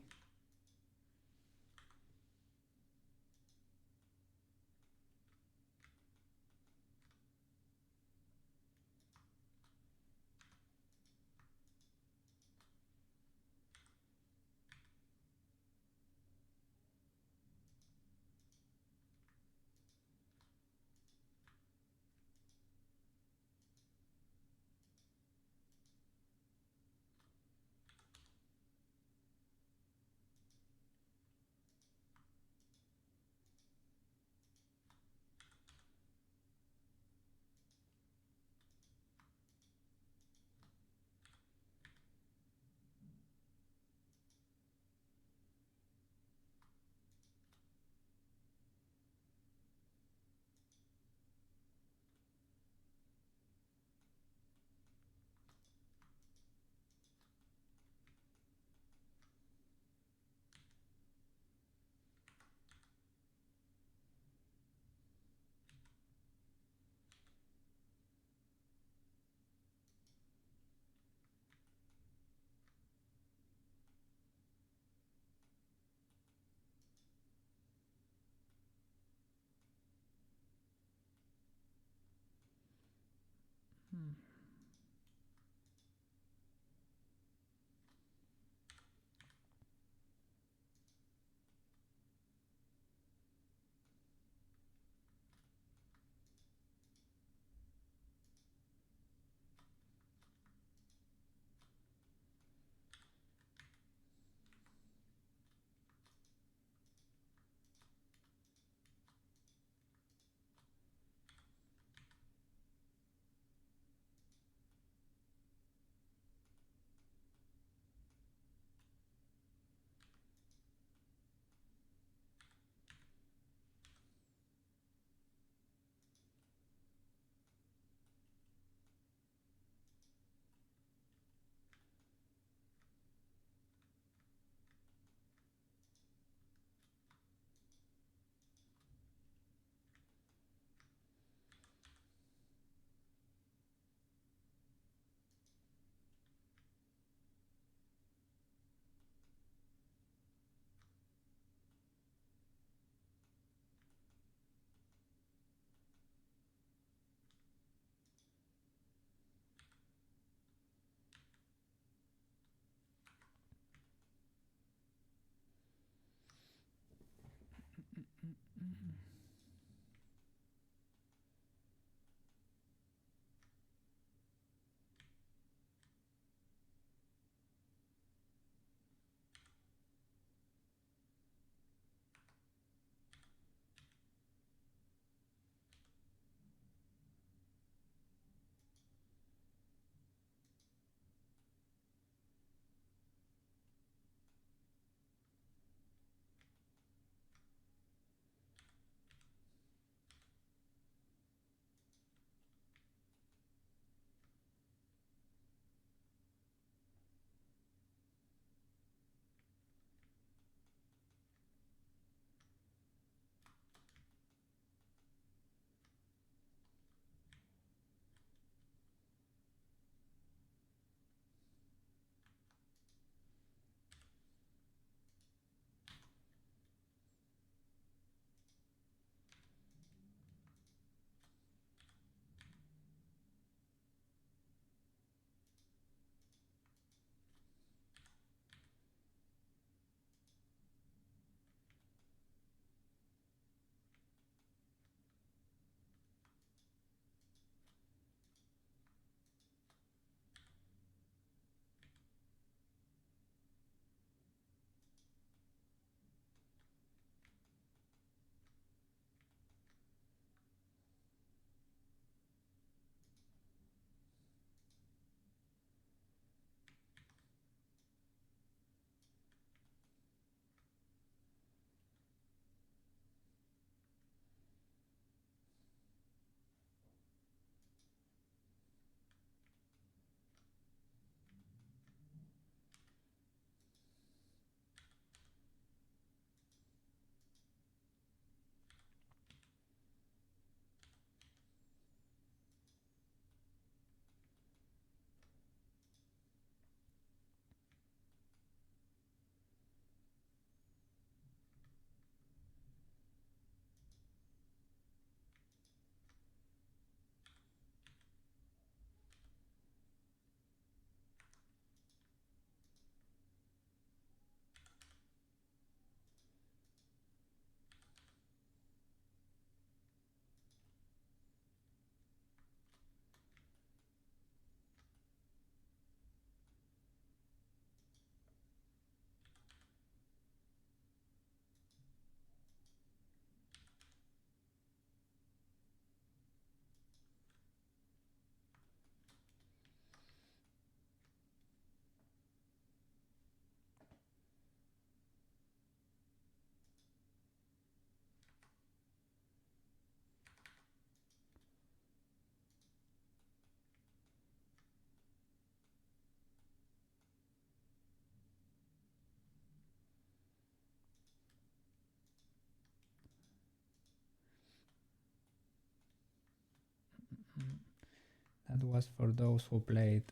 That was for those who played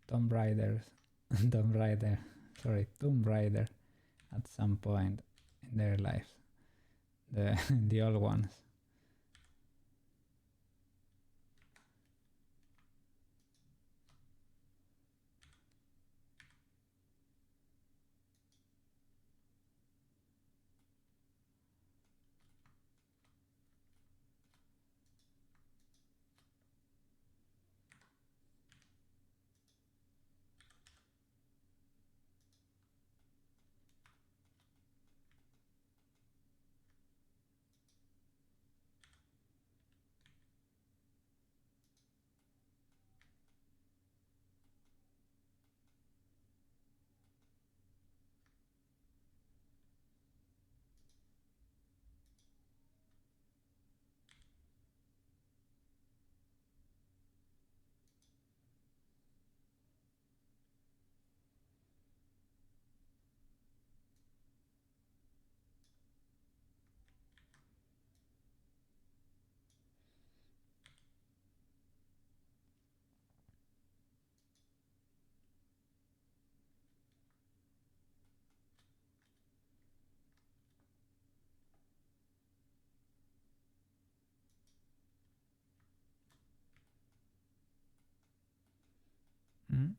Tomb Raider, Tomb Raider at some point in their lives. The old ones. Mm.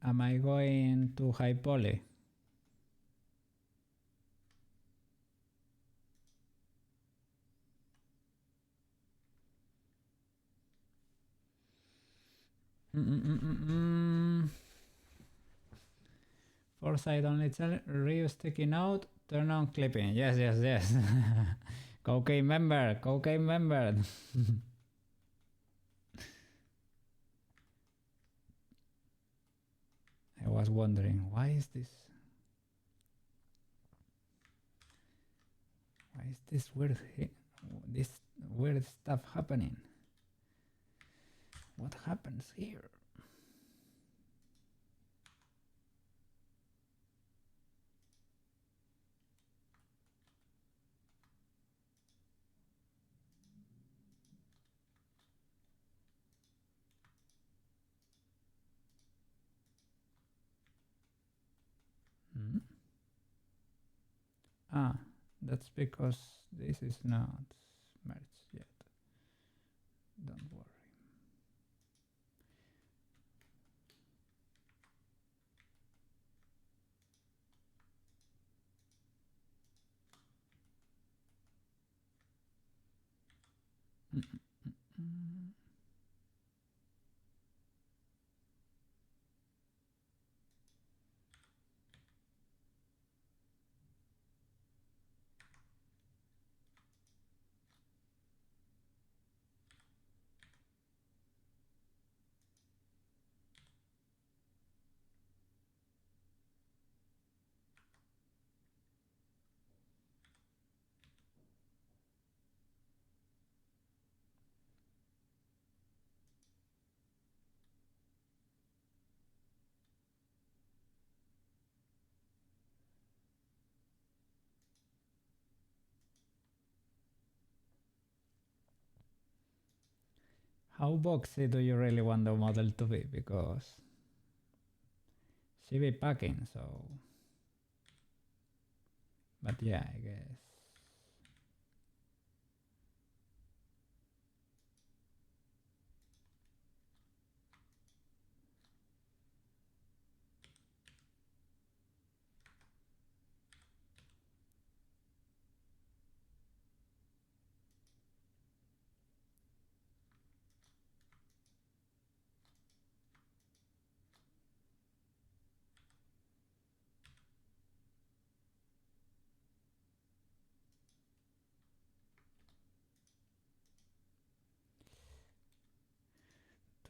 Am I going to high poly? Foresight only reuse sticky note, turn on clipping. Yes, yes, yes. Cocaine member, cocaine member. I was wondering, why is this weird stuff happening? What happens here? Hmm? Ah, that's because this is not merged yet. Don't worry. How boxy do you really want the model to be? Because she be packing, so. But yeah, I guess.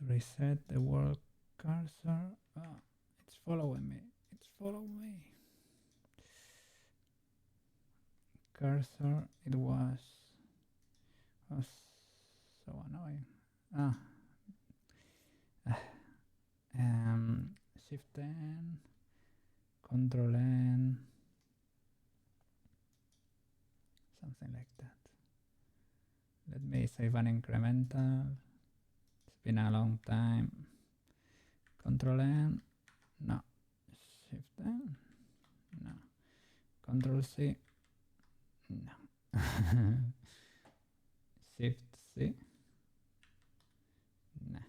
reset the world cursor. Oh, it's following me. It's following me. Cursor, it was so annoying. Shift N, Control N, something like that. Let me save an incremental. It's been a long time. Control N, no. Shift N, no. Control C, no. Shift C, no.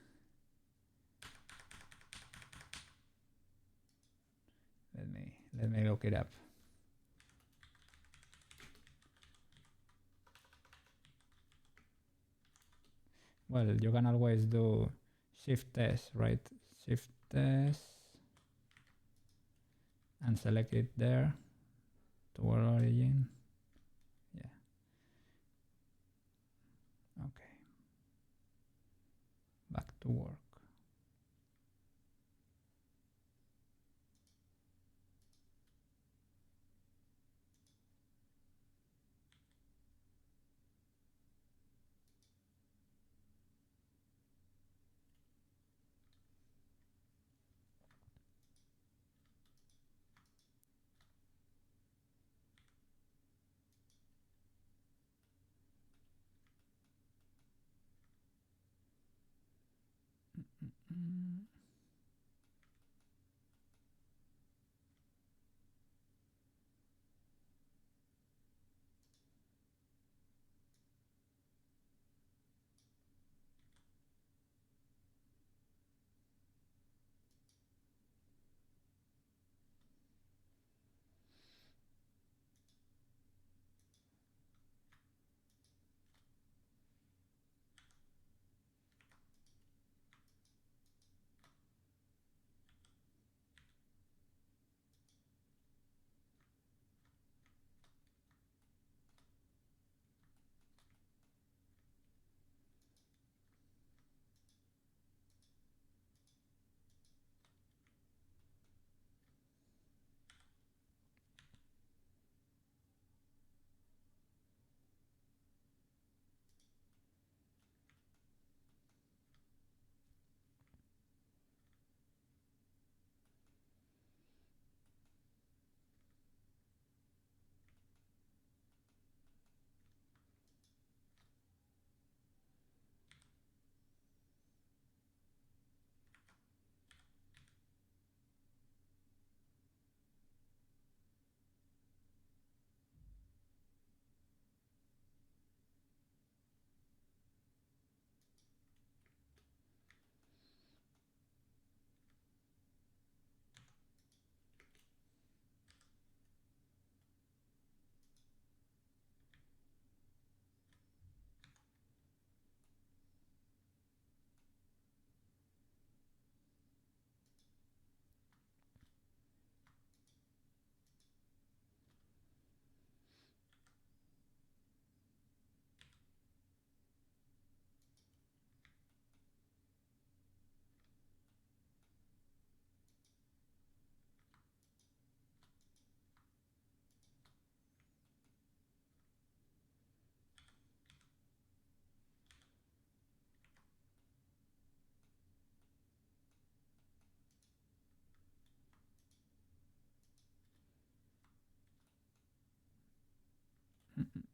Let me look it up. Well, you can always do Shift S, right? Shift S and select it there to world origin. Yeah. Okay. Back to work.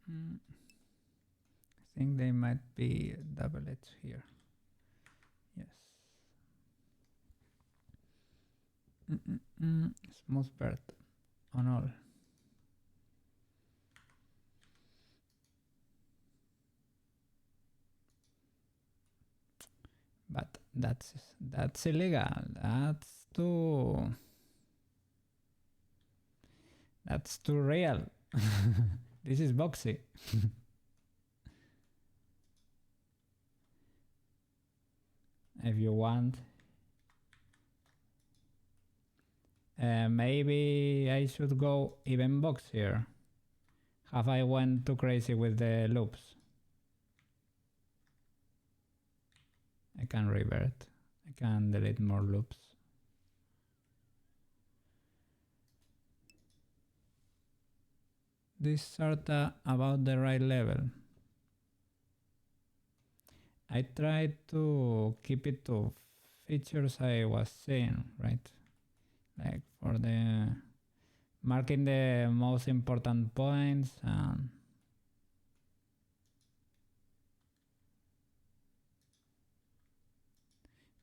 I think they might be doublets here. Yes. Smooth bird on all. But that's illegal. That's too real. This is boxy. If you want, maybe I should go even boxier. Have I went too crazy with the loops? I can revert. I can delete more loops. This sort of about the right level. I tried to keep it to features I was saying, right? Like for the marking the most important points and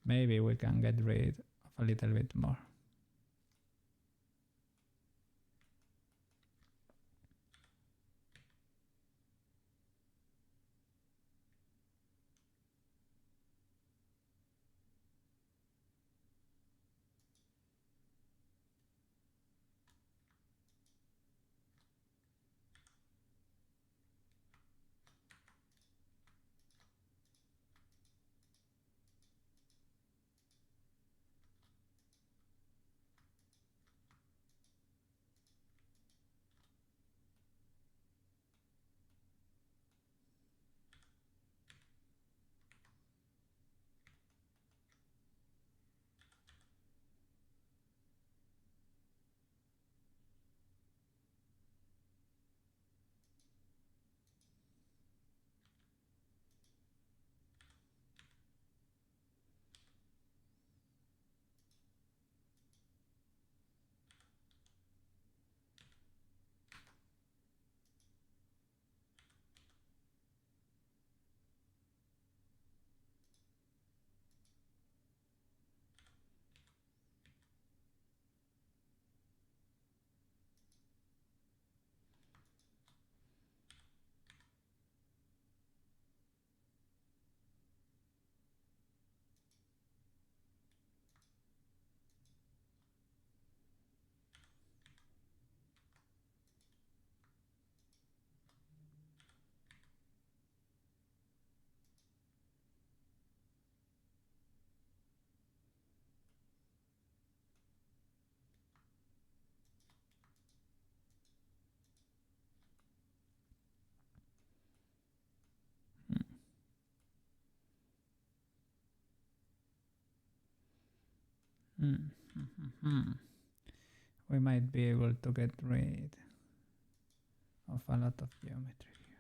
maybe we can get rid of a little bit more. We might be able to get rid of a lot of geometry here.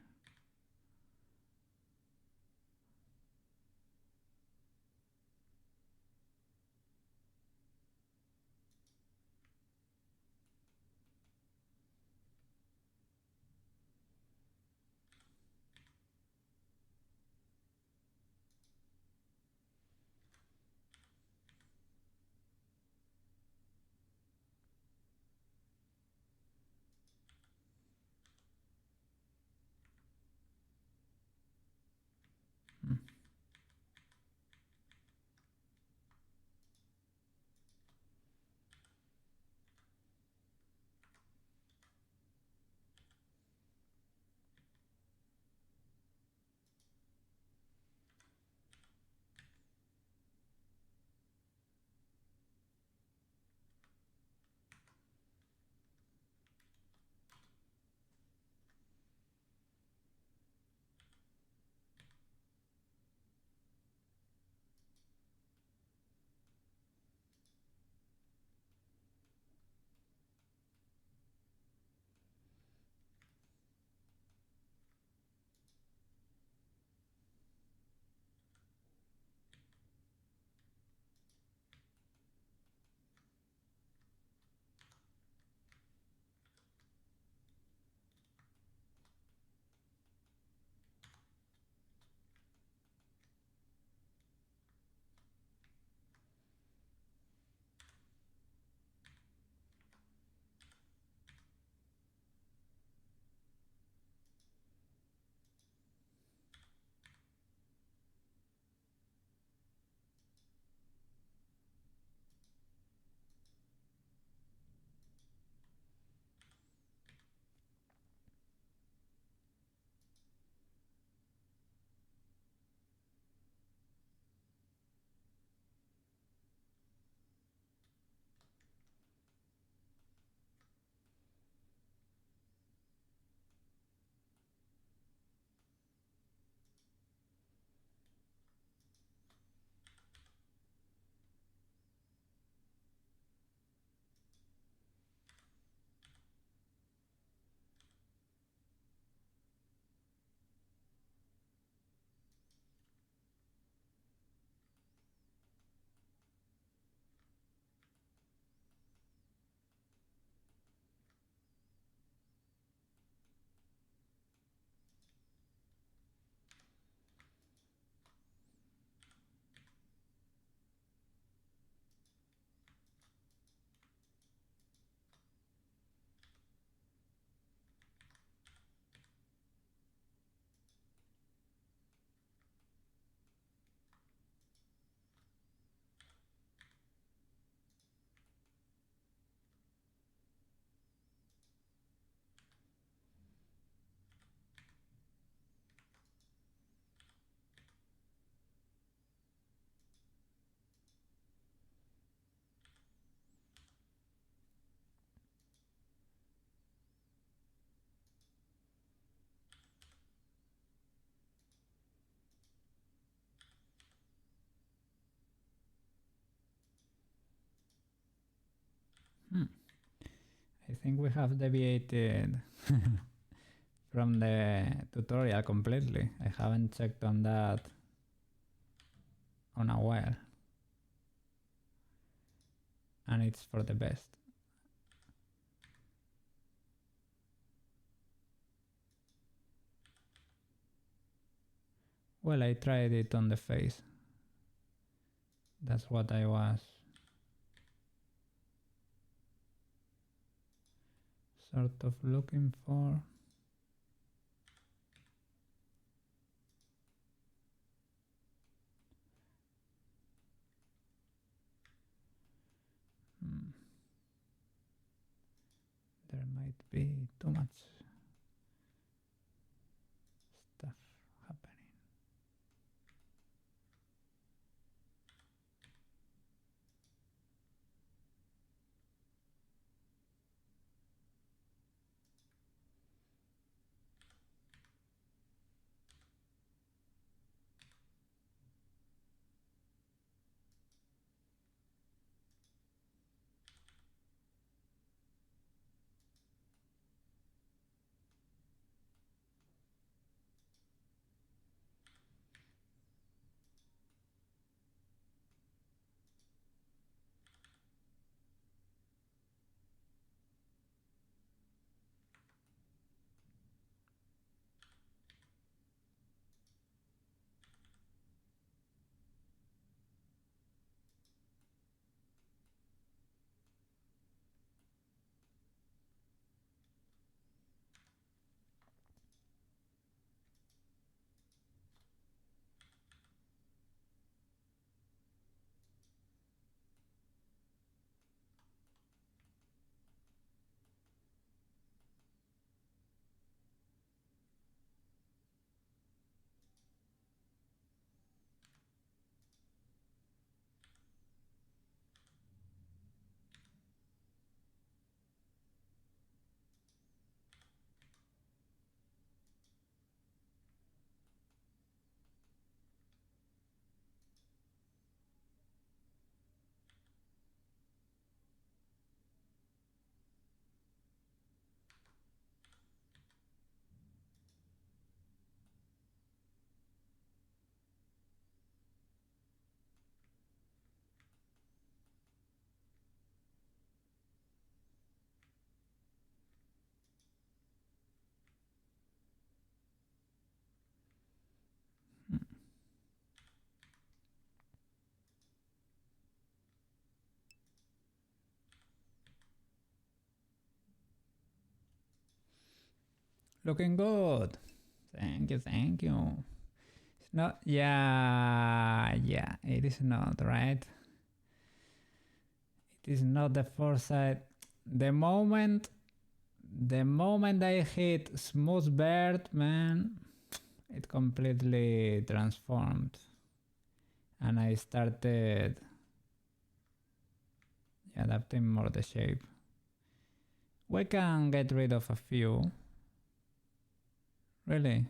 I think we have deviated from the tutorial completely. I haven't checked on that on a while. And it's for the best. Well, I tried it on the face. That's what I was sort of looking for. There might be too much stuff happening. Looking good. Thank you, thank you. It's not, yeah, it is not, right? It is not the foresight. The moment I hit smooth bird, man, it completely transformed. And I started adapting more the shape. We can get rid of a few. Really?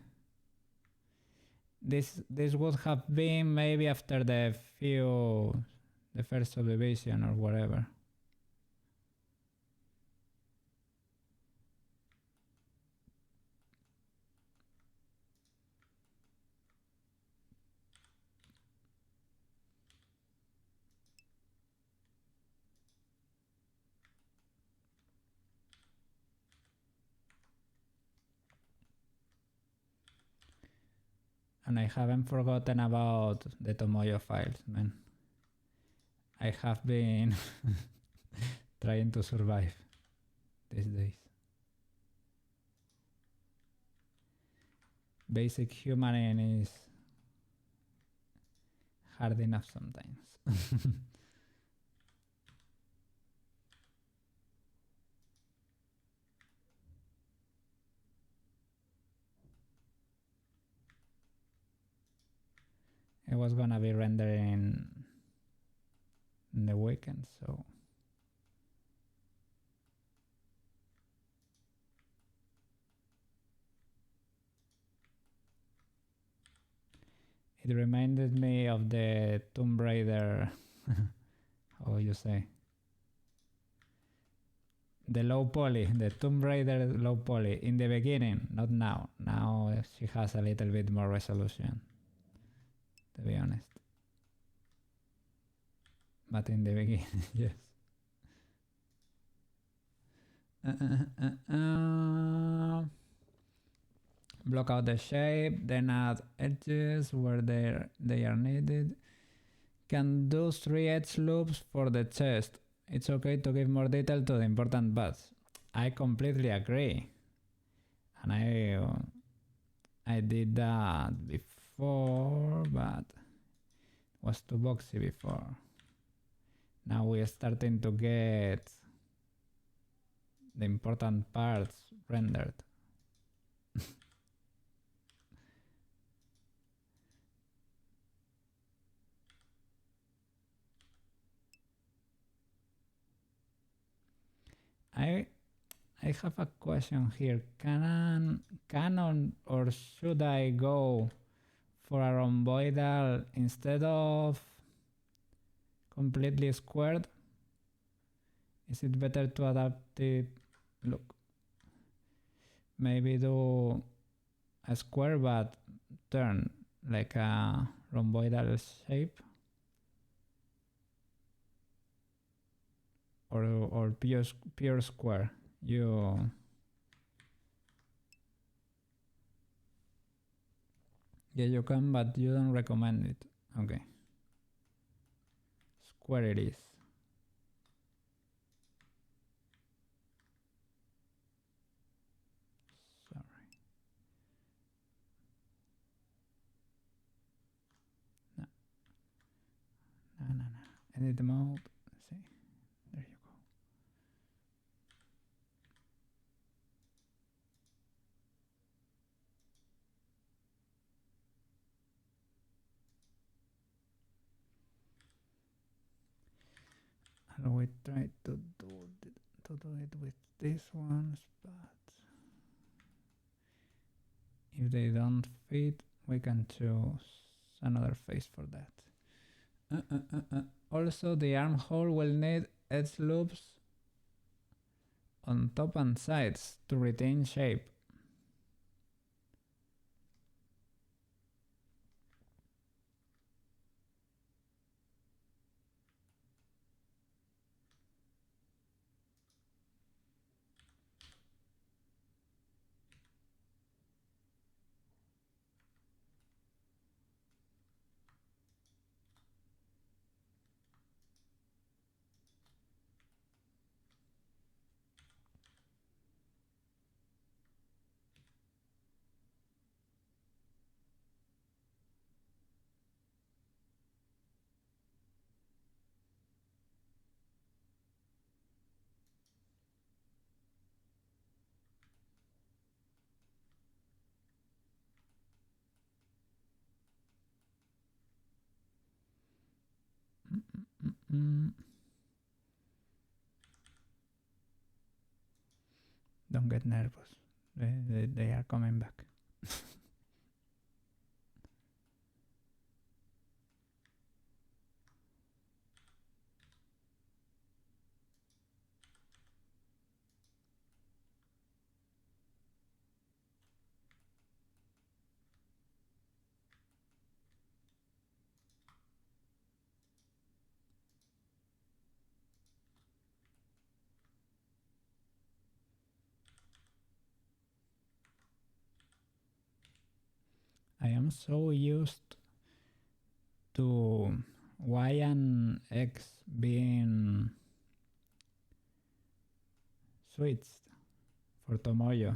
This would have been maybe after the first subdivision or whatever. And I haven't forgotten about the Tomoyo files, man. I have been trying to survive these days. Basic human is hard enough sometimes. It was gonna be rendering in the weekend, so it reminded me of the Tomb Raider, how you say, the low poly, the Tomb Raider low poly in the beginning, not now. Now she has a little bit more resolution, to be honest. But in the beginning, yes. Block out the shape, then add edges where they are needed. Can do 3 edge loops for the chest. It's okay to give more detail to the important parts. I completely agree. And I did that before, but it was too boxy before. Now we're starting to get the important parts rendered. I have a question here. Can or should I go for a rhomboidal instead of completely squared? Is it better to adapt it? Look, maybe do a square but turn like a rhomboidal shape, or pure square. Yeah, you can, but you don't recommend it. Okay, square it is. No. Edit mode. See, there you go. And we try to do it with these ones, but if they don't fit, we can choose another face for that. Also, the armhole will need edge loops on top and sides to retain shape. Don't get nervous. They are coming back. I am so used to Y and X being switched for Tomoyo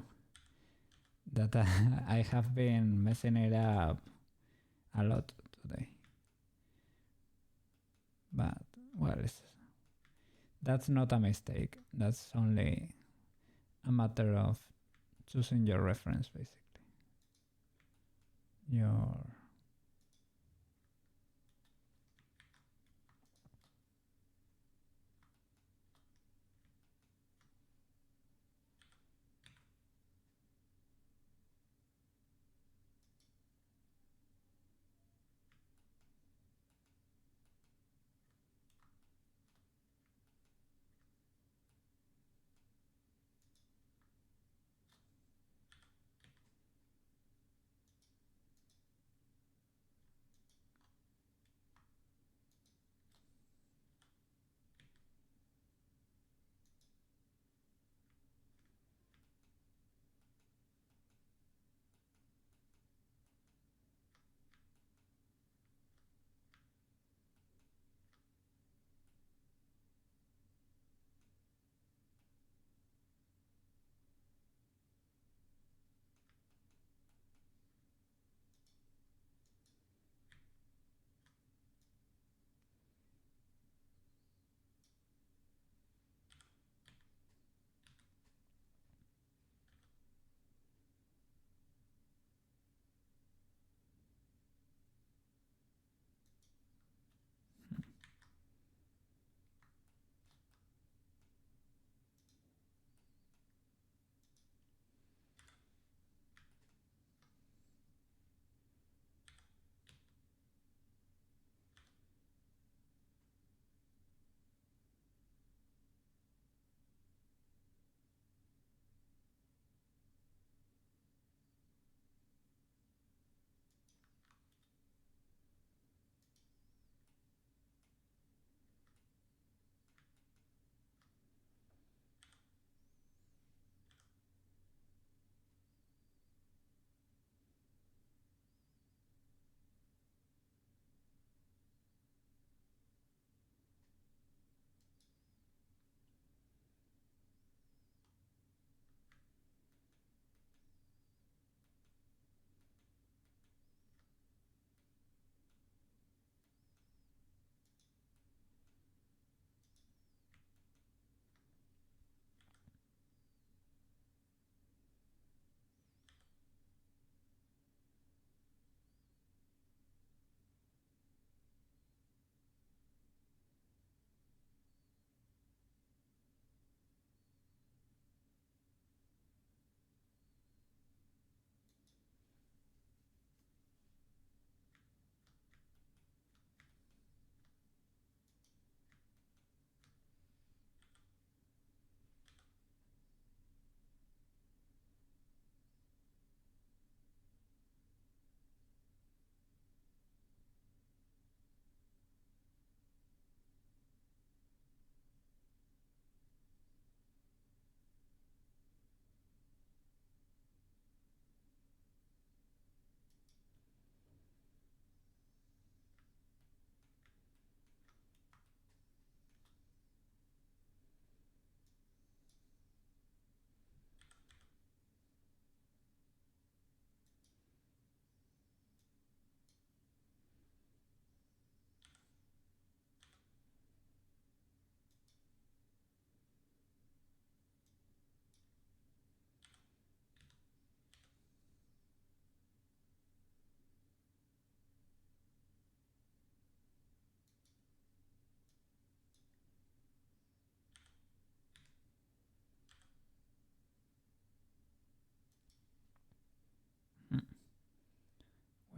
that I have been messing it up a lot today. But, well, that's not a mistake. That's only a matter of choosing your reference, basically.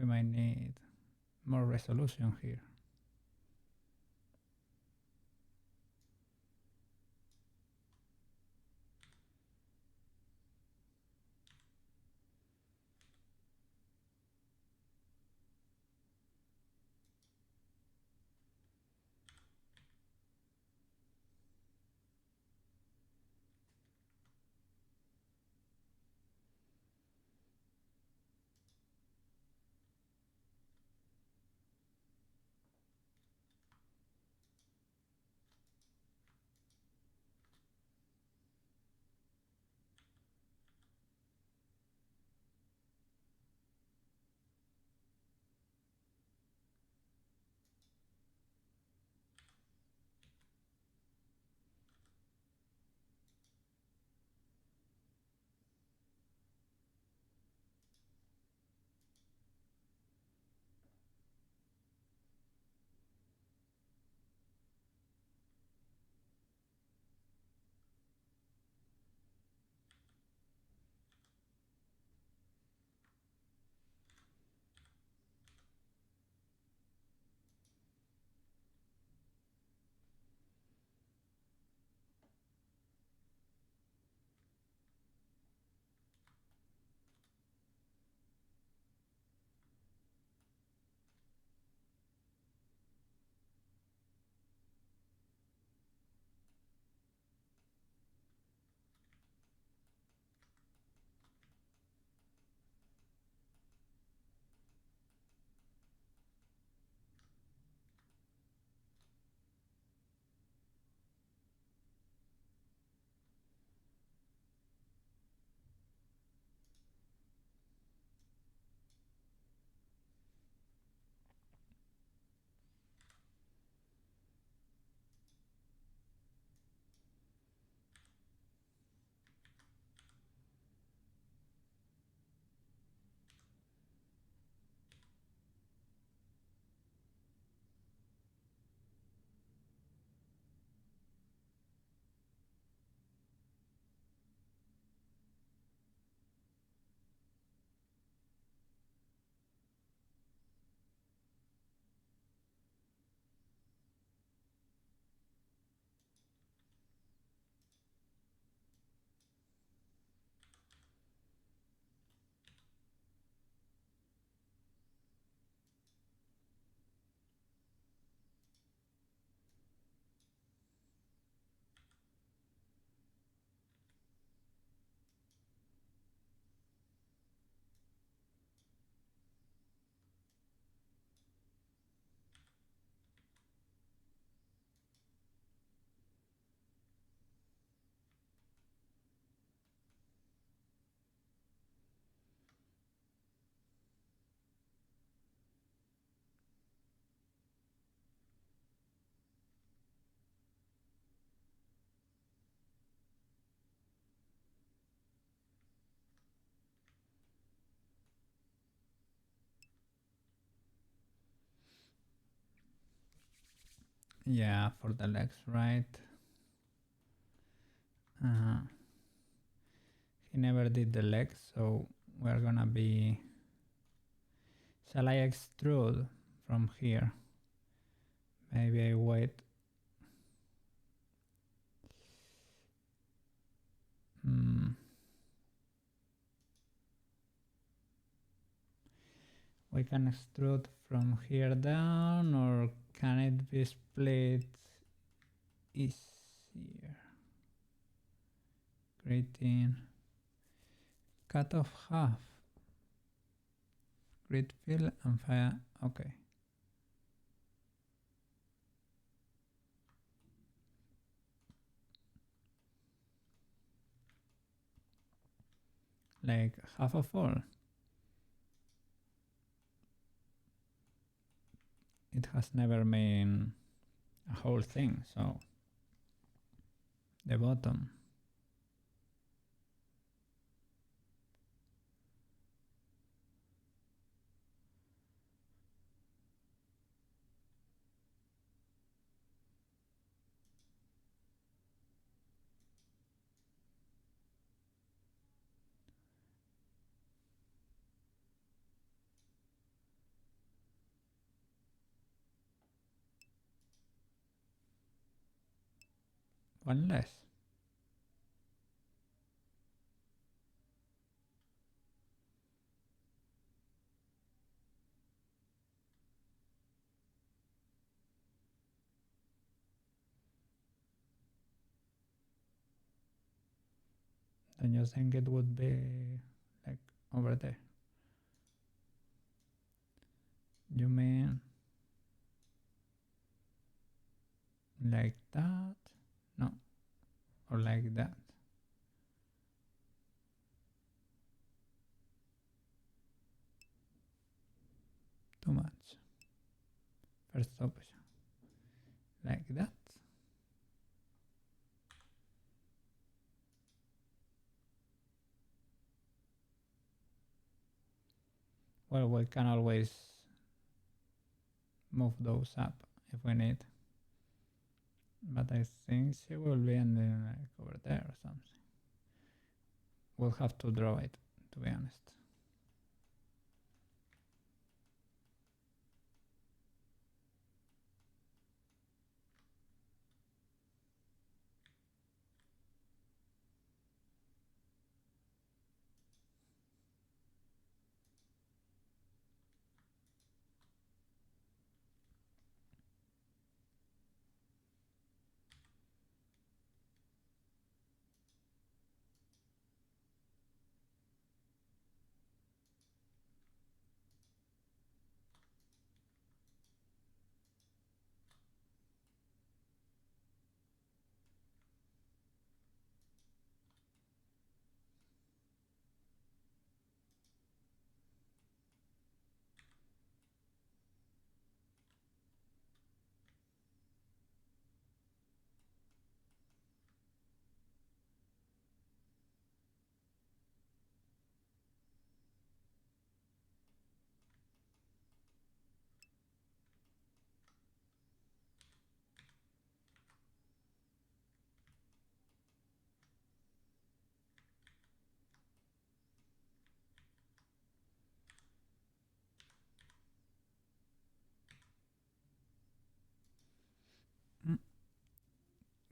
We might need more resolution here. Yeah, for the legs, right? He never did the legs, so we're gonna be... Shall I extrude from here? Maybe I wait. We can extrude from here down, or can it be split easier? Creating cut off half. Grid fill and fire. Okay. Like half of all. It has never been a whole thing, so the bottom. One less. Then you think it would be like over there? You mean like that? No, or like that? Too much. First option. Like that? Well, we can always move those up if we need. But I think she will be ending like over there or something. We'll have to draw it, to be honest.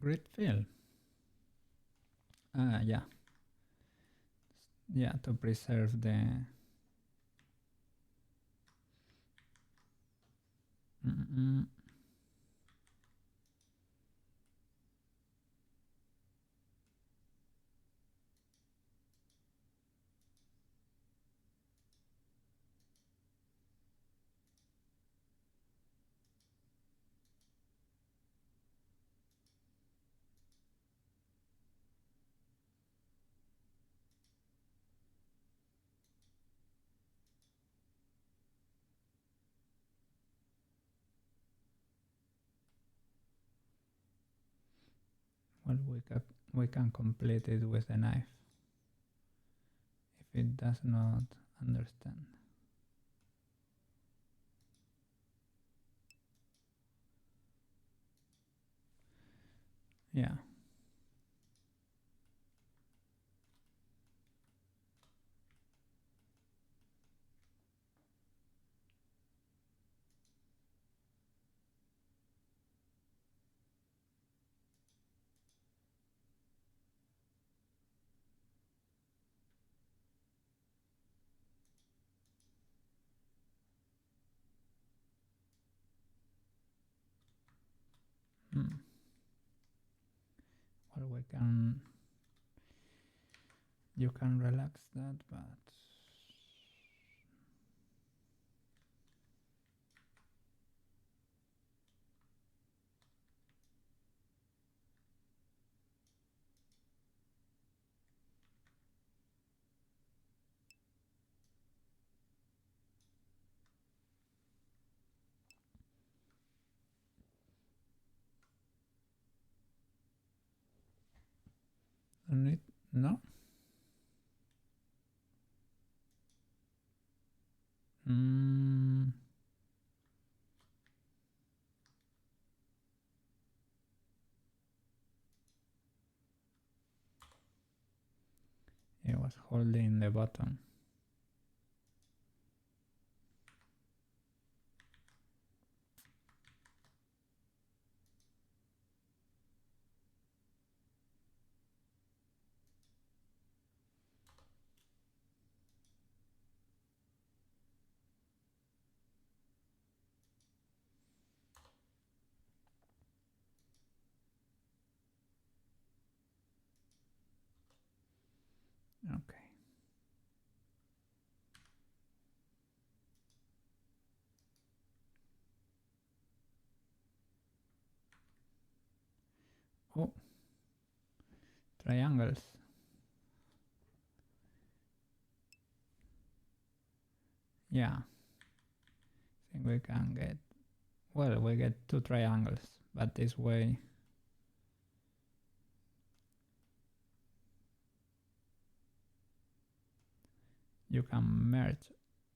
Grid fill. Yeah. Yeah, to preserve the... Well, we can complete it with a knife if it does not understand. Yeah. Well, we can... You can relax that, but... No? It was holding the button. Oh, triangles. Yeah, I think we can get, well, we get two triangles, but this way you can merge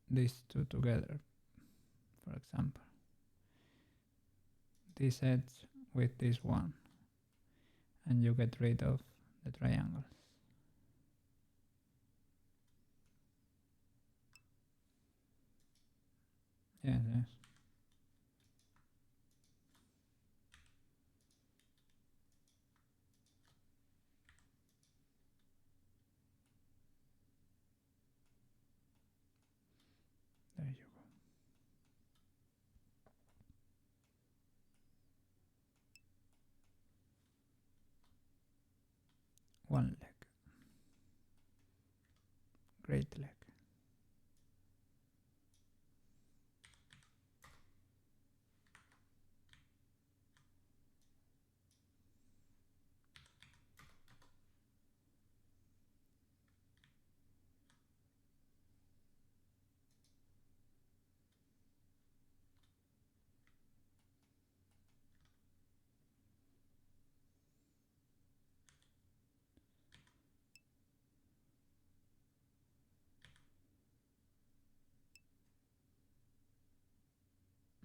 these two together. For example, this edge with this one, and you get rid of the triangles. Yes, yes. There you go. One leg. Great leg.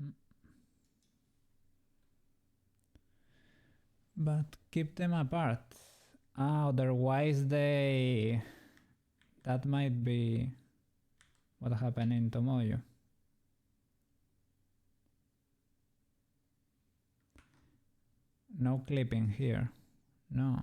Mm. But keep them apart. Otherwise that might be what happened in Tomoyo. No clipping here. No.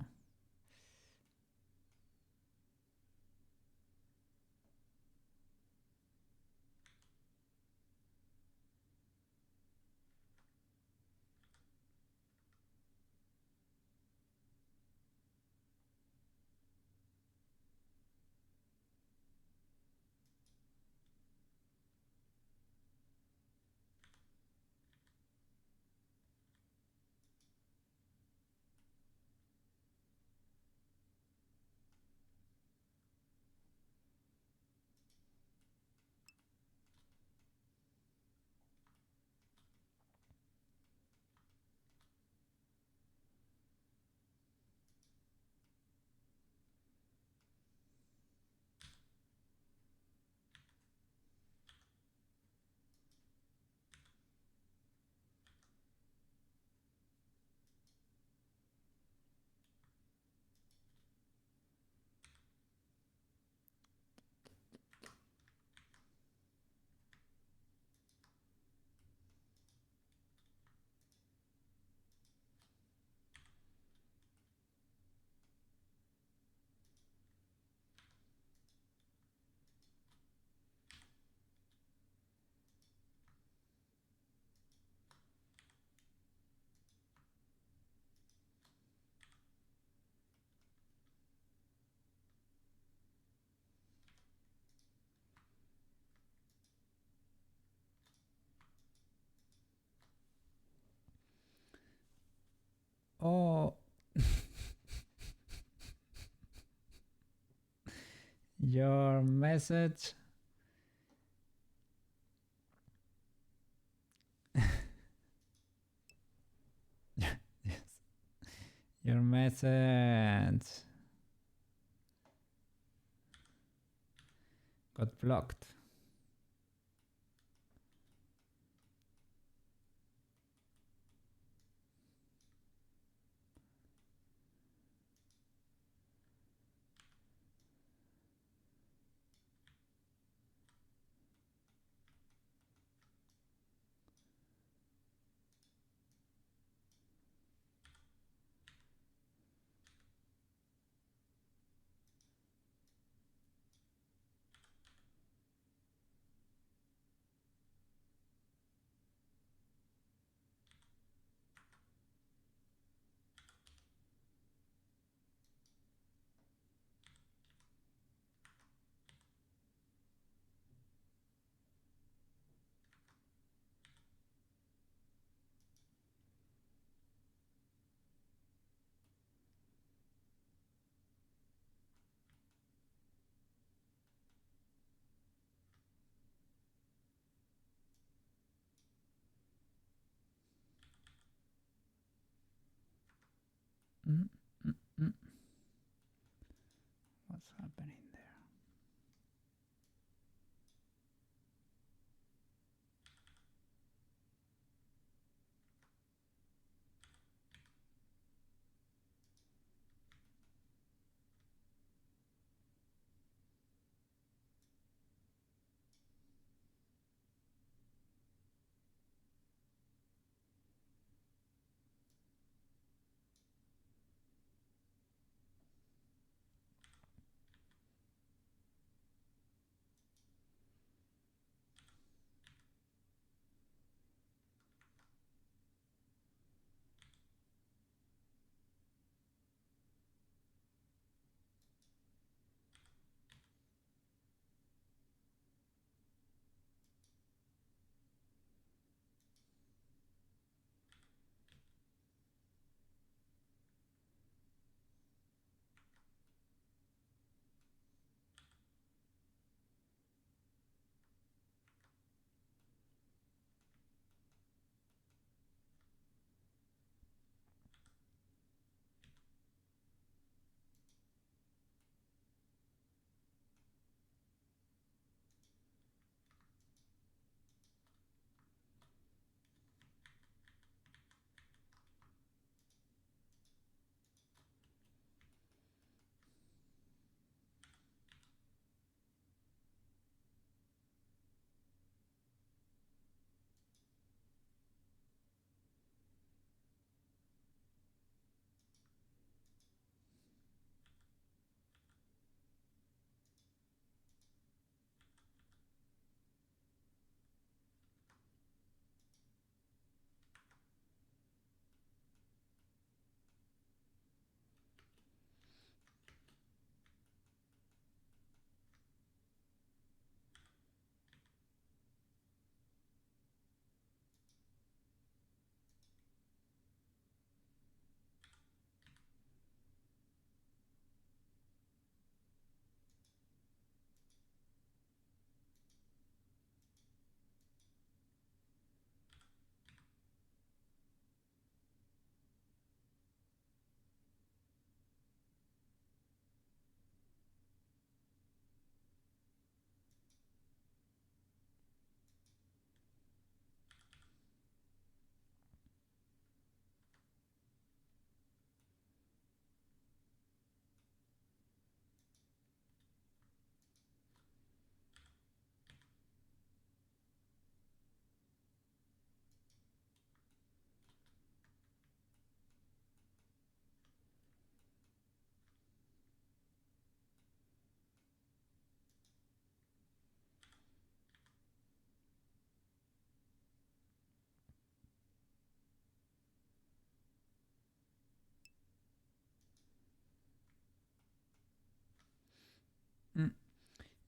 Oh, your message. Yes. Your message got blocked.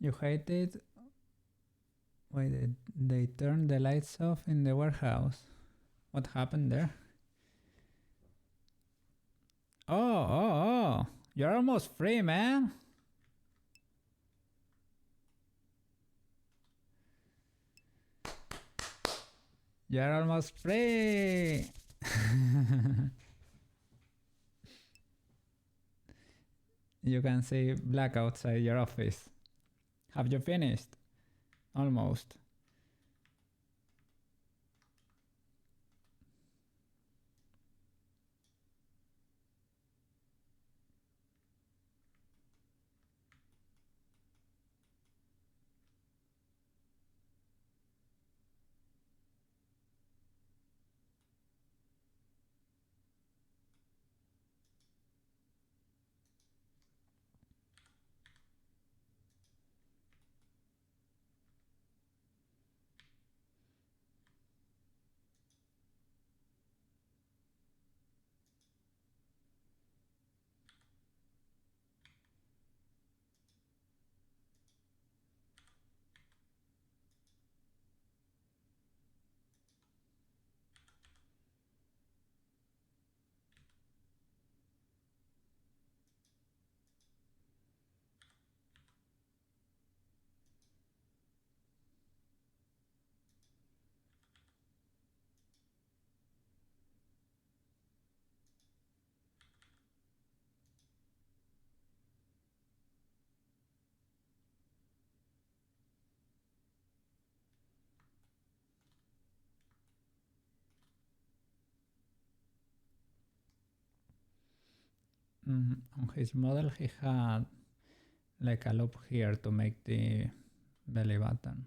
You hate it? Wait, they turned the lights off in the warehouse. What happened there? Oh. You're almost free, man. You're almost free. You can see black outside your office. Have you finished? Almost. On his model he had like a loop here to make the belly button.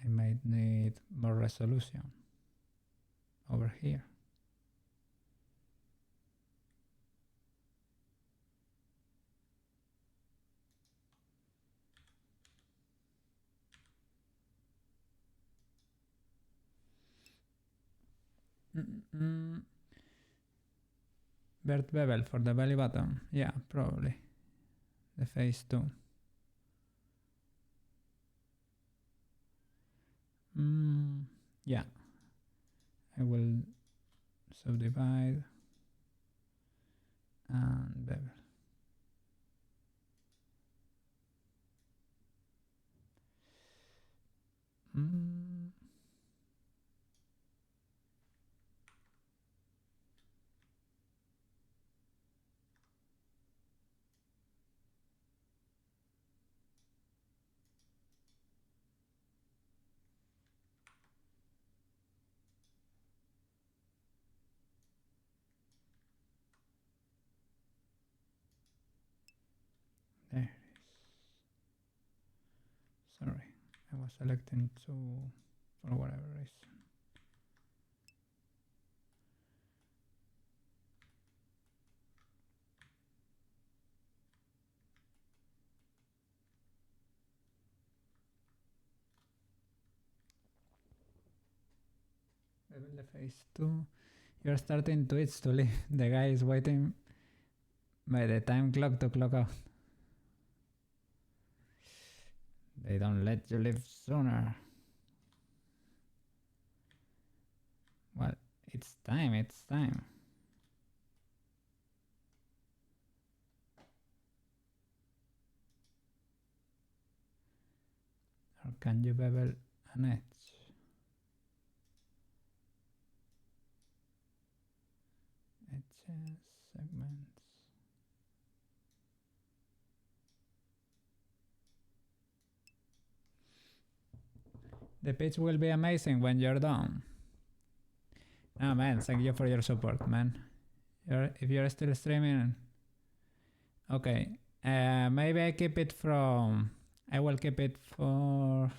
I might need more resolution over here. Vert bevel for the belly button. Yeah, probably. The face too. Yeah. I will subdivide and bevel. There it is. Sorry, I was selecting two for whatever reason. Bevel the face too. You're starting to itch to leave. The guy is waiting by the time clock to clock out. They don't let you leave sooner. Well, it's time, it's time. Or can you bevel an edge? Edges, segments. The pitch will be amazing when you're done. Oh man, thank you for your support, man. If you're still streaming, okay. Maybe I keep it from. I will keep it for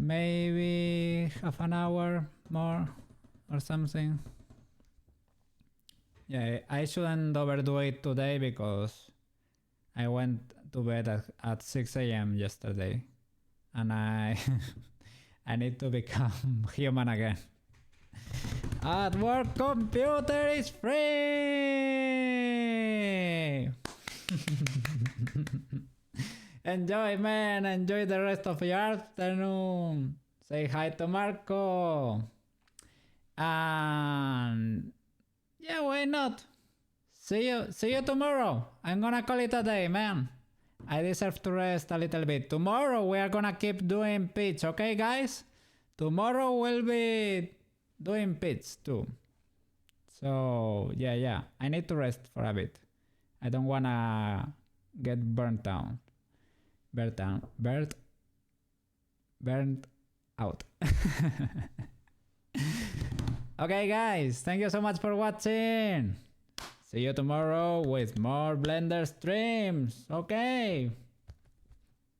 maybe half an hour more or something. Yeah, I shouldn't overdo it today because I went to bed at 6 a.m. yesterday and I I need to become human again. At work computer is free! Enjoy, man, enjoy the rest of your afternoon. Say hi to Marco. And yeah, why not? See you tomorrow. I'm gonna call it a day, man. I deserve to rest a little bit. Tomorrow we are gonna keep doing pitch, okay guys? Tomorrow we'll be doing pitch too. So yeah, I need to rest for a bit. I don't wanna get burnt out. Burnt out. Okay guys, thank you so much for watching. See you tomorrow with more Blender streams. Okay.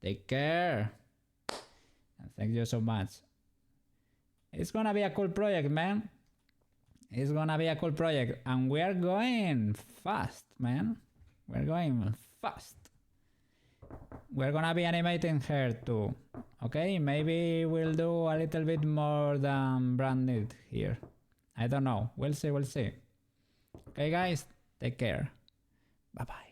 Take care. And thank you so much. It's gonna be a cool project, man. It's gonna be a cool project. And we are going fast, man. We're going fast. We're gonna be animating her too. Okay, maybe we'll do a little bit more than Bran did here. I don't know. We'll see. Okay guys, take care. Bye bye.